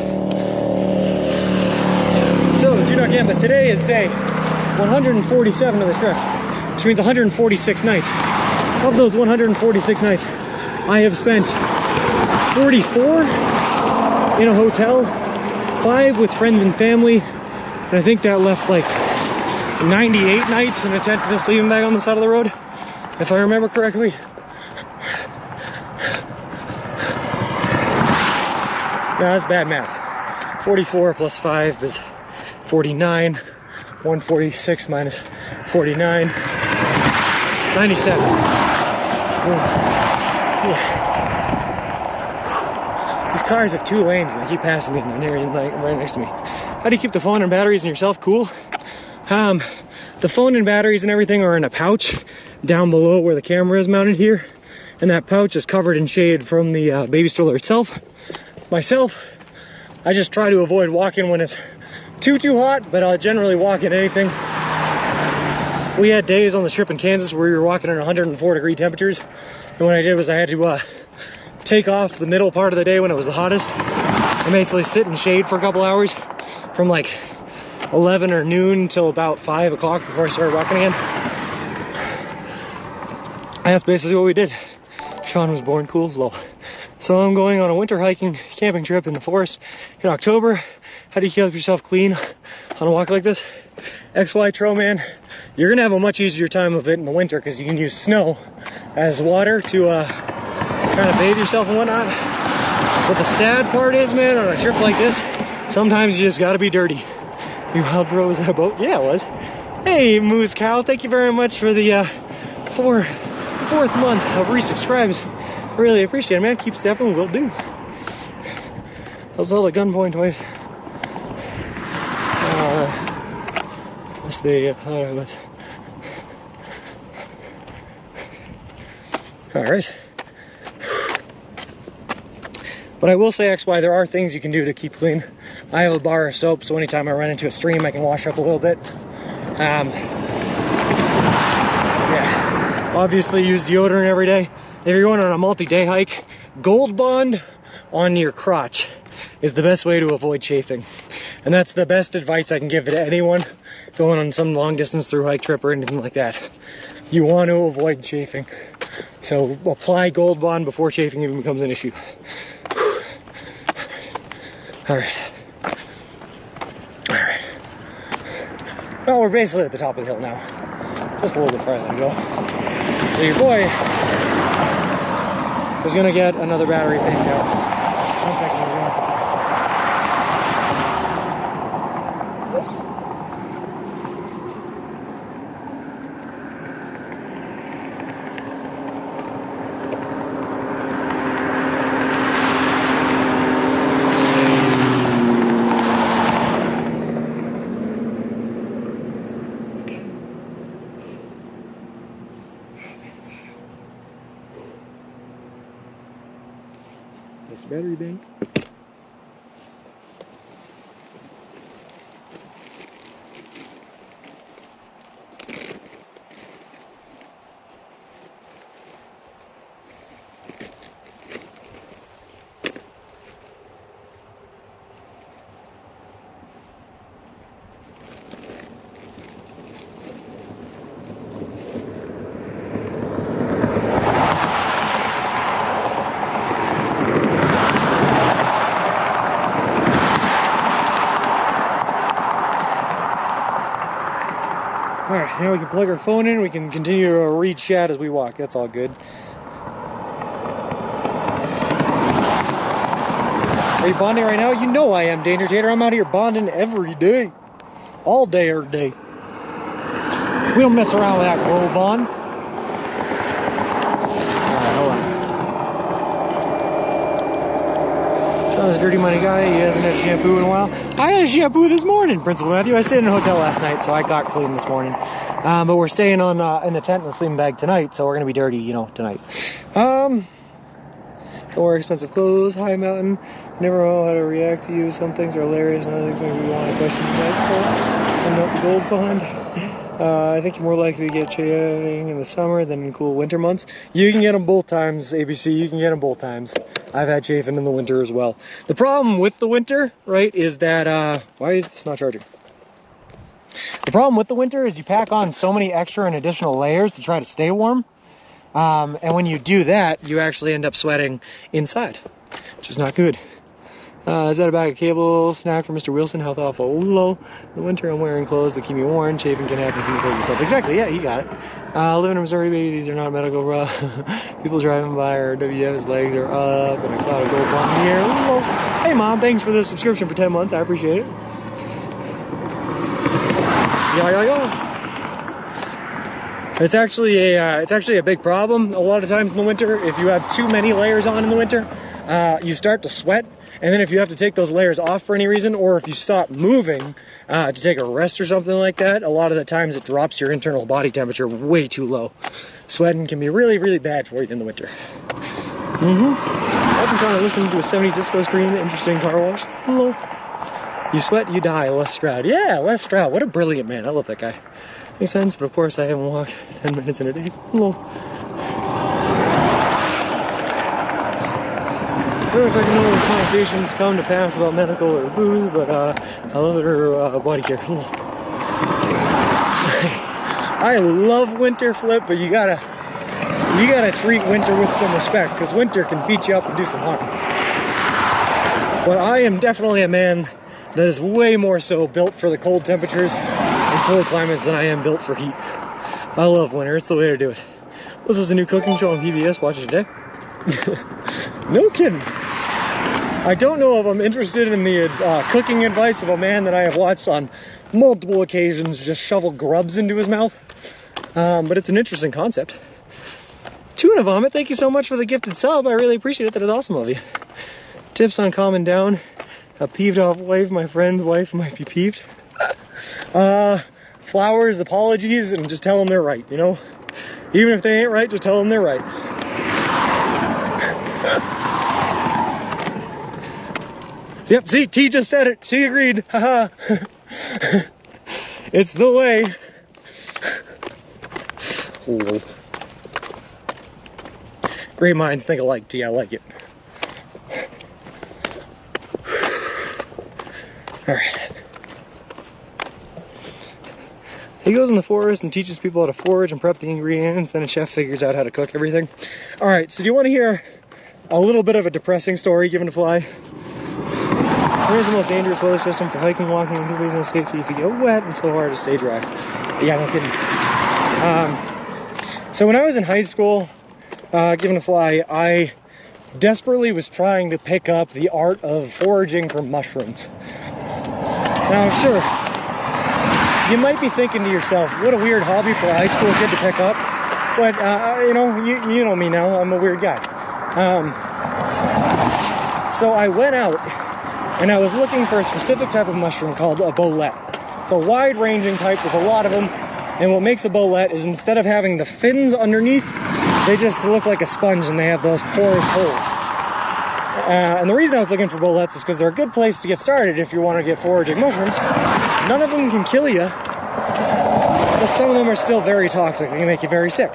So, do not gamble. Today is day 147 of the trip, which means 146 nights. Of those 146 nights, I have spent 44 in a hotel, 5 with friends and family, and I think that left like 98 nights in a tent and a sleeping bag on the side of the road, if I remember correctly. No, that's bad math. 44 plus 5 is 49. 146 minus 49. 97. Yeah. These cars have 2 lanes and they keep passing me and they're near like right next to me. How do you keep the phone and batteries and yourself cool? The phone and batteries and everything are in a pouch down below where the camera is mounted here. And that pouch is covered in shade from the baby stroller itself. Myself, I just try to avoid walking when it's too hot, but I'll generally walk in anything. We had days on the trip in Kansas where we were walking in 104-degree temperatures, and what I did was I had to take off the middle part of the day when it was the hottest and basically sit in shade for a couple hours from like 11 or noon till about 5 o'clock before I started walking again. And that's basically what we did. Sean was born cool as lol. So I'm going on a winter hiking camping trip in the forest in October. How do you keep yourself clean on a walk like this? XY Trail Man, you're gonna have a much easier time of it in the winter because you can use snow as water to kind of bathe yourself and whatnot. But the sad part is, man, on a trip like this, sometimes you just gotta be dirty. You wild bro, was that a boat? Yeah, it was. Hey, Moose Cow, thank you very much for the fourth month of resubscribes. Really appreciate it, man. Keep stepping, will do. How's all the gunpoint twice? That's the thought I was. Alright. But I will say, XY, there are things you can do to keep clean. I have a bar of soap, so anytime I run into a stream, I can wash up a little bit. Yeah. Obviously, use deodorant every day. If you're going on a multi-day hike, Gold Bond on your crotch is the best way to avoid chafing. And that's the best advice I can give to anyone going on some long distance through hike trip or anything like that. you want to avoid chafing. So apply Gold Bond before chafing even becomes an issue. All right. All right. Well, we're basically at the top of the hill now. Just a little bit farther to go. So your boy is gonna get another battery picked out. 1 second, we're going. This battery bank. Alright, now we can plug our phone in, we can continue to read chat as we walk, that's all good. Are you bonding right now? You know I am, Danger Tater. I'm out here bonding every day. All day, every day. We don't mess around with that Gold Bond. Alright, hold on. Sean's a dirty money guy. He hasn't had shampoo in a while. I had a shampoo this morning, Principal Matthew. I stayed in a hotel last night, so I got clean this morning. But we're staying on in the tent in the sleeping bag tonight, so we're gonna be dirty, you know, tonight. Don't wear expensive clothes. Hi, Mountain. Never know how to react to you. Some things are hilarious, and other things maybe we want to question you guys for. I'm not the Gold Bond. I think you're more likely to get chafing in the summer than in cool winter months. You can get them both times, ABC. You can get them both times. I've had chafing in the winter as well. The problem with the winter, right, is that, why is this not charging? The problem with the winter is you pack on so many extra and additional layers to try to stay warm. And when you do that, you actually end up sweating inside, which is not good. Is that a bag of cable snack for Mr. Wilson? Health awful low. In the winter, I'm wearing clothes that keep me warm. Chafing can happen from the clothes itself. Exactly, yeah, you got it. Living in Missouri, baby, these are not medical raw. People driving by our WF's legs are up and a cloud of Gold Bond in the air. Whoa. Hey, Mom, thanks for the subscription for 10 months. I appreciate it. It's actually a big problem a lot of times in the winter. If you have too many layers on in the winter, you start to sweat. And then if you have to take those layers off for any reason, or if you stop moving to take a rest or something like that, a lot of the times it drops your internal body temperature way too low. Sweating can be really, really bad for you in the winter. I've been trying to listen to a 70s disco stream, interesting car wash. Hello. You sweat, you die, Les Stroud. Yeah, Les Stroud, what a brilliant man. I love that guy. Makes sense, but of course I haven't walked 10 minutes in a day. Hello. Looks like no conversations come to pass about medical or booze, but I love it or body care. I love winter, Flip, but you gotta treat winter with some respect, because winter can beat you up and do some harm. But I am definitely a man that is way more so built for the cold temperatures and cold climates than I am built for heat. I love winter, it's the way to do it. This is a new cooking show on PBS, watch it today. No kidding. I don't know if I'm interested in the cooking advice of a man that I have watched on multiple occasions just shovel grubs into his mouth. But it's an interesting concept. Tuna Vomit, thank you so much for the gifted sub. I really appreciate it. That is awesome of you. Tips on calming down. A peeved off wife, my friend's wife might be peeved. Flowers, apologies, and just tell them they're right, you know? Even if they ain't right, just tell them they're right. Yep, see, T just said it. She agreed. Haha. It's the way. Ooh. Great minds think alike, T. I like it. All right. He goes in the forest and teaches people how to forage and prep the ingredients, then a chef figures out how to cook everything. Alright, so do you want to hear a little bit of a depressing story given to fly? Here's the most dangerous weather system for hiking, walking, and there's no safety if you get wet and so hard to stay dry. Yeah, no kidding. So when I was in high school, given to fly, I desperately was trying to pick up the art of foraging for mushrooms. Now, sure, you might be thinking to yourself, what a weird hobby for a high school kid to pick up. But, you know me now, I'm a weird guy. So I went out and I was looking for a specific type of mushroom called a bolete. It's a wide-ranging type, there's a lot of them. And what makes a bolete is instead of having the fins underneath, they just look like a sponge and they have those porous holes. And the reason I was looking for boletes is because they're a good place to get started if you want to get foraging mushrooms. None of them can kill you, but some of them are still very toxic. They can make you very sick.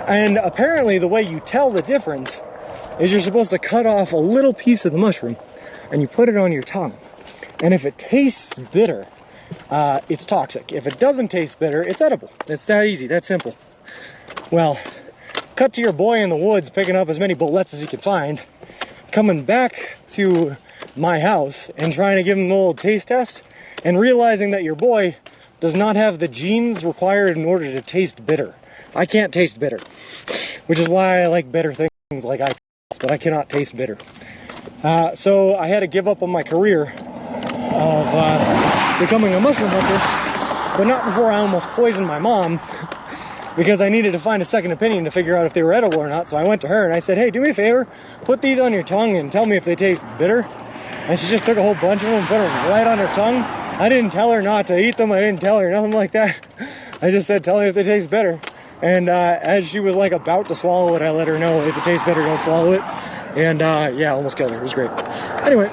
And apparently the way you tell the difference is you're supposed to cut off a little piece of the mushroom and you put it on your tongue. And if it tastes bitter, it's toxic. If it doesn't taste bitter, it's edible. It's that easy, that simple. Well, cut to your boy in the woods picking up as many boletes as he can find, coming back to my house and trying to give him a little taste test, and realizing that your boy does not have the genes required in order to taste bitter. I can't taste bitter, which is why I like bitter things like ice, but I cannot taste bitter. So I had to give up on my career of becoming a mushroom hunter, but not before I almost poisoned my mom, because I needed to find a second opinion to figure out if they were edible or not. So I went to her and I said, hey, do me a favor, put these on your tongue and tell me if they taste bitter. And she just took a whole bunch of them and put them right on her tongue. I didn't tell her not to eat them. I didn't tell her nothing like that. I just said, tell me if they taste bitter. And as she was like about to swallow it, I let her know, if it tastes bitter, don't swallow it. And yeah, almost killed her. It was great. Anyway,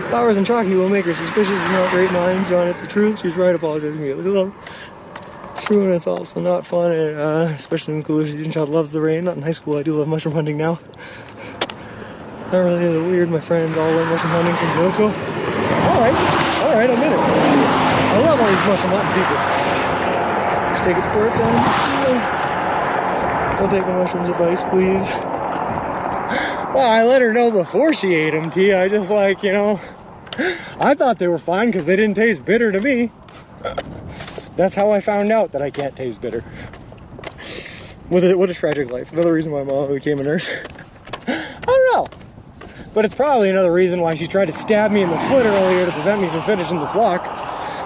flowers and chalky will make her suspicious and not great minds. John, it's the truth. She's right. Apologizing immediately. True, and it's also not fun, especially in the cooler season. Child loves the rain. Not in high school. I do love mushroom hunting now. Not really that weird. My friends all went mushroom hunting since middle school. Alright, I'm in it. I love all these mushroom hunting people. Just take it to court then. Don't take the mushrooms advice, please. Well, I let her know before she ate them, T. I just like, I thought they were fine because they didn't taste bitter to me. That's how I found out that I can't taste bitter. What a tragic life. Another reason why my mom became a nurse. I don't know. But it's probably another reason why she tried to stab me in the foot earlier to prevent me from finishing this walk.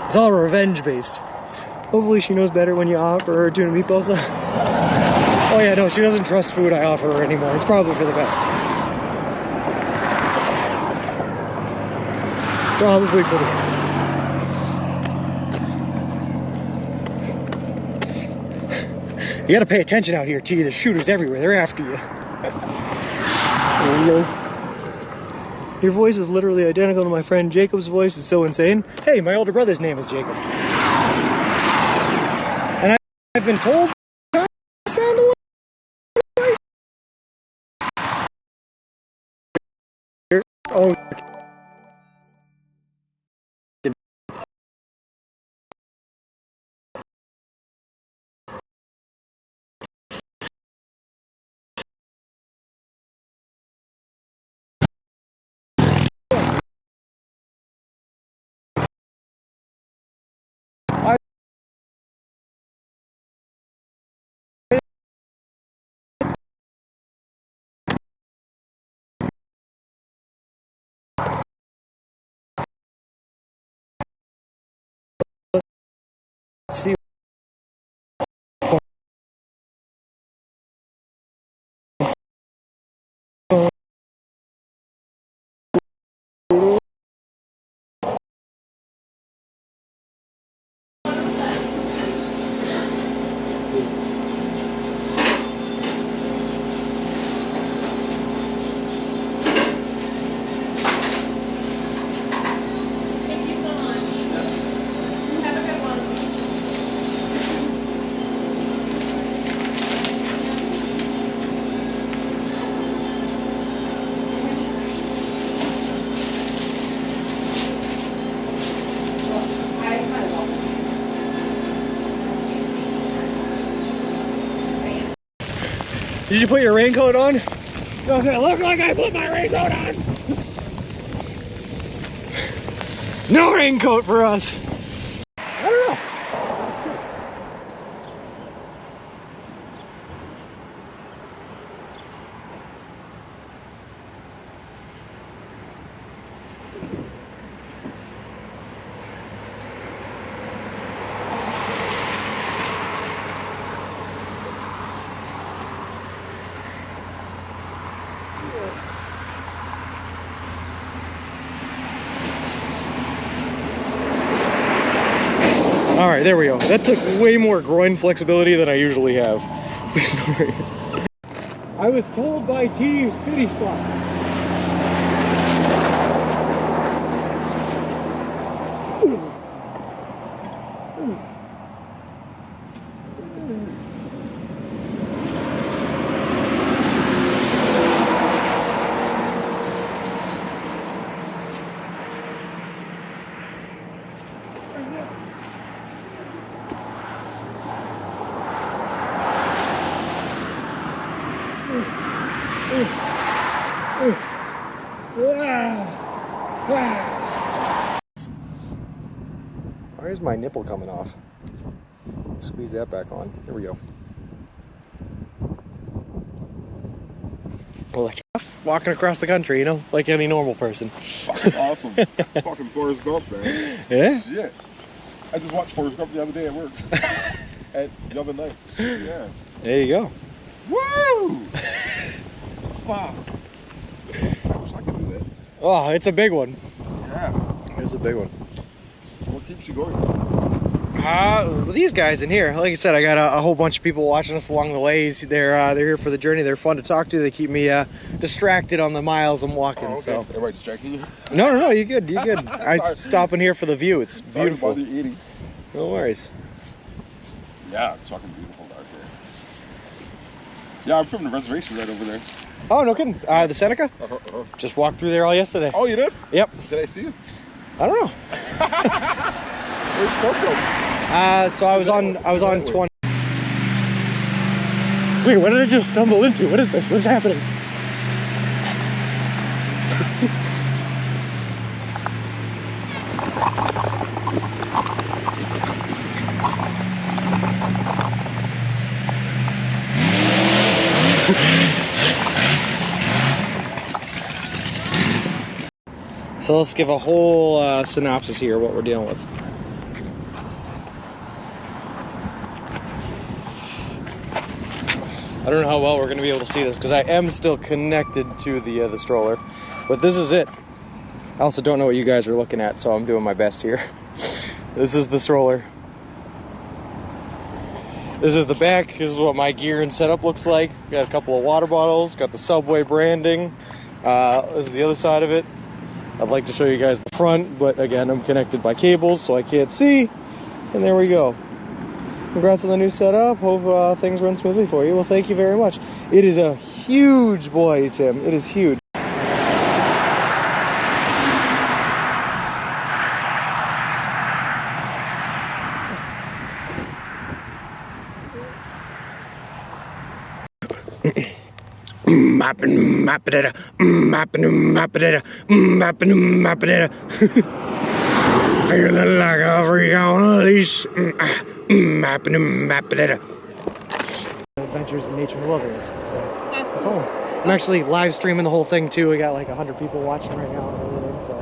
It's all revenge based. Hopefully she knows better when you offer her tuna meatballs. Oh yeah, no, she doesn't trust food I offer her anymore. It's probably for the best. Probably for the best. You gotta pay attention out here, T. There's shooters everywhere. They're after you. Your voice is literally identical to my friend Jacob's voice. It's so insane. Hey, my older brother's name is Jacob. And I've been told I sound a little like... Oh. Did you put your raincoat on? Does it look like I put my raincoat on? No raincoat for us. I don't know. All right, there we go. That took way more groin flexibility than I usually have. I was told by T City Spot. Why is my nipple coming off? Squeeze that back on. There we go. Well, like walking across the country, you know, like any normal person. Fucking awesome. Fucking Forrest Gump, man. Yeah? Shit. I just watched Forrest Gump the other day at work. At the other night. Yeah. There you go. Woo! Fuck. I wish I could do that. Oh, it's a big one. Yeah. It's a big one. What keeps you going? These guys in here, like I said, I got a whole bunch of people watching us along the ways. They're here for the journey. They're fun to talk to. They keep me distracted on the miles I'm walking. Oh, okay. So. Am I distracting you? No, you're good. You're good. I'm stopping here for the view. It's beautiful. Sorry to bother you eating. No worries. Yeah, it's fucking beautiful out there. Yeah, I'm from the reservation right over there. Oh, no kidding. The Seneca? Just walked through there all yesterday. Oh, you did? Yep. Did I see you? I don't know. Where'd you come from? So I was on 20. Wait, what did I just stumble into? What is this? What's happening? So let's give a whole synopsis here of what we're dealing with. I don't know how well we're going to be able to see this because I am still connected to the stroller, but this is it. I also don't know what you guys are looking at, so I'm doing my best here. This is the stroller. This is the back. This is what my gear and setup looks like. Got a couple of water bottles, got the Subway branding. This is the other side of it. I'd like to show you guys the front, but again, I'm connected by cables, so I can't see. And there we go. Congrats on the new setup. Hope things run smoothly for you. Well, thank you very much. It is a huge boy, Tim. It is huge. You're like a freak on a leash. Adventures in nature and wilderness. So That's that's cool. all. I'm actually live streaming the whole thing too. We got like 100 people watching right now and everything. So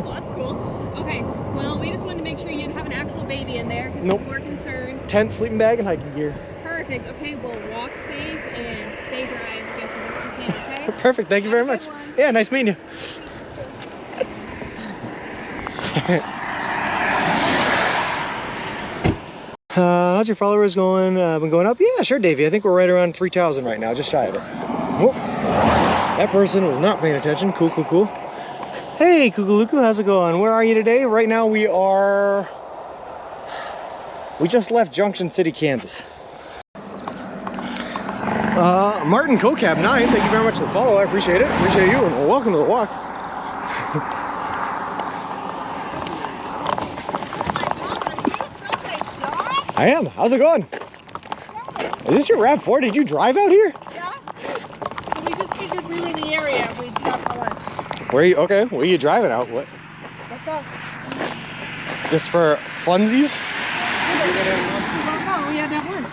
Well, that's cool. Okay, well, we just wanted to make sure you didn't have an actual baby in there because Nope. we're concerned. tent, sleeping bag, and hiking gear. Perfect. Okay, well, walk safe and stay dry as best as you can, okay? Perfect. Thank you very Have a much. good one. Yeah, nice meeting you. How's your followers going? Been going up? Yeah, sure, Davey. I think we're right around 3,000 right now, just shy of it. Whoop. That person was not paying attention. Cool, cool, cool. Hey, Kukuluku, how's it going? Where are you today? Right now we just left Junction City, Kansas. Martin Cocab 9, thank you very much for the follow. I appreciate it. Appreciate you, and welcome to the walk. I am. How's it going? Is this your RAV4? Did you drive out here? Yeah. So we just figured we were in the area. We'd stop for lunch. Where are you? Okay, where are you driving out? What? What's up? Just for funsies? Well, no, we had to have lunch.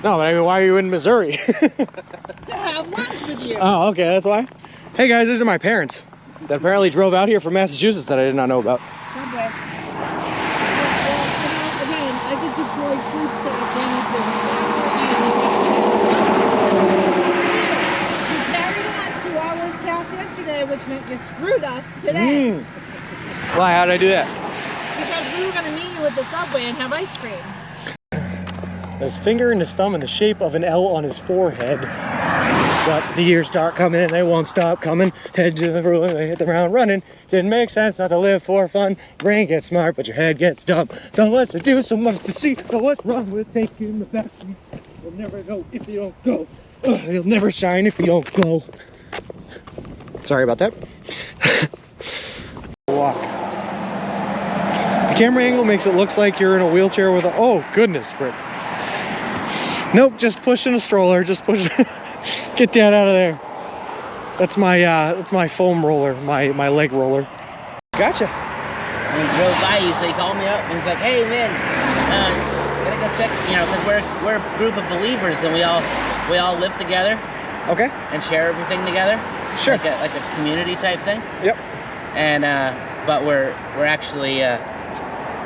No, but I mean, why are you in Missouri? To have lunch with you. Oh, okay, that's why. Hey guys, these are my parents that apparently drove out here from Massachusetts that I did not know about. Subway. Well, again, I could deploy troops to Afghanistan. You carried on 2 hours past yesterday, which meant you screwed us today. Why? How did I do that? Because we were going to meet you at the Subway and have ice cream. His finger and his thumb in the shape of an L on his forehead. But the years start coming and they won't stop coming. Head to the ruling, they hit the ground running. Didn't make sense not to live for fun. Brain gets smart, but your head gets dumb. So much to do, so much to see. So what's wrong with taking the back streets? You'll never know if you don't go. You'll never shine if you don't glow. Sorry about that. Walk. The camera angle makes it look like you're in a wheelchair with a... Oh, goodness, Britt. Nope, just pushing a stroller. Just push. Get that out of there. That's my foam roller, my leg roller. Gotcha. And he drove by you, so he called me up and he's like, "Hey man, gotta go check, you know, because we're a group of believers and we all live together. Okay. And share everything together. Sure. Like a community type thing. Yep. And but we're actually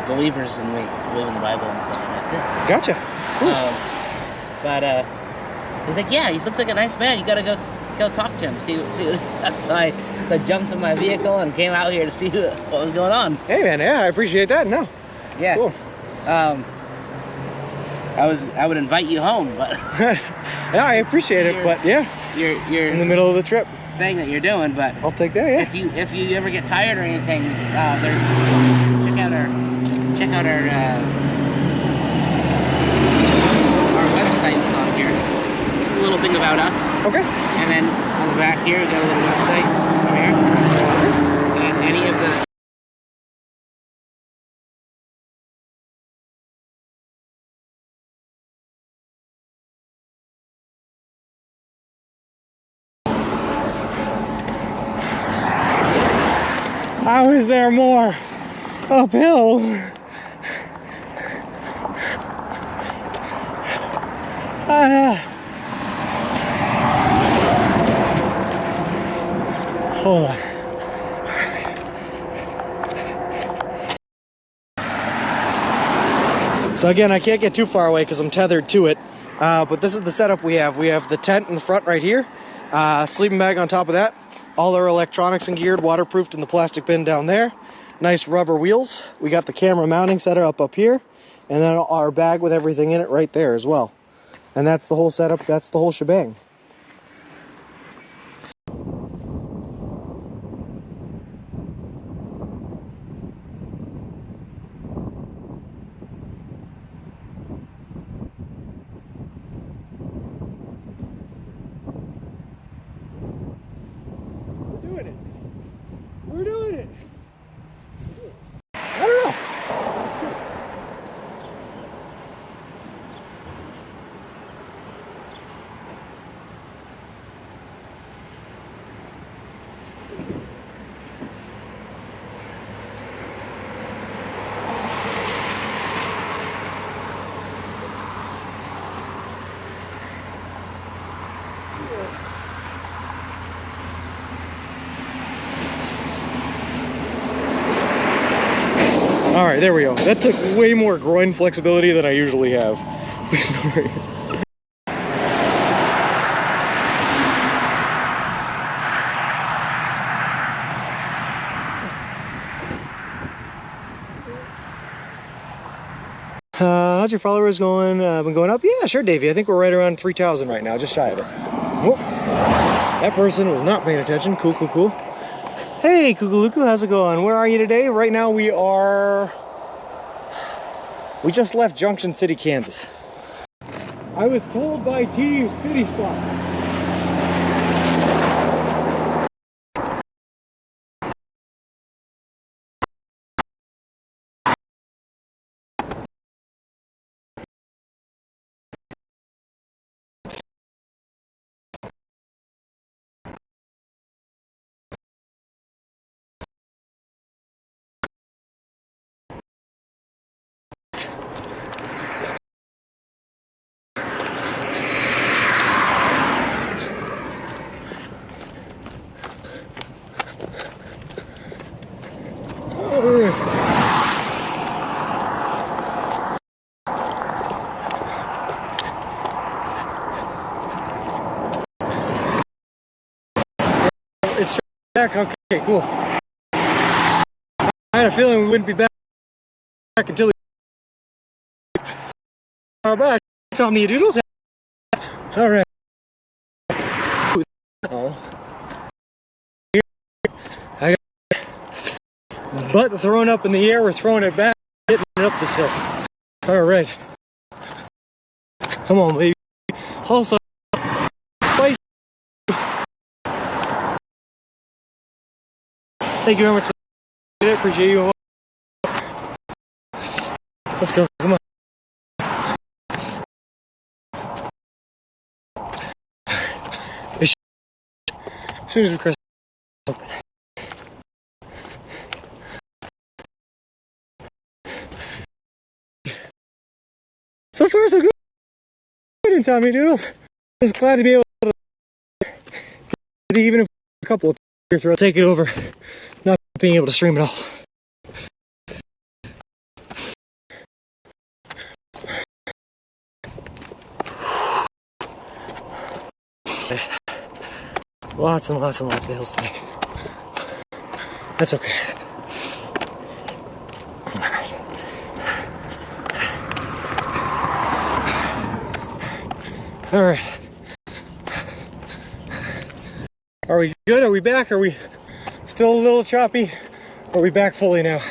believers and we believe in the Bible and stuff like that too. Gotcha. Cool. But he's like, "Yeah, he looks like a nice man. You gotta go talk to him, see what outside." So I jumped in my vehicle and came out here to see what was going on. Hey man, yeah, I appreciate that. No. Yeah. Cool. I would invite you home, but yeah, I appreciate it, but yeah, you're in the middle of the trip. Thing that you're doing, but I'll take that. Yeah. If you ever get tired or anything, check out our website that's on here. Just a little thing about us. Okay. And then on the back here, we got a little website over here. And any of the How is there more uphill? Hold on. So again, I can't get too far away because I'm tethered to it. But this is the setup we have. We have the tent in the front right here, sleeping bag on top of that, all our electronics and geared, waterproofed in the plastic bin down there, nice rubber wheels. We got the camera mounting setup up here, and then our bag with everything in it right there as well. And that's the whole setup, that's the whole shebang. We're doing it. I don't know. All right, there we go. That took way more groin flexibility than I usually have. How's your followers going? Been going up? Yeah, sure, Davey. I think we're right around 3,000 right now, just shy of it. Whoop. That person was not paying attention. Cool, cool, cool. Hey, Kukuluku, how's it going? Where are you today? Right now we just left Junction City, Kansas. I was told by Team City Spot. Okay, cool. I had a feeling we wouldn't be back until we are back. Tell me, doodles. All right. Oh. I got butt thrown up in the air. We're throwing it back, hitting it up this hill. All right. Come on, baby. Also, spice. Thank you very much. I appreciate you. Let's go. Come on. As soon as we cross. So far, so good in Tommy Doodles. Just glad to be able to, even if a couple of years, I'll take it over not being able to stream at all. Lots and lots and lots of hills today. That's okay. Alright. Alright. Are we good? Are we back? Are we still a little choppy? Are we back fully now?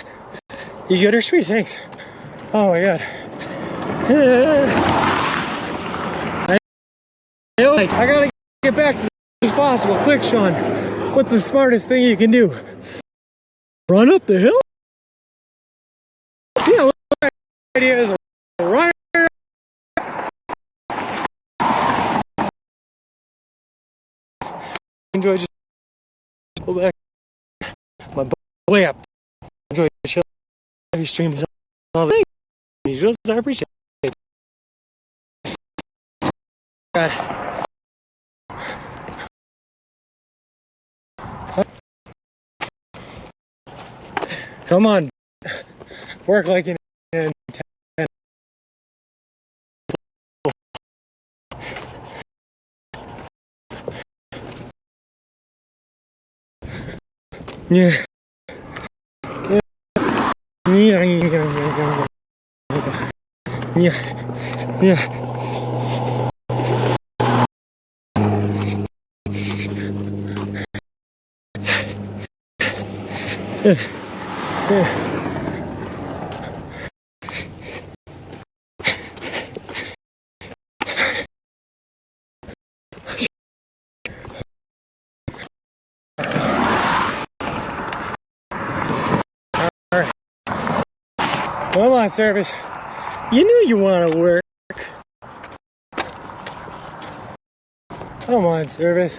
You good or sweet? Thanks. Oh my god. I gotta get back to as possible. Quick, Sean. What's the smartest thing you can do? Run up the hill? Yeah, the idea is a run. Enjoy just go back my way up. Enjoy the show. Heavy streams all the things. I appreciate it. God. Come on, work like an intense. Yeah. Yeah. Alright. Come on, service. You knew you want to work. Come on, service.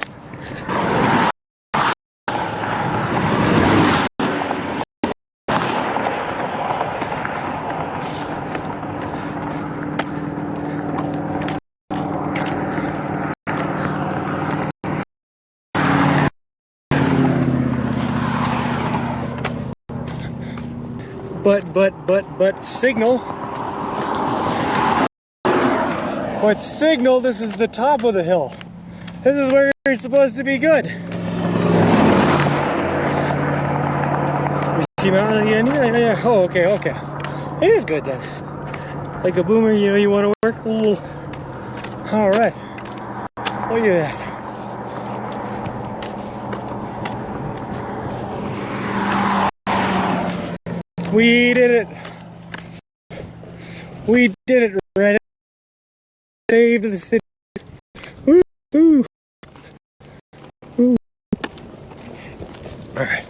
But signal. But signal, this is the top of the hill. This is where you're supposed to be good. You see mountain again? Yeah. Oh, okay. It is good then. Like a boomer, you know, you want to work? Ooh. All right. Look at that. We did it. We did it, Reddit. Saved the city. Ooh, ooh. Ooh. All right.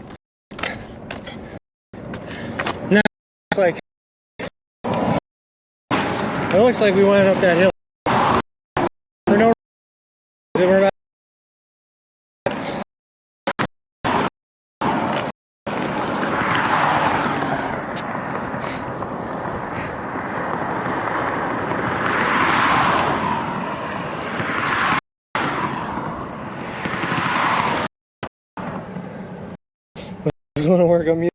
Now it looks like we went up that hill for no reason. We're about going to work on me.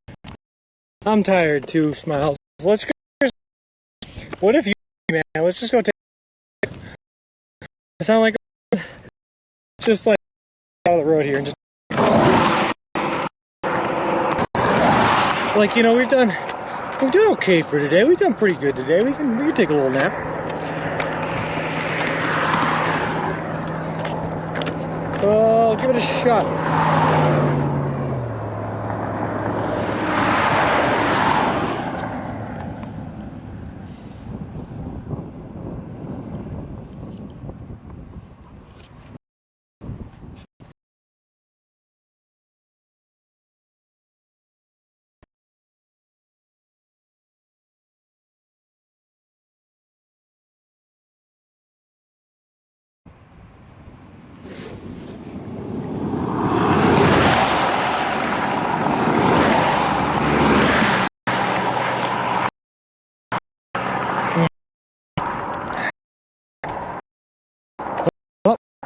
I'm tired too, Smiles. Let's go. What if you, man? Let's just go take. It sound like just like out of the road here and just. like, you know, we've done okay for today. We've done pretty good today. We can take a little nap. I'll give it a shot.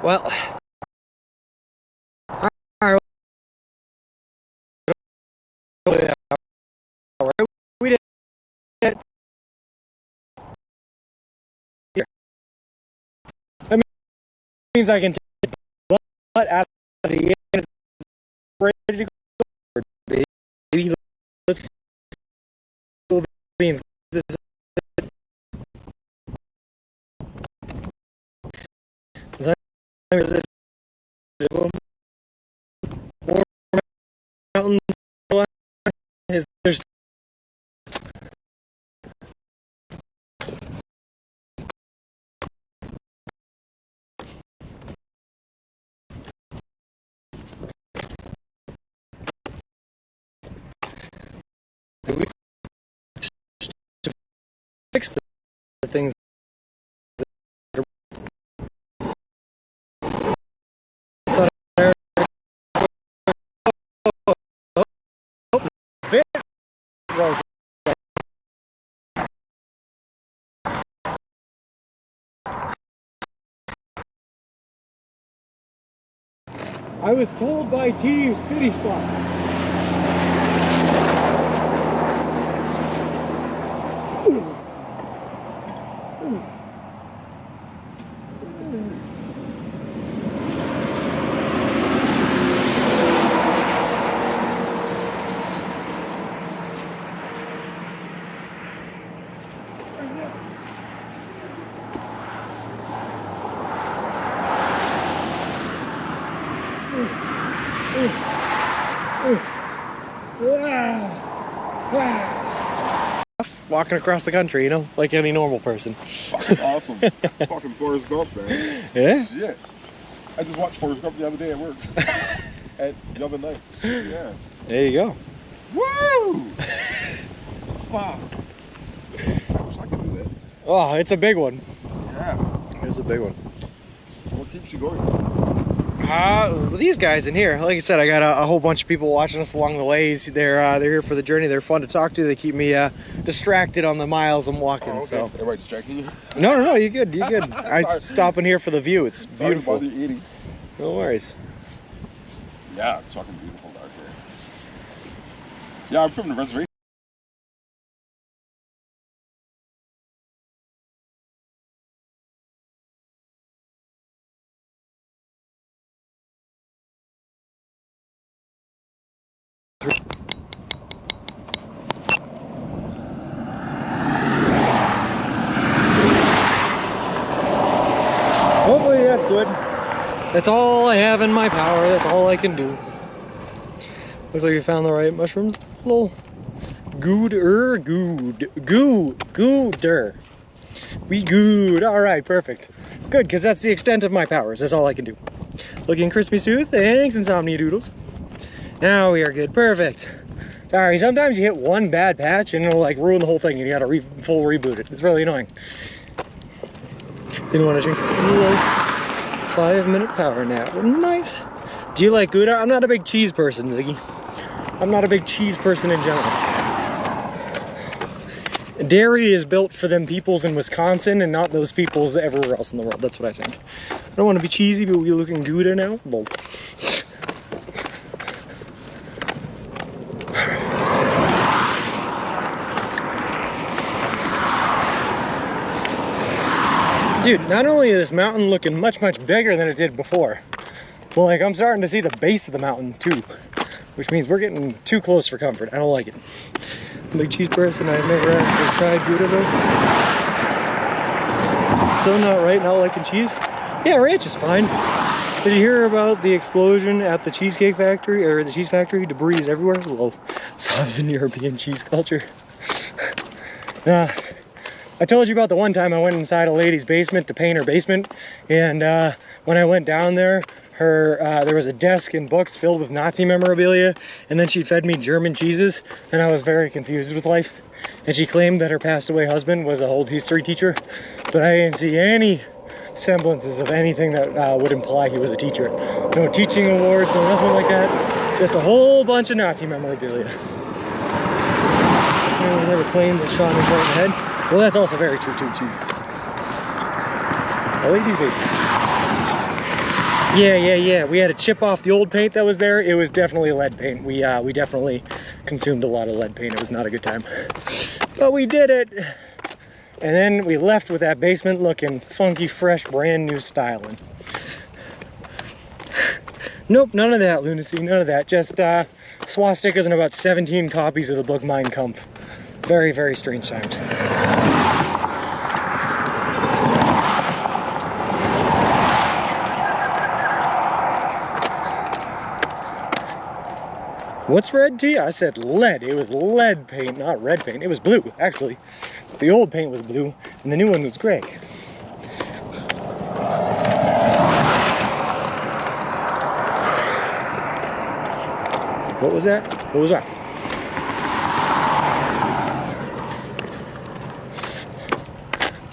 Well, all right. We did it. Here. That means I can take the butt out of the end, ready to go. Baby, let's go beans. This is more mountains. There's to fix the things that are bit wrong. I was told by Team City Spot. Walking across the country, you know, like any normal person. Fucking awesome. Fucking Forrest Gump, man. Yeah? Shit. I just watched Forrest Gump the other day at work. At Yelvin Night. Yeah. There you go. Woo! Fuck. I wish I could do that. Oh, it's a big one. Yeah. It's a big one. What keeps you going? These guys in here, like I said, I got a whole bunch of people watching us along the ways. They're here for the journey. They're fun to talk to. They keep me distracted on the miles I'm walking. Oh, okay. So. Am I distracting you? No, you're good. You're good. I stop in here for the view. It's Sorry beautiful. to bother you eating. No worries. Yeah, it's fucking beautiful out here. Yeah, I'm from the reservation. Hopefully that's good. That's all I have in my power. That's all I can do. Looks like we found the right mushrooms. A little gooder. We good. All right, perfect. Good, because that's the extent of my powers. That's all I can do. Looking crispy smooth. Thanks, Insomnia Doodles. Now we are good. Perfect. Sorry, sometimes you hit one bad patch and it'll like ruin the whole thing and you gotta full reboot it. It's really annoying. Didn't want to drink some 5-minute power nap. Nice. Do you like Gouda? I'm not a big cheese person, Ziggy. I'm not a big cheese person in general. Dairy is built for them peoples in Wisconsin and not those peoples everywhere else in the world. That's what I think. I don't want to be cheesy, but we looking Gouda now. Well. Dude, not only is this mountain looking much bigger than it did before, well, like I'm starting to see the base of the mountains too. which means we're getting too close for comfort. I don't like it. I'm a big cheese person. I've never actually tried Gouda though. So not right, not liking cheese. Yeah, ranch is fine. Did you hear about the explosion at the Cheesecake Factory, or the cheese factory? Debris is everywhere. Well, solves in European cheese culture. I told you about the one time I went inside a lady's basement to paint her basement, and when I went down there, there was a desk and books filled with Nazi memorabilia, and then she fed me German cheeses, and I was very confused with life. And she claimed that her passed away husband was an old history teacher, but I didn't see any semblances of anything that would imply he was a teacher. No teaching awards, no nothing like that. Just a whole bunch of Nazi memorabilia. No one's ever claimed that Sean was right in the head. Well, that's also very true too. A lady's basement. Yeah. We had to chip off the old paint that was there. It was definitely lead paint. We definitely consumed a lot of lead paint. It was not a good time. But we did it. And then we left with that basement looking funky, fresh, brand new styling. Nope, none of that lunacy, none of that. Just swastikas and about 17 copies of the book Mein Kampf. Very, very strange times. What's red tea? I said lead. It was lead paint, not red paint. It was blue, actually. The old paint was blue, and the new one was gray. What was that? What was that?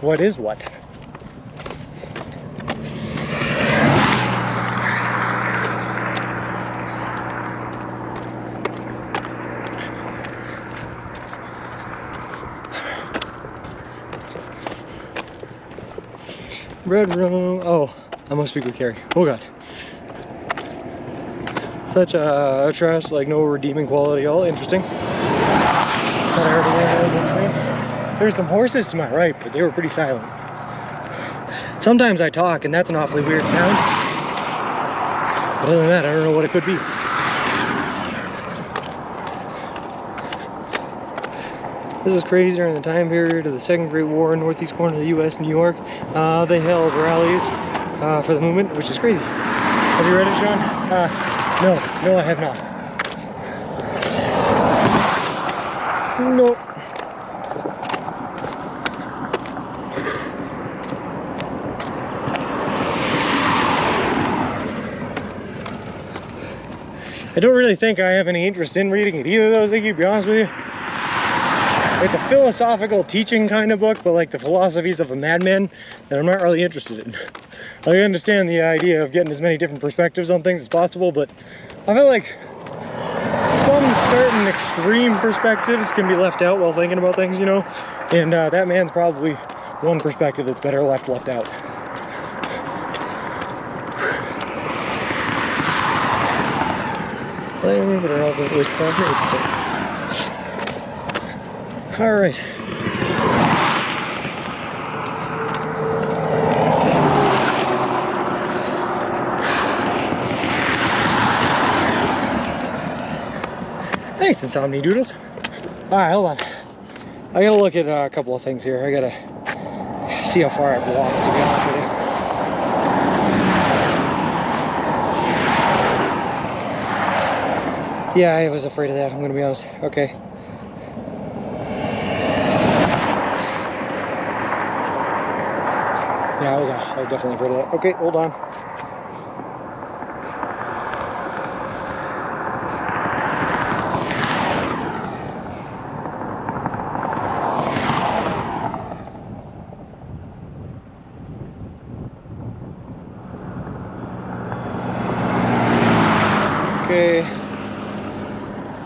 What is what? Red rum. Oh, I must speak with Carrie. Oh God. Such a trash, like no redeeming quality. All interesting. Thought I heard a little bit stream. There's some horses to my right, but they were pretty silent. Sometimes I talk, and that's an awfully weird sound. But other than that, I don't know what it could be. This is crazy. During the time period of the Second Great War in northeast corner of the U.S., New York, they held rallies for the movement, which is crazy. Have you read it, Sean? No, I have not. Nope. I don't really think I have any interest in reading it either, though, Ziggy, to be honest with you. It's a philosophical teaching kind of book, but like the philosophies of a madman that I'm not really interested in. I understand the idea of getting as many different perspectives on things as possible, but I feel like some certain extreme perspectives can be left out while thinking about things, you know? And that man's probably one perspective that's better left out. But I don't know if it was interesting. All right. Thanks, Insomni Doodles. All right, hold on. I gotta look at a couple of things here. I gotta see how far I've walked, to be honest with you. Yeah, I was afraid of that, I'm gonna be honest. Okay. Yeah, I was definitely afraid of that. Okay, hold on. Okay.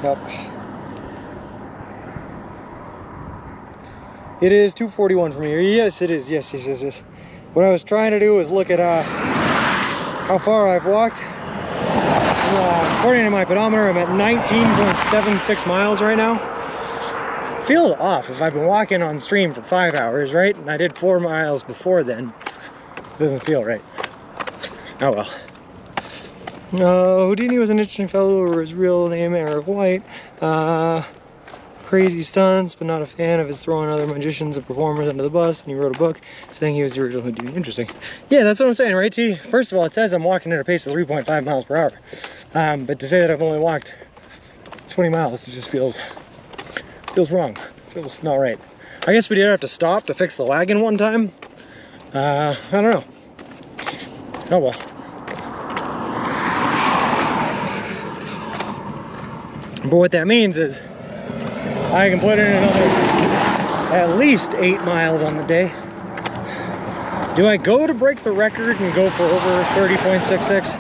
Yep. It is 2:41 from here. Yes, it is. Yes. What I was trying to do was look at how far I've walked. According to my pedometer, I'm at 19.76 miles right now. Feels off if I've been walking on stream for 5 hours, right? And I did 4 miles before then. Doesn't feel right. Oh well. Houdini was an interesting fellow, or his real name Eric White. Crazy stunts, but not a fan of his throwing other magicians and performers under the bus, and he wrote a book saying he was the original Houdini. Interesting. Yeah, that's what I'm saying, right, T? First of all, it says I'm walking at a pace of 3.5 miles per hour. But to say that I've only walked 20 miles, it just feels wrong. Feels not right. I guess we did have to stop to fix the wagon one time. I don't know. Oh well. But what that means is I can put in another at least 8 miles on the day. Do I go to break the record and go for over 30.66?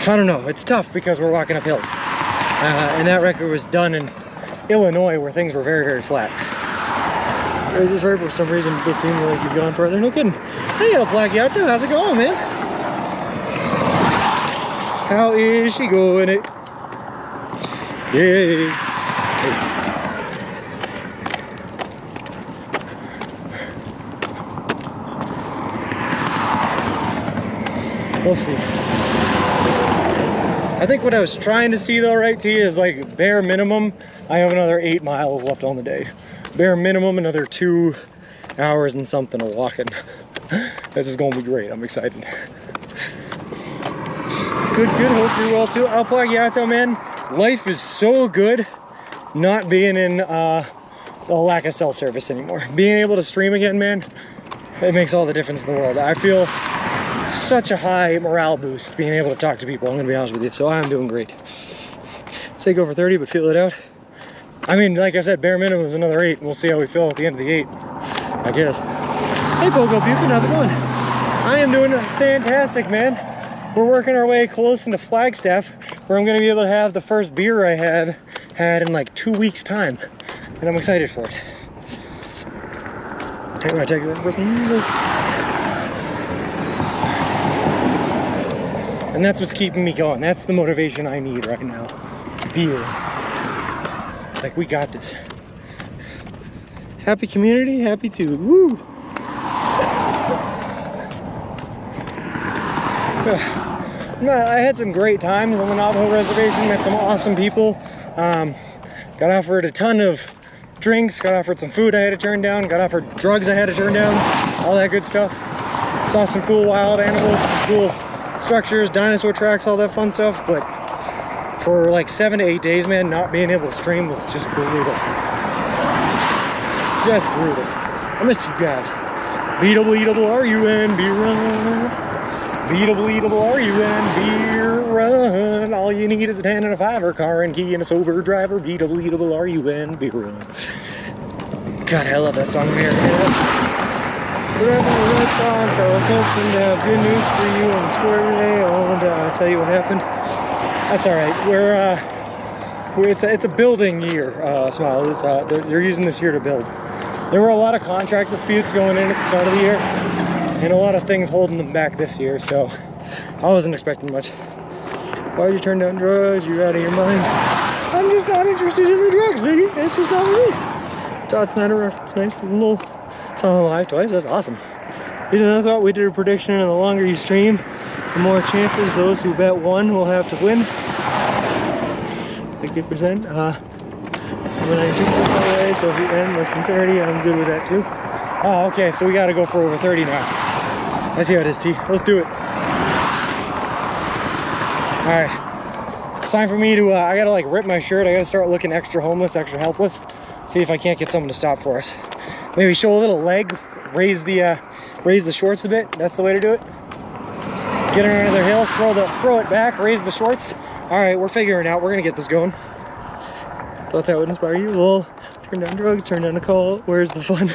I don't know. It's tough because we're walking up hills. And that record was done in Illinois where things were very, very flat. Is this right? For some reason it does seem like you've gone further. No kidding. Hey, El Plagiato, how's it going, man? How is she going it? Yay. We'll see. I think what I was trying to see though, right, T, is like bare minimum, I have another 8 miles left on the day. Bare minimum, another 2 hours and something of walking. This is gonna be great, I'm excited. Good, hope you're well too. El Plagiato, man, life is so good not being in the lack of cell service anymore. Being able to stream again, man, it makes all the difference in the world. I feel such a high morale boost being able to talk to people, I'm gonna be honest with you. So I'm doing great. Say go for 30, but feel it out. I mean, like I said, bare minimum is another 8, and we'll see how we feel at the end of the 8, I guess. Hey, Pogo Buchan, how's it going? I am doing fantastic, man. We're working our way close into Flagstaff, where I'm gonna be able to have the first beer I have had in like 2 weeks' time, and I'm excited for it. Hey, we're gonna take that first one. And that's what's keeping me going. That's the motivation I need right now. Beer. Like, we got this. Happy community, happy too. Woo! I had some great times on the Navajo Reservation. Met some awesome people. Got offered a ton of drinks. Got offered some food I had to turn down. Got offered drugs I had to turn down. All that good stuff. Saw some cool wild animals, some cool structures, dinosaur tracks, all that fun stuff, but for like 7 to 8 days, man, not being able to stream was just brutal. Just brutal. I missed you guys. B-double-E-double-R-U-N, beer run. B-double-E-double-R-U-N, beer run. All you need is a 10 and a 5 car and key and a sober driver. B-double-E-double-R-U-N, beer run. God, I love that song, America. Whatever that song, so I was hoping to have good news for you on the square relay. I won't tell you what happened. That's all right. It's a building year, Smile. They're using this year to build. There were a lot of contract disputes going in at the start of the year, and a lot of things holding them back this year, so I wasn't expecting much. Why'd you turn down drugs? You're out of your mind. I'm just not interested in the drugs, Ziggy. It's just not me. Todd Snyder reference, nice little... Saw him live twice, that's awesome. Here's another thought, we did a prediction, and the longer you stream, the more chances those who bet 1 will have to win. 50%. I'm a 92 by the way, so if you end less than 30, I'm good with that too. Oh, okay, so we gotta go for over 30 now. I see how it is, T. Let's do it. Alright. It's time for me to, I gotta like rip my shirt, I gotta start looking extra homeless, extra helpless. See if I can't get someone to stop for us. Maybe show a little leg, raise the shorts a bit. That's the way to do it. Get on another hill, throw it back, raise the shorts. All right, we're figuring it out. We're gonna get this going. Thought that would inspire you. Lol. Turn down drugs, turn down the call. Where's the fun?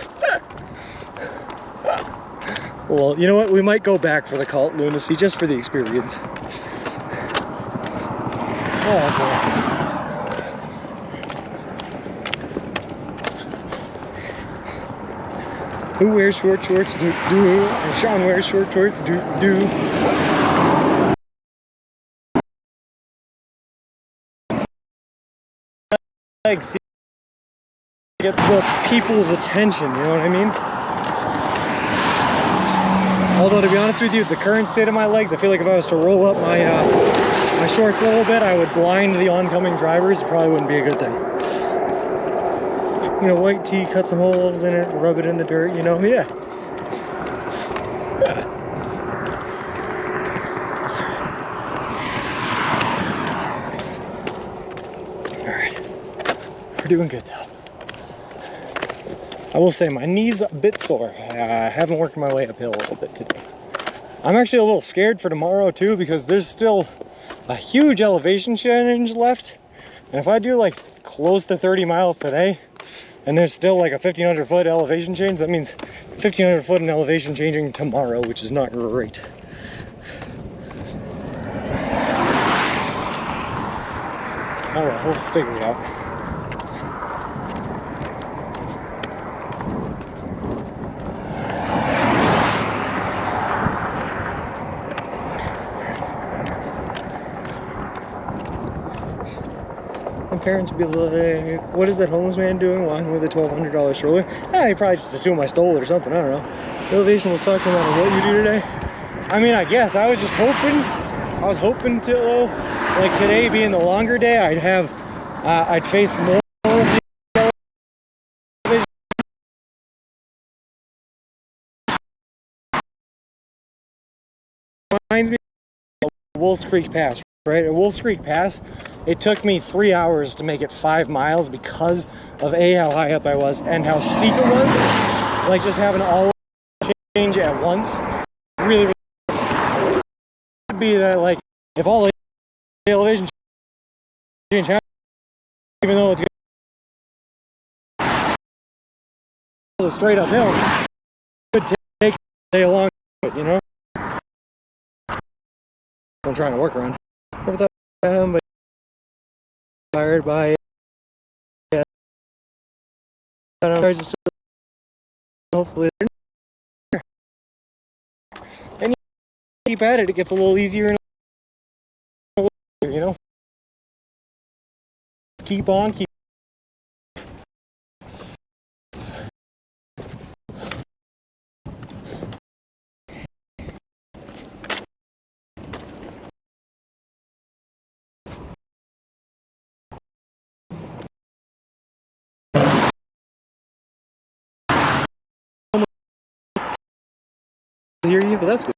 Well, you know what? We might go back for the cult lunacy just for the experience. Oh boy. Who wears short shorts? Do. And Sean wears short shorts. Do. Legs. Get the people's attention. You know what I mean? Although to be honest with you, the current state of my legs, I feel like if I was to roll up my my shorts a little bit, I would blind the oncoming drivers. It probably wouldn't be a good thing. You know, white tee, cut some holes in it, rub it in the dirt, you know, yeah. We're doing good though. I will say my knee's a bit sore. I haven't worked my way uphill a little bit today. I'm actually a little scared for tomorrow too because there's still a huge elevation change left. And if I do like close to 30 miles today and there's still like a 1,500 foot elevation change, that means 1,500 foot in elevation changing tomorrow, which is not great. Oh well, we'll figure it out. My parents would be like, what is that homeless man doing walking with a $1,200 stroller? He probably just assumed I stole it or something, I don't know. The elevation will suck no matter what you do today. I mean, I guess I was just hoping, to, like today being the longer day, I'd face more of the elevation. Reminds me of Wolf's Creek Pass, right? At Wolf's Creek Pass, it took me 3 hours to make it 5 miles because of A, how high up I was, and how steep it was. Like just having all change at once. Really, really would be that like if all the elevation change happens, even though it's a straight uphill, it would take a day along, you know? I'm trying to work around. Never thought but inspired by it. Just hopefully and you keep at it, it gets a little easier and a little easier, you know? Keep on, keep hear you, but that's good.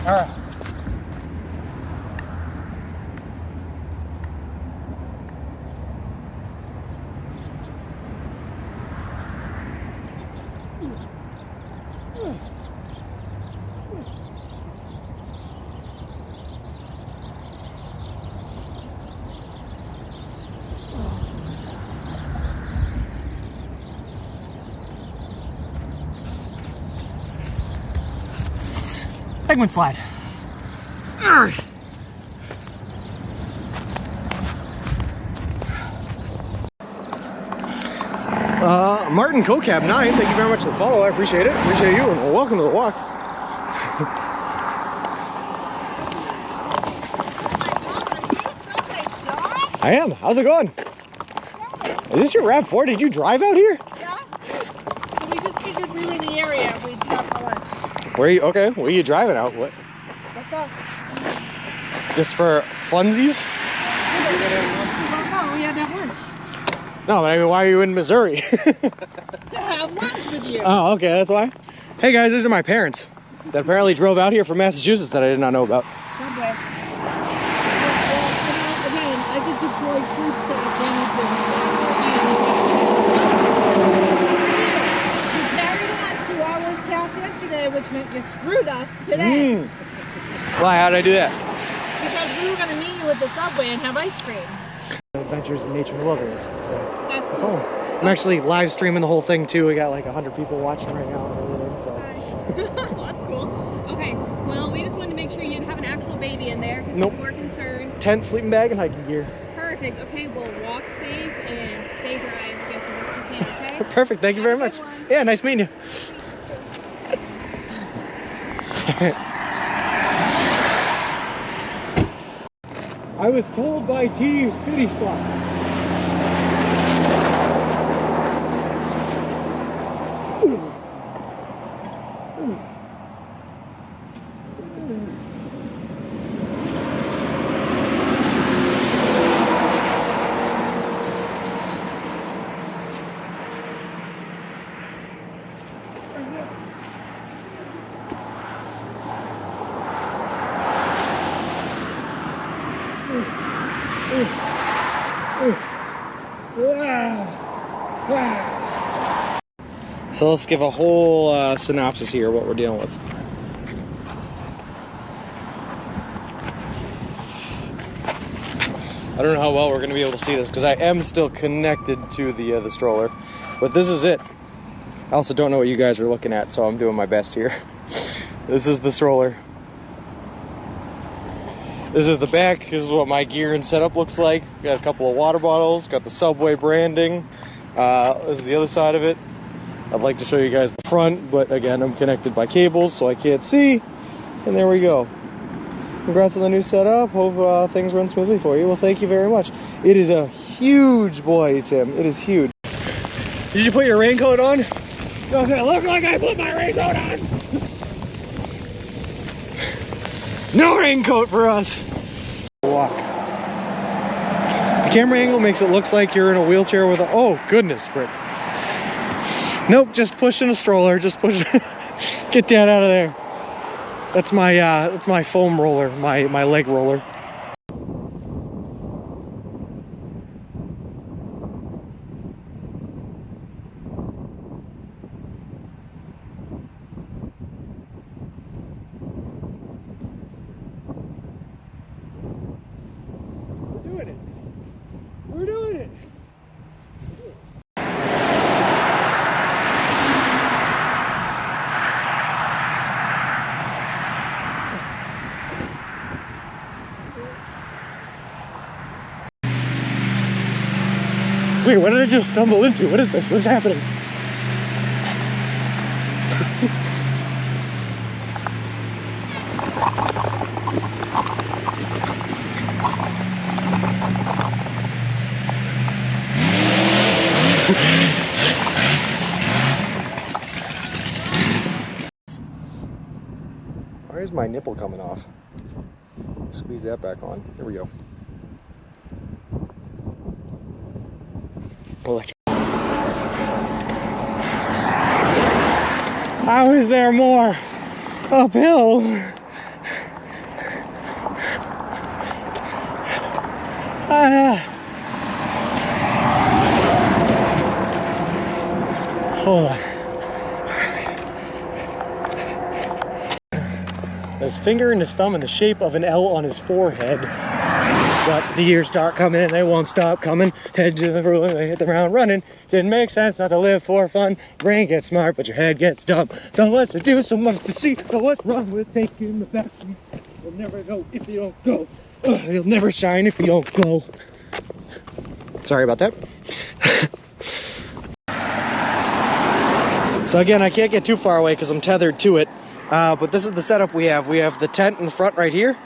All right. Penguin slide. Martin Cocab 9, thank you very much for the follow. I appreciate it. Appreciate you, and welcome to the walk. I am. How's it going? Is this your RAV4? Did you drive out here? Yeah. So we just figured we were in the area. We'd stop for lunch. Where are you? Okay, where are you driving out? What? What's up? Just for funsies? No, we had to have lunch. No, but I mean, why are you in Missouri? To have lunch with you. Oh, okay, that's why. Hey guys, these are my parents that apparently drove out here from Massachusetts that I did not know about. Subway. Well, again, I could deploy troops to Afghanistan. You carried on 2 hours past yesterday, which meant you screwed us today. Why? How'd I do that? Because we were going to meet you at the Subway and have ice cream. Adventures in Nature and the Wilderness. So That's that's cool. all. I'm actually live streaming the whole thing too. We got like 100 people watching right now and everything. So Well, that's cool. Okay, well, we just wanted to make sure you didn't have an actual baby in there because Nope. people were concerned. tent, sleeping bag, and hiking gear. Perfect. Okay, well, walk safe and stay dry as best as you can, okay? Perfect. Thank you Have very a good much. one. Yeah, nice meeting you. I was told by Team City Spot. So let's give a whole synopsis here of what we're dealing with. I don't know how well we're going to be able to see this because I am still connected to the stroller, but this is it. I also don't know what you guys are looking at, so I'm doing my best here. This is the stroller. This is the back. This is what my gear and setup looks like. Got a couple of water bottles, got the Subway branding. This is the other side of it. I'd like to show you guys the front, but again, I'm connected by cables, so I can't see. And there we go. Congrats on the new setup. Hope things run smoothly for you. Well, thank you very much. It is a huge boy, Tim. It is huge. Did you put your raincoat on? Does it look like I put my raincoat on? No raincoat for us. Walk. The camera angle makes it look like you're in a wheelchair with a... Oh, goodness, Britt. Nope, just pushing a stroller. Just push. Get that out of there. That's my foam roller, my leg roller. We're doing it. We're doing it. Wait, what did I just stumble into? What is this? What's happening? Why is my nipple coming off? Squeeze that back on. Here we go. How is there more uphill? Hold on. His finger and his thumb in the shape of an L on his forehead. But the years start coming and they won't stop coming. Head to the ruler, they hit the ground running. Didn't make sense not to live for fun. Brain gets smart, but your head gets dumb. So much to do, so much to see. So what's wrong with taking the back seats? You'll never go if you don't go. You'll never shine if you don't glow. Sorry about that. So again, I can't get too far away because I'm tethered to it. But this is the setup we have. We have the tent in the front right here.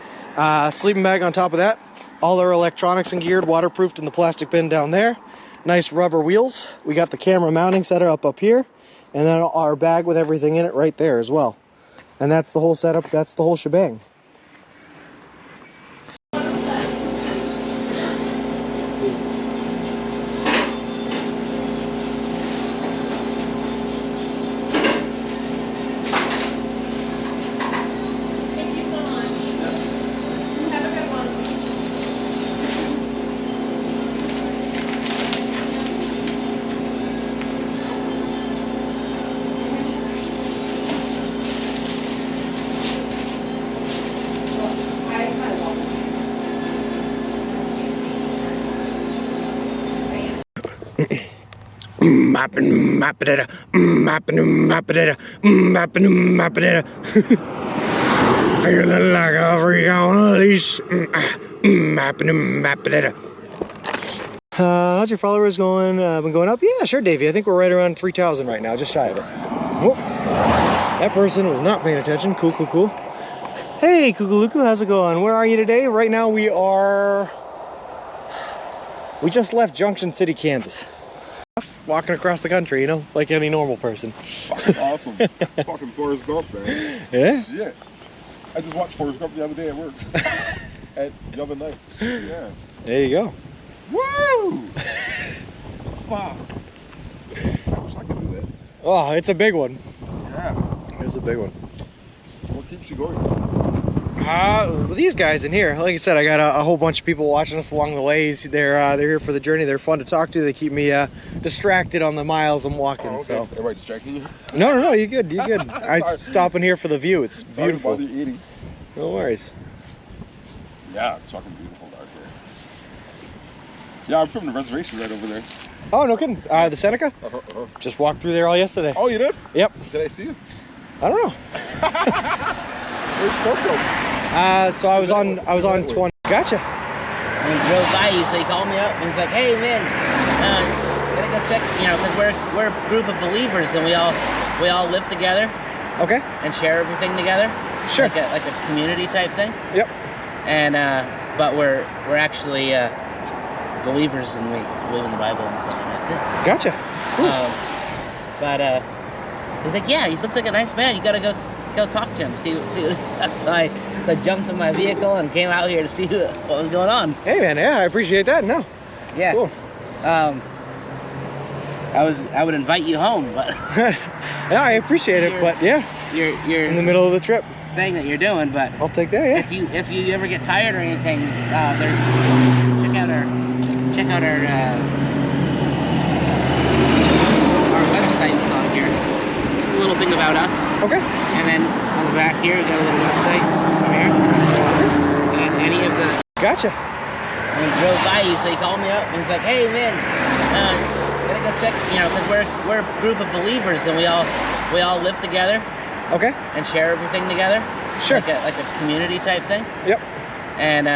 Sleeping bag on top of that. All our electronics and geared, waterproofed in the plastic bin down there. Nice rubber wheels. We got the camera mounting setup up here. And then our bag with everything in it right there as well. And that's the whole setup. That's the whole shebang. Feeling like a freak on a leash. How's your followers going? Been going up? Yeah, sure, Davey. I think we're right around 3,000 right now, just shy of it. Whoop. That person was not paying attention. Cool, cool, cool. Hey, Kukuluku, how's it going? Where are you today? Right now we just left Junction City, Kansas. Walking across the country, you know, like any normal person. Fucking awesome. Fucking Forrest Gump, man. Yeah? Shit. I just watched Forrest Gump the other day at work. At Yellow Night. Yeah. There you go. Woo! Fuck. I wish I could do that. Oh, it's a big one. Yeah. It's a big one. What keeps you going? These guys in here, like I said, I got a whole bunch of people watching us along the ways. They're here for the journey. They're fun to talk to. They keep me distracted on the miles I'm walking. Oh, okay. So. Everybody distracting you? No, you're good. You're good. I stop in here for the view. It's beautiful. Sorry to bother you eating. No worries. Yeah, it's fucking beautiful out there. Yeah, I'm from the reservation right over there. Oh, no kidding. The Seneca? Just walked through there all yesterday. Oh, you did? Yep. Did I see you? I don't know. Where's Coco? So I was on 20. Gotcha. And he drove by you, so he called me up and he's like, "Hey man, gotta go check, you know, because we're a group of believers and we all live together. Okay. And share everything together. Sure. Like a community type thing. Yep. And but we're actually believers and we believe in the Bible and stuff like that too. Gotcha. Cool. But he's like, "Yeah, he looks like a nice man. You gotta go talk to him, see what." So I jumped in my vehicle and came out here to see what was going on. Hey man, yeah, I appreciate that. No. Yeah. Cool. I would invite you home, but yeah, I appreciate it, but yeah, you're in the middle of the trip. Thing that you're doing, but I'll take that. Yeah. If you ever get tired or anything, check out our website that's on here. It's a little thing about us. Okay. And then on the back here, we got a little website over here. And any of the. Gotcha. And he drove by you, so he called me up and he's like, "Hey man, gotta go check, you know, because we're a group of believers and we all live together." Okay. And share everything together. Sure. Like a community type thing. Yep. And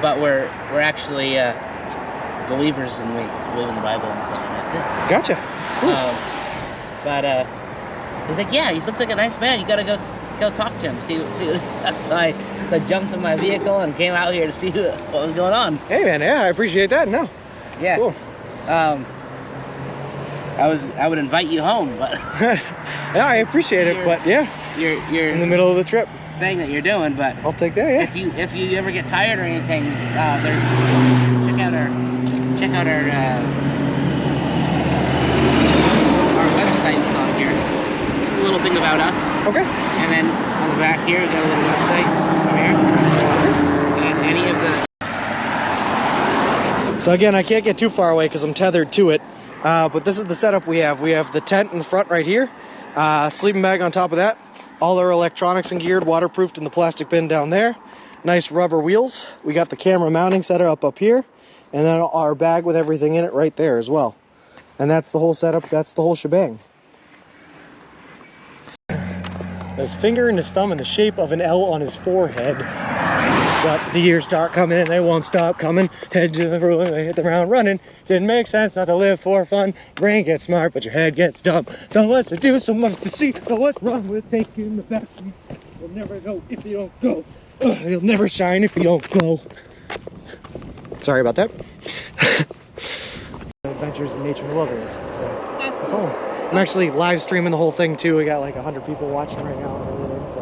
but we're actually believers and we believe in the Bible and stuff like that too. Gotcha. Cool. But he's like, "Yeah, he looks like a nice man. You gotta go talk to him, see what." So I jumped in my vehicle and came out here to see what was going on. Hey man, yeah, I appreciate that. No. Yeah. Cool. I would invite you home, but yeah, I appreciate it, but yeah, you're in the middle of the trip. Thing that you're doing, but I'll take that. Yeah. If you ever get tired or anything, check out our website that's on here. It's a little thing about us. Okay. And then on the back here, we got a little website over here. And any of the. So again, I can't get too far away because I'm tethered to it. But this is the setup we have. We have the tent in the front right here, sleeping bag on top of that, all our electronics and geared, waterproofed in the plastic bin down there, nice rubber wheels. We got the camera mounting setup up here, and then our bag with everything in it right there as well. And that's the whole setup, that's the whole shebang. His finger and his thumb in the shape of an L on his forehead. But the years start coming and they won't stop coming. Head to the ruler, they hit the ground running. Didn't make sense not to live for fun. Brain gets smart, but your head gets dumb. So much to do, so much to see. So what's wrong with taking the back streets? You'll never know if you don't go. You'll never shine if you don't glow. Sorry about that. Adventures in nature and wilderness. So That's that's cool. all. I'm actually live streaming the whole thing too. We got like 100 people watching right now and everything. So.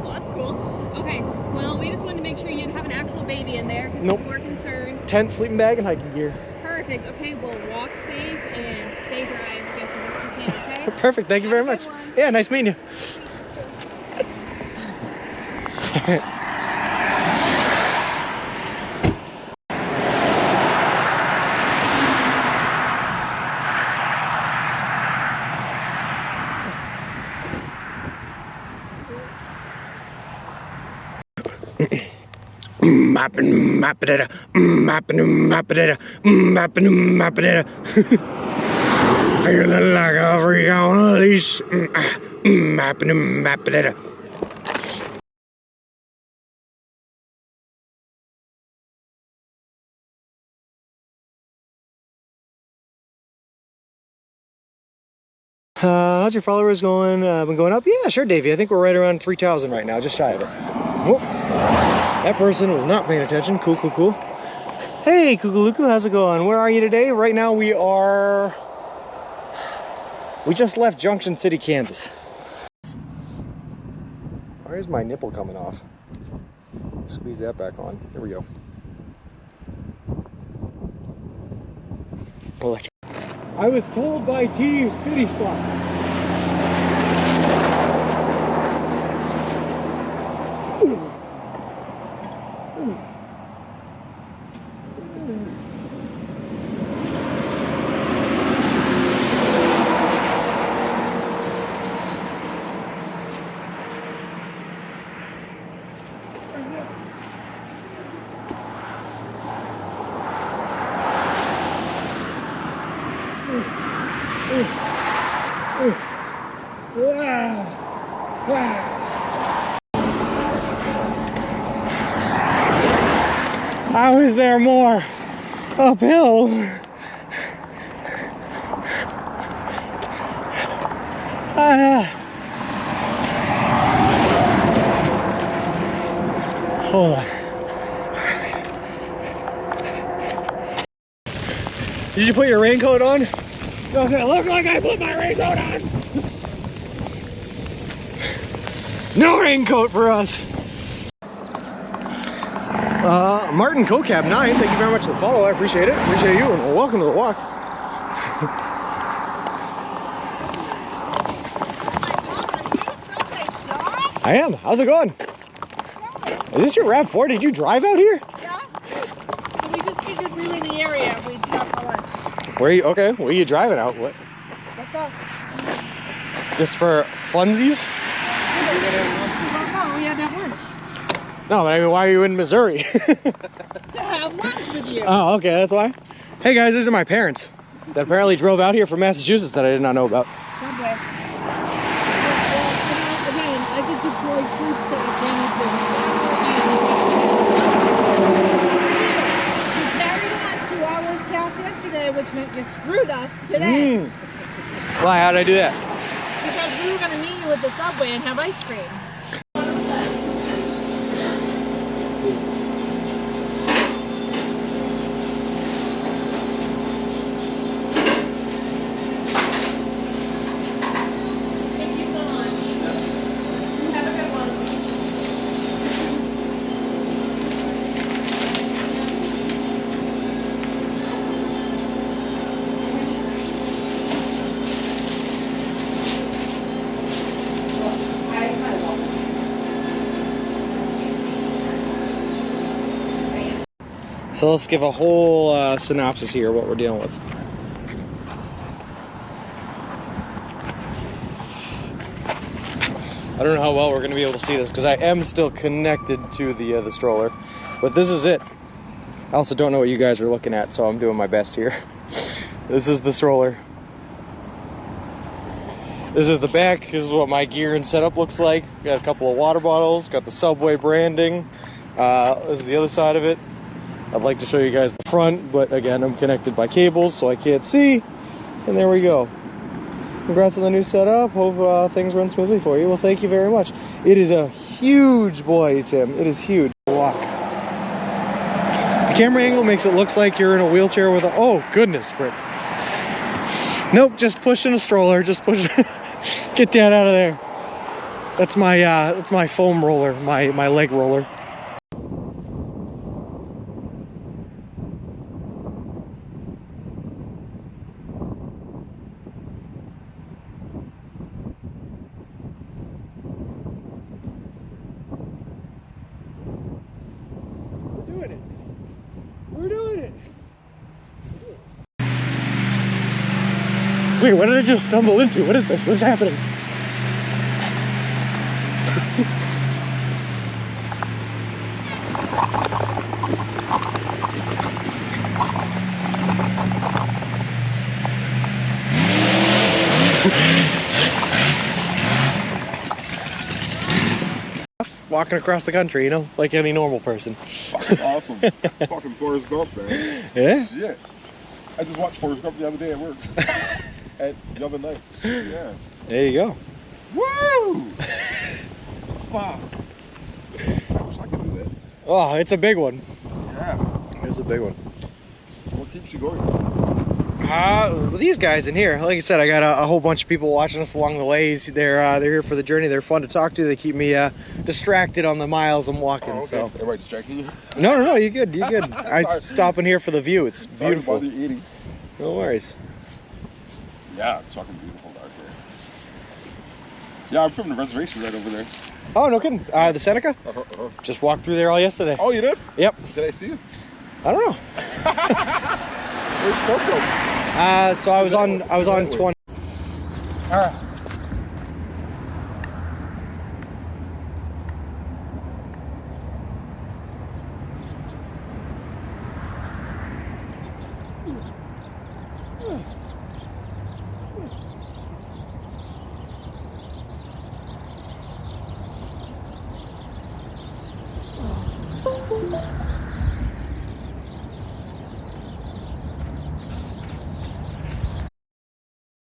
That's cool. Okay, well, we just wanted to make sure you didn't have an actual baby in there because Nope. people were concerned. Tent, sleeping bag, and hiking gear. Perfect. Okay, well, walk safe and stay dry just as much as you can, okay? Perfect. Thank you very Have a much. good one. Yeah, nice meeting you. Feeling like a freak on a leash. How's your followers going? Been going up? Yeah, sure, Davey. I think we're right around 3,000 right now, just shy of it. Oh, that person was not paying attention. Cool, cool, cool. Hey, Kukuluku, how's it going? Where are you today? Right now we just left Junction City, Kansas. Why is my nipple coming off? Squeeze that back on. There we go. Electric. I was told by Team City Spot. How is there more uphill? Hold on. Did you put your raincoat on? Does it look like I put my raincoat on? No raincoat for us. Martin CoCab 9, thank you very much for the follow. I appreciate it. Appreciate you, and welcome to the walk. I am. How's it going? Is this your RAV4? Did you drive out here? Yeah. So we just figured we were in the area. We'd stop for lunch. Where are you? Okay, where are you driving out? What? What's up? Just for funsies? No, we had to have lunch. No, but I mean, why are you in Missouri? To have lunch with you. Oh, okay, that's why. Hey guys, these are my parents that apparently drove out here from Massachusetts that I did not know about. Subway. Well, again, I did deploy troops to Afghanistan. We carried on 2 hours past yesterday, which meant you screwed us today. Why? How'd I do that? Because we were going to meet you at the subway and have ice cream. Thank you so much. Have a good one. So let's give a whole synopsis here of what we're dealing with. I don't know how well we're going to be able to see this because I am still connected to the stroller, but this is it. I also don't know what you guys are looking at, so I'm doing my best here. This is the stroller. This is the back. This is what my gear and setup looks like. Got a couple of water bottles, got the Subway branding. This is the other side of it. I'd like to show you guys the front, but again, I'm connected by cables, so I can't see. And there we go. Congrats on the new setup. Hope things run smoothly for you. Well, thank you very much. It is a huge boy, Tim. It is huge. Walk. The camera angle makes it look like you're in a wheelchair with a... Oh, goodness, Britt. Nope, just pushing a stroller. Just push. Get that out of there. That's my foam roller, my leg roller. We're doing it. Wait, what did I just stumble into? What is this? What's happening? Walking across the country, you know, like any normal person. Fucking awesome. Fucking Forrest Gump, man. Yeah? Shit. I just watched Forrest Gump the other day at work. At Yellow Night. Yeah. There you go. Woo! Fuck. I wish I could do that. Oh, it's a big one. Yeah. It's a big one. What keeps you going? These guys in here, like I said, I got a whole bunch of people watching us along the way. They're here for the journey. They're fun to talk to. They keep me distracted on the miles I'm walking. Oh, okay. So. Am I distracting you? No, you're good. You're good. I'm stopping here for the view. It's beautiful. Sorry to bother you eating. No worries. Yeah, it's fucking beautiful out there. Yeah, I'm from the reservation right over there. Oh, no kidding. The Seneca? Just walked through there all yesterday. Oh, you did? Yep. Did I see you? I don't know. Where's Porto? So I was on 20. All right.